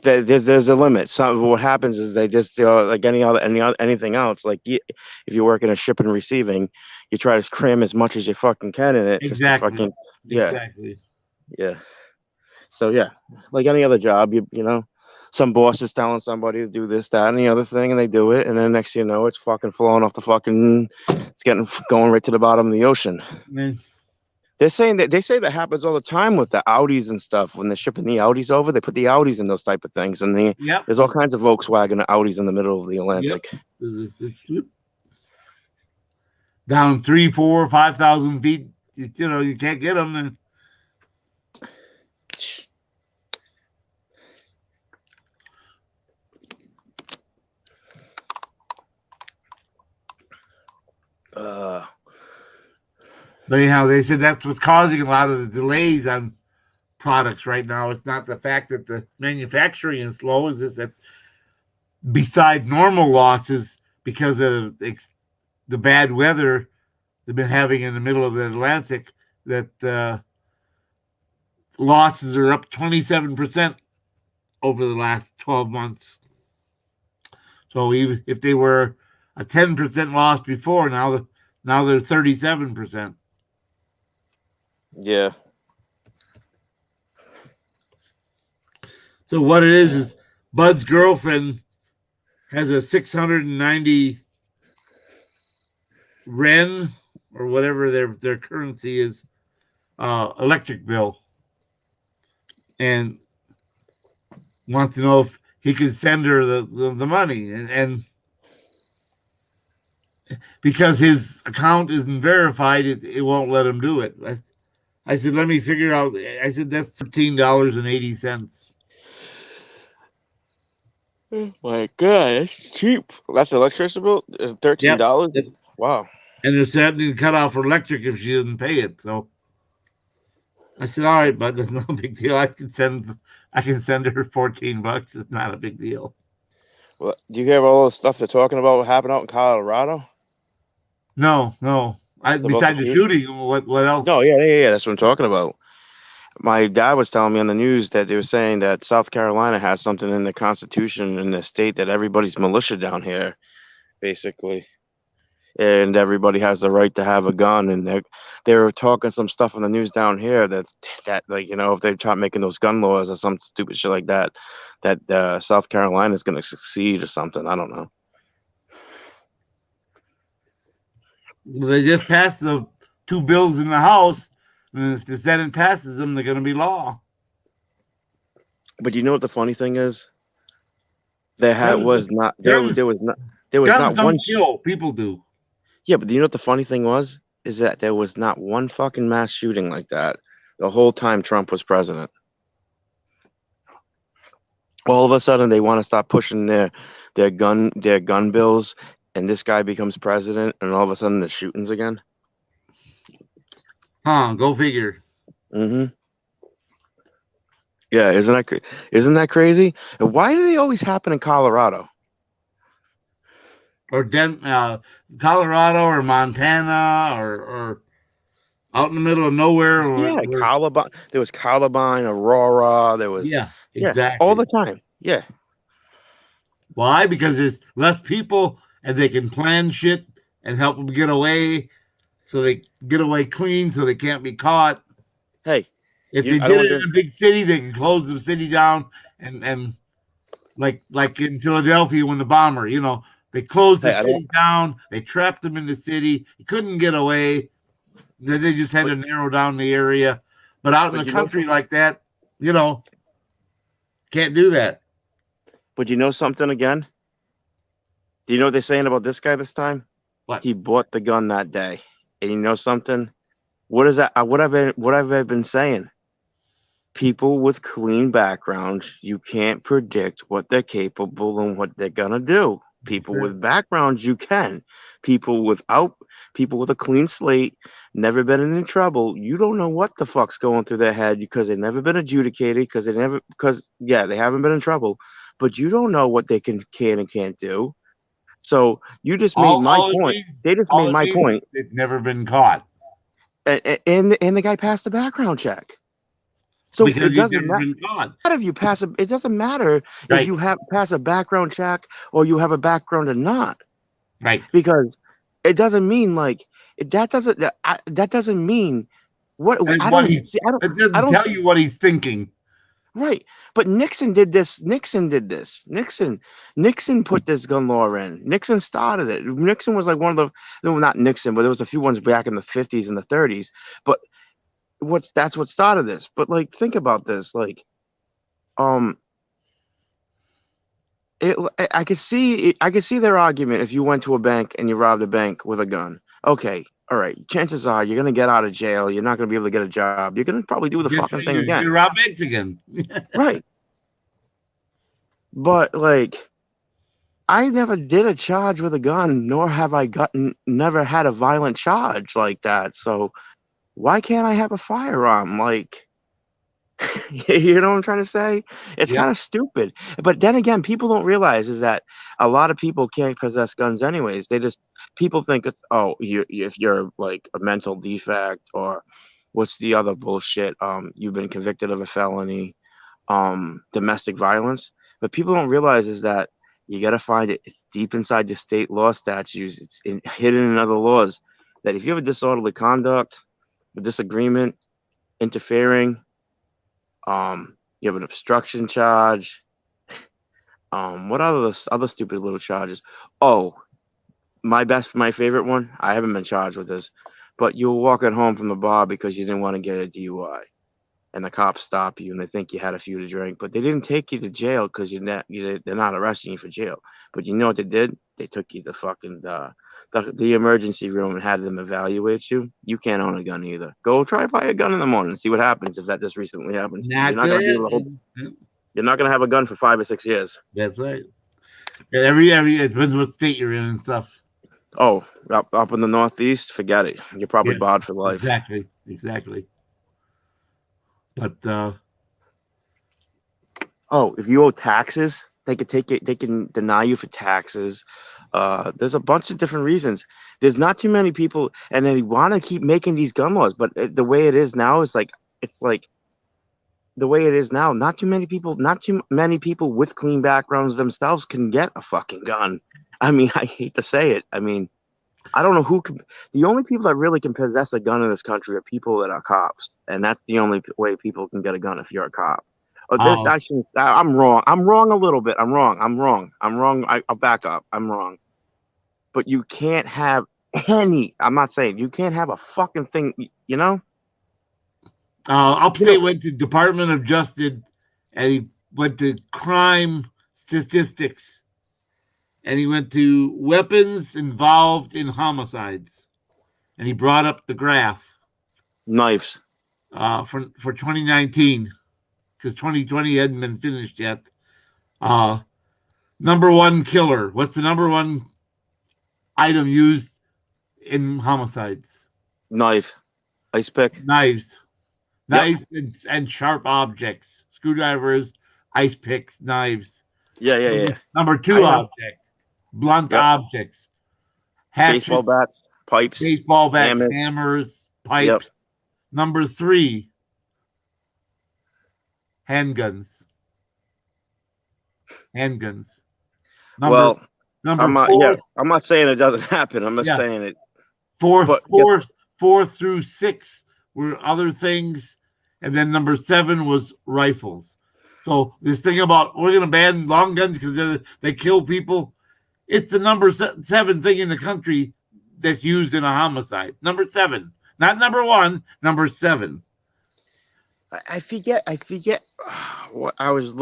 a limit. What happens is they just like anything else. Like if you work in a ship and receiving, you try to cram as much as you fucking can in it. Exactly. Just to Exactly. Yeah. So yeah, like any other job, you know, some boss is telling somebody to do this, that, and the other thing, and they do it, and then next thing you know, it's fucking flowing off it's going right to the bottom of the ocean. Man. They say that happens all the time with the Audis and stuff. When they're shipping the Audis over, they put the Audis in those type of things, and there's all kinds of Volkswagen Audis in the middle of the Atlantic. Yep. Down 3,000, 4,000, 5,000 feet, you know, you can't get them. Then But anyhow, they said that's what's causing a lot of the delays on products right now. It's not the fact that the manufacturing is slow, it's just that beside normal losses because of the bad weather they've been having in the middle of the Atlantic, that losses are up 27% over the last 12 months. So even if they were a 10% loss before, now they're 37%. Yeah. So what it is Bud's girlfriend has a 690 REN or whatever their currency is, electric bill, and wants to know if he can send her the money, and because his account isn't verified, it won't let him do it. I said, let me figure out. I said, that's $13.80. My God, it's cheap. That's electricity bill. It's $13. Yep. Wow. And they're threatening to cut off her electric if she doesn't pay it. So I said, all right, but there's no big deal. I can send her $14. It's not a big deal. Well, do you hear all the stuff they're talking about what happened out in Colorado? No. Besides the shooting, what else? No, yeah. That's what I'm talking about. My dad was telling me on the news that they were saying that South Carolina has something in the Constitution in the state that everybody's militia down here, basically, and everybody has the right to have a gun. And they were talking some stuff on the news down here that like, you know, if they try making those gun laws or some stupid shit like that, that South Carolina is going to succeed or something. I don't know. They just passed the 2 bills in the House, and if the Senate passes them, they're going to be law. But you know what the funny thing is? There was not Guns one don't kill, people do. Yeah, but you know what the funny thing was? Is that there was not one fucking mass shooting like that the whole time Trump was president. All of a sudden, they want to stop pushing their gun bills, and this guy becomes president, and all of a sudden, the shootings again. Go figure. Mm-hmm. Yeah, isn't that crazy? And why do they always happen in Colorado? Or Colorado or Montana or out in the middle of nowhere. Columbine. There was Columbine, Aurora. There was exactly all the time. Yeah. Why? Because there's less people and they can plan shit and help them get away, so they get away clean, so they can't be caught. Hey, if they did it in a big city, they can close the city down and like in Philadelphia when the bomber, you know. They closed the city down. They trapped them in the city. He couldn't get away. Then they just had to narrow down the area. But out in the country like that, you know, can't do that. But you know something again? Do you know what they're saying about this guy this time? What? He bought the gun that day. And you know something? What is that? What have I been saying? People with clean backgrounds, you can't predict what they're capable and what they're gonna do. People with backgrounds, you can. People with a clean slate, never been in any trouble. You don't know what the fuck's going through their head because they've never been adjudicated, because they haven't been in trouble. But you don't know what they can and can't do. So you just made my point. They just made my point. They've never been caught. And the guy passed a background check. So because it doesn't matter if you pass a. It doesn't matter if you pass a background check or you have a background or not. Right. Because it doesn't mean that doesn't mean what I don't tell you what he's thinking. Right. But Nixon did this. Nixon put this gun law in. Nixon started it. Nixon was like one of the, no, not Nixon, but there was a few ones back in the 50s and the 30s. But that's what started this. But like, think about this. Like, I could see their argument if you went to a bank and you robbed a bank with a gun. Okay. All right. Chances are you're going to get out of jail. You're not going to be able to get a job. You're going to probably do the fucking thing again. You rob banks again. Right. But like, I never did a charge with a gun, nor have I never had a violent charge like that. So why can't I have a firearm? Like, you know what I'm trying to say? It's Yep. kind of stupid. But then again, people don't realize is that a lot of people can't possess guns anyways. People think it's, if you're like a mental defect or what's the other bullshit? You've been convicted of a felony, domestic violence. But people don't realize is that you got to find it. It's deep inside the state law statutes. It's hidden in other laws that if you have a disorderly conduct, a disagreement, interfering, you have an obstruction charge. What other stupid little charges? Oh, my favorite one. I haven't been charged with this, but you were walking home from the bar because you didn't want to get a DUI, and the cops stop you and they think you had a few to drink, but they didn't take you to jail because they're not arresting you for jail. But you know what they did? They took you to fucking the emergency room and had them evaluate you. You can't own a gun either. Go try buy a gun in the morning and see what happens if that just recently happens. You're not gonna be able to you're not gonna have a gun for 5 or 6 years. That's right. Every it depends what state you're in and stuff. Oh, up in the Northeast, forget it. You're probably barred for life. Exactly. But if you owe taxes, they could take it. They can deny you for taxes. There's a bunch of different reasons. There's not too many people, and they want to keep making these gun laws. But the way it is now is the way it is now. Not too many people with clean backgrounds themselves can get a fucking gun. I mean, I hate to say it. I mean, I don't know who can. The only people that really can possess a gun in this country are people that are cops, and that's the only way people can get a gun if you're a cop. I'm wrong. I'm wrong a little bit. I'm wrong. I'll back up. I'm wrong. But you can't have any. I'm not saying you can't have a fucking thing. You know. Upstate went to Department of Justice, and he went to crime statistics, and he went to weapons involved in homicides, and he brought up the graph. Knives. For 2019, because 2020 hadn't been finished yet. Number one killer. What's the number one item used in homicides? Knife. Ice pick. Knives. Knives and sharp objects. Screwdrivers, ice picks, knives. Yeah. Number two object. Blunt objects. Hatchets, baseball bats, pipes. Baseball bats, hammers, pipes. Yep. Number three. Handguns. Number I'm not. four, Yeah, I'm not saying it doesn't happen. I'm just saying it. Four through six were other things, and then number 7 was rifles. So this thing about we're going to ban long guns because they kill people, it's the number 7 thing in the country that's used in a homicide. Number 7, not number 1, number 7. I forget. What I was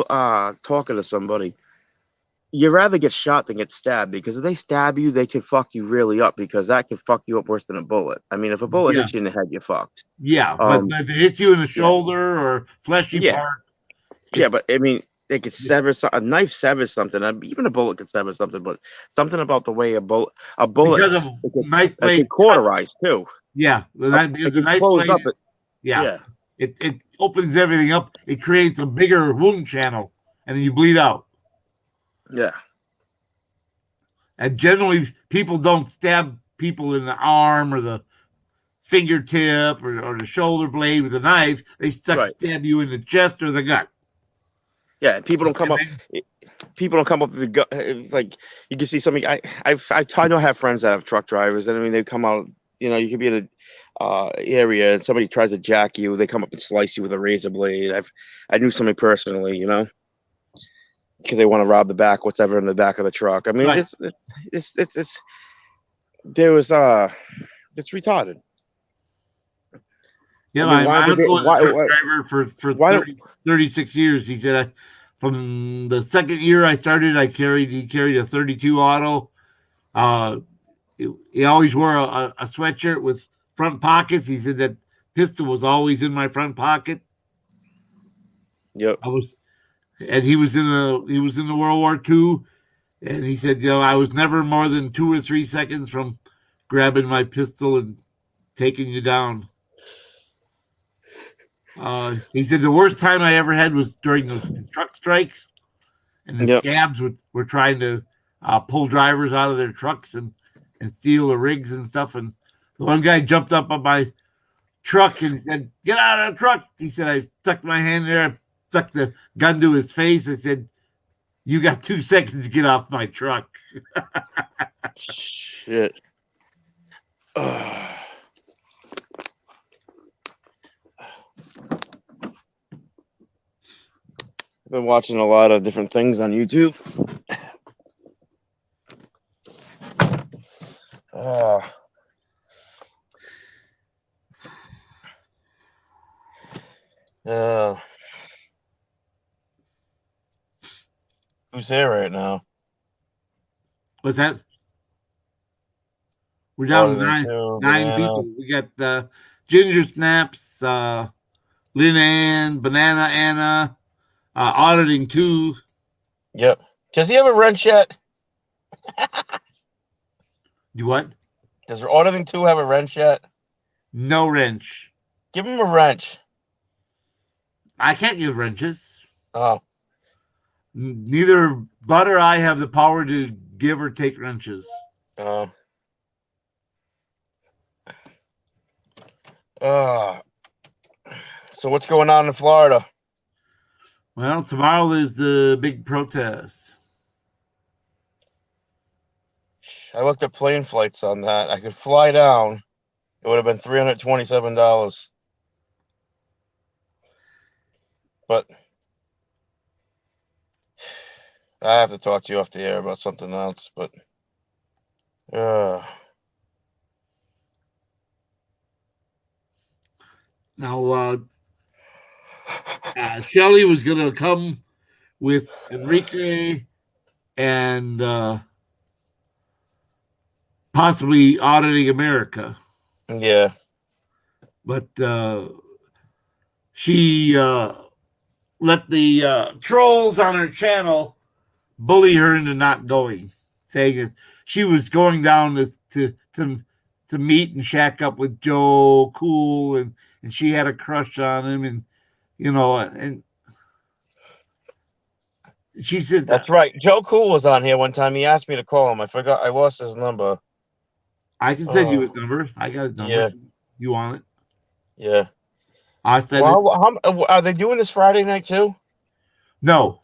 talking to somebody. You'd rather get shot than get stabbed, because if they stab you, they can fuck you really up, because that can fuck you up worse than a bullet. I mean, if a bullet hits you in the head, you're fucked. Yeah, but if it hits you in the shoulder or fleshy part. Yeah, but I mean, they could sever a knife severs something. Even a bullet could sever something, but something about the way a bullet because of knife blade cauterize too. Yeah, the knife blade. It opens everything up. It creates a bigger wound channel, and then you bleed out. Yeah. And generally, people don't stab people in the arm or the fingertip or the shoulder blade with a knife. They stab you in the chest or the gut. Yeah, people don't come up. People don't come up with the gut. Like you can see something. I know I have friends that have truck drivers, and I mean they come out. You know, you could be in a area and somebody tries to jack you. They come up and slice you with a razor blade. I knew somebody personally. You know. Because they want to rob the back, whatever in the back of the truck. I mean, it's retarded. Yeah, I mean, my uncle was a truck driver for 36 years. He said, from the second year I started, he carried a 32 auto. He always wore a sweatshirt with front pockets. He said that pistol was always in my front pocket. Yep. And he was in the World War II, and he said, I was never more than 2 or 3 seconds from grabbing my pistol and taking you down. He said the worst time I ever had was during those truck strikes, and the scabs were trying to pull drivers out of their trucks and steal the rigs and stuff. And the one guy jumped up on my truck and said, "Get out of the truck!" He said, I stuck my hand there, I stuck the gun to his face. I said, "You got 2 seconds to get off my truck." Shit. I've been watching a lot of different things on YouTube. Who's here right now? What's that? We're down to nine Banana. people. We got Ginger Snaps, Lynn Ann, Banana Anna, Auditing 2. Yep. Does he have a wrench yet? You what? Does Auditing 2 have a wrench yet? No wrench. Give him a wrench. I can't give wrenches. Oh. Neither Bud or I have the power to give or take wrenches. So what's going on in Florida? Well, tomorrow is the big protest. I looked at plane flights on that. I could fly down. It would have been $327. But I have to talk to you off the air about something else. But now, Shelly was going to come with Enrique and possibly Auditing America. Yeah. But she let the trolls on her channel bully her into not going, saying that she was going down to meet and shack up with Joe Cool, and she had a crush on him, and and she said that's right. Joe Cool was on here one time. He asked me to call him. I forgot. I lost his number. I can send you his number. I got his number. Yeah. You want it? Yeah. I said. Well, are they doing this Friday night too? No.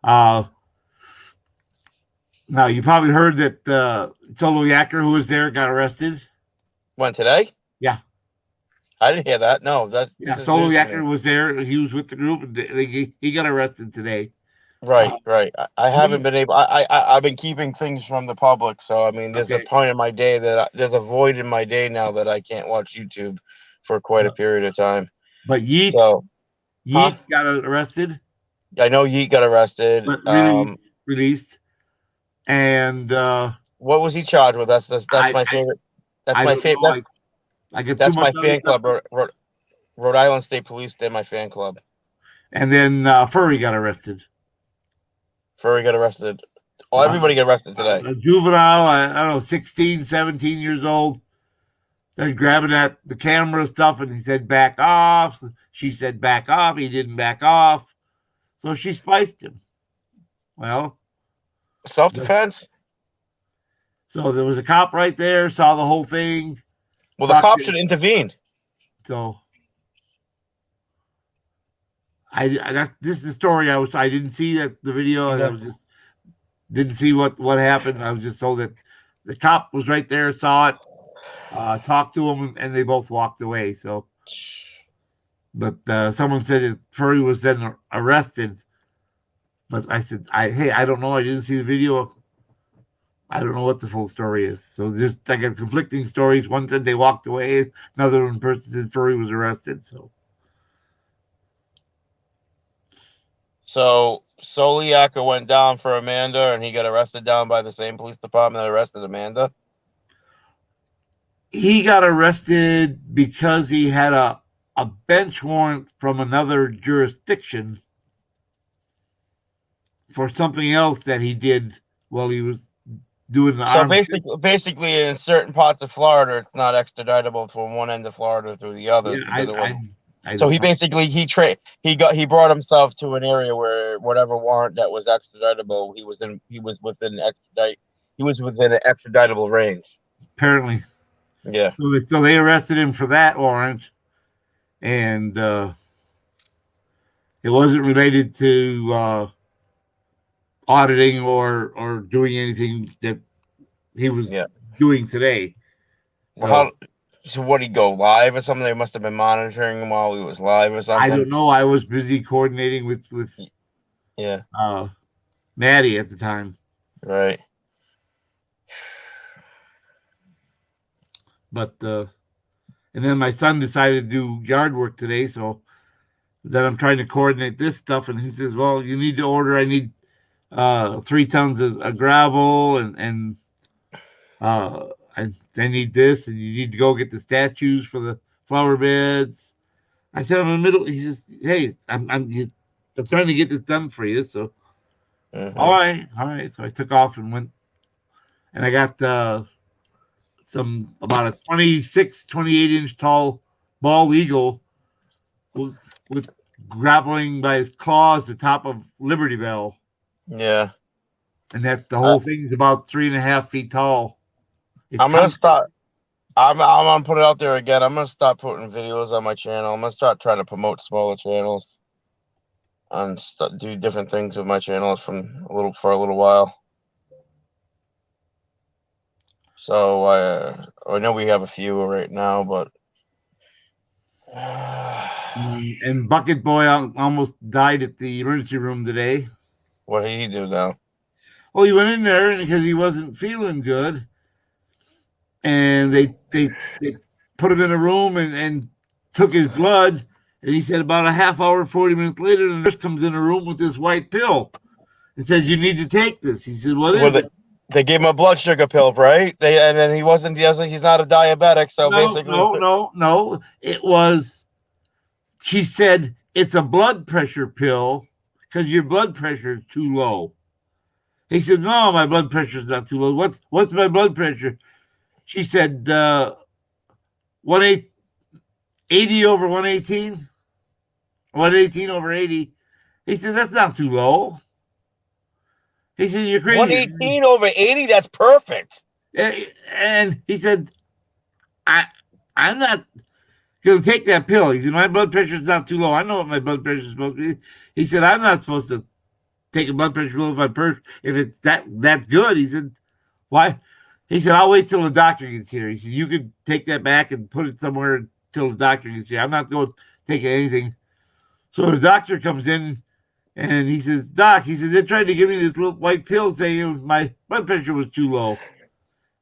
Now you probably heard that Solo Yacker, who was there, got arrested. When, today? Yeah. I didn't hear that. No, Solo Yacker was there. He was with the group, and he got arrested today. Right. I haven't been able. I've been keeping things from the public, so I mean, there's a point in my day there's a void in my day now that I can't watch YouTube for quite a period of time. But Yeet got arrested. I know Yeet got arrested. But released. And what was he charged with? That's my favorite. That's my favorite. That's my fan club. Rhode Island State Police. They're my fan club. And then Furry got arrested. Oh, everybody got arrested today. A juvenile, I don't know, 16, 17 years old. They're grabbing at the camera stuff, and he said, "Back off." She said, "Back off." He didn't back off. So she spiced him. Well, self-defense. So there was a cop right there, saw the whole thing. Well, the cop should intervene. So this is the story. I didn't see the video. Yeah. I just didn't see what happened. I was just told that the cop was right there, saw it, talked to him, and they both walked away. So, but someone said that Furry was then arrested. But I said, I don't know. I didn't see the video. I don't know what the full story is. So I got conflicting stories. One said they walked away. Another one person said Furry was arrested. So Soliaka went down for Amanda, and he got arrested down by the same police department that arrested Amanda. He got arrested because he had a bench warrant from another jurisdiction for something else that he did while he was doing the So arm. basically, in certain parts of Florida, it's not extraditable from one end of Florida to the other. Yeah, I So don't he know. basically he brought himself to an area where whatever warrant that was extraditable, he was within an extraditable range. Apparently. Yeah. So they arrested him for that warrant, and it wasn't related to auditing or doing anything that he was doing today. Well, so what, he go live or something? They must have been monitoring him while he was live or something. I don't know. I was busy coordinating with Maddie at the time. Right. But and then my son decided to do yard work today, so then I'm trying to coordinate this stuff, and he says, "Well, you need to order. I need 3 tons of gravel, and I need this, and you need to go get the statues for the flower beds." I said, "I'm in the middle." He says, "Hey, I'm trying to get this done for you." So, all right. So I took off and went, and I got about a 26, 28-inch tall bald eagle with grappling by his claws the top of Liberty Bell. Yeah. And that the whole thing's about 3.5 feet tall. I'm gonna start. I'm gonna put it out there again. I'm gonna start putting videos on my channel. I'm gonna start trying to promote smaller channels and do different things with my channels for a little while. So I know we have a few right now, but and Bucket Boy almost died at the emergency room today. What did he do now? Well, he went in there because he wasn't feeling good, and they put him in a room and took his blood. And he said about a half hour, 40 minutes later, the nurse comes in a room with this white pill and says, "You need to take this." He said, "What is it?" They gave him a blood sugar pill, right? And then he's not a diabetic, so basically no. It was. She said it's a blood pressure pill because your blood pressure is too low. He said, "No, my blood pressure is not too low. What's my blood pressure?" She said, 80 over 118, 118 over 80. He said, "That's not too low." He said, "You're crazy." 118 over 80, that's perfect. And he said, I'm not going to take that pill. He said, "My blood pressure is not too low. I know what my blood pressure is supposed to be." He said, "I'm not supposed to take a blood pressure pill if it's that good." He said, "Why?" He said, "I'll wait till the doctor gets here." He said, "You could take that back and put it somewhere till the doctor gets here. I'm not going to take anything." So the doctor comes in and he says, "Doc," he said, "they tried to give me this little white pill saying my blood pressure was too low."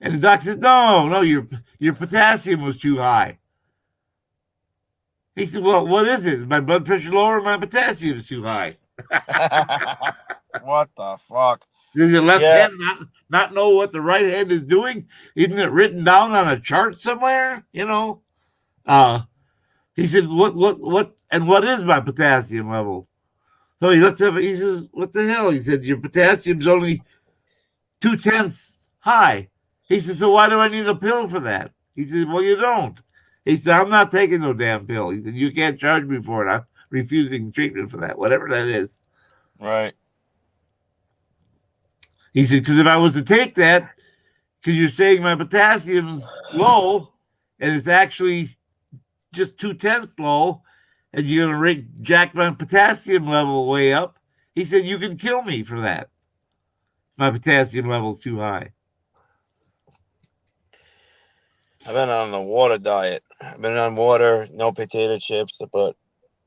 And the doc says, No, your potassium was too high." He said, "Well, what is it? Is my blood pressure low or my potassium is too high?" What the fuck? Does your left hand not know what the right hand is doing? Isn't it written down on a chart somewhere? You know? He said, what and what is my potassium level?" So he looks up and he says, "What the hell?" He said, "Your potassium's only 0.2 high." He said, "So why do I need a pill for that?" He said, "Well, you don't." He said, "I'm not taking no damn pill." He said, "You can't charge me for it. I'm refusing treatment for that, whatever that is." Right. He said, "Because if I was to take that, because you're saying my potassium's low, and it's actually just 0.2 low, and you're going to jack my potassium level way up," he said, "you can kill me for that. My potassium level's too high." I've been on a water diet. I've been on water, no potato chips, but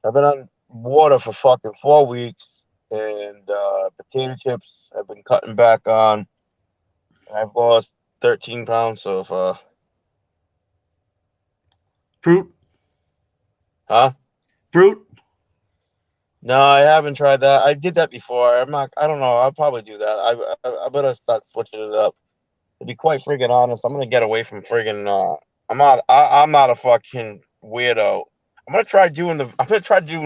I've been on water for fucking 4 weeks, and potato chips I've been cutting back on. I've lost 13 pounds so far. Fruit? Huh? Fruit? No, I haven't tried that. I did that before. I don't know. I'll probably do that. I better start switching it up. To be quite friggin' honest, I'm gonna get away from friggin' I'm not a fucking weirdo. I'm gonna try doing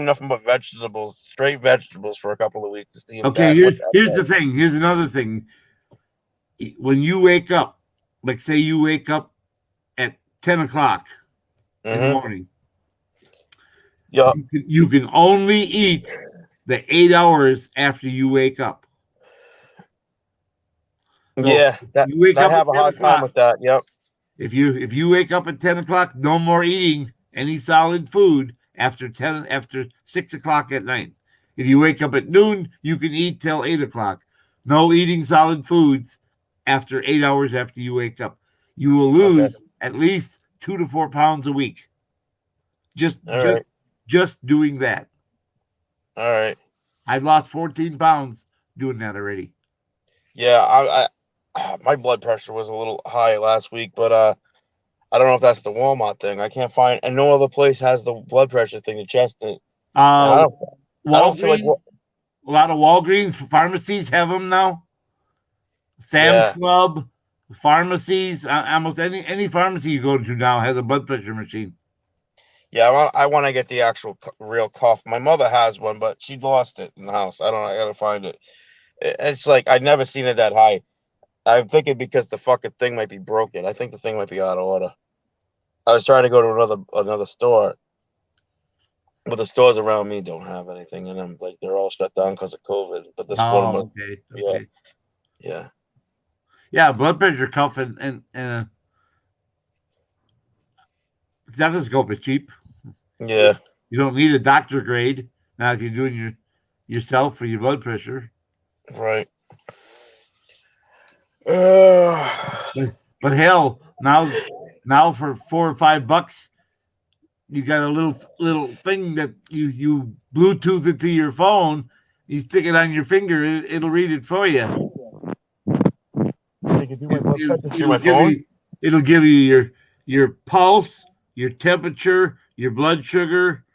nothing but vegetables, straight vegetables for a couple of weeks to see if Okay, that here's the thing. Here's another thing. when you wake up, like say you wake up at 10 o'clock in the morning. Yeah. You can only eat the 8 hours after you wake up. So Yeah, that, you wake I up have at a 10 hard time o'clock. with that. Yep. If you wake up at 10 o'clock, no more eating any solid food after 6 o'clock at night. If you wake up at noon, you can eat till 8 o'clock. No eating solid foods after 8 hours after you wake up. You will lose at least 2 to 4 pounds a week. Just doing that. All right. I've lost 14 pounds doing that already. Yeah, I my blood pressure was a little high last week, but I don't know if that's the Walmart thing. I can't find, and no other place has the blood pressure thing to test it. I don't feel like A lot of Walgreens pharmacies have them now. Sam's Club, pharmacies, almost any pharmacy you go to now has a blood pressure machine. Yeah, I want to get the actual real cuff. My mother has one, but she lost it in the house. I gotta find it. It's like I've never seen it that high. I'm thinking because the fucking thing might be broken. I think the thing might be out of order. I was trying to go to another store, but the stores around me don't have anything in them. Like they're all shut down because of COVID. But this one, okay. Yeah, blood pressure cuff and stethoscope is cheap. Yeah, you don't need a doctor grade now if you're doing yourself for your blood pressure. Right. But hell, now for $4 or $5, you got a little thing that you Bluetooth it to your phone. You stick it on your finger, it'll read it for you. It'll give you your pulse, your temperature, your blood sugar.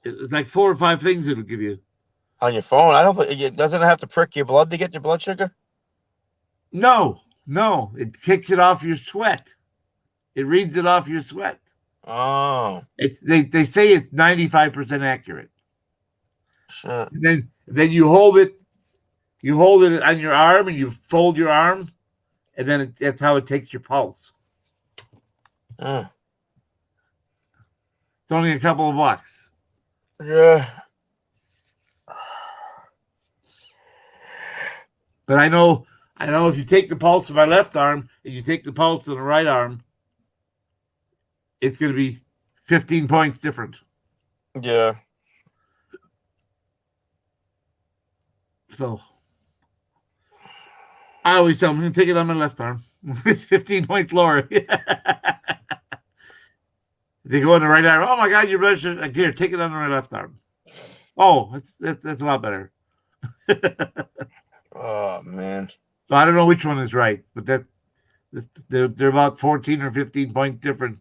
It's like 4 or 5 things it'll give you on your phone. I don't think it doesn't have to prick your blood to get your blood sugar. No, it kicks it off your sweat. It reads it off your sweat. Oh, they say it's 95% accurate. Sure. And then you hold it on your arm and you fold your arm, and then that's how it takes your pulse. It's only a couple of bucks. Yeah. But I know if you take the pulse of my left arm and you take the pulse of the right arm, it's going to be 15 points different. Yeah. So I always tell them, I'm going to take it on my left arm. It's 15 points lower. They go on the right arm. Oh my God, your blood sugar. Like, here, take it on my left arm. Oh, that's a lot better. Oh man. So I don't know which one is right, but they're about 14 or 15 points different.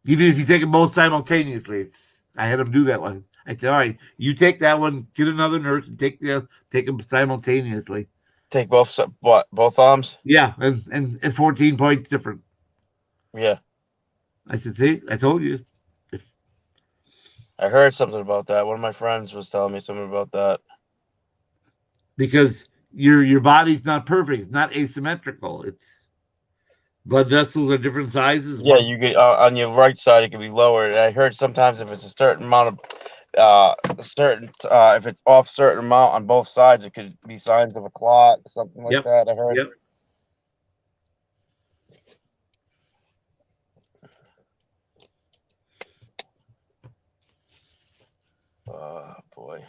Even if you take them both simultaneously, I had them do that one. I said, all right, you take that one, get another nurse, and take them simultaneously. Take both arms? Yeah, and 14 points different. Yeah. I said, see, I told you. I heard something about that. One of my friends was telling me something about that. Because your body's not perfect. It's not asymmetrical. It's blood vessels are different sizes. Yeah, you get on your right side, it can be lower. And I heard sometimes if it's a certain amount of if it's off certain amount on both sides, it could be signs of a clot, something like that. I heard. Yep. Oh boy.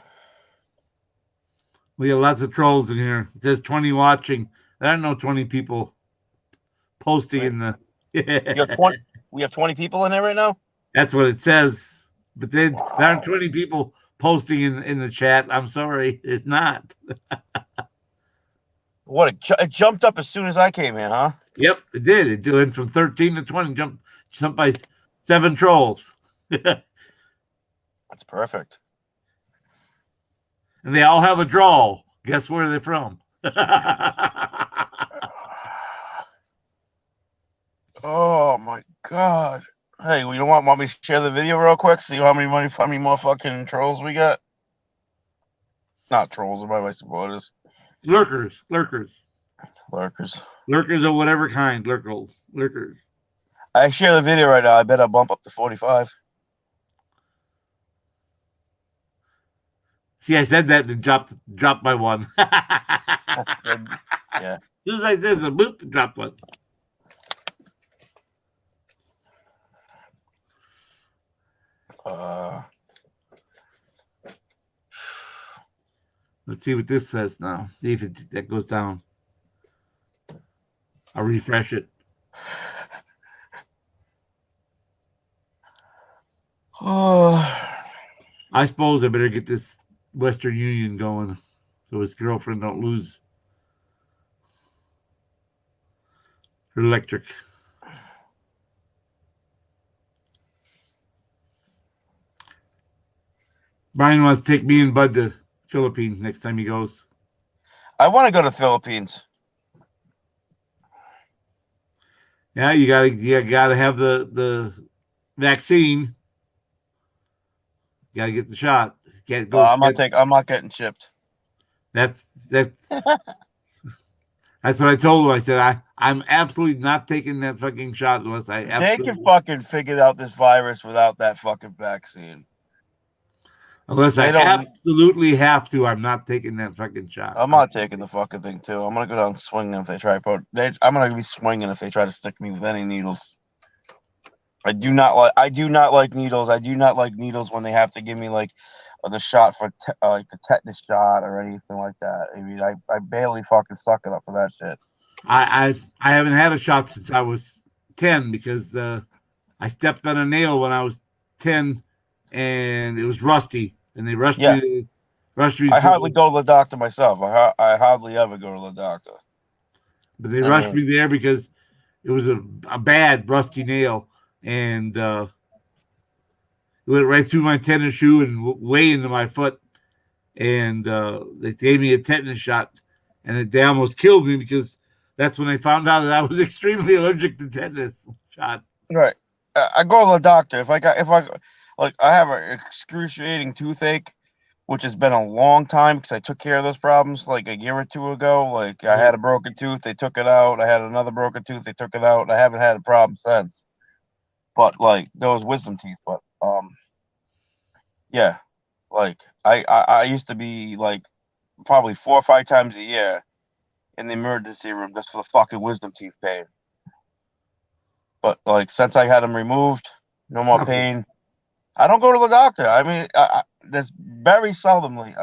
We got lots of trolls in here. It says 20 watching. There are no 20 people posting in the. We have 20 people in there right now? That's what it says. But then there aren't 20 people posting in the chat. I'm sorry. It's not. What? It jumped up as soon as I came in, huh? Yep, it did. It went from 13 to 20. Jumped by 7 trolls. That's perfect. And they all have a drawl. Guess where they're from? Oh my God. Hey, you know what? Want me to share the video real quick? See how many more fucking trolls we got? Not trolls, by my supporters. Lurkers. Lurkers. Lurkers of whatever kind. Lurkers. I share the video right now. I bet I'll bump up to 45. See, I said that and dropped by one. Yeah. As soon as I said the boop, dropped one. Let's see what this says now. See if that goes down. I'll refresh it. I suppose I better get this Western Union going so his girlfriend don't lose her electric. Brian wants to take me and Bud to Philippines next time he goes. I want to go to the Philippines. Yeah, you gotta have the vaccine. You gotta get the shot. Can't go. I'm not getting chipped. That's what I told him. I said I'm absolutely not taking that fucking shot unless I They absolutely can fucking figure out this virus without that fucking vaccine. unless I absolutely have to. I'm not taking that fucking shot. I'm not taking the fucking thing too. I'm gonna go down swinging if they try. I'm gonna be swinging if they try to stick me with any needles. I do not like needles. I do not like needles when they have to give me like the shot for like the tetanus shot or anything like that. I mean, I barely fucking stuck it up for that shit. I haven't had a shot since I was 10 because I stepped on a nail when I was 10 and it was rusty and they rushed me. I hardly go to the doctor myself. I hardly ever go to the doctor. But they rushed me there because it was a bad rusty nail and it went right through my tennis shoe and way into my foot. And they gave me a tetanus shot and they almost killed me because that's when they found out that I was extremely allergic to tetanus shot. Right. I go to the doctor if I have an excruciating toothache, which has been a long time because I took care of those problems like a year or two ago. Like I had a broken tooth, they took it out. I had another broken tooth, they took it out. I haven't had a problem since. But like those wisdom teeth. But yeah, like I used to be like probably 4 or 5 times a year in the emergency room just for the fucking wisdom teeth pain. But like since I had them removed, no more pain. I don't go to the doctor. I mean, there's very seldomly.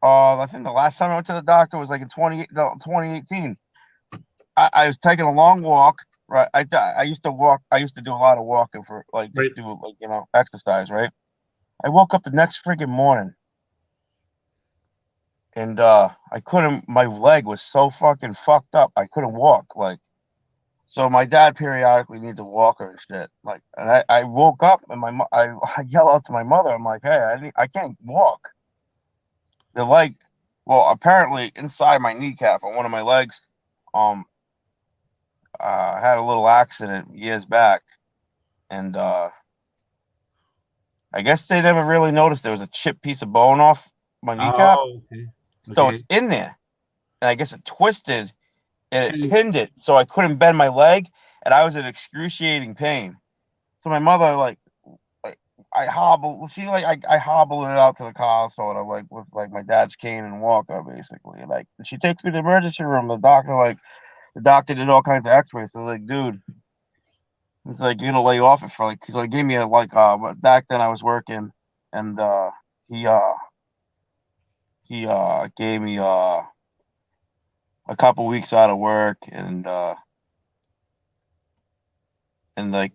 I think the last time I went to the doctor was like in 2018. I was taking a long walk. Right, I used to walk. I used to do a lot of walking for like just do like exercise. Right. I woke up the next freaking morning, and I couldn't. My leg was so fucking fucked up. I couldn't walk. Like, so my dad periodically needs a walker and shit. Like, and I woke up and I yell out to my mother. I'm like, hey, I can't walk. The leg, well, apparently inside my kneecap on one of my legs, I had a little accident years back, and I guess they never really noticed there was a chipped piece of bone off my kneecap. Oh, okay. So it's in there, and I guess it twisted and it pinned it, so I couldn't bend my leg, and I was in excruciating pain. So my mother, like I hobbled. I hobbled it out to the car, sort of like with like my dad's cane and walker, basically. Like she takes me to the emergency room. The doctor did all kinds of X-rays. So I was like, dude, it's like you're gonna lay off it for like. So he gave me back then I was working, and he gave me a couple weeks out of work, and it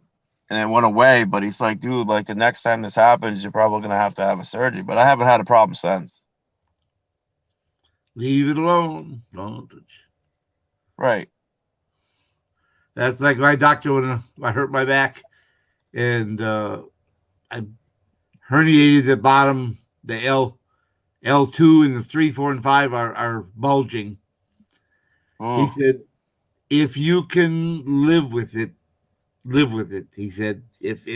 went away. But he's like, dude, like the next time this happens, you're probably gonna have to have a surgery. But I haven't had a problem since. Leave it alone. Don't touch. Right. That's like my doctor when I hurt my back and I herniated the bottom, the L2 and the 3, 4, and 5 are bulging. Oh. He said, if you can live with it, live with it. He said, if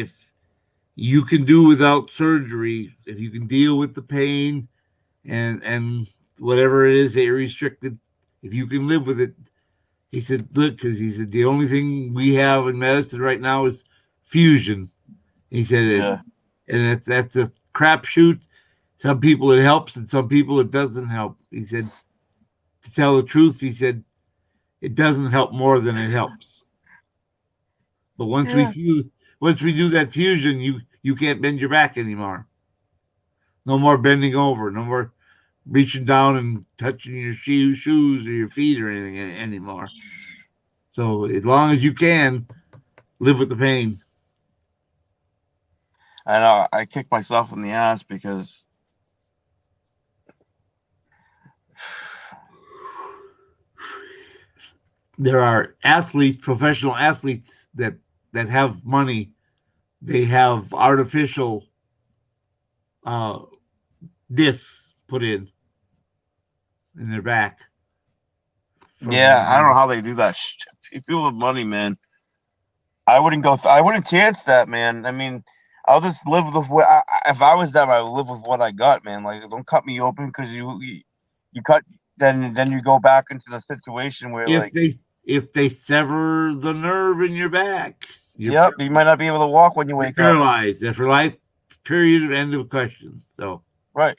you can do without surgery, if you can deal with the pain and whatever it is that you're restricted, if you can live with it, he said, look, because he said the only thing we have in medicine right now is fusion. He said, and that's a crapshoot. Some people it helps, and some people it doesn't help. He said, to tell the truth, he said, it doesn't help more than it helps. But once we do that fusion, you can't bend your back anymore. No more bending over. No more reaching down and touching your shoes or your feet or anything anymore. So as long as you can, live with the pain. I know. I kicked myself in the ass because there are athletes, professional athletes that have money. They have artificial discs put in their back. Yeah, I don't know how they do that. People with money, man. I wouldn't go. I wouldn't chance that, man. I mean, I'll just live with what. If I was them, I would live with what I got, man. Like, don't cut me open because you cut. Then you go back into the situation where if they sever the nerve in your back, you might not be able to walk when you wake up. Paralyzed. That's for life. Period. End of question. So right.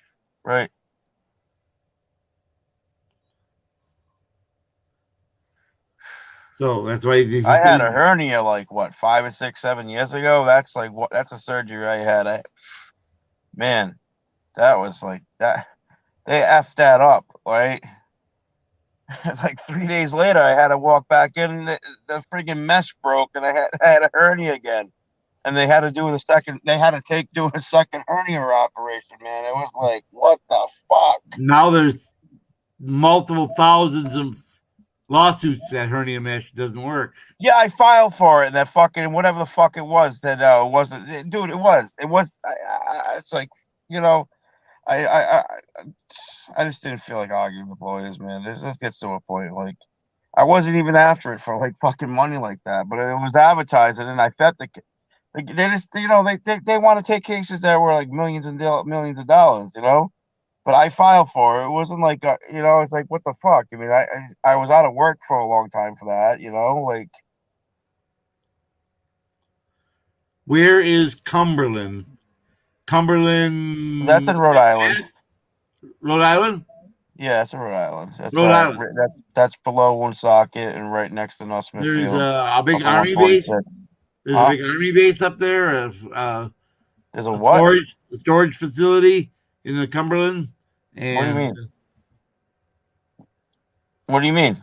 So that's why I had a hernia like what 5 or 6, 7 years ago. That's like what? That's a surgery I had. Man, that was like that. They effed that up, right? Like 3 days later, I had to walk back in. The friggin' mesh broke, and I had a hernia again. And they had to do a second. They had to do a second hernia operation. Man, it was like, what the fuck? Now there's multiple thousands of lawsuits that hernia mesh doesn't work. Yeah, I filed for it. And that fucking whatever the fuck it was. That it wasn't, dude. It was. It's like, you know. I just didn't feel like arguing with lawyers, man. This gets to a point like I wasn't even after it for like fucking money like that, but it was advertising, and I felt they just they want to take cases that were like millions of dollars, you know. But I filed for it. It wasn't like it's like what the fuck. I mean, I was out of work for a long time for that, you know, like. Where is Cumberland? Cumberland. That's in Rhode Island. Rhode Island? Yeah, it's in Rhode Island. That's Rhode Island. That's below Woonsocket and right next to North Smithfield. There's a big army base. There's a big army base up there. There's a what? Storage facility in the Cumberland. And what do you mean? What do you mean?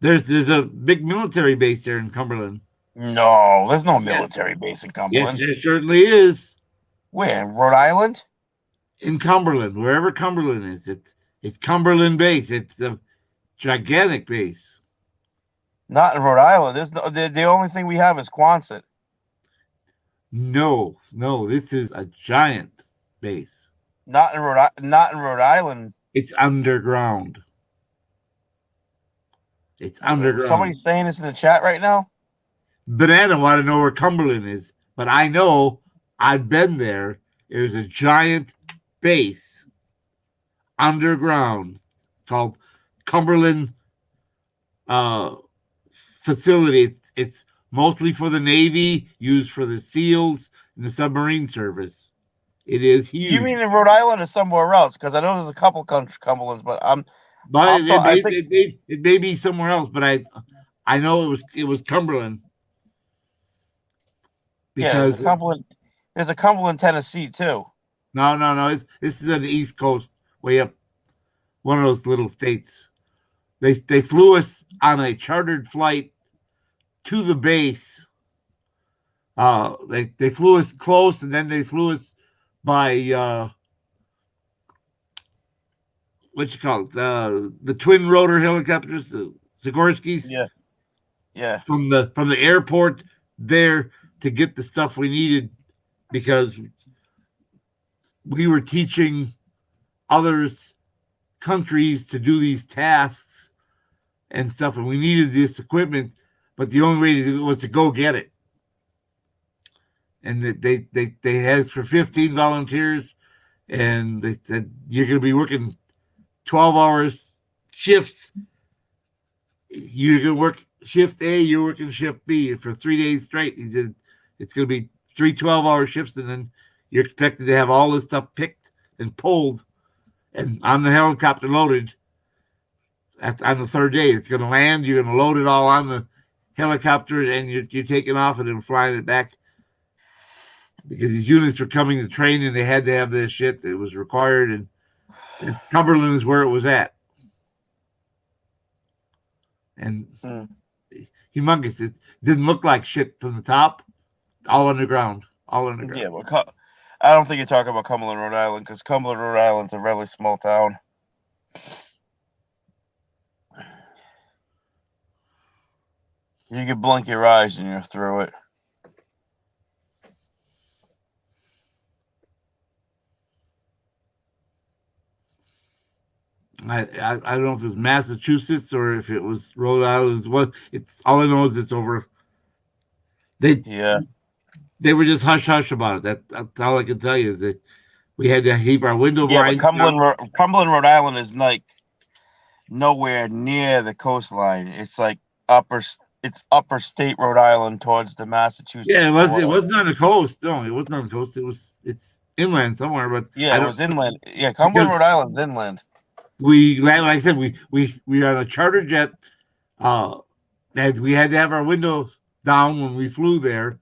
There's a big military base there in Cumberland. No, there's no military base in Cumberland. Yes, there certainly is. Where, in Rhode Island? In Cumberland, wherever Cumberland is, it's Cumberland base. It's a gigantic base. Not in Rhode Island. There's the only thing we have is Quonset. No, this is a giant base. Not in Rhode Island. It's underground. It's underground. Somebody's saying this in the chat right now? Banana want to know where Cumberland is, but I know I've been there. There's a giant base underground called Cumberland facility. It's mostly for the Navy, used for the SEALs and the submarine service. It is huge. You mean in Rhode Island or somewhere else? Because I know there's a couple Cumberlands, but it may be somewhere else. But I know it was Cumberland. Because there's a Cumberland, Tennessee too. No. This is on the East Coast, way up one of those little states. They flew us on a chartered flight to the base. They flew us close, and then they flew us by what you call it, the twin rotor helicopters, the Sikorskis. Yeah. From the airport there to get the stuff we needed, because we were teaching others countries to do these tasks and stuff, and we needed this equipment, but the only way to do it was to go get it. And they had us for 15 volunteers, and they said you're going to be working 12 hours shifts you're gonna work shift A, you're working shift B for 3 days straight. He said it's gonna be 3 12-hour shifts, and then you're expected to have all this stuff picked and pulled and on the helicopter loaded. On the third day, it's gonna land. You're gonna load it all on the helicopter, and you're taking off and then flying it back. Because these units were coming to train, and they had to have this shit. It was required, and Cumberland is where it was at. And humongous. It didn't look like shit from the top. All underground. All underground. Yeah, but I don't think you're talking about Cumberland, Rhode Island, because Cumberland, Rhode Island's a really small town. You can blink your eyes and you're through it. I don't know if it was Massachusetts or if it was Rhode Island. What it's all I know is it's over. They were just hush hush about it. That's all I can tell you is that we had to keep our window blinds. But Cumberland, Rhode Island is like nowhere near the coastline. It's like upper state Rhode Island towards the Massachusetts. Yeah, it wasn't on the coast. No, it wasn't on the coast. It's inland somewhere, but yeah, it was inland. Yeah, Cumberland, Rhode Island, inland. We, like I said, we were on a charter jet. And we had to have our window down when we flew there,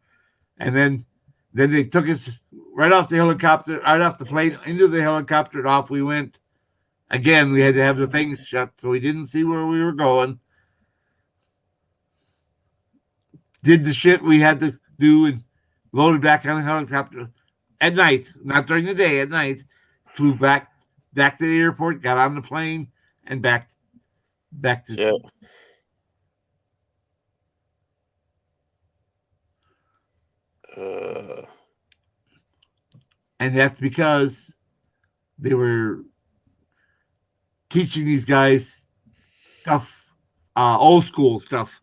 and then they took us right off the helicopter, right off the plane, into the helicopter, and off we went. Again, we had to have the things shut, so we didn't see where we were going. Did the shit we had to do and loaded back on the helicopter at night, not during the day, at night. Flew back to the airport, got on the plane, and back to. Yeah. And that's because they were teaching these guys stuff, old school stuff,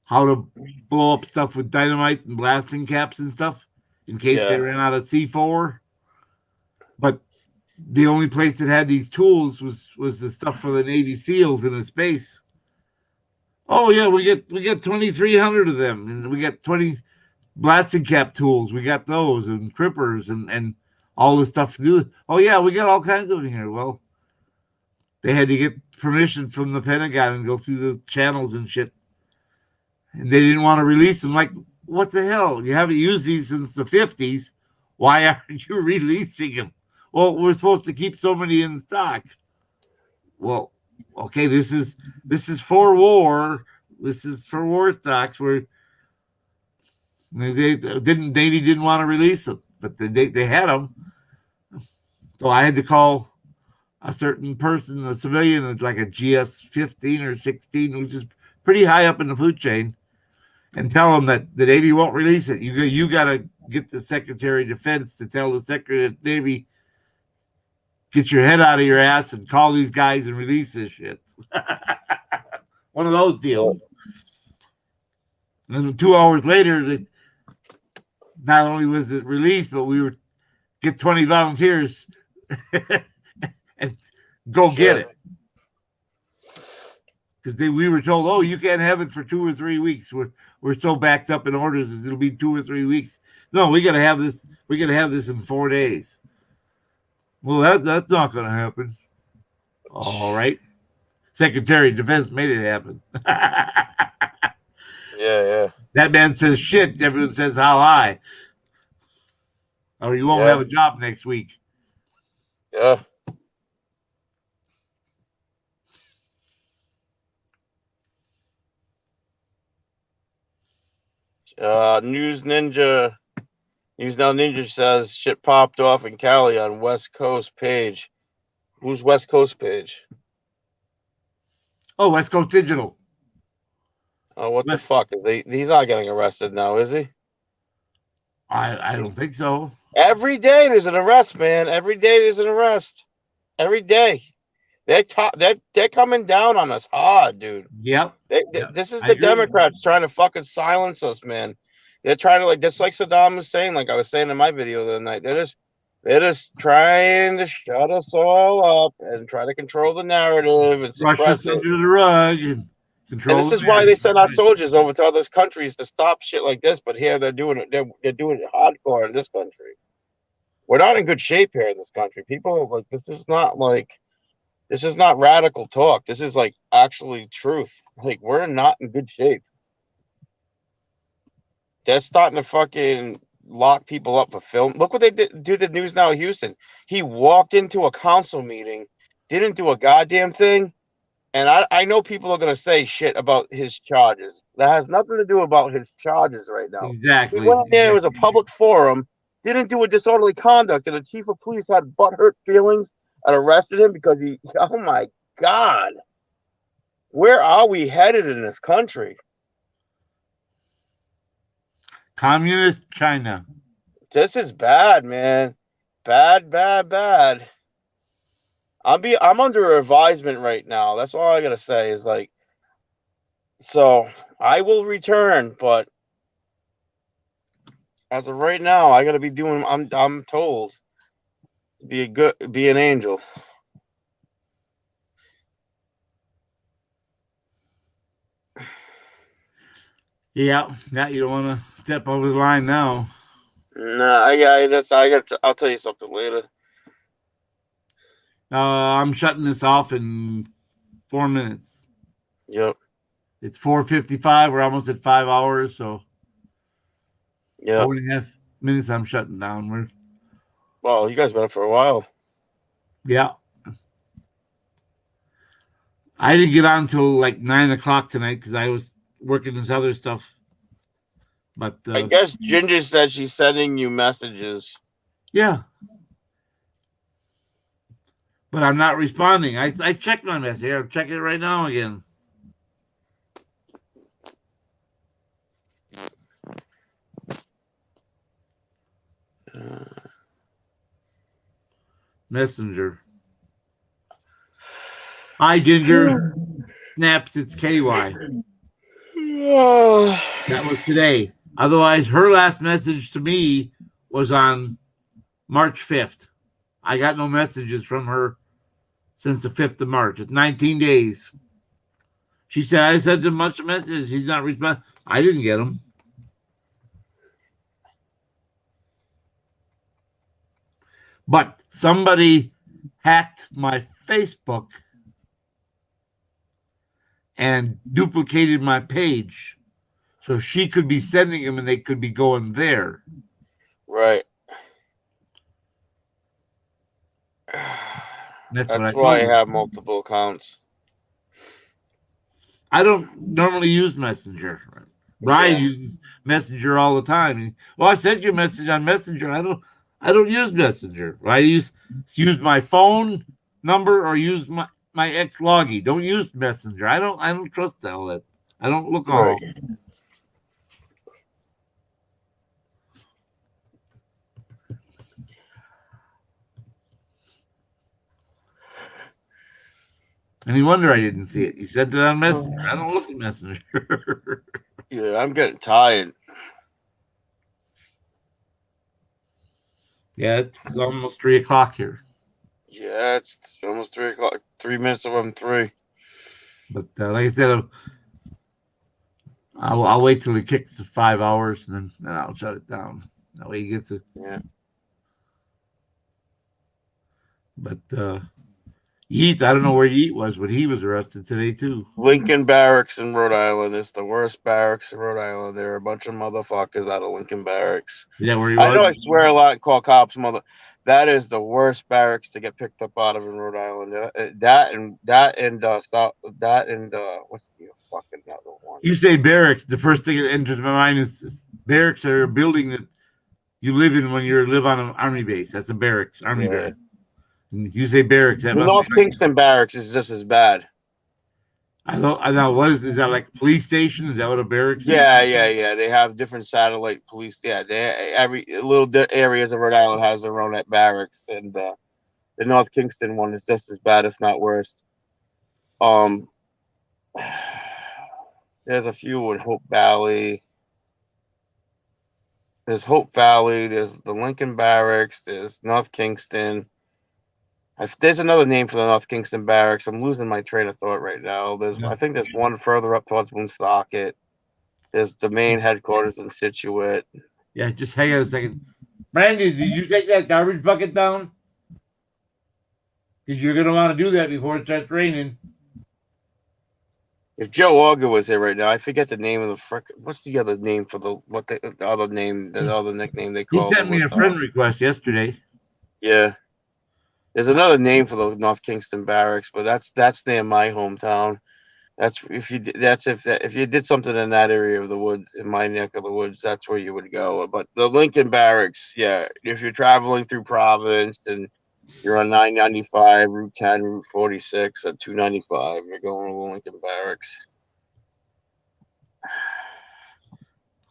how to blow up stuff with dynamite and blasting caps and stuff in case they ran out of C4. But the only place that had these tools was the stuff for the Navy SEALs in the space. Oh yeah, we get 2,300 of them, and we got 20 blasting cap tools. We got those and crippers and all this stuff to do. Oh yeah, we got all kinds of them here. Well, they had to get permission from the Pentagon and go through the channels and shit, and they didn't want to release them. Like, what the hell? You haven't used these since the 50s. Why aren't you releasing them? Well, we're supposed to keep so many in stock. Well, okay, this is for war. This is for war stocks. Where Navy didn't want to release them, but they had them. So I had to call a certain person, a civilian, like a GS 15 or 16, which is pretty high up in the food chain, and tell them that the Navy won't release it. You got to get the Secretary of Defense to tell the Secretary of Navy, get your head out of your ass and call these guys and release this shit. One of those deals. And then 2 hours later, not only was it released, but we were get 20 volunteers and go get it. Because we were told, oh, you can't have it for 2 or 3 weeks. We're so backed up in orders, it'll be 2 or 3 weeks. No, we gotta have this. We gotta have this in 4 days. Well, that's not going to happen. All right. Secretary of Defense made it happen. Yeah. That man says shit. Everyone says how high. Or you won't have a job next week. Yeah. News Now Ninja says shit popped off in Cali on West Coast page. Who's West Coast page? Oh, West Coast Digital. Oh, what the fuck? He's not getting arrested now, is he? I don't think so. Every day there's an arrest, man. Every day there's an arrest. Every day. They're coming down on us hard, dude. Yep. This is the Democrats trying to fucking silence us, man. They're trying to, just like Saddam was saying, like I was saying in my video the other night, they're just trying to shut us all up and try to control the narrative and brush us suppress it. under the rug and Control And this the is why they masses. send our soldiers over to other countries to stop shit like this. But here they're doing it. They're doing it hardcore in this country. We're not in good shape here in this country. People are like, this is not radical talk. This is like actually truth. Like, we're not in good shape. They're starting to fucking lock people up for film. Look what they did do the News Now Houston. He walked into a council meeting, didn't do a goddamn thing. And I know people are going to say shit about his charges. That has nothing to do about his charges right now. Exactly. He went in there, it was a public forum, didn't do a disorderly conduct, and the chief of police had butthurt feelings and arrested him because oh my God. Where are we headed in this country? Communist China. This is bad, man. Bad. I'm under advisement right now. That's all I gotta say is like, so I will return, but as of right now, I gotta be doing. I'm told to be an angel. Yeah, you don't want to step over the line now. Nah, I'll tell you something later. I'm shutting this off in 4 minutes. Yep. It's 4:55. We're almost at 5 hours, so yeah, 4.5 minutes. I'm shutting down. Well, you guys been up for a while. Yeah. I didn't get on till like 9 o'clock tonight because I was working this other stuff. But I guess Ginger said she's sending you messages. Yeah. But I'm not responding. I checked my message. I'm checking it right now again. Messenger. Hi, Ginger. Snaps, it's KY. That was today. Otherwise, her last message to me was on March 5th. I got no messages from her since the 5th of March. It's 19 days. She said, I sent him a bunch of messages. He's not responding. I didn't get them. But somebody hacked my Facebook and duplicated my page. So she could be sending them and they could be going there. Right. That's why I have multiple accounts. I don't normally use Messenger. Ryan uses Messenger all the time. Well, I sent you a message on Messenger. I don't use Messenger. I use my phone number or use my ex loggy. Don't use Messenger. I don't trust all that. I don't look all. Any wonder I didn't see it. You said that on Messenger. I don't look at Messenger. Yeah, I'm getting tired. Yeah, it's almost 3 o'clock here. Yeah, it's almost 3 o'clock. 3 minutes of 3. But like I said, I'll wait till he kicks the 5 hours and then I'll shut it down. That way he gets it. Yeah. But Yeet, I don't know where Yeet was, but he was arrested today too. Lincoln Barracks in Rhode Island is the worst barracks in Rhode Island. There are a bunch of motherfuckers out of Lincoln Barracks. Yeah, where he I know I was. swear a lot and call cops mother. That is the worst barracks to get picked up out of in Rhode Island. That and what's the fucking other one? You say barracks. The first thing that enters my mind is barracks are a building that you live in when you live on an army base. That's a barracks, army base. And you say barracks. The North Kingston Barracks is just as bad. I know. What is that like? Police station? Is that what a barracks is? Yeah. They have different satellite police. Yeah, every little areas of Rhode Island has their own barracks, and the North Kingston one is just as bad, if not worse. There's a few in Hope Valley. There's Hope Valley. There's the Lincoln Barracks. There's North Kingston. There's another name for the North Kingston Barracks. I'm losing my train of thought right now. I think there's one further up towards Woonsocket. There's the main headquarters in Scituate. Yeah, just hang on a second. Brandy, did you take that garbage bucket down? Because you're going to want to do that before it starts raining. If Joe Auger was here right now, I forget the name of the frick. What's the other name for the other name? The other nickname they He call. sent me a friend request yesterday. Yeah, there's another name for the North Kingston Barracks, but that's near my hometown. That's if you did something in that area of the woods, in my neck of the woods, that's where you would go. But the Lincoln Barracks, yeah, if you're traveling through Providence and you're on 995, Route 10, Route 46, at 295. You're going to Lincoln Barracks.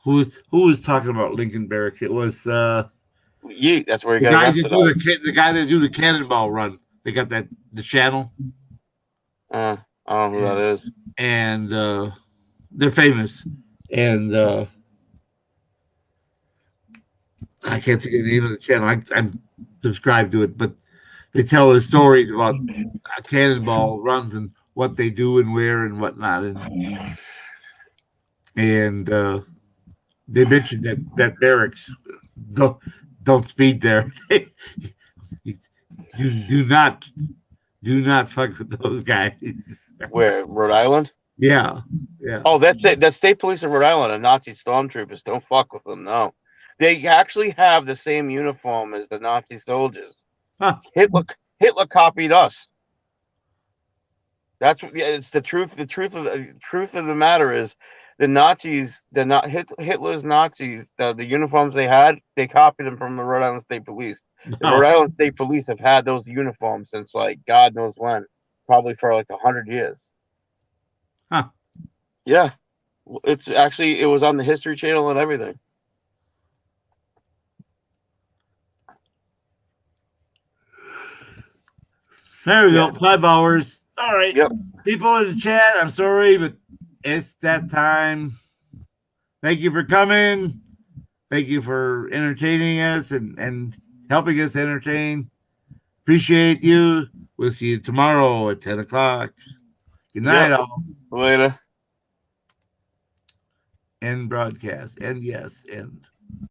Who was talking about Lincoln Barracks? It was Yeet. That's where you the got guy arrested. the guy that do the cannonball run. They got the channel. I don't know who that is. And they're famous. And I can't think of the name of the channel. I'm subscribed to it, but they tell the stories about cannonball runs and what they do and where and whatnot. And they mentioned that barracks don't speed there. You do not fuck with those guys. Where, Rhode Island? Yeah. Oh, that's it. The state police of Rhode Island are Nazi stormtroopers. Don't fuck with them. No, they actually have the same uniform as the Nazi soldiers. Huh. Hitler copied us. It's the truth. The truth of the matter is, the Nazis, Hitler's Nazis, the uniforms they had, they copied them from the Rhode Island State Police. The Rhode Island State Police have had those uniforms since like God knows when, probably for like 100 years. Huh. Yeah, it was on the History Channel and everything. There we go. 5 hours. All right. Yep. People in the chat, I'm sorry, but it's that time. Thank you for coming. Thank you for entertaining us and helping us entertain. Appreciate you. We'll see you tomorrow at 10 o'clock. Good night, all. Later. End broadcast. And yes, end.